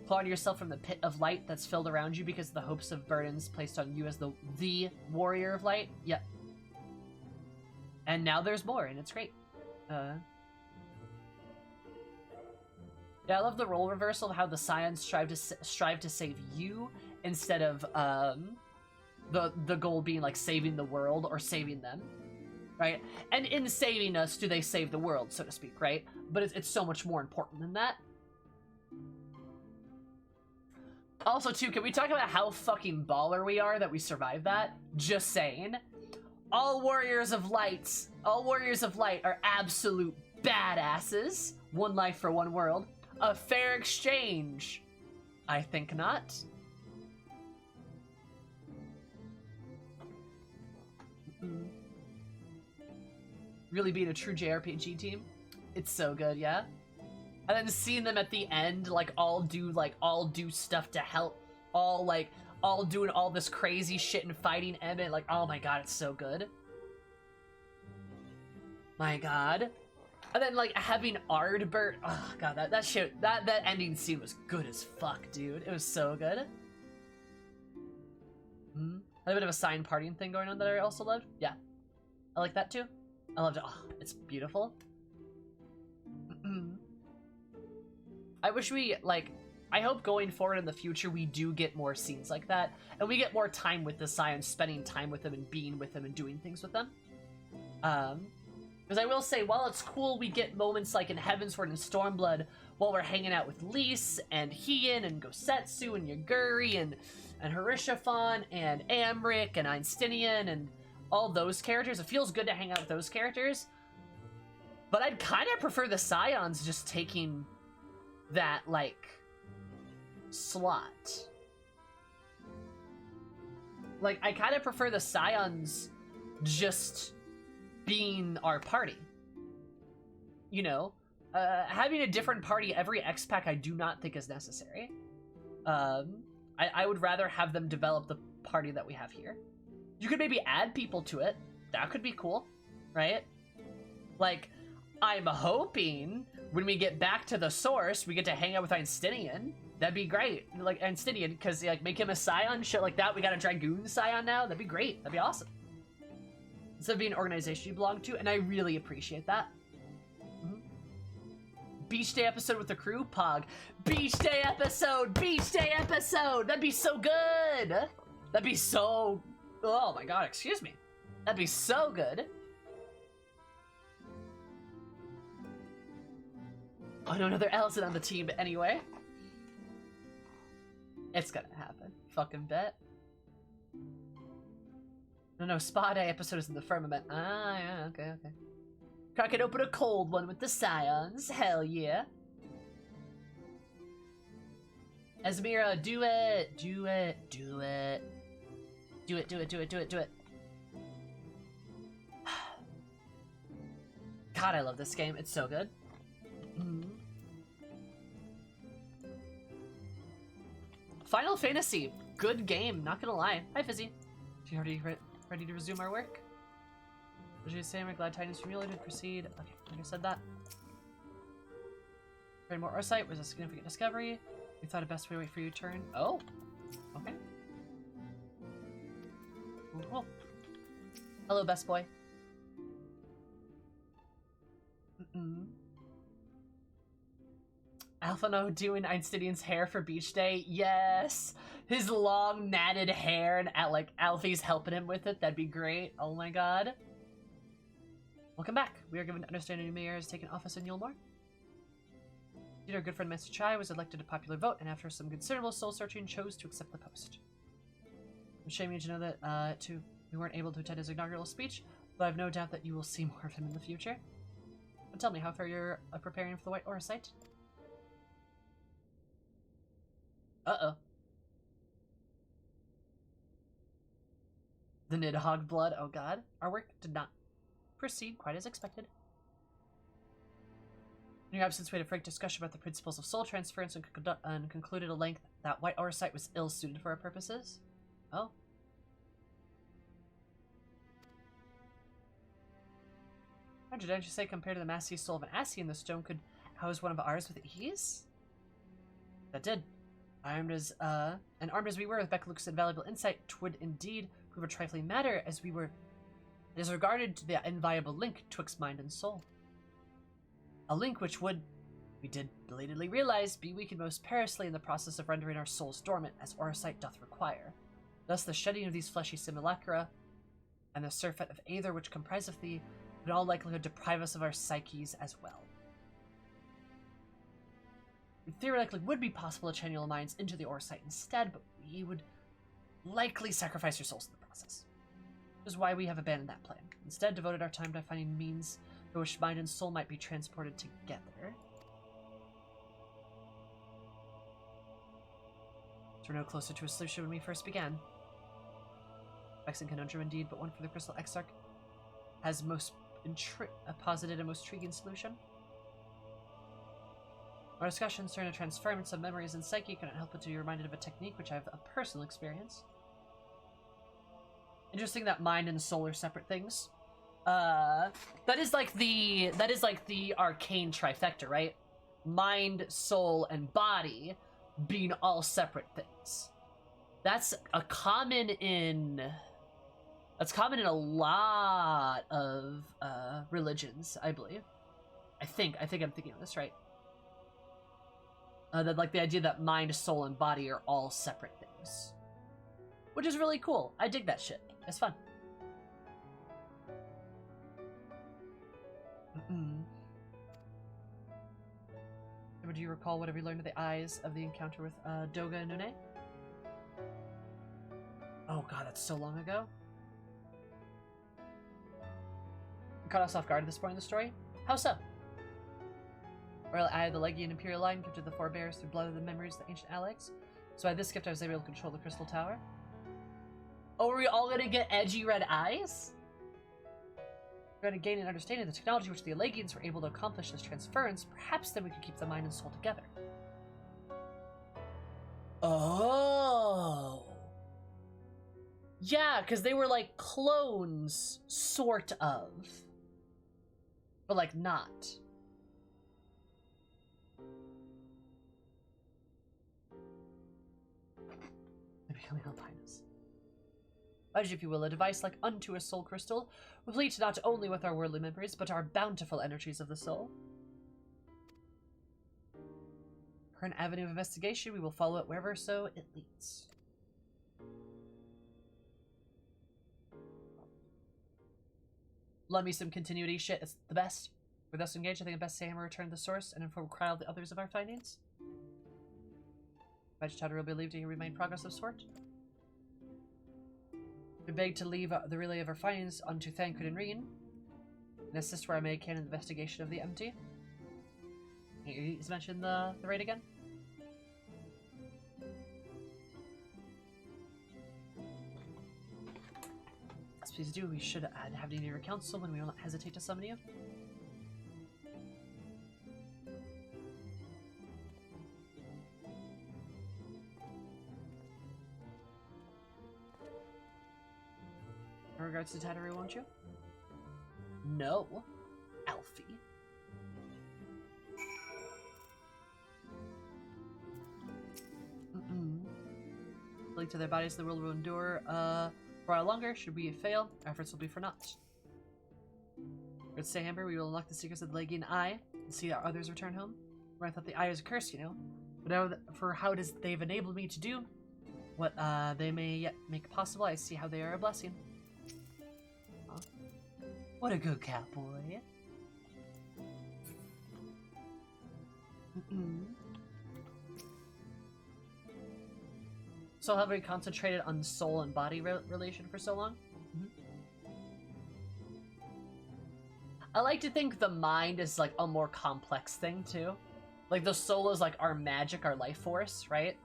Clawing yourself from the pit of light that's filled around you because of the hopes of burdens placed on you as the warrior of light. Yep. And now there's more, and it's great. Yeah, I love the role reversal of how the Scions strive to save you instead of the goal being like saving the world or saving them, right? And in saving us, do they save the world, so to speak, right? But it's so much more important than that. Also, too, can we talk about how fucking baller we are that we survived that? Just saying. All warriors of light are absolute badasses. One life for one world. A fair exchange. I think not. Really being a true JRPG team. It's so good, yeah? And then seeing them at the end, like, all do stuff to help. All doing all this crazy shit and fighting Emmett. Like, oh my god, it's so good. My god. And then, like, having Ardbert. Oh god, that shit, that ending scene was good as fuck, dude. It was so good. A bit of a sign partying thing going on that I also loved. Yeah. I like that too. I loved it. Oh, it's beautiful. I wish we, like, I hope going forward in the future we do get more scenes like that, and we get more time with the Scions, spending time with them and being with them and doing things with them. Because I will say, while it's cool we get moments like in Heavensward and Stormblood while we're hanging out with Lys and Hien and Gosetsu and Yaguri and Harishafan and Amric and Einsteinian and all those characters, it feels good to hang out with those characters. But I'd kind of prefer the Scions just taking that, like, slot. Like, I kind of prefer the Scions just being our party. You know? Having a different party every X-Pack I do not think is necessary. I would rather have them develop the party that we have here. You could maybe add people to it. That could be cool, right? Like, I'm hoping when we get back to the source, we get to hang out with Einsteinian. That'd be great. Like, Einsteinian, because, like, make him a Scion, shit like that. We got a Dragoon Scion now. That'd be great. That'd be awesome. Instead of being an organization you belong to, and I really appreciate that. Beach Day episode with the crew? Pog. Beach Day episode! Beach Day episode! That'd be so good! That'd be so... Oh my god, excuse me. That'd be so good. Oh no, another Elson on the team, but anyway. It's gonna happen. Fucking bet. No, Spa Day episode is in the firmament. Ah, yeah, okay. Crack it open a cold one with the Scions. Hell yeah. Esmira, do it. Do it. Do it. Do it, do it, do it, do it, do it. God, I love this game. It's so good. Final Fantasy. Good game, not gonna lie. Hi, Fizzy. You already ready to resume our work? What did you say? I'm glad Titan's formulated. Proceed. Okay, like I said that. Find more Orsite was a significant discovery. We thought a best way to wait for your turn. Oh. Okay. Oh. Hello, best boy. Alphano doing Einsteinian's hair for beach day. Yes! His long matted hair and like Alfie's helping him with it. That'd be great. Oh my god. Welcome back. We are given to understand a new mayor has taken office in Yulmore. Indeed, our good friend Master Chai was elected a popular vote, and after some considerable soul-searching, chose to accept the post. I'm ashamed to know that, we weren't able to attend his inaugural speech, but I have no doubt that you will see more of him in the future. But tell me, how far you're preparing for the White Aura site? Uh-oh. The Nidhogg blood, oh god. Our work did not proceed quite as expected. In your absence, we had a frank discussion about the principles of soul transference and concluded at length that White Aura site was ill-suited for our purposes. Oh. Didn't you say compared to the massy soul of an Ascian, the stone could house one of ours with ease? That did. Armed as we were with Beckelux's invaluable insight, 'twould indeed prove a trifling matter, as we were disregarded to the inviolable link twixt mind and soul. A link which would, we did belatedly realize, be weakened most perilously in the process of rendering our souls dormant, as Aurasight doth require. Thus the shedding of these fleshy simulacra, and the surfeit of aether which compriseth thee, would in all likelihood deprive us of our psyches as well. It theoretically would be possible to channel our minds into the Aurasight instead, but we would likely sacrifice your souls in the process. Which is why we have abandoned that plan. Instead, devoted our time to finding means by which mind and soul might be transported together. So we're no closer to a solution when we first began. Vexing conundrum indeed, but one for the Crystal Exarch has posited a most intriguing solution. Our discussions during a transference of memories and psyche cannot help but to be reminded of a technique which I have a personal experience. Interesting that mind and soul are separate things. That is like the arcane trifecta, right? Mind, soul, and body being all separate things. That's common in a lot of religions, I believe. I think I'm thinking of this right. That like the idea that mind, soul, and body are all separate things, which is really cool. I dig that shit. It's fun. Do you recall whatever you learned of the eyes of the encounter with Doga and Nune? Oh god, that's so long ago. You caught us off guard at this point in the story? How so? Royal Eye of the Legion Imperial line gifted the forebears through blood of the memories of the ancient Alex. So by this gift I was able to control the Crystal Tower. Oh, are we all gonna get edgy red eyes? We're going to gain an understanding of the technology which the Elegians were able to accomplish this transference. Perhaps then we could keep the mind and soul together. Oh. Yeah, because they were like clones, sort of. But like not. They're becoming albinos. Budge, if you will, a device like unto a soul crystal, replete not only with our worldly memories, but our bountiful energies of the soul. For an avenue of investigation, we will follow it wherever so it leads. Love me some continuity shit, it's the best. We're thus engaged, I think it best to say return to the source and inform crowd the others of our findings. Vegetator will be believed to remain progress of sort. We beg to leave the relay of our findings unto Thancred and Reen, and assist where I may can in the investigation of the empty. He's mentioned the raid again. As please do, we should have need of your counsel when we will not hesitate to summon you. In regards to Tatteru, won't you? No, Alfie. Link to their bodies, the world will endure. For a while longer, should we fail, our efforts will be for naught. Let's say, Amber, we will unlock the secrets of the Legion Eye and see our others return home. Where I thought the Eye was a curse, you know. But now, for how they've enabled me to do what they may yet make possible, I see how they are a blessing. Huh? What a good cowboy. So have we concentrated on soul and body relation for so long? I like to think the mind is like a more complex thing too. Like the soul is like our magic, our life force, right?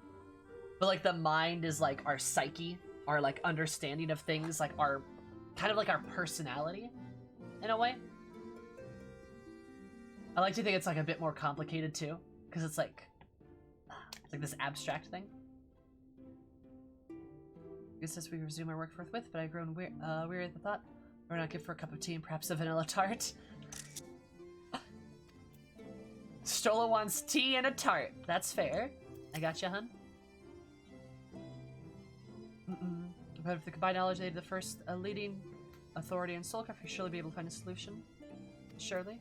But like the mind is like our psyche, our like understanding of things, like our kind of like our personality in a way. I like to think it's like a bit more complicated too, because it's like this abstract thing. I guess as we resume our work forthwith, but I've grown weary at the thought. We're not good for a cup of tea and perhaps a vanilla tart. Stola wants tea and a tart. That's fair. I gotcha, hun. But with the combined knowledge they have the first leading authority in soulcraft, we surely be able to find a solution. Surely.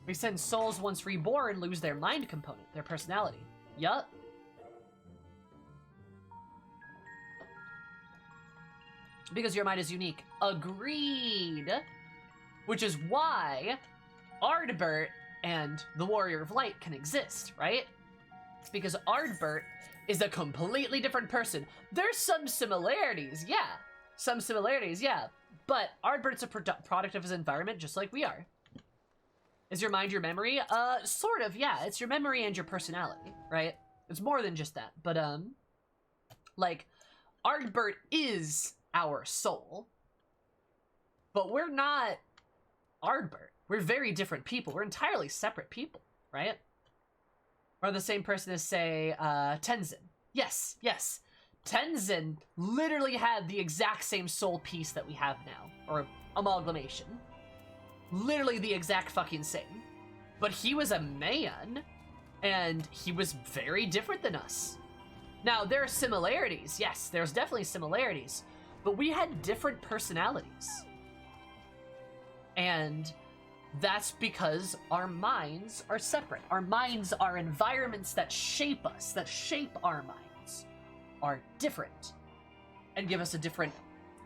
We said souls once reborn lose their mind component, their personality. Yup. Because your mind is unique. Agreed. Which is why Ardbert and the Warrior of Light can exist, right? It's because Ardbert is a completely different person. There's some similarities, yeah. Some similarities, yeah. But Ardbert's a product of his environment just like we are. Is your mind your memory? Sort of, yeah. It's your memory and your personality, right? It's more than just that. But, like, Ardbert is our soul. But we're not Ardbert. We're very different people. We're entirely separate people, right? Or the same person as, say, Tenzin. Yes, yes. Tenzin literally had the exact same soul piece that we have now. Or amalgamation. Literally the exact fucking same. But he was a man, and he was very different than us. Now, there are similarities. Yes, there's definitely similarities. But we had different personalities. And that's because our minds are separate. Our minds are environments that shape us, that shape our minds, are different, and give us a different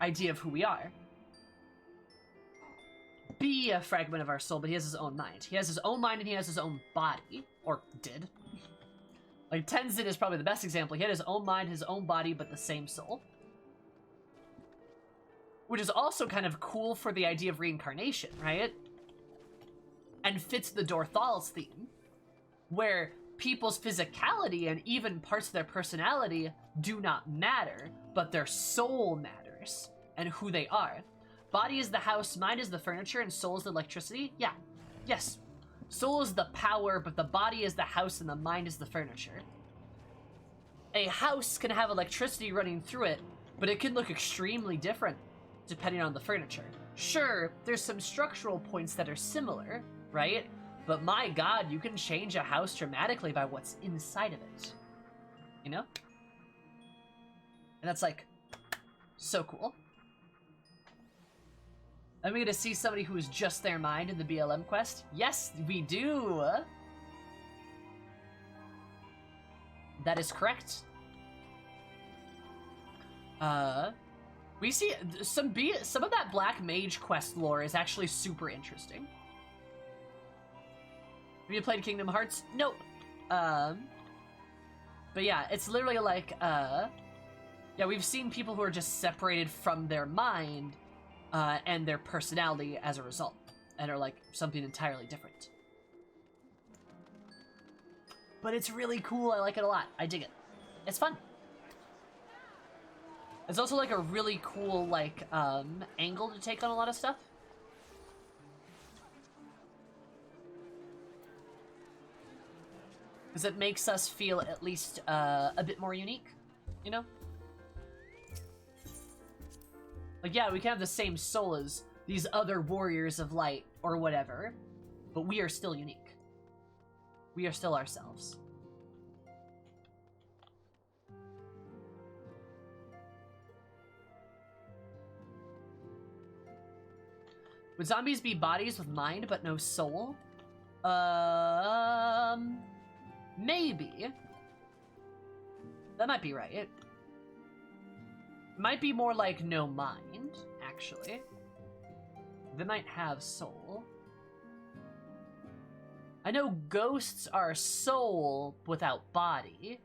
idea of who we are. Be a fragment of our soul, but he has his own mind. He has his own mind and he has his own body. Or did. Like, Tenzin is probably the best example. He had his own mind, his own body, but the same soul. Which is also kind of cool for the idea of reincarnation, right? And fits the Dorthal's theme, where people's physicality and even parts of their personality do not matter, but their soul matters, and who they are. Body is the house, mind is the furniture, and soul is the electricity? Yeah. Yes. Soul is the power, but the body is the house and the mind is the furniture. A house can have electricity running through it, but it can look extremely different depending on the furniture. Sure, there's some structural points that are similar, right? But my god, you can change a house dramatically by what's inside of it. You know? And that's like, so cool. Are we gonna see somebody who is just their mind in the BLM quest? Yes, we do! That is correct. We see some of that Black Mage quest lore is actually super interesting. Have you played Kingdom Hearts? Nope. But yeah, it's literally like, yeah, we've seen people who are just separated from their mind, and their personality as a result, and are like something entirely different. But it's really cool, I like it a lot. I dig it. It's fun. It's also like a really cool, like, angle to take on a lot of stuff. Because it makes us feel at least a bit more unique, you know? Like, yeah, we can have the same soul as these other warriors of light or whatever, but we are still unique. We are still ourselves. Would zombies be bodies with mind but no soul? Maybe. That might be right. It might be more like no mind, actually. They might have soul. I know ghosts are soul without body.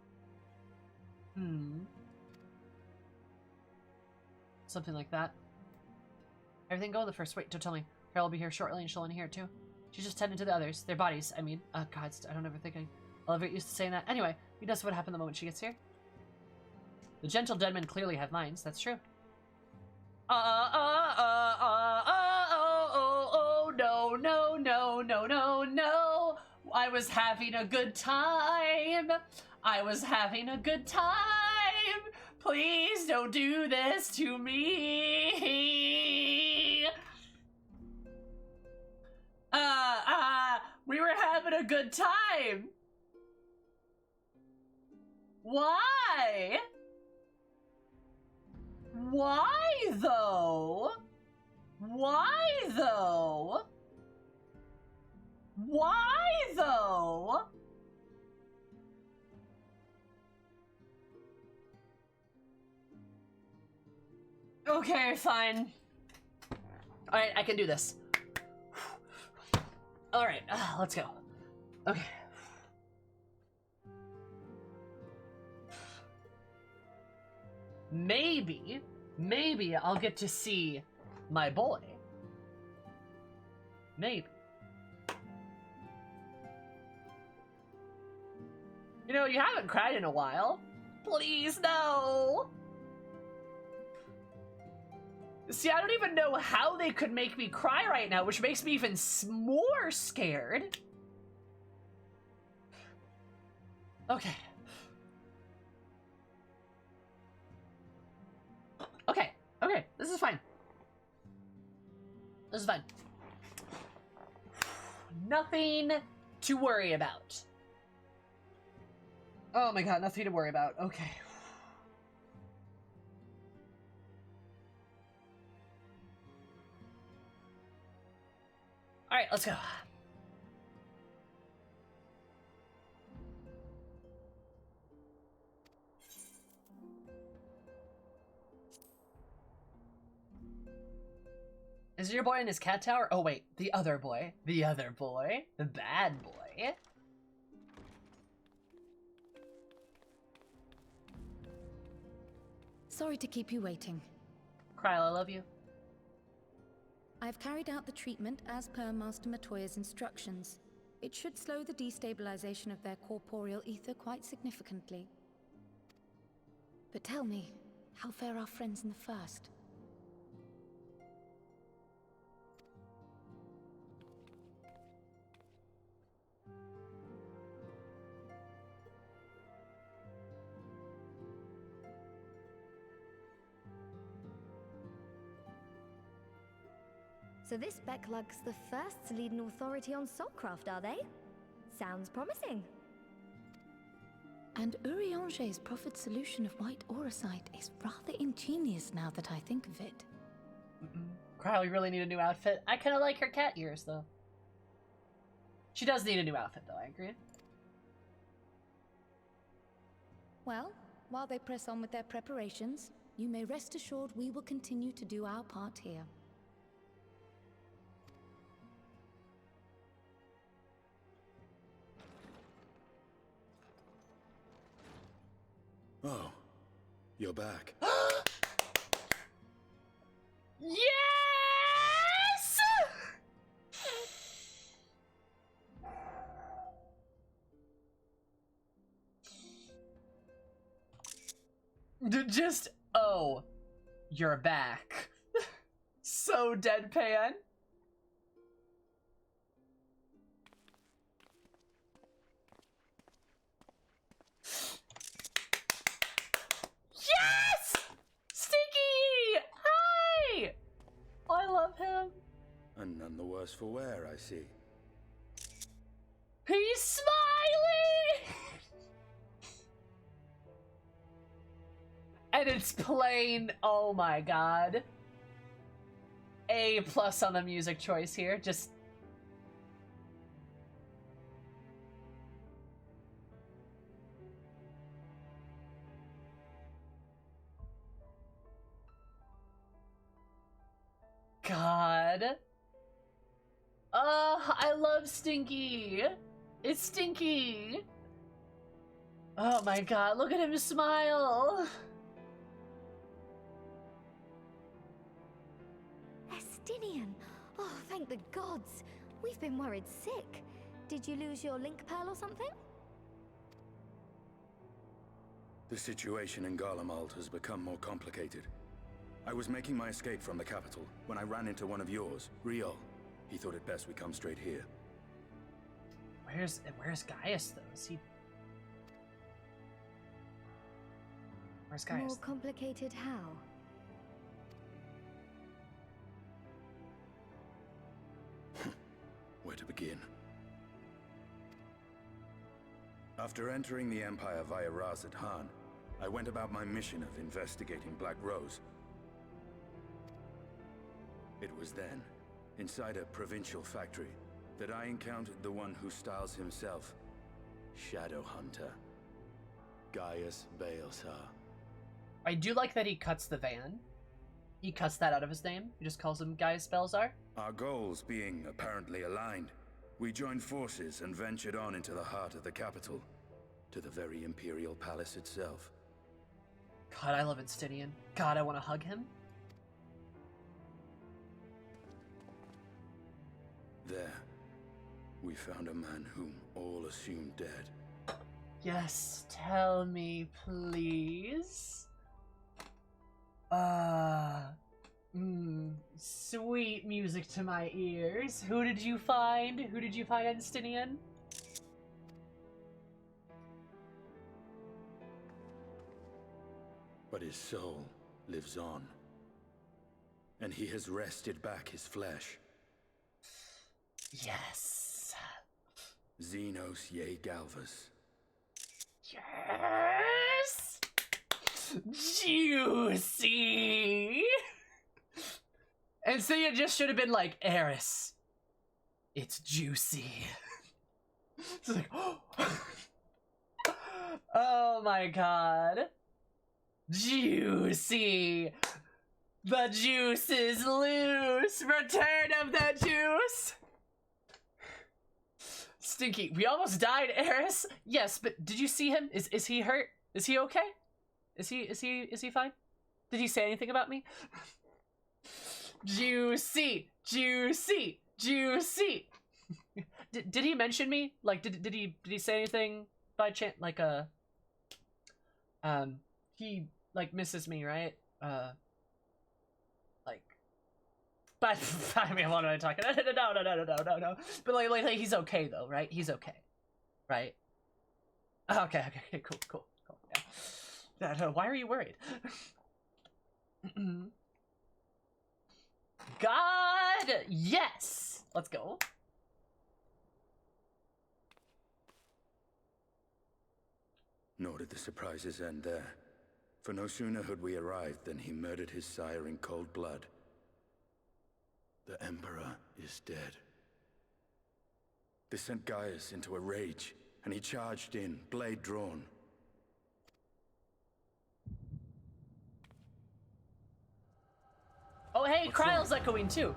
Something like that. Everything go the first. Wait, don't tell me. Carol will be here shortly and she'll want to hear it too. She's just tending to the others. Their bodies, I mean. Oh god, I don't ever think I'll ever get used to saying that. Anyway, you know what happened the moment she gets here. The gentle dead men clearly have minds. That's true. No, no, no, no, no, no. I was having a good time. I was having a good time. Please don't do this to me. We were having a good time. Why? Why though? Why though? Why though? Okay, fine. Alright, I can do this. Alright, let's go. Okay. Maybe I'll get to see my boy. Maybe. You know, you haven't cried in a while. Please, no. See, I don't even know how they could make me cry right now, which makes me even more scared. Okay. Okay, this is fine. This is fine. Nothing to worry about. Oh my god, nothing to worry about. Okay. Alright, let's go. Is your boy in his cat tower? Oh wait, the other boy. The other boy. The bad boy. Sorry to keep you waiting. Kryl, I love you. I've carried out the treatment as per Master Matoya's instructions. It should slow the destabilization of their corporeal ether quite significantly. But tell me, how fare our friends in the first? So this Becklug's the first to lead an authority on soulcraft, are they? Sounds promising. And Urianger's proffered solution of white auracite is rather ingenious now that I think of it. Kryl, you really need a new outfit. I kind of like her cat ears, though. She does need a new outfit, though, I agree. Well, while they press on with their preparations, you may rest assured we will continue to do our part here. Oh, you're back. Yes! Just, oh, you're back. So deadpan. Yes! Stinky! Hi! I love him. And none the worse for wear, I see. He's smiling! And it's plain, oh my god. A+ on the music choice here. Just God. I love Stinky. It's Stinky. Oh my God, look at him smile. Estinian! Oh, thank the gods! We've been worried sick. Did you lose your link pearl or something? The situation in Garlemald has become more complicated. I was making my escape from the capital when I ran into one of yours, Riol. He thought it best we come straight here. Where's Gaius though? Is he? Where's Gaius? More complicated how? Where to begin? After entering the Empire via Razad Han, I went about my mission of investigating Black Rose. It was then, inside a provincial factory, that I encountered the one who styles himself Shadow Hunter, Gaius Baelsar. I do like that he cuts the van. He cuts that out of his name. He just calls him Gaius Baelsar. Our goals being apparently aligned, we joined forces and ventured on into the heart of the capital, to the very Imperial Palace itself. God, I love Estinian. God, I want to hug him. There, we found a man whom all assumed dead. Yes, tell me, please. Sweet music to my ears. Who did you find? Who did you find, Estinian? But his soul lives on, and he has wrested back his flesh. Yes. Xenos Ye Galvas. Yes! Juicy! And so you just should have been like, Eris, it's juicy. It's like, oh my God. Juicy! The juice is loose! Return of the juice! Stinky, we almost died, Eris. Yes, but did you see him? Is he hurt? Is he okay? Is he fine? Did he say anything about me? Juicy, juicy, juicy. Did he mention me? Like, did he say anything by chance? Like, he like misses me, right? Like, but I mean, what am I talking? No. But like he's okay though, right? He's okay, right? Okay, cool. Yeah. Why are you worried? God, yes. Let's go. Nor did the surprises end there. For no sooner had we arrived than he murdered his sire in cold blood. The Emperor is dead. This sent Gaius into a rage, and he charged in, blade drawn. Oh hey, What's Kryle's wrong? echoing too.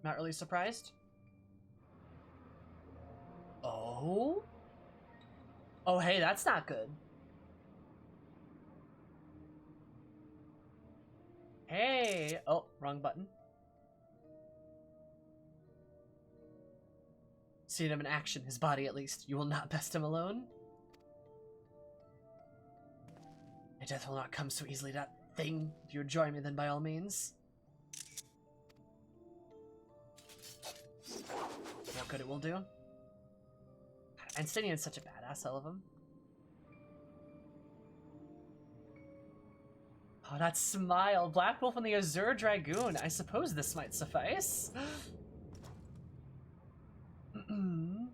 Not really surprised. Oh? Oh, hey, that's not good. Hey! Oh, wrong button. Seen him in action, his body at least. You will not best him alone? My death will not come so easily, that thing. If you would join me, then by all means. What good it will do. And Stinian's such a badass, I love him. Oh, Oh, that smile. Black Wolf and the Azure Dragoon. I suppose this might suffice. Oh,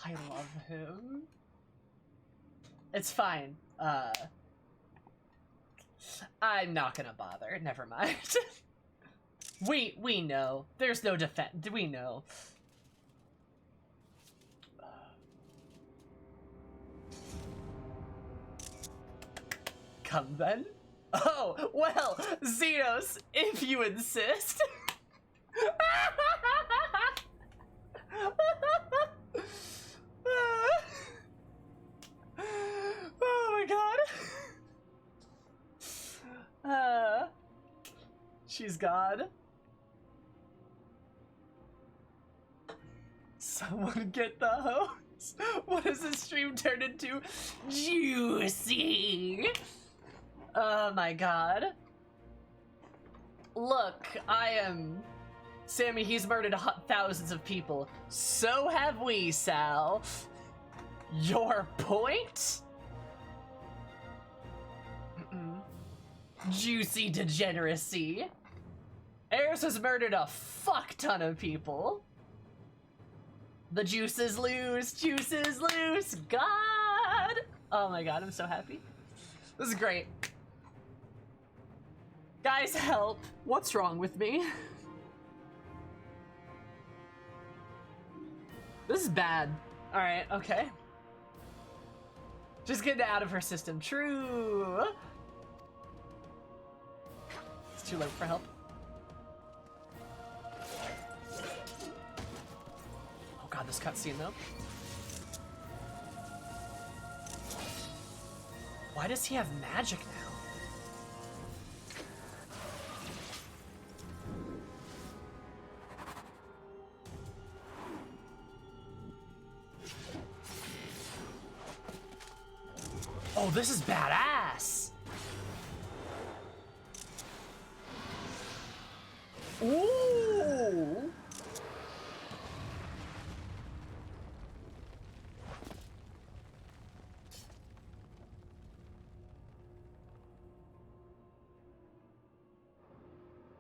I love him. It's fine. I'm not gonna bother. Never mind. We know. There's no defense. We know. Come then. Oh, well, Xenos, if you insist. Oh my god. She's God. Someone get the hose. What has this stream turned into? Juicy. Oh my god. Look, I am... Sammy, he's murdered thousands of people. So have we, Sal. Your point? Juicy degeneracy. Eris has murdered a fuck ton of people. The juice is loose, juice is loose, God! Oh my god, I'm so happy. This is great. Guys, help. What's wrong with me? This is bad. Alright, okay. Just get it out of her system. True. It's too late for help. Oh god, this cutscene though. Why does he have magic now? Oh, this is badass! Ooh!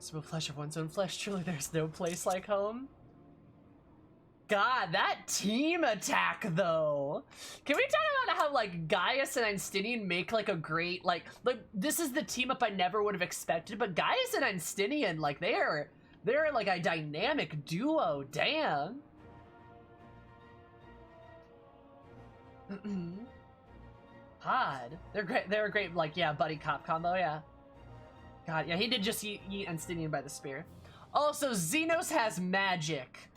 Simple flesh of one's own flesh. Truly, there's no place like home. God, that team attack though. Can we talk about how like Gaius and Einsteinian make like a great like this is the team up I never would have expected, but Gaius and Einsteinian like they're like a dynamic duo. Damn. Pod. They're great. They're a great like yeah buddy cop combo. Yeah. God yeah he did just eat Einsteinian by the spear. Also, Xenos has magic.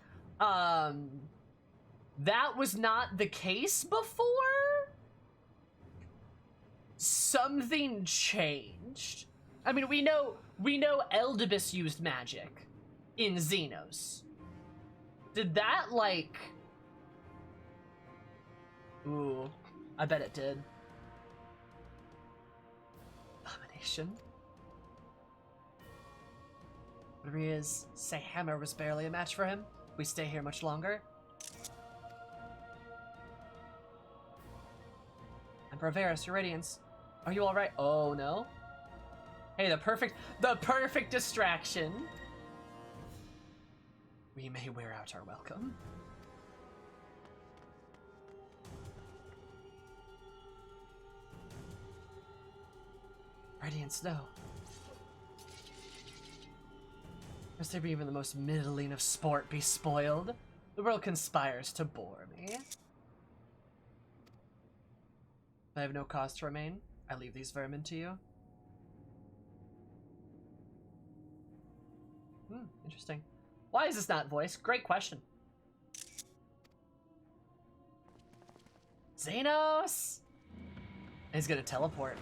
That was not the case before? Something changed. I mean, we know Eldibus used magic in Xenos. Did that, like... Ooh, I bet it did. Domination. Whatever he is, say Hammer was barely a match for him. We stay here much longer. Emperor Varus, your radiance. Are you alright? Oh no. Hey, the perfect distraction. We may wear out our welcome. Radiance, no. Must there be even the most middling of sport be spoiled? The world conspires to bore me. I have no cause to remain. I leave these vermin to you. Interesting. Why is this not voiced? Great question. Xenos! He's gonna teleport.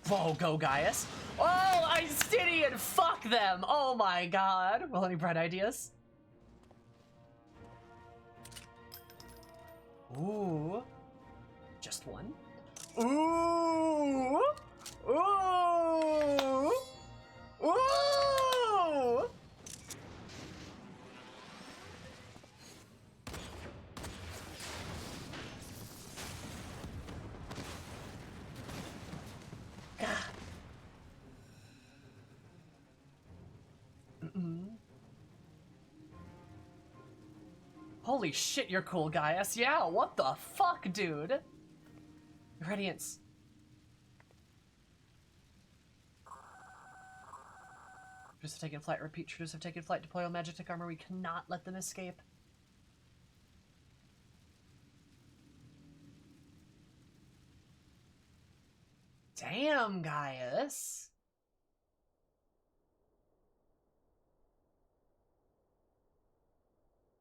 Whoa, go Gaius. Oh, Einsteinian, fuck them! Oh my god. Well, any bright ideas? Ooh. Just one? Ooh! Ooh! Ooh! Holy shit, you're cool, Gaius. Yeah, what the fuck, dude? Radiance. Troopers have taken flight. Repeat, troopers have taken flight. Deploy all magic armor. We cannot let them escape. Damn, Gaius.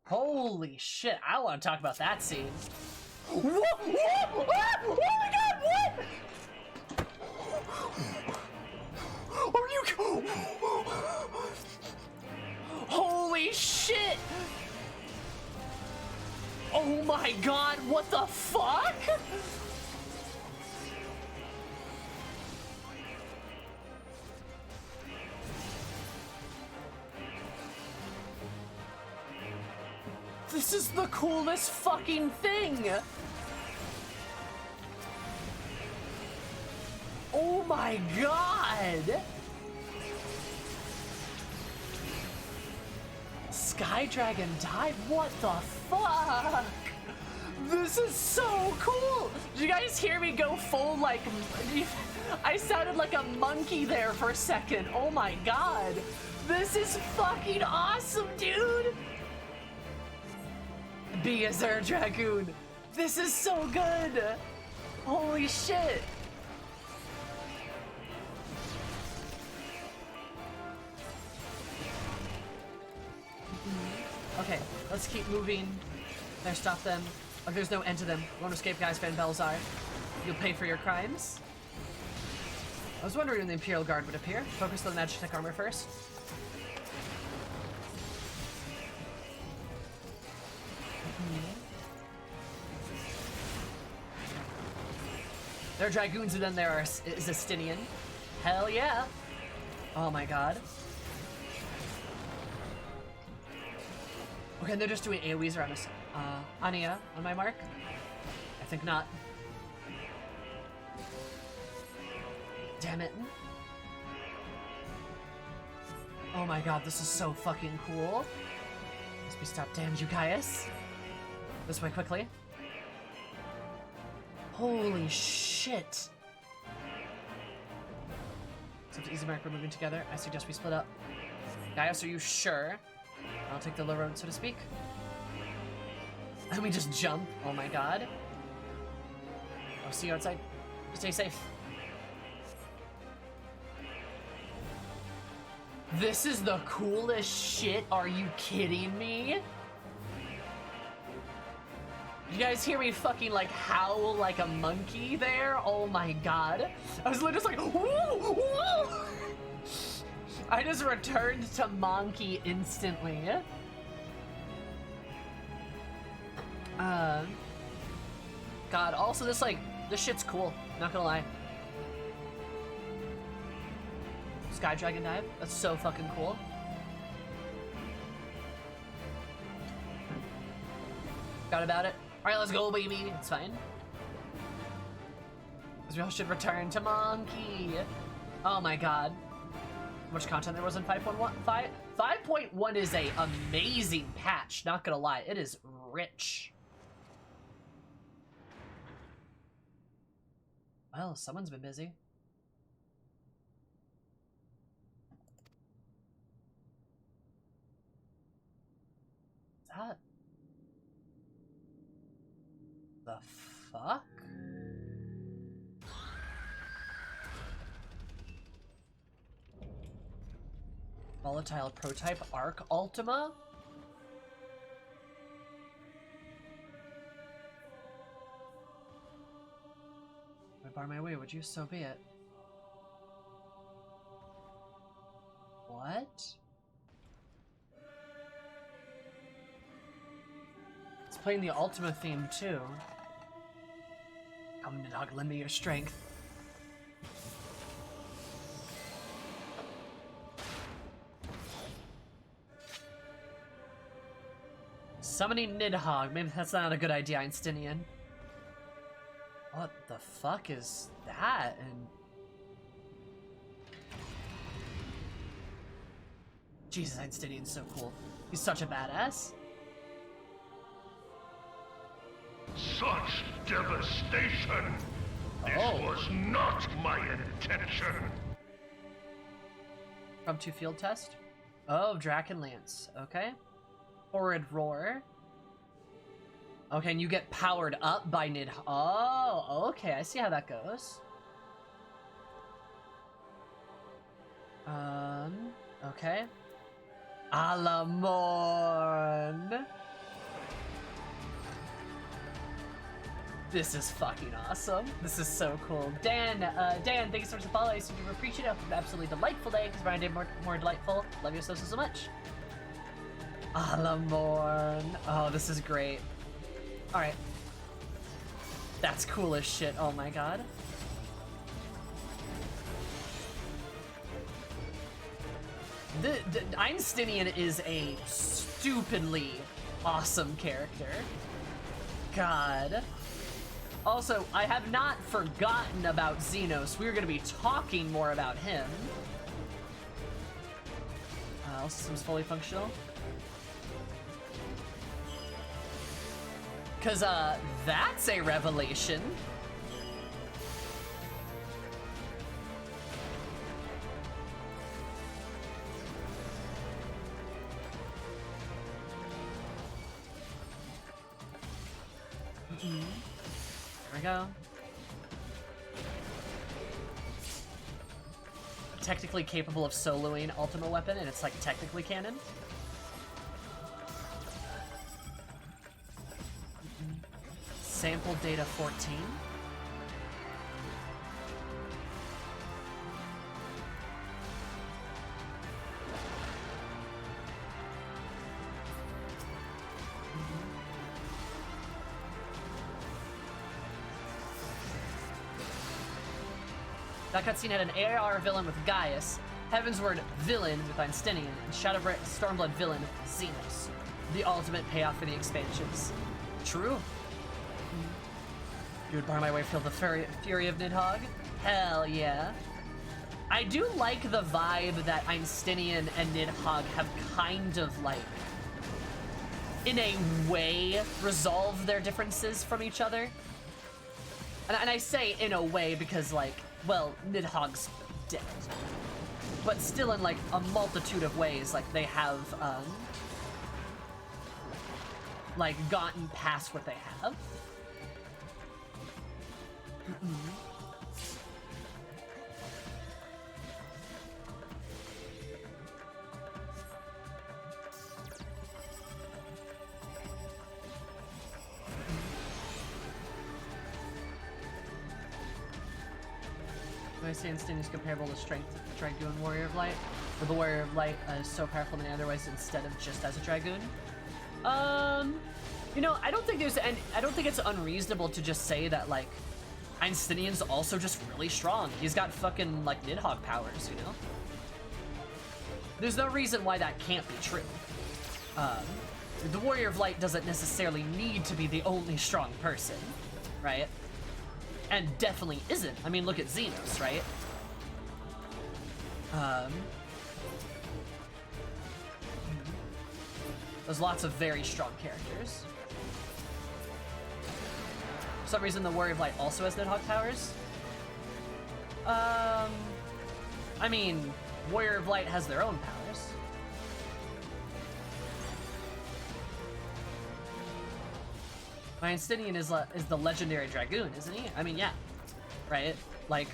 Holy shit, I want to talk about that scene. Whoa, whoa, ah, oh my god, what? Are you... Holy shit! Oh my god, what the fuck? This is the coolest fucking thing! Oh my god! Sky Dragon died? What the fuck? This is so cool! Did you guys hear me go full, like... I sounded like a monkey there for a second. Oh my god. This is fucking awesome, dude! Be a Zer Dragoon. This is so good! Holy shit! Okay, let's keep moving. There, stop them. Like, there's no end to them. Won't escape, guys. Van Belzar. You'll pay for your crimes. I was wondering when the Imperial Guard would appear. Focus on the Magitech armor first. There are Dragoons and then there are is Estinian. Hell yeah. Oh my god. Okay, and they're just doing AoEs around us. Ania, on my mark? I think not. Damn it. Oh my god, this is so fucking cool. Must be stopped. Damn you, Gaius. This way quickly. Holy shit. So to easy mark, we're moving together. I suggest we split up. Gaius, are you sure? I'll take the low road, so to speak. And we just jump. Oh my god. I'll see you outside. Stay safe. This is the coolest shit. Are you kidding me? You guys hear me fucking like howl like a monkey there? Oh my god. I was literally just like, whoa, whoa. I just returned to monkey instantly. God, also this shit's cool, not gonna lie. Sky Dragon dive, that's so fucking cool. Got about it. Alright, let's go, baby. It's fine. Because we all should return to monkey. Oh my god. How much content there was in 5.1? 5.1 is a amazing patch, not gonna lie. It is rich. Well, someone's been busy. What's that? The fuck? Volatile prototype Arc Ultima? I bar my way, would you? So be it. What? It's playing the Ultima theme too. Come to dog, lend me your strength. Summoning Nidhogg. Maybe that's not a good idea, Einsteinian. What the fuck is that? And Jesus, Einsteinian's so cool. He's such a badass. devastation. This Oh. was not my intention. From 2 field test. Oh, Draken Lance. Okay. Horrid Roar. Okay, and you get powered up by Nid. Oh, okay. I see how that goes. Okay. Alamorn. This is fucking awesome. This is so cool. Dan, thank you so much for following. I super appreciate it. Hope you have an absolutely delightful day, because my day more delightful. Love you so much. Alamorn. Oh, this is great. Alright. That's cool as shit. Oh my god. The Einsteinian is a stupidly awesome character. God. Also, I have not forgotten about Xenos. We're going to be talking more about him. All systems fully functional. Because, that's a revelation. There we go. Technically capable of soloing Ultima Weapon, and it's like technically canon. Sample data 14. That cutscene had an AR villain with Gaius, Heavensward villain with Einsteinian, and Stormblood villain with Xenos. The ultimate payoff for the expansions. True. You would bar my way feel the fury of Nidhogg? Hell yeah. I do like the vibe that Einsteinian and Nidhogg have kind of like, in a way, resolved their differences from each other. And I say in a way because, like, well, Nidhogg's dead. But still in, like, a multitude of ways, like, they have, like, gotten past what they have. I say Instinct is comparable to Strength Dragoon Warrior of Light, where the Warrior of Light is so powerful than otherwise instead of just as a Dragoon. You know, I don't think it's unreasonable to just say that, like, Einsteinian's also just really strong. He's got fucking, like, Nidhogg powers, you know? There's no reason why that can't be true. The Warrior of Light doesn't necessarily need to be the only strong person, right? And definitely isn't. I mean, look at Xenos, right? There's lots of very strong characters. For some reason, the Warrior of Light also has Nidhogg powers. I mean, Warrior of Light has their own powers. Einsteinian is the legendary Dragoon, isn't he? I mean, yeah. Right? Like,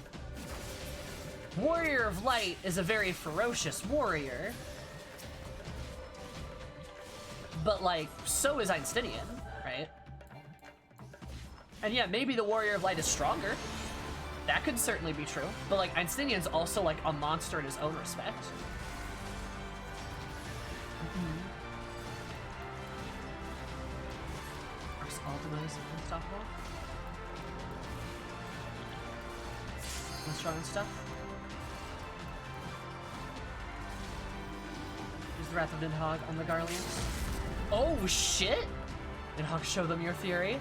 Warrior of Light is a very ferocious warrior. But, like, so is Einsteinian, right? And yeah, maybe the Warrior of Light is stronger. That could certainly be true. But, like, Einsteinian's also, like, a monster in his own respect. Ultima is unstoppable. Strong and stuff. Use the Wrath of Nidhogg on the Garleans. Oh shit! Nidhogg, show them your fury.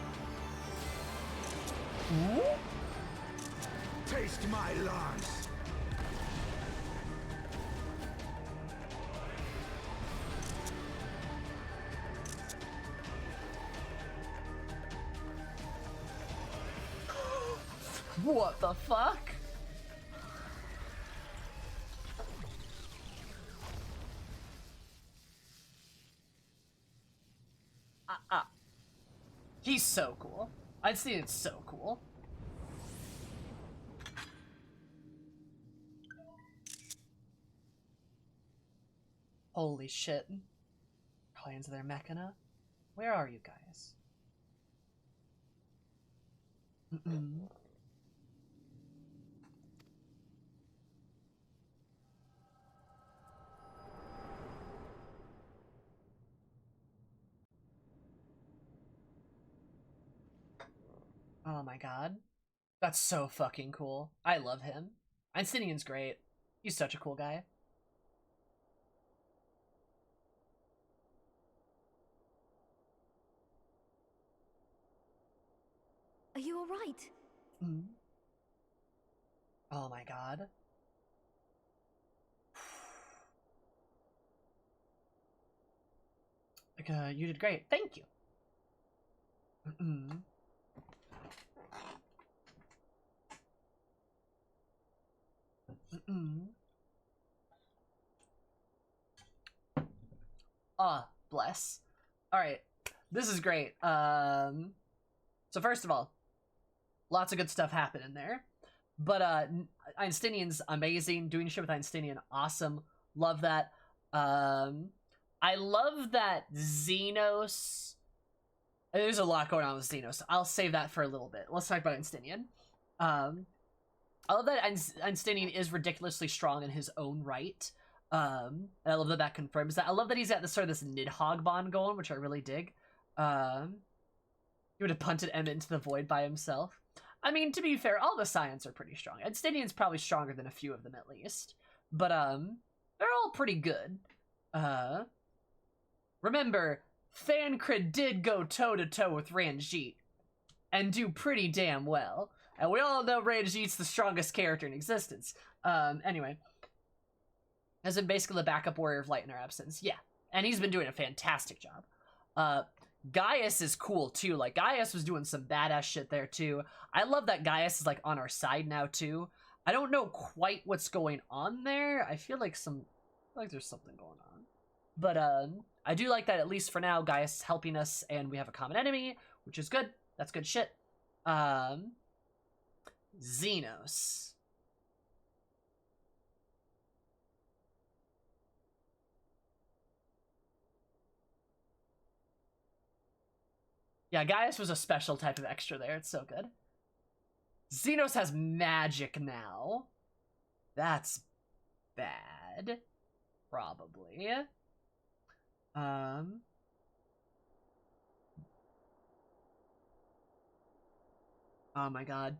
Ooh? Taste my lance. What the fuck? He's so cool. I'd say it's so cool. Holy shit. Probably into their mechana. Where are you guys? Oh my god. That's so fucking cool. I love him. Einsteinian's great. He's such a cool guy. Are you alright? Oh my god. You did great. Thank you. Bless. Alright. This is great. So first of all, lots of good stuff happened in there. But Einsteinian's amazing. Doing shit with Einsteinian, awesome. Love that. I love that Xenos... There's a lot going on with Xenos. I'll save that for a little bit. Let's talk about Einsteinian. I love that Einsteinian is ridiculously strong in his own right. And I love that that confirms that. I love that he's got this sort of this Nidhogg bond going, which I really dig. He would have punted Emma into the void by himself. I mean, to be fair, all the science are pretty strong. Einsteinian's probably stronger than a few of them at least. But they're all pretty good. Remember, Thancred did go toe-to-toe with Ranjit. And do pretty damn well. And we all know Ranjit's the strongest character in existence. Anyway. Has been basically the backup warrior of light in our absence. Yeah. And he's been doing a fantastic job. Gaius is cool too. Like, Gaius was doing some badass shit there too. I love that Gaius is like on our side now too. I don't know quite what's going on there. I feel like there's something going on. But I do like that at least for now Gaius is helping us and we have a common enemy, which is good. That's good shit. Xenos. Yeah, Gaius was a special type of extra there. It's so good. Xenos has magic now. That's bad. Probably. Oh my god.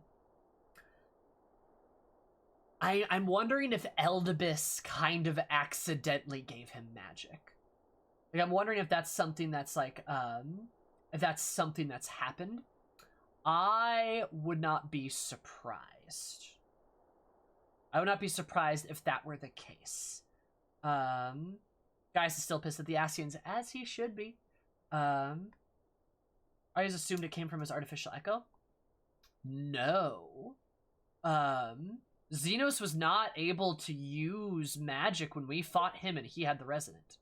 I'm wondering if Eldibus kind of accidentally gave him magic. Like, I'm wondering if that's something that's like, if that's something that's happened. I would not be surprised. I would not be surprised if that were the case. Gaius is still pissed at the Asians, as he should be. I just assumed it came from his artificial echo. No. Xenos was not able to use magic when we fought him and he had the resonant.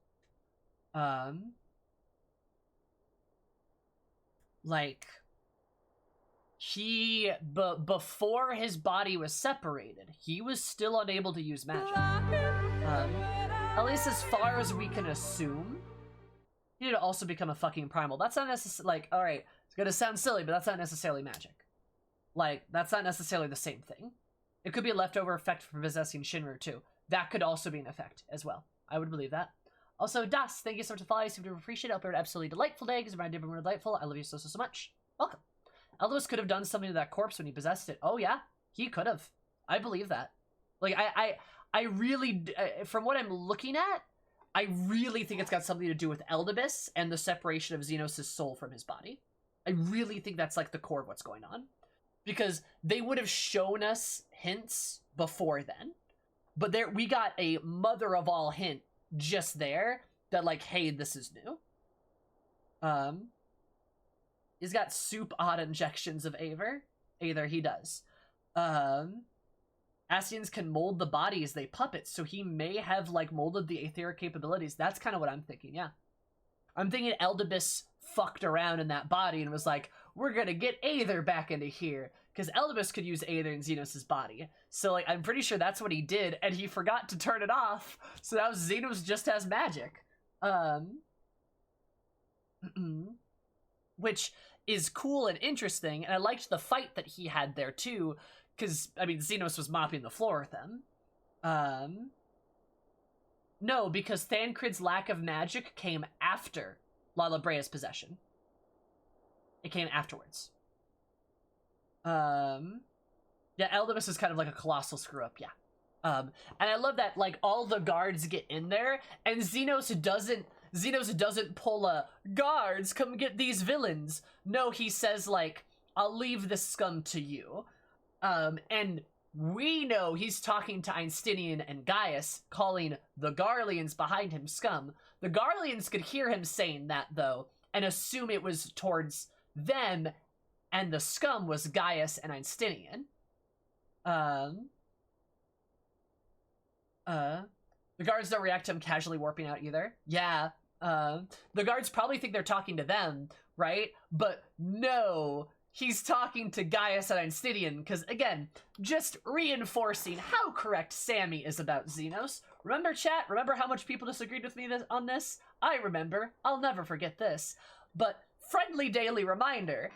Like, before his body was separated, he was still unable to use magic. At least as far as we can assume. He did also become a fucking primal. That's not necessarily, like, alright, it's gonna sound silly, but that's not necessarily magic. Like, that's not necessarily the same thing. It could be a leftover effect for possessing Shinru, too. That could also be an effect, as well. I would believe that. Also, Das, thank you so much for following. I seem to appreciate it. I hope you had an absolutely delightful day, because it reminded everyone delightful. I love you so, so, so much. Welcome. Eldibus could have done something to that corpse when he possessed it. Oh, yeah. He could have. I believe that. Like, I really, from what I'm looking at, I really think it's got something to do with Eldibus and the separation of Xenos' soul from his body. I really think that's, like, the core of what's going on. Because they would have shown us hints before then. But there, we got a mother of all hint just there that, like, hey, this is new. He's got soup odd injections of Aether. He does. Ascians can mold the body as they puppets, so he may have, like, molded the etheric capabilities. That's kind of what I'm thinking, yeah. I'm thinking Eldibus fucked around in that body and was like, we're gonna get Aether back into here. Because Eldibus could use Aether in Xenos' body. So, like, I'm pretty sure that's what he did, and he forgot to turn it off. So now Xenos just has magic. Which is cool and interesting, and I liked the fight that he had there, too. Because, I mean, Xenos was mopping the floor with them. No, because Thancred's lack of magic came after Lala Brea's possession. It came afterwards. Yeah, Eldibus is kind of like a colossal screw-up, yeah. And I love that, like, all the guards get in there, and Xenos doesn't pull a, guards, come get these villains. No, he says, like, I'll leave this scum to you. And we know he's talking to Einsteinian and Gaius, calling the Garleans behind him scum. The Garleans could hear him saying that, though, and assume it was towards them, and the scum was Gaius and Einsteinian. The guards don't react to him casually warping out either. Yeah, the guards probably think they're talking to them, right? But no, he's talking to Gaius and Einsteinian, because, again, just reinforcing how correct Sammy is about Xenos. Remember, chat? Remember how much people disagreed with me on this? I remember. I'll never forget this. But friendly daily reminder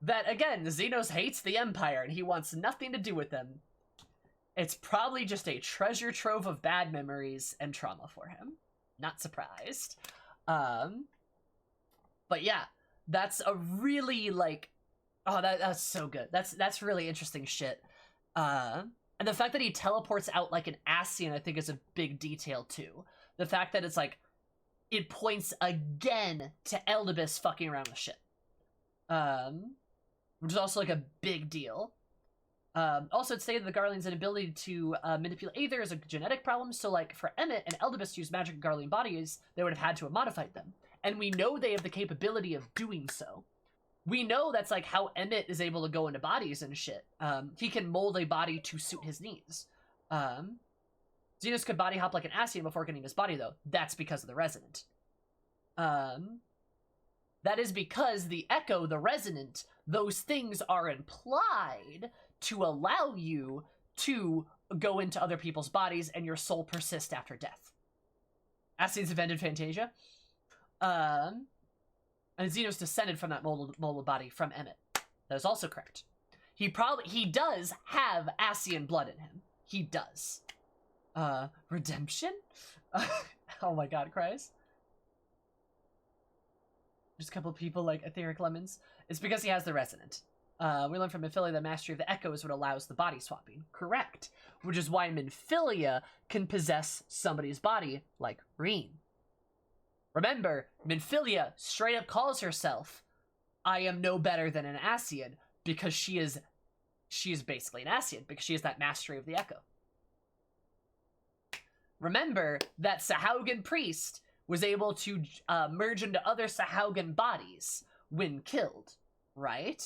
that, again, Xenos hates the Empire, and he wants nothing to do with them. It's probably just a treasure trove of bad memories and trauma for him. Not surprised. But yeah, that's a really, like, oh, that's so good. That's really interesting shit. And the fact that he teleports out like an Ascian, I think, is a big detail, too. The fact that it's, like, it points again to Eldibus fucking around with shit. Which is also, like, a big deal. Also, it stated the Garlean's inability to manipulate Aether is a genetic problem, so, like, for Emmett and Eldibus to use magic Garlean bodies, they would have had to have modified them. And we know they have the capability of doing so. We know that's, like, how Emmett is able to go into bodies and shit. He can mold a body to suit his needs. Xenos could body hop like an Ascian before getting his body, though. That's because of the Resonant. That is because the Echo, the Resonant, those things are implied to allow you to go into other people's bodies and your soul persist after death. Ascians invented Fantasia. And Xenos descended from that molded body from Emmett. That is also correct. He does have Ascian blood in him. He does. Redemption? Oh my god, Christ. Just a couple people like Etheric Lemons. It's because he has the Resonant. We learned from Minfilia that mastery of the Echo is what allows the body swapping. Correct. Which is why Minfilia can possess somebody's body, like Reen. Remember, Minfilia straight up calls herself, I am no better than an Ascian, because she is basically an Ascian, because she has that mastery of the Echo. Remember that Sahaugan priest was able to merge into other Sahaugan bodies when killed, right?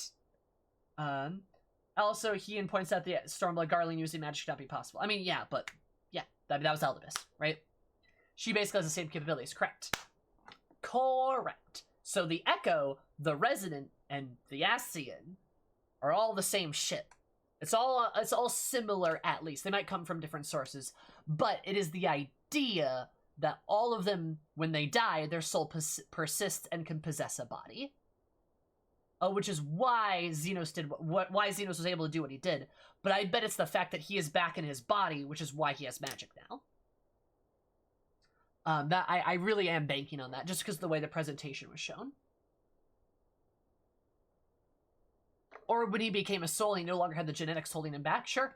Also, Heian points out the Stormblood Garlean using magic should not be possible. I mean, yeah, but yeah, that was Eldibus, right? She basically has the same capabilities, correct? Correct. So the Echo, the Resonant, and the Ascian are all the same shit. It's all similar, at least. They might come from different sources, but it is the idea that all of them, when they die, their soul persists and can possess a body. Which is why Xenos did why Xenos was able to do what he did. But I bet it's the fact that he is back in his body, which is why he has magic now. That I really am banking on that, just because of the way the presentation was shown. Or when he became a soul, he no longer had the genetics holding him back. Sure,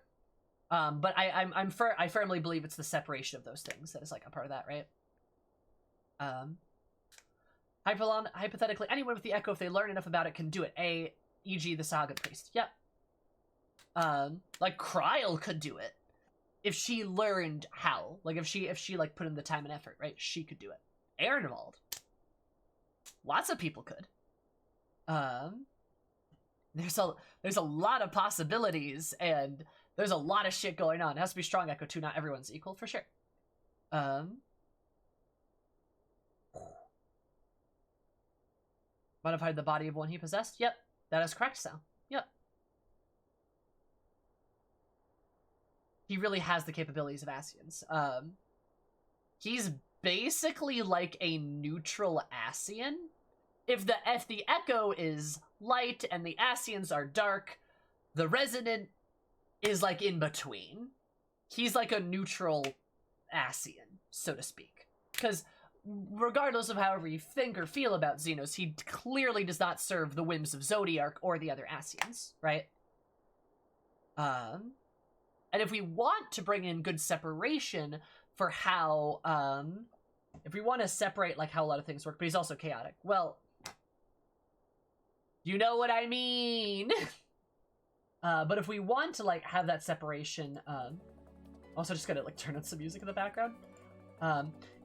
but I firmly believe it's the separation of those things that is like a part of that, right? Hypothetically, anyone with the Echo, if they learn enough about it, can do it. E.g. the Saga Priest. Yep. Like Kryl could do it if she learned how. Like if she like put in the time and effort, right? She could do it. Ehrenwald. Lots of people could. there's a lot of possibilities, and there's a lot of shit going on. It has to be strong echo too. Not everyone's equal for sure. Might have hide the body of one he possessed. Yep, that is correct, Sal. Yep. He really has the capabilities of Asians. He's basically like a neutral Asian. If the Echo is light and the Asians are dark, the Resonant is like in between. He's like a neutral Asian, so to speak. Because regardless of however you think or feel about Xenos, he clearly does not serve the whims of Zodiark or the other Asians, right? And if we want to bring in good separation for how, if we want to separate like how a lot of things work, but he's also chaotic, well, you know what I mean. But if we want to like have that separation, also just gotta like turn on some music in the background.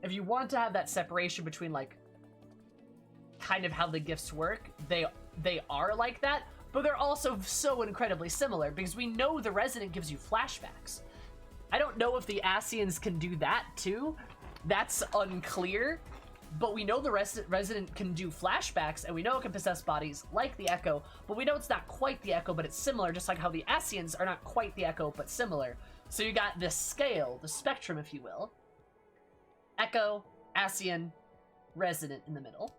If you want to have that separation between like kind of how the gifts work, they are like that, but they're also so incredibly similar because we know the Resonant gives you flashbacks. I don't know if the Asians can do that too. That's unclear. But we know the Resonant can do flashbacks, and we know it can possess bodies like the Echo, but we know it's not quite the Echo, but it's similar, just like how the Asians are not quite the Echo, but similar. So you got this scale, the spectrum, if you will. Echo, Asian, Resonant in the middle.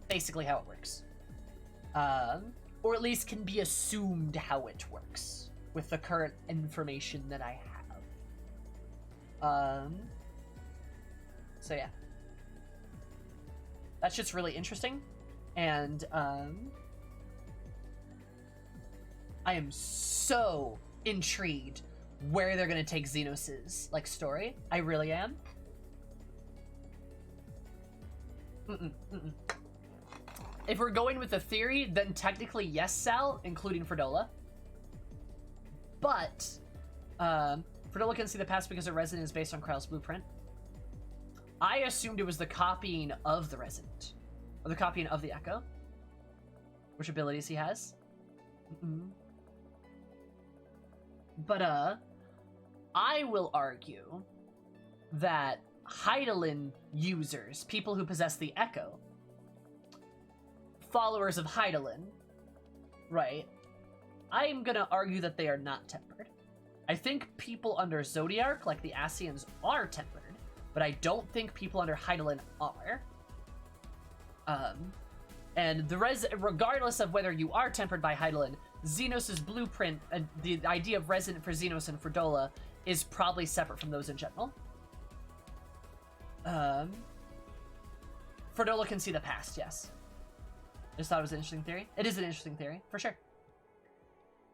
Basically how it works. Or at least can be assumed how it works, with the current information that I have. So yeah. That shit's really interesting, and I am so intrigued where they're gonna take Xenos' like story. I really am. If we're going with the theory, then technically yes, Sal, including Fredola. But Fredola can see the past because the Resonant is based on Krell's blueprint. I assumed it was the copying of the Resonant. Or the copying of the Echo. Which abilities he has. But, I will argue that Hydaelyn users, people who possess the Echo, followers of Hydaelyn, right, I'm gonna argue that they are not tempered. I think people under Zodiark, like the Asians, are tempered. But I don't think people under Hydaelyn are. And regardless of whether you are tempered by Hydaelyn, Xenos' blueprint, the idea of Resonant for Xenos and Fredola, is probably separate from those in general. Fredola can see the past, yes. Just thought it was an interesting theory. It is an interesting theory, for sure.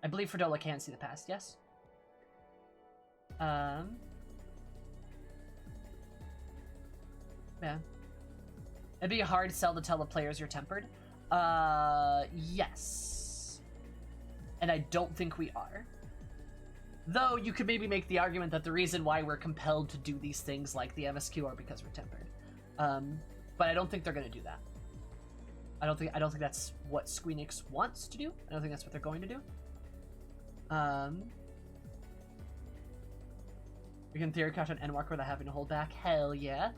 I believe Fredola can see the past, yes. Yeah. It'd be a hard sell to tell the players you're tempered. Yes. And I don't think we are. Though you could maybe make the argument that the reason why we're compelled to do these things like the MSQ are because we're tempered. But I don't think they're gonna do that. I don't think that's what Squeenix wants to do. I don't think that's what they're going to do. We can theory craft on Endwalker without having to hold back. Hell yeah.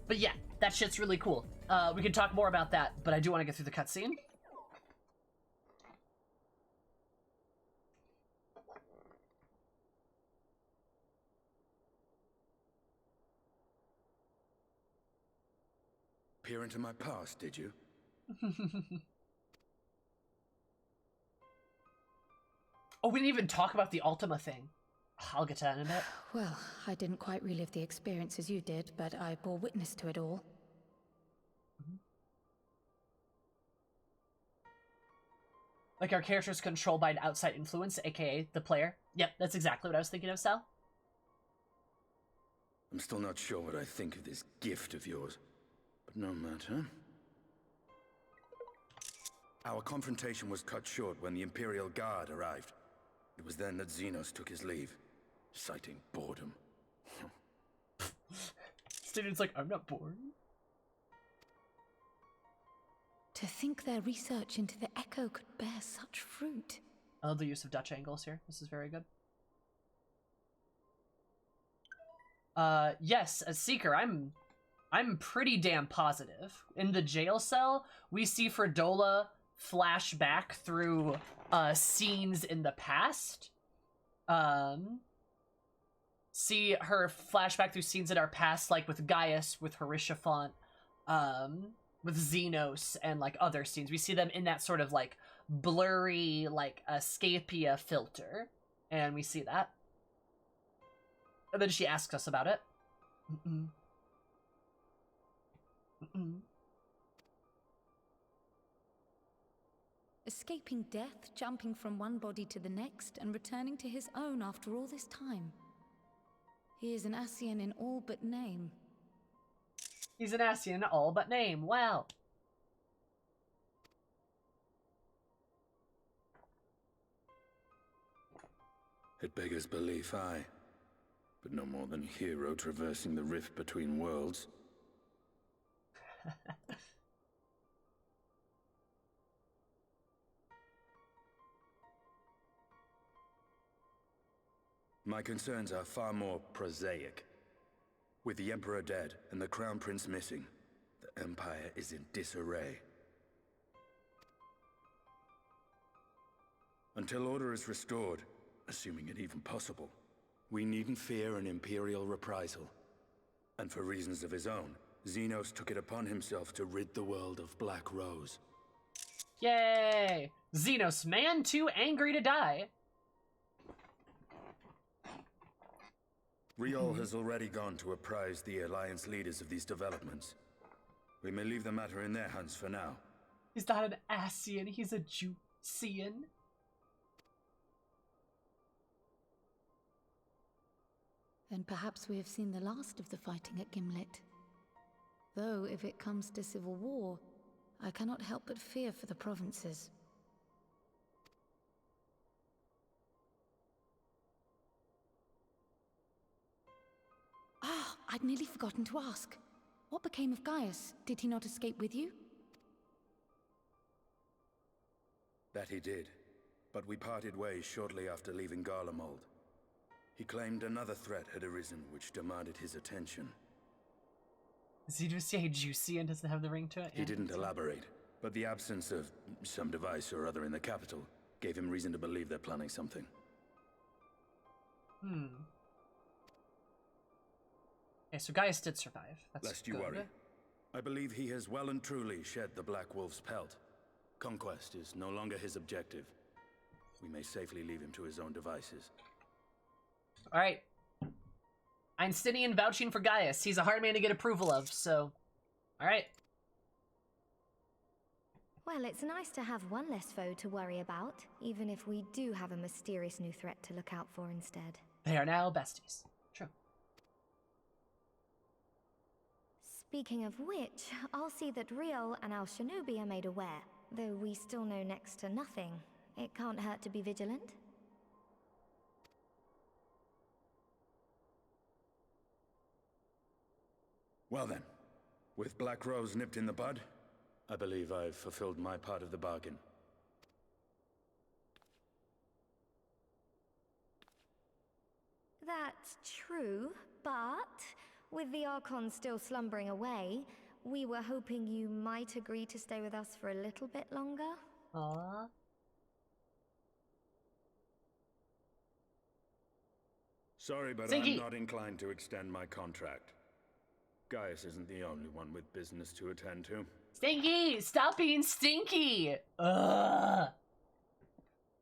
But yeah, that shit's really cool. We can talk more about that, but I do want to get through the cutscene. Peer into my past, did you? Oh, we didn't even talk about the Ultima thing. I'll get to that in a bit. Well, I didn't quite relive the experiences you did, but I bore witness to it all. Like our character's controlled by an outside influence, aka the player. Yep, that's exactly what I was thinking of, Sal. I'm still not sure what I think of this gift of yours, but no matter. Our confrontation was cut short when the Imperial Guard arrived. It was then that Xenos took his leave, citing boredom. Student's like, I'm not bored. To think their research into the Echo could bear such fruit. I love the use of Dutch angles here. This is very good. Yes, as Seeker, I'm pretty damn positive. In the jail cell, we see Fredola flash back through scenes in the past. See her flashback through scenes in our past, like with Gaius, with Harishafont, with Xenos, and like other scenes. We see them in that sort of like blurry, like Scapia filter, and we see that. And then she asks us about it. Escaping death, jumping from one body to the next, and returning to his own after all this time. He is an Ascian in all but name. He's an Ascian in all but name. Wow. It beggars belief, aye. But no more than a hero traversing the rift between worlds. My concerns are far more prosaic. With the Emperor dead and the Crown Prince missing, the Empire is in disarray. Until order is restored, assuming it even possible, we needn't fear an Imperial reprisal. And for reasons of his own, Xenos took it upon himself to rid the world of Black Rose. Yay! Xenos, man too angry to die. Riol has already gone to apprise the Alliance leaders of these developments. We may leave the matter in their hands for now. He's not an Ascian, he's a Jucian. Then perhaps we have seen the last of the fighting at Gimlet. Though, if it comes to civil war, I cannot help but fear for the provinces. Ah, I'd nearly forgotten to ask. What became of Gaius? Did he not escape with you? That he did, but we parted ways shortly after leaving Garlemald. He claimed another threat had arisen which demanded his attention. Does he just say juicy and doesn't have the ring to it? He didn't elaborate, but the absence of some device or other in the capital gave him reason to believe they're planning something. Okay, so Gaius did survive. That's Lest you good. worry. I believe he has well and truly shed the Black Wolf's pelt. Conquest is no longer his objective. We may safely leave him to his own devices. Alright. Einsteinian vouching for Gaius. He's a hard man to get approval of, so... Alright. Well, it's nice to have one less foe to worry about, even if we do have a mysterious new threat to look out for instead. They are now besties. True. Speaking of which, I'll see that Riol and Al Shinobi are made aware. Though we still know next to nothing, it can't hurt to be vigilant. Well then, with Black Rose nipped in the bud, I believe I've fulfilled my part of the bargain. That's true, but with the Archon still slumbering away, we were hoping you might agree to stay with us for a little bit longer. Aww. Sorry, but Stinky. I'm not inclined to extend my contract. Gaius isn't the only one with business to attend to. Stinky! Stop being stinky! Ugh.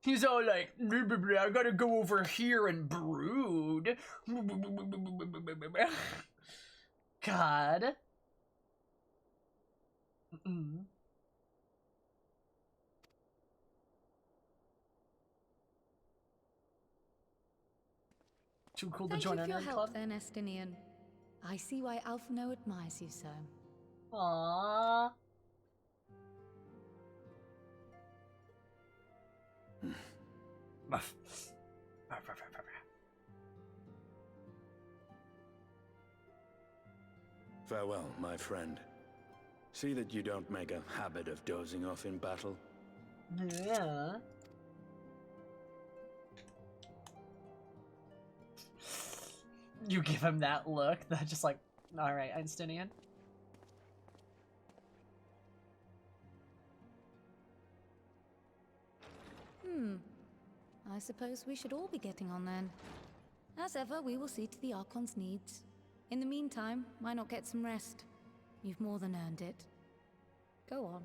He's all like, blah, blah, blah, I gotta go over here and brood. God. Too cool to Thank join you our for your nerd help, club. then, Estinian. I see why Alphino admires you so. Aww. Farewell, my friend. See that you don't make a habit of dozing off in battle. Yeah. You give him that look, that just like, alright, Einsteinian. I suppose we should all be getting on then. As ever, we will see to the Archon's needs. In the meantime, why not get some rest? You've more than earned it. Go on.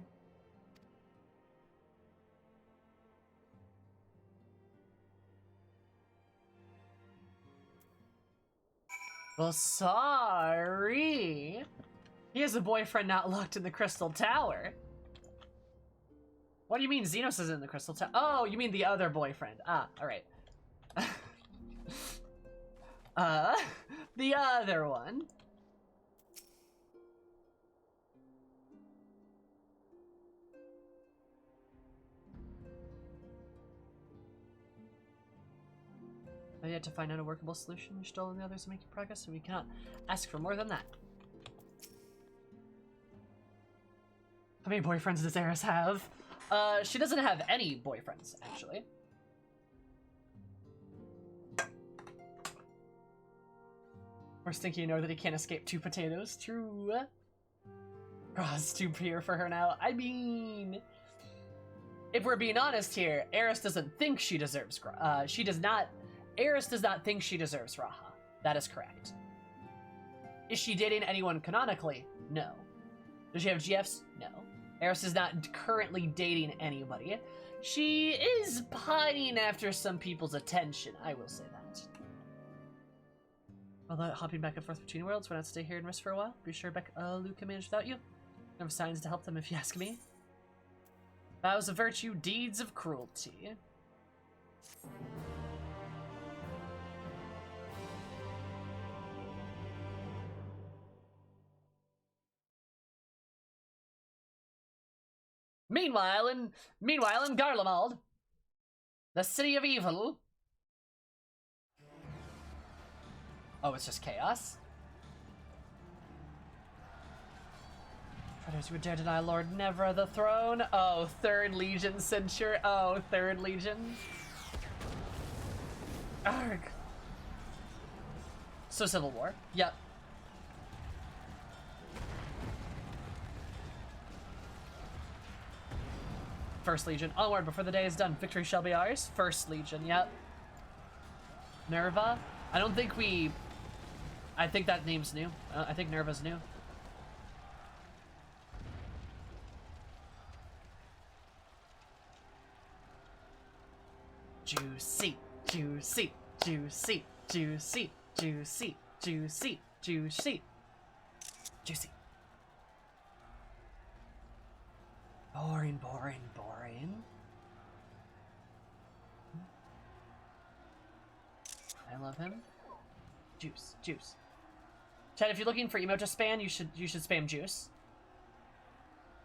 Well, sorry. He has a boyfriend not locked in the Crystal Tower. What do you mean Xenos is in the Crystal Tower? Oh, you mean the other boyfriend. Ah, alright. The other one. I yet to find out a workable solution. You're still and the others are making progress, so we cannot ask for more than that. How many boyfriends does Eris have? She doesn't have any boyfriends, actually. We're stinky, you know that he can't escape 2 potatoes. True. It's too pure for her now. I mean, if we're being honest here, Eris doesn't think she deserves she does not. Eris does not think she deserves Raha. That is correct. Is she dating anyone canonically? No. Does she have GFs? No. Eris is not currently dating anybody. She is pining after some people's attention, I will say that. Although hopping back and forth between worlds, why not stay here and rest for a while? Be sure Luke can manage without you. No signs to help them if you ask me. Vows of virtue, deeds of cruelty. Meanwhile in Garlemald, the city of evil. Oh, it's just chaos. Predators would dare deny Lord Nevra the throne. Oh, 3rd Legion censure. Oh, 3rd Legion. Arg. So Civil War. Yep. First Legion. Onward before the day is done. Victory shall be ours. First Legion. Yep. Nerva. I don't think we... I think that name's new. I think Nerva's new. Juicy, juicy, juicy, juicy, juicy, juicy, juicy, juicy. Boring, boring, boring. I love him. Juice, juice. Chad, if you're looking for emote to spam, you should spam juice.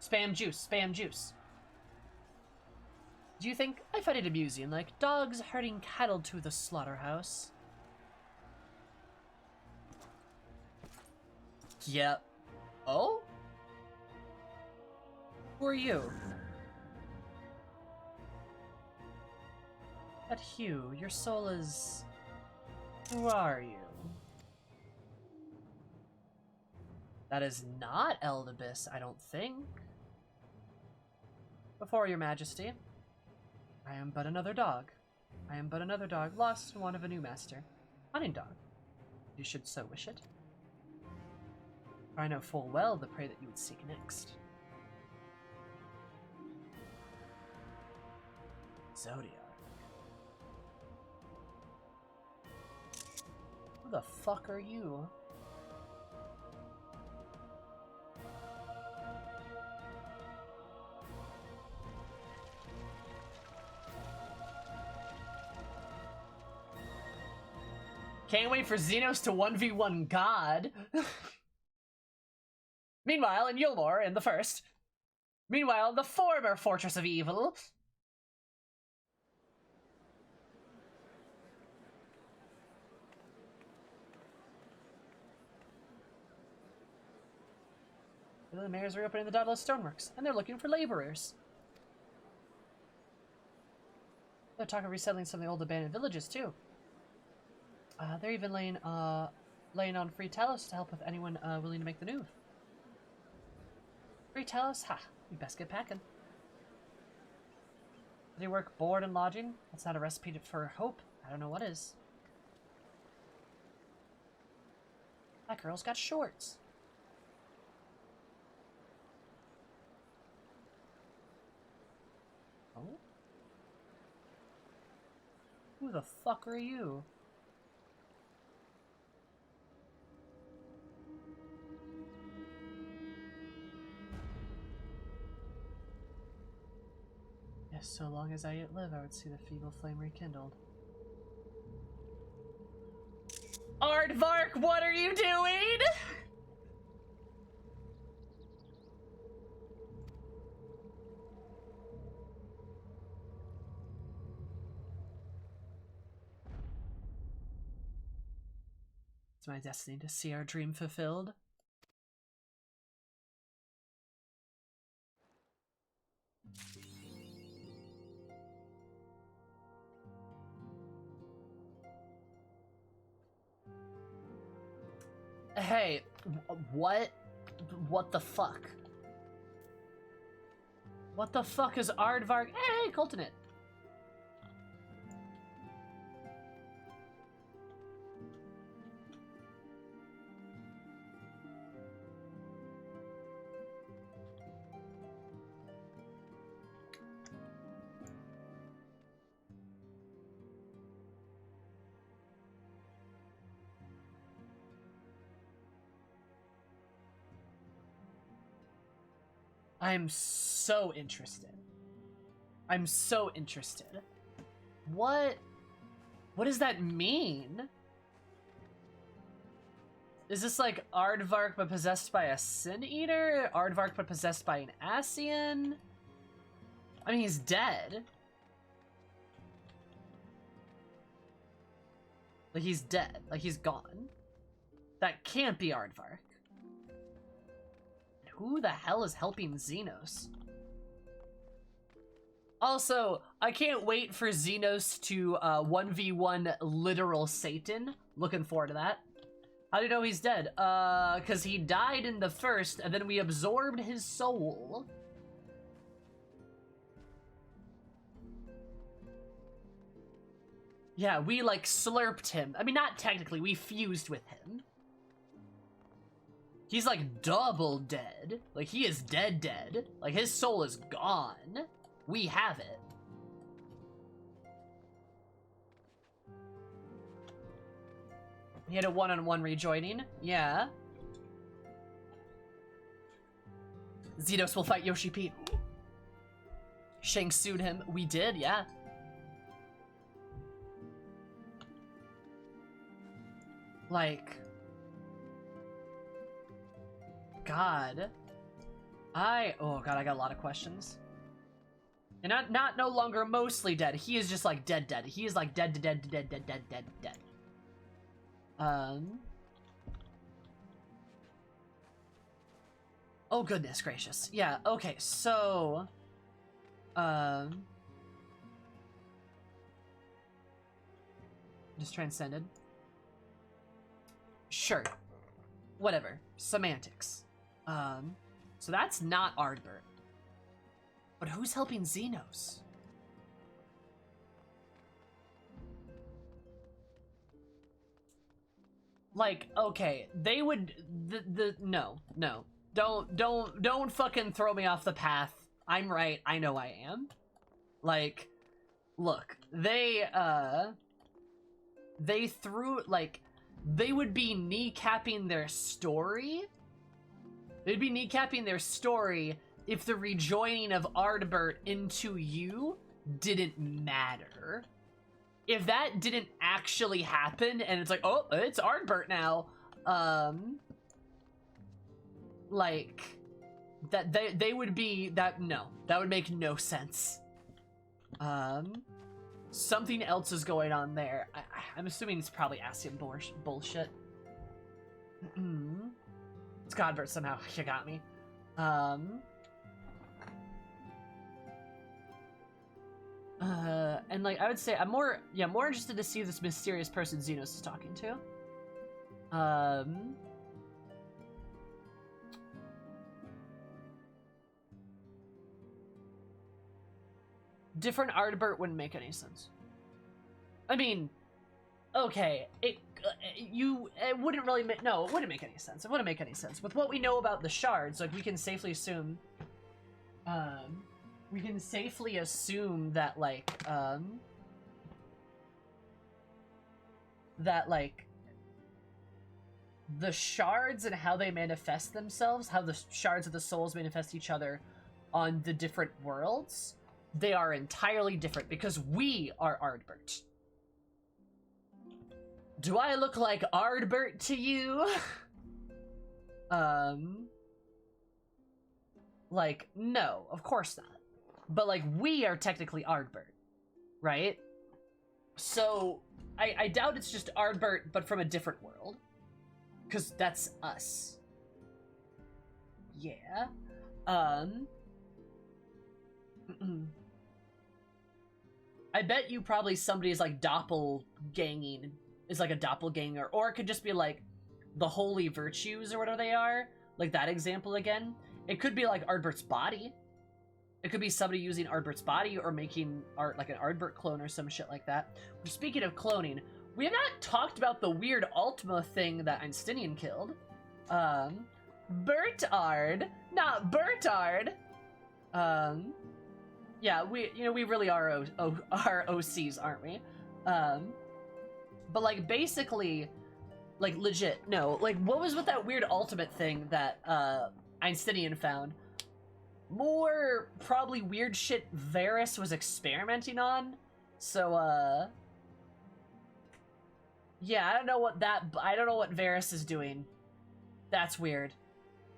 Spam juice, spam juice. Do you think I find it amusing, like dogs herding cattle to the slaughterhouse? Yep. Oh? Who are you? But Hugh, your soul is... Who are you? That is not Eldibus, I don't think. Before your majesty, I am but another dog. I am but another dog, lost in want of a new master. Hunting dog. You should so wish it. For I know full well the prey that you would seek next. Zodiac. Who the fuck are you? Can't wait for Xenos to 1v1 God. Meanwhile, in Yulmore, in the first. Meanwhile, the former Fortress of Evil. The mayor's reopening the Daedalus Stoneworks, and they're looking for laborers. They're talking of resettling some of the old abandoned villages, too. They're even laying on free talos to help with anyone willing to make the move. Free talos? Ha! We best get packing. They work, board, and lodging? That's not a recipe for hope. I don't know what is. That girl's got shorts. Oh? Who the fuck are you? Yes, so long as I yet live, I would see the feeble flame rekindled. Aardvark, what are you doing? It's my destiny to see our dream fulfilled. Hey, what the fuck? What the fuck is Aardvark? Hey, Coltonit. I'm so interested. I'm so interested. What does that mean? Is this like Aardvark but possessed by a Sin Eater? Aardvark but possessed by an Ascian? I mean, he's dead. Like, he's dead. Like, he's gone. That can't be Aardvark. Who the hell is helping Xenos? Also, I can't wait for Xenos to 1v1 literal Satan. Looking forward to that. How do you know he's dead? Because he died in the first, and then we absorbed his soul. Yeah, we, like, slurped him. I mean, not technically, we fused with him. He's, like, double dead. Like, he is dead. Like, his soul is gone. We have it. He had a one-on-one rejoining. Yeah. Xenos will fight Yoshi P. Shang sued him. We did, yeah. Like... God. Oh god, I got a lot of questions. And not no longer mostly dead. He is just like dead. He is like dead. Oh goodness gracious. Yeah, okay, so just transcended. Sure. Whatever. Semantics. So that's not Ardbert. But who's helping Xenos? Like, okay, they would no. Don't fucking throw me off the path. I'm right, I know I am. Like, look, they threw, like, they would be kneecapping their story. They'd be kneecapping their story if the rejoining of Ardbert into you didn't matter. If that didn't actually happen, and it's like, oh, it's Ardbert now, like, that they would be, that would make no sense. Something else is going on there. I'm assuming it's probably Ascian bullshit. It's Godbert somehow. You got me. And like I would say I'm more interested to see this mysterious person Xenos is talking to. Different Ardbert wouldn't make any sense. I mean, okay, it wouldn't really make, no, it wouldn't make any sense. It wouldn't make any sense. With what we know about the shards, like, we can safely assume, that, like, the shards and how they manifest themselves, how the shards of the souls manifest each other on the different worlds, they are entirely different because we are Ardbert. Do I look like Ardbert to you? Like, no, of course not. But, like, we are technically Ardbert, right? So, I doubt it's just Ardbert, but from a different world. Because that's us. Yeah. I bet you probably somebody's, like, doppelganging is like a doppelganger, or it could just be like the holy virtues or whatever they are, like that example again. It could be like Ardbert's body. It could be somebody using Ardbert's body or making art like an Ardbert clone or some shit like that. Speaking of cloning, we have not talked about the weird Ultima thing that Einsteinian killed. Bertard, not Bertard. Yeah, we really are OCs, aren't we? But, like, basically, like, legit, no. Like, what was with that weird ultimate thing that, Einsteinian found? More, probably weird shit Varys was experimenting on. So, yeah, I don't know what Varys is doing. That's weird.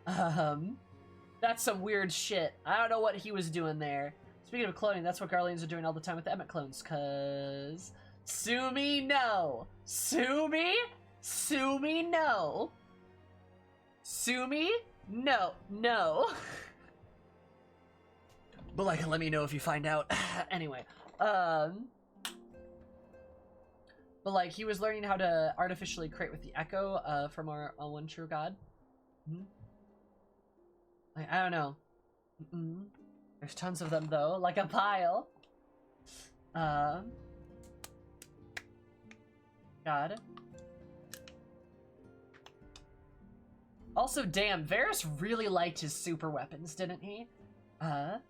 That's some weird shit. I don't know what he was doing there. Speaking of cloning, that's what Garleans are doing all the time with the Emmet clones, cause... Sue me, no. Sue me? Sue me, no. Sue me? No. No. But, like, let me know if you find out. Anyway. But, like, he was learning how to artificially create with the Echo, from our One True God. Like, I don't know. There's tons of them, though. Like a pile. God. Also, damn, Varys really liked his super weapons, didn't he? Oh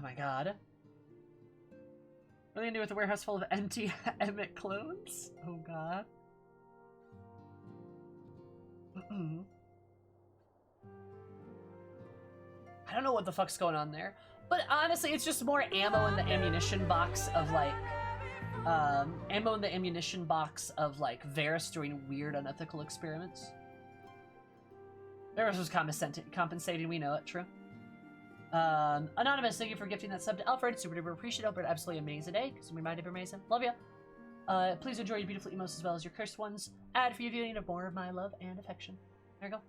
my god. What are they gonna do with a warehouse full of empty Emmet clones? Oh god. I don't know what the fuck's going on there. But honestly, it's just more ammo in the ammunition box of, like, Varys doing weird, unethical experiments. Varys was compensating, we know it, true. Anonymous, thank you for gifting that sub to Alfred. Super duper appreciate it. Absolutely amazing day. Because we might have amazing. Love ya. Please enjoy your beautiful emotes as well as your cursed ones. Add for you viewing of more of my love and affection. There you go.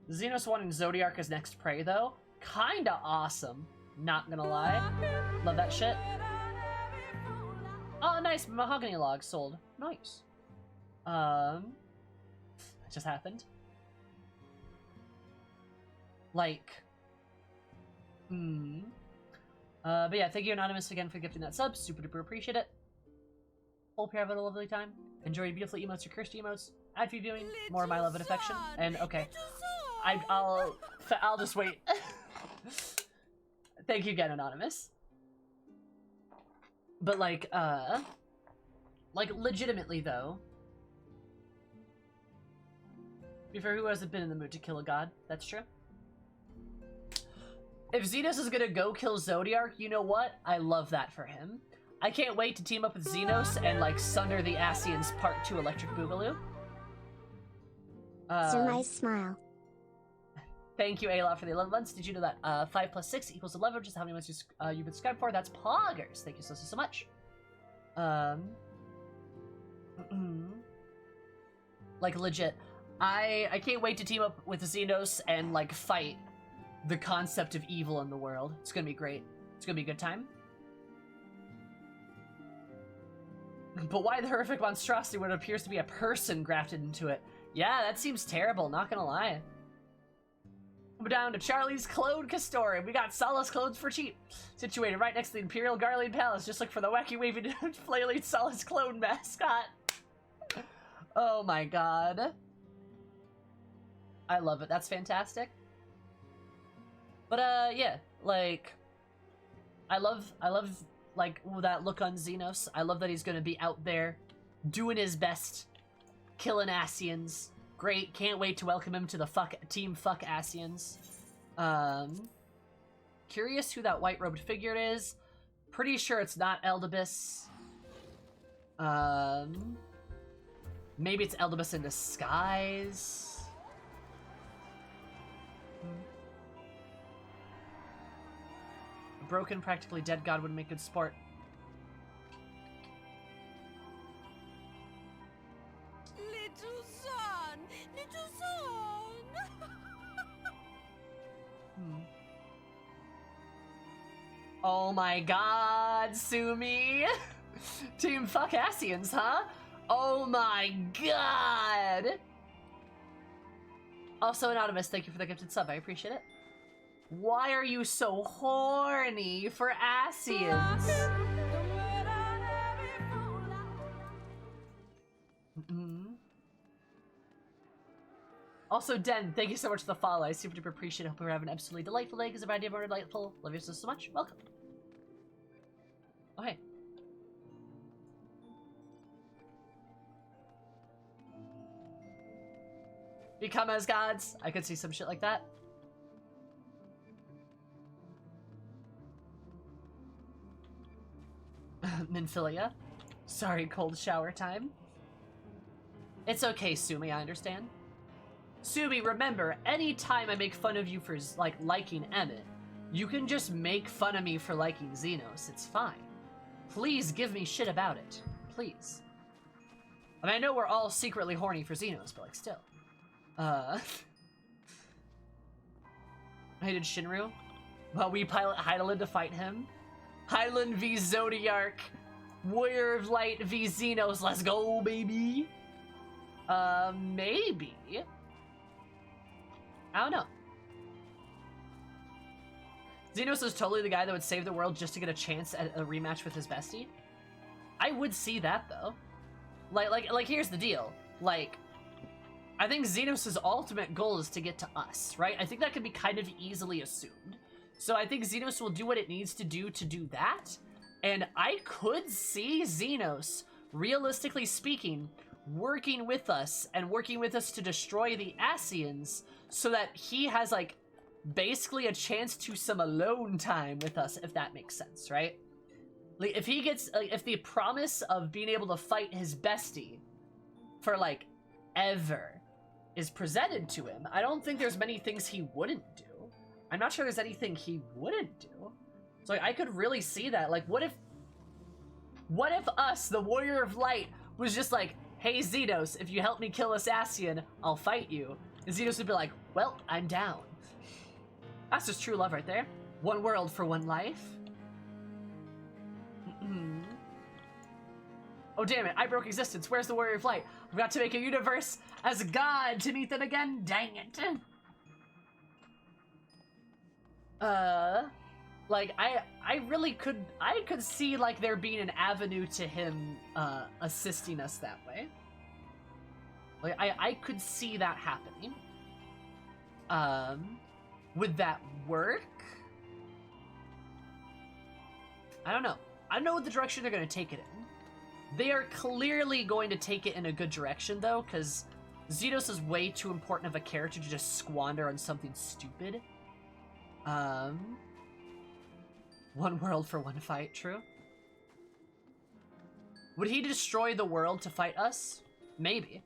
Xenos wanting Zodiark as next prey, though. Kinda awesome. Not gonna lie. Love that shit. Oh, nice. Mahogany log sold. Nice. It just happened. Like. But yeah, thank you, Anonymous, again for gifting that sub. Super duper appreciate it. Hope you're having a lovely time. Enjoy your beautiful emotes, your cursed emotes. Add for you viewing, more of my love and affection. And okay, I'll just wait. Thank you again, Anonymous. But like legitimately though. Before, who hasn't been in the mood to kill a god? That's true. If Xenos is gonna go kill Zodiark, you know what? I love that for him. I can't wait to team up with Xenos and, like, Sunder the Asians Part 2 Electric Boogaloo. It's a nice smile. Thank you, A-Lot, for the 11 months. Did you know that 5 plus 6 equals 11, which is how many months you've been subscribed for? That's poggers. Thank you so much. Like, legit. I can't wait to team up with Xenos and, like, fight the concept of evil in the world. It's gonna be great. It's gonna be a good time. But why the horrific monstrosity when it appears to be a person grafted into it? Yeah, that seems terrible, not gonna lie. We're down to Charlie's Clone Castoria. We got Solace clones for cheap. Situated right next to the Imperial Garland Palace. Just look for the wacky waving flailing Solace clone mascot. Oh my god. I love it. That's fantastic. But yeah, like I love like that look on Xenos. I love that he's gonna be out there doing his best, killing Asians. Great, can't wait to welcome him to the team fuck Asians. Curious who that white-robed figure is. Pretty sure it's not Eldibus. Maybe it's Eldibus in disguise. A broken, practically dead god would make good sport. Little son! Little son! Oh my god, Sumi! Team fuck Asians, huh? Oh my god! Also, Anonymous, thank you for the gifted sub. I appreciate it. Why are you so horny for Asians? Also, Den, thank you so much for the follow. I super duper appreciate it. Hope you're having an absolutely delightful day because if I did more delightful, love you so much. Welcome. Oh, hey. Become as gods. I could see some shit like that. Minfilia. Sorry, cold shower time. It's okay, Sumi, I understand. Sumi, remember, anytime I make fun of you for, like, liking Emmett, you can just make fun of me for liking Xenos. It's fine. Please give me shit about it. Please. I mean, I know we're all secretly horny for Xenos, but, like, still. I did Shinru. Well, we pilot Hydaelyn to fight him. Hydaelyn v Zodiark. Warrior of Light v Xenos. Let's go, baby. Maybe. I don't know. Xenos is totally the guy that would save the world just to get a chance at a rematch with his bestie. I would see that, though. Like, here's the deal. Like, I think Xenos' ultimate goal is to get to us, right? I think that can be kind of easily assumed. So I think Xenos will do what it needs to do that. And I could see Xenos, realistically speaking, working with us and working with us to destroy the Asians so that he has, like, basically a chance to some alone time with us, if that makes sense, right? Like, if he gets, like, if the promise of being able to fight his bestie for, like, ever is presented to him, I don't think there's many things he wouldn't do. I'm not sure there's anything he wouldn't do. So, like, I could really see that. Like, what if us, the Warrior of Light, was just like, hey, Xenos, if you help me kill this Asian, I'll fight you. And Xenos would be like, well, I'm down. That's just true love right there. One world for one life. Oh, damn it, I broke existence. Where's the Warrior of Light? I've got to make a universe as a god to meet them again. Dang it. Like, I really could, I could see, like, there being an avenue to him, assisting us that way. Like, I could see that happening. Would that work? I don't know. I don't know what the direction they're going to take it in. They are clearly going to take it in a good direction, though, because Xenos is way too important of a character to just squander on something stupid. One world for one fight, true. Would he destroy the world to fight us? Maybe.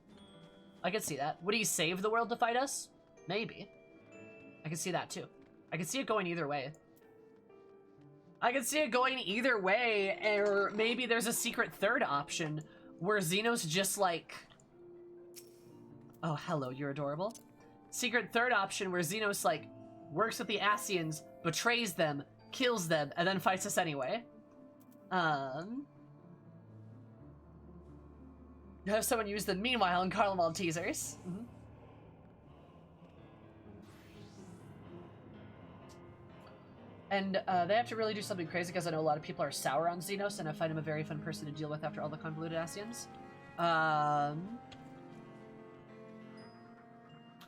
I could see that. Would he save the world to fight us? Maybe. I can see that too. I can see it going either way. I can see it going either way, or maybe there's a secret third option where Xenos just like... Oh, hello, you're adorable. Secret third option where Xenos like works with the Asians, betrays them, kills them, and then fights us anyway. Have someone use them meanwhile in Carnival teasers. And they have to really do something crazy because I know a lot of people are sour on Xenos, and I find him a very fun person to deal with after all the convoluted Asians.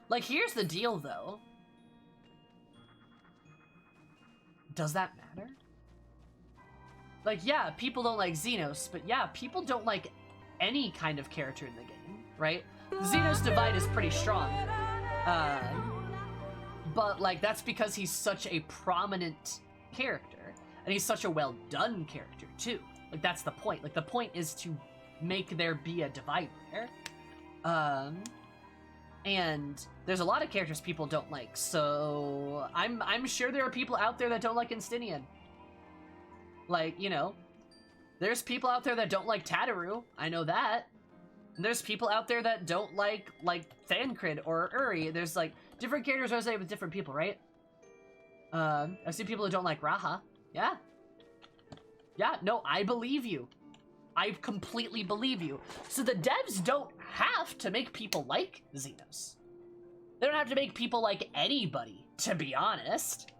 Like, here's the deal, though. Does that matter? Like, yeah, people don't like Xenos, but yeah, people don't like any kind of character in the game, right? The Xenos divide is pretty strong. But, like, that's because he's such a prominent character. And he's such a well-done character, too. Like, that's the point. Like, the point is to make there be a divide there. And there's a lot of characters people don't like, so I'm sure there are people out there that don't like Instinian. Like, you know, there's people out there that don't like Tataru. I know that. And there's people out there that don't like Thancred or Uri. There's, like, different characters resonate with different people, right? I've seen people who don't like Raha. Yeah. Yeah, no, I believe you. I completely believe you. So the devs don't have to make people like Xenos. They don't have to make people like anybody, to be honest.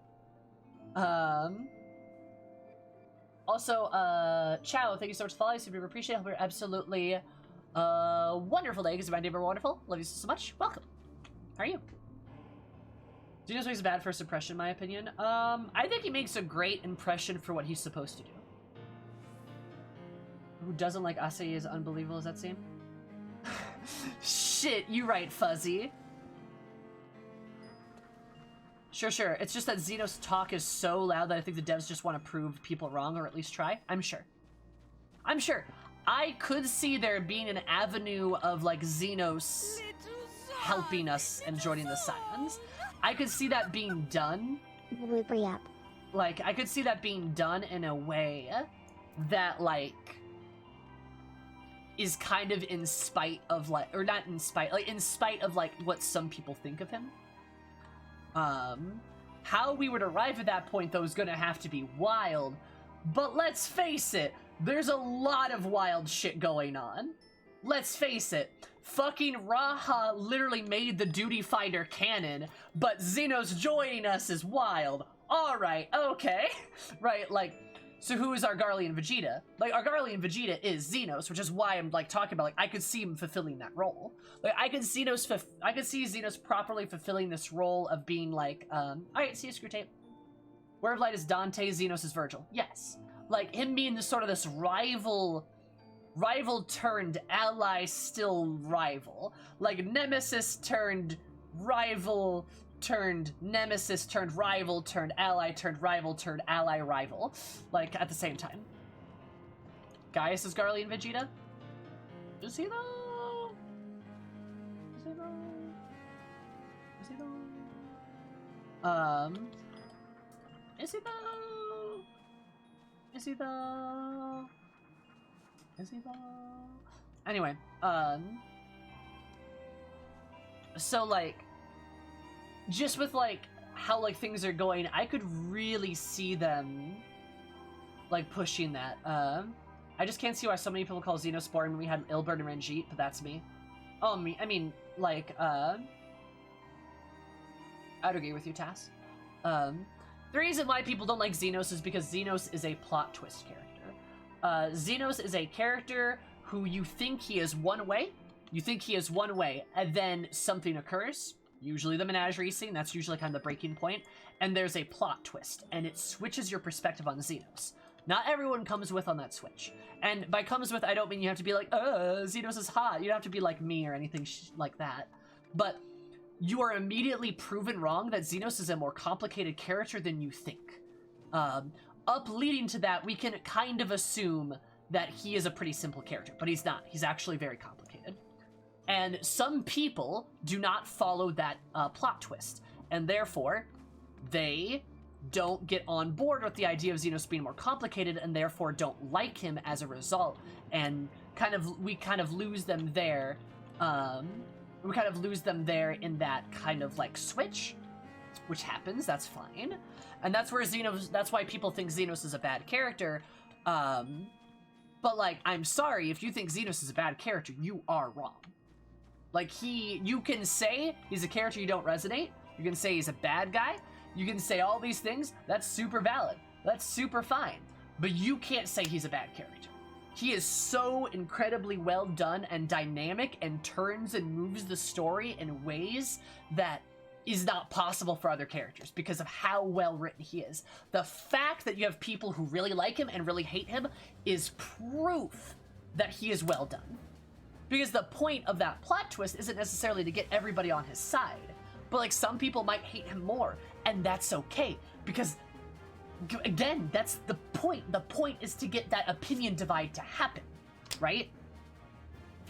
Also, Chow, thank you so much for following. Super appreciate it. Hope you're absolutely wonderful day, because my neighbor wonderful. Love you so much. Welcome. How are you? Xenos makes a bad first impression, in my opinion. I think he makes a great impression for what he's supposed to do. Who doesn't like Asahi is unbelievable, does that seem? Shit, you right, Fuzzy. Sure. It's just that Xenos' talk is so loud that I think the devs just want to prove people wrong, or at least try. I'm sure. I could see there being an avenue of, like, Xenos helping us and joining the Scions. I could see that being done. Like, I could see that being done in a way that, like, is kind of in spite of, like, or not in spite, like, in spite of, like, what some people think of him. How we would arrive at that point, though, is gonna have to be wild. But let's face it, there's a lot of wild shit going on. Let's face it, fucking Raha literally made the Duty Fighter canon, but Xenos joining us is wild. Alright, okay. Right, like, so who is Argarlian Vegeta? Like, Argarlian Vegeta is Xenos, which is why I'm, like, talking about, like, I could see him fulfilling that role. Like, I could see Xenos properly fulfilling this role of being, like, alright, see you, Screwtape. Word of Light is Dante, Xenos is Virgil. Yes. Like, him being this sort of this rival turned ally still rival. Like, Nemesis turned rival turned nemesis turned rival turned ally turned rival turned ally rival, like, at the same time. Gaius is Garlian Vegeta? Is he though? Is he though? Is he though? Is he though? Is he though? Is he though? Anyway, so, like, just with, like, how, like, things are going, I could really see them, like, pushing that. I just can't see why so many people call Xenos boring when we had Ilbert and Ranjit, but that's me. Oh, I mean, like, I'd agree with you, Tass. The reason why people don't like Xenos is because Xenos is a plot twist character. Xenos is a character who you think he is one way, and then something occurs. Usually the menagerie scene, that's usually kind of the breaking point, and there's a plot twist, and it switches your perspective on Xenos. Not everyone comes with on that switch. And by comes with, I don't mean you have to be like, Xenos is hot. You don't have to be like me or anything like that. But you are immediately proven wrong that Xenos is a more complicated character than you think. Up leading to that, we can kind of assume that he is a pretty simple character, but he's not. He's actually very complicated. And some people do not follow that plot twist. and therefore they don't get on board with the idea of Xenos being more complicated, and therefore don't like him as a result, and we kind of lose them there. We kind of lose them there in that kind of like switch, which happens. That's fine, and that's where Xenos. That's why people think Xenos is a bad character. But like, I'm sorry if you think Xenos is a bad character, you are wrong. Like you can say he's a character you don't resonate. You can say he's a bad guy. You can say all these things. That's super valid. That's super fine. But you can't say he's a bad character. He is so incredibly well done and dynamic and turns and moves the story in ways that is not possible for other characters because of how well written he is. The fact that you have people who really like him and really hate him is proof that he is well done. Because the point of that plot twist isn't necessarily to get everybody on his side, but like some people might hate him more, and that's okay, because again, that's the point. The point is to get that opinion divide to happen, right?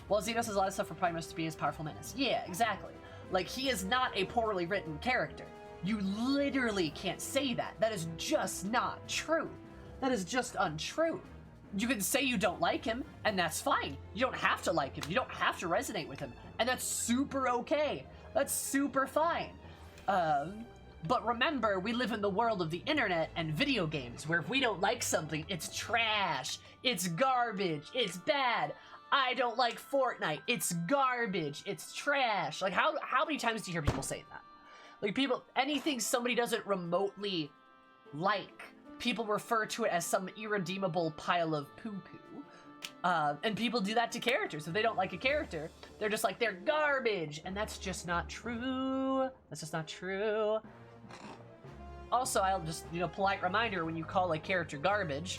Well, Xenos has a lot of stuff for Primus to be his powerful menace. Yeah, exactly. Like, he is not a poorly written character. You literally can't say that. That is just not true. That is just untrue. You can say you don't like him, and that's fine. You don't have to like him. You don't have to resonate with him, and that's super okay. That's super fine. But remember, we live in the world of the internet and video games, where if we don't like something, it's trash, it's garbage, it's bad. I don't like Fortnite, it's garbage, it's trash. Like, how many times do you hear people say that? Like, anything somebody doesn't remotely like, people refer to it as some irredeemable pile of poo-poo. And people do that to characters. If they don't like a character, they're just like, they're garbage, and that's just not true. That's just not true. Also, I'll just, polite reminder, when you call a character garbage,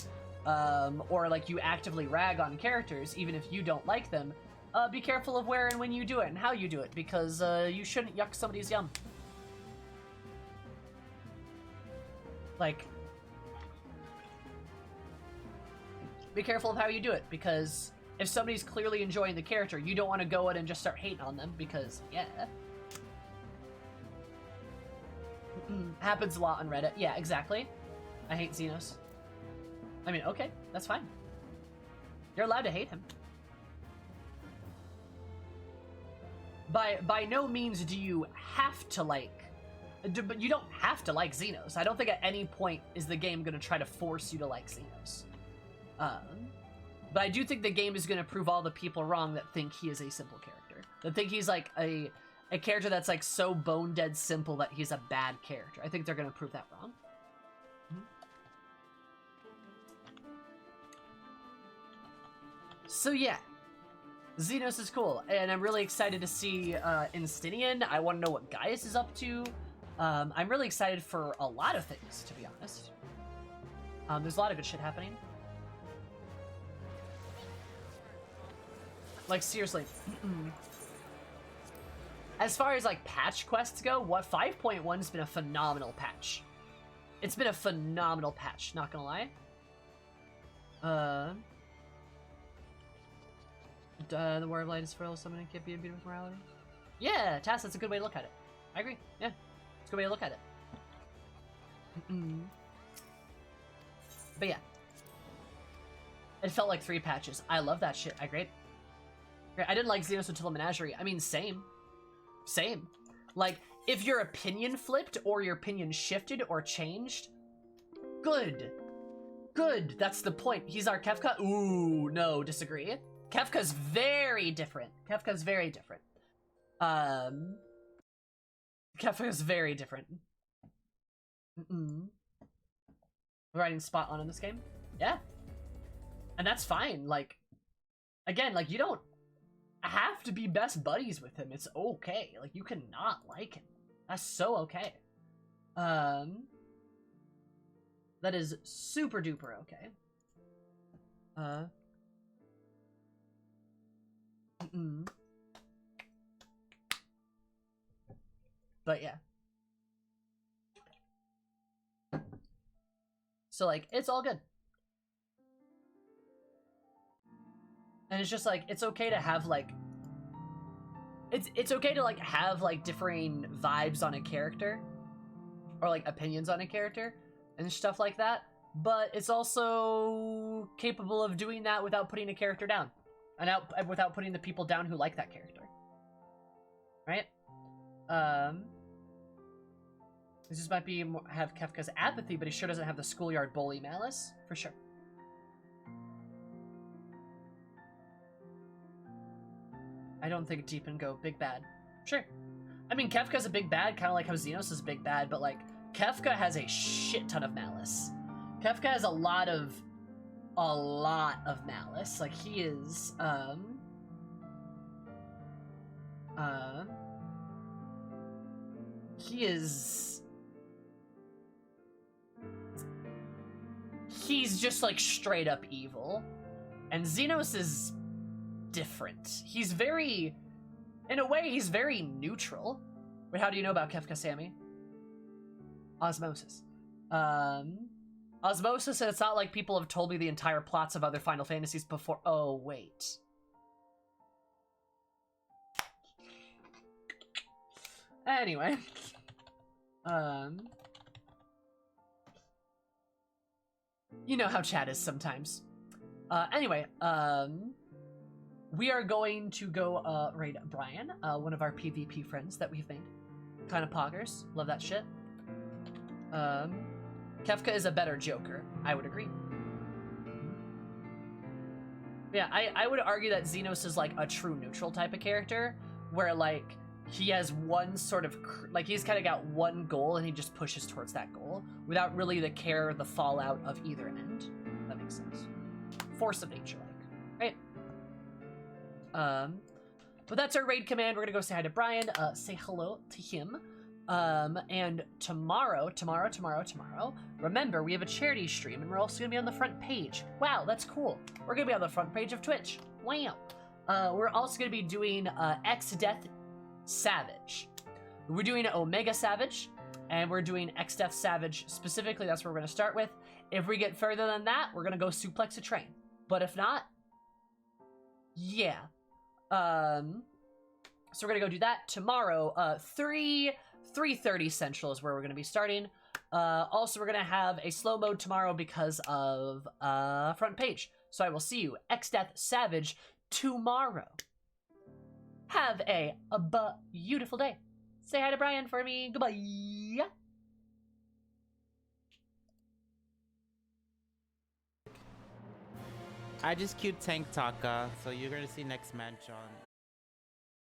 or like you actively rag on characters, even if you don't like them, be careful of where and when you do it and how you do it, because you shouldn't yuck somebody's yum. Like, be careful of how you do it, because if somebody's clearly enjoying the character, you don't want to go in and just start hating on them, because, yeah. Happens a lot on Reddit. Yeah, exactly. I hate Xenos. I mean, okay, that's fine. You're allowed to hate him. By no means do you have to like... But you don't have to like Xenos. I don't think at any point is the game going to try to force you to like Xenos. But I do think the game is going to prove all the people wrong that think he is a simple character. That think he's like a character that's like so bone dead simple that he's a bad character. I think they're going to prove that wrong. So yeah, Xenos is cool, and I'm really excited to see Instinian. I want to know what Gaius is up to. I'm really excited for a lot of things, to be honest. There's a lot of good shit happening. Like, seriously. As far as, like, patch quests go, 5.1's been a phenomenal patch. It's been a phenomenal patch, not gonna lie. The War of Light is frail, summoning can't be a beautiful morality. Yeah, Tass, that's a good way to look at it. I agree, yeah. It's a good way to look at it. But yeah. It felt like 3 patches. I love that shit. I agree. I didn't like Xenos until the Menagerie. I mean, same. Same. Like, if your opinion flipped, or your opinion shifted, or changed, good. Good. That's the point. He's our Kefka? Ooh, no, disagree. Kefka's very different. Kefka's very different. Kefka's very different. Writing spot on in this game? Yeah. And that's fine. Like, again, like, you don't have to be best buddies with him. It's okay. Like, you cannot like him. That's so okay. That is super duper okay. But yeah. So, like, it's all good. And it's just, like, it's okay to have, like... It's okay to, like, have, like, differing vibes on a character. or like opinions on a character and stuff like that, but it's also capable of doing that without putting a character down, and without putting the people down who like that character. Right? This just might be have Kefka's apathy, but he sure doesn't have the schoolyard bully malice, for sure. I don't think deep and go big bad. Sure. I mean, Kefka's a big bad, kind of like how Xenos is a big bad, but like Kefka has a shit ton of malice. Kefka has a lot of malice. Like he is he's just like straight up evil. And Xenos is different. He's very, in a way, he's very neutral. Wait, how do you know about Kefka, Sammy? Osmosis. Osmosis, and it's not like people have told me the entire plots of other Final Fantasies before. Oh, wait. Anyway. You know how chat is sometimes. Anyway, we are going to go, raid Brian, one of our PvP friends that we've made. Kind of poggers. Love that shit. Kefka is a better Joker. I would agree. Yeah, I would argue that Xenos is, like, a true neutral type of character, where, like, he has one sort of, like, he's kind of got one goal, and he just pushes towards that goal, without really the care or the fallout of either end. That makes sense. Force of nature, like, right? But that's our raid command. We're gonna go say hi to Brian, say hello to him. And tomorrow, remember, we have a charity stream, and we're also gonna be on the front page. Wow, that's cool. We're gonna be on the front page of Twitch. Wow. We're also gonna be doing, X-Death Savage. We're doing Omega Savage, and we're doing X-Death Savage specifically. That's what we're gonna start with. If we get further than that, we're gonna go suplex a train. But if not, yeah. So we're gonna go do that tomorrow. 3:30 Central is where we're gonna be starting. Also, we're gonna have a slow mode tomorrow because of front page. So I will see you, X-Death Savage, tomorrow. Have a beautiful day. Say hi to Brian for me. Goodbye. I just queued Tank Taka, so you're gonna see next match on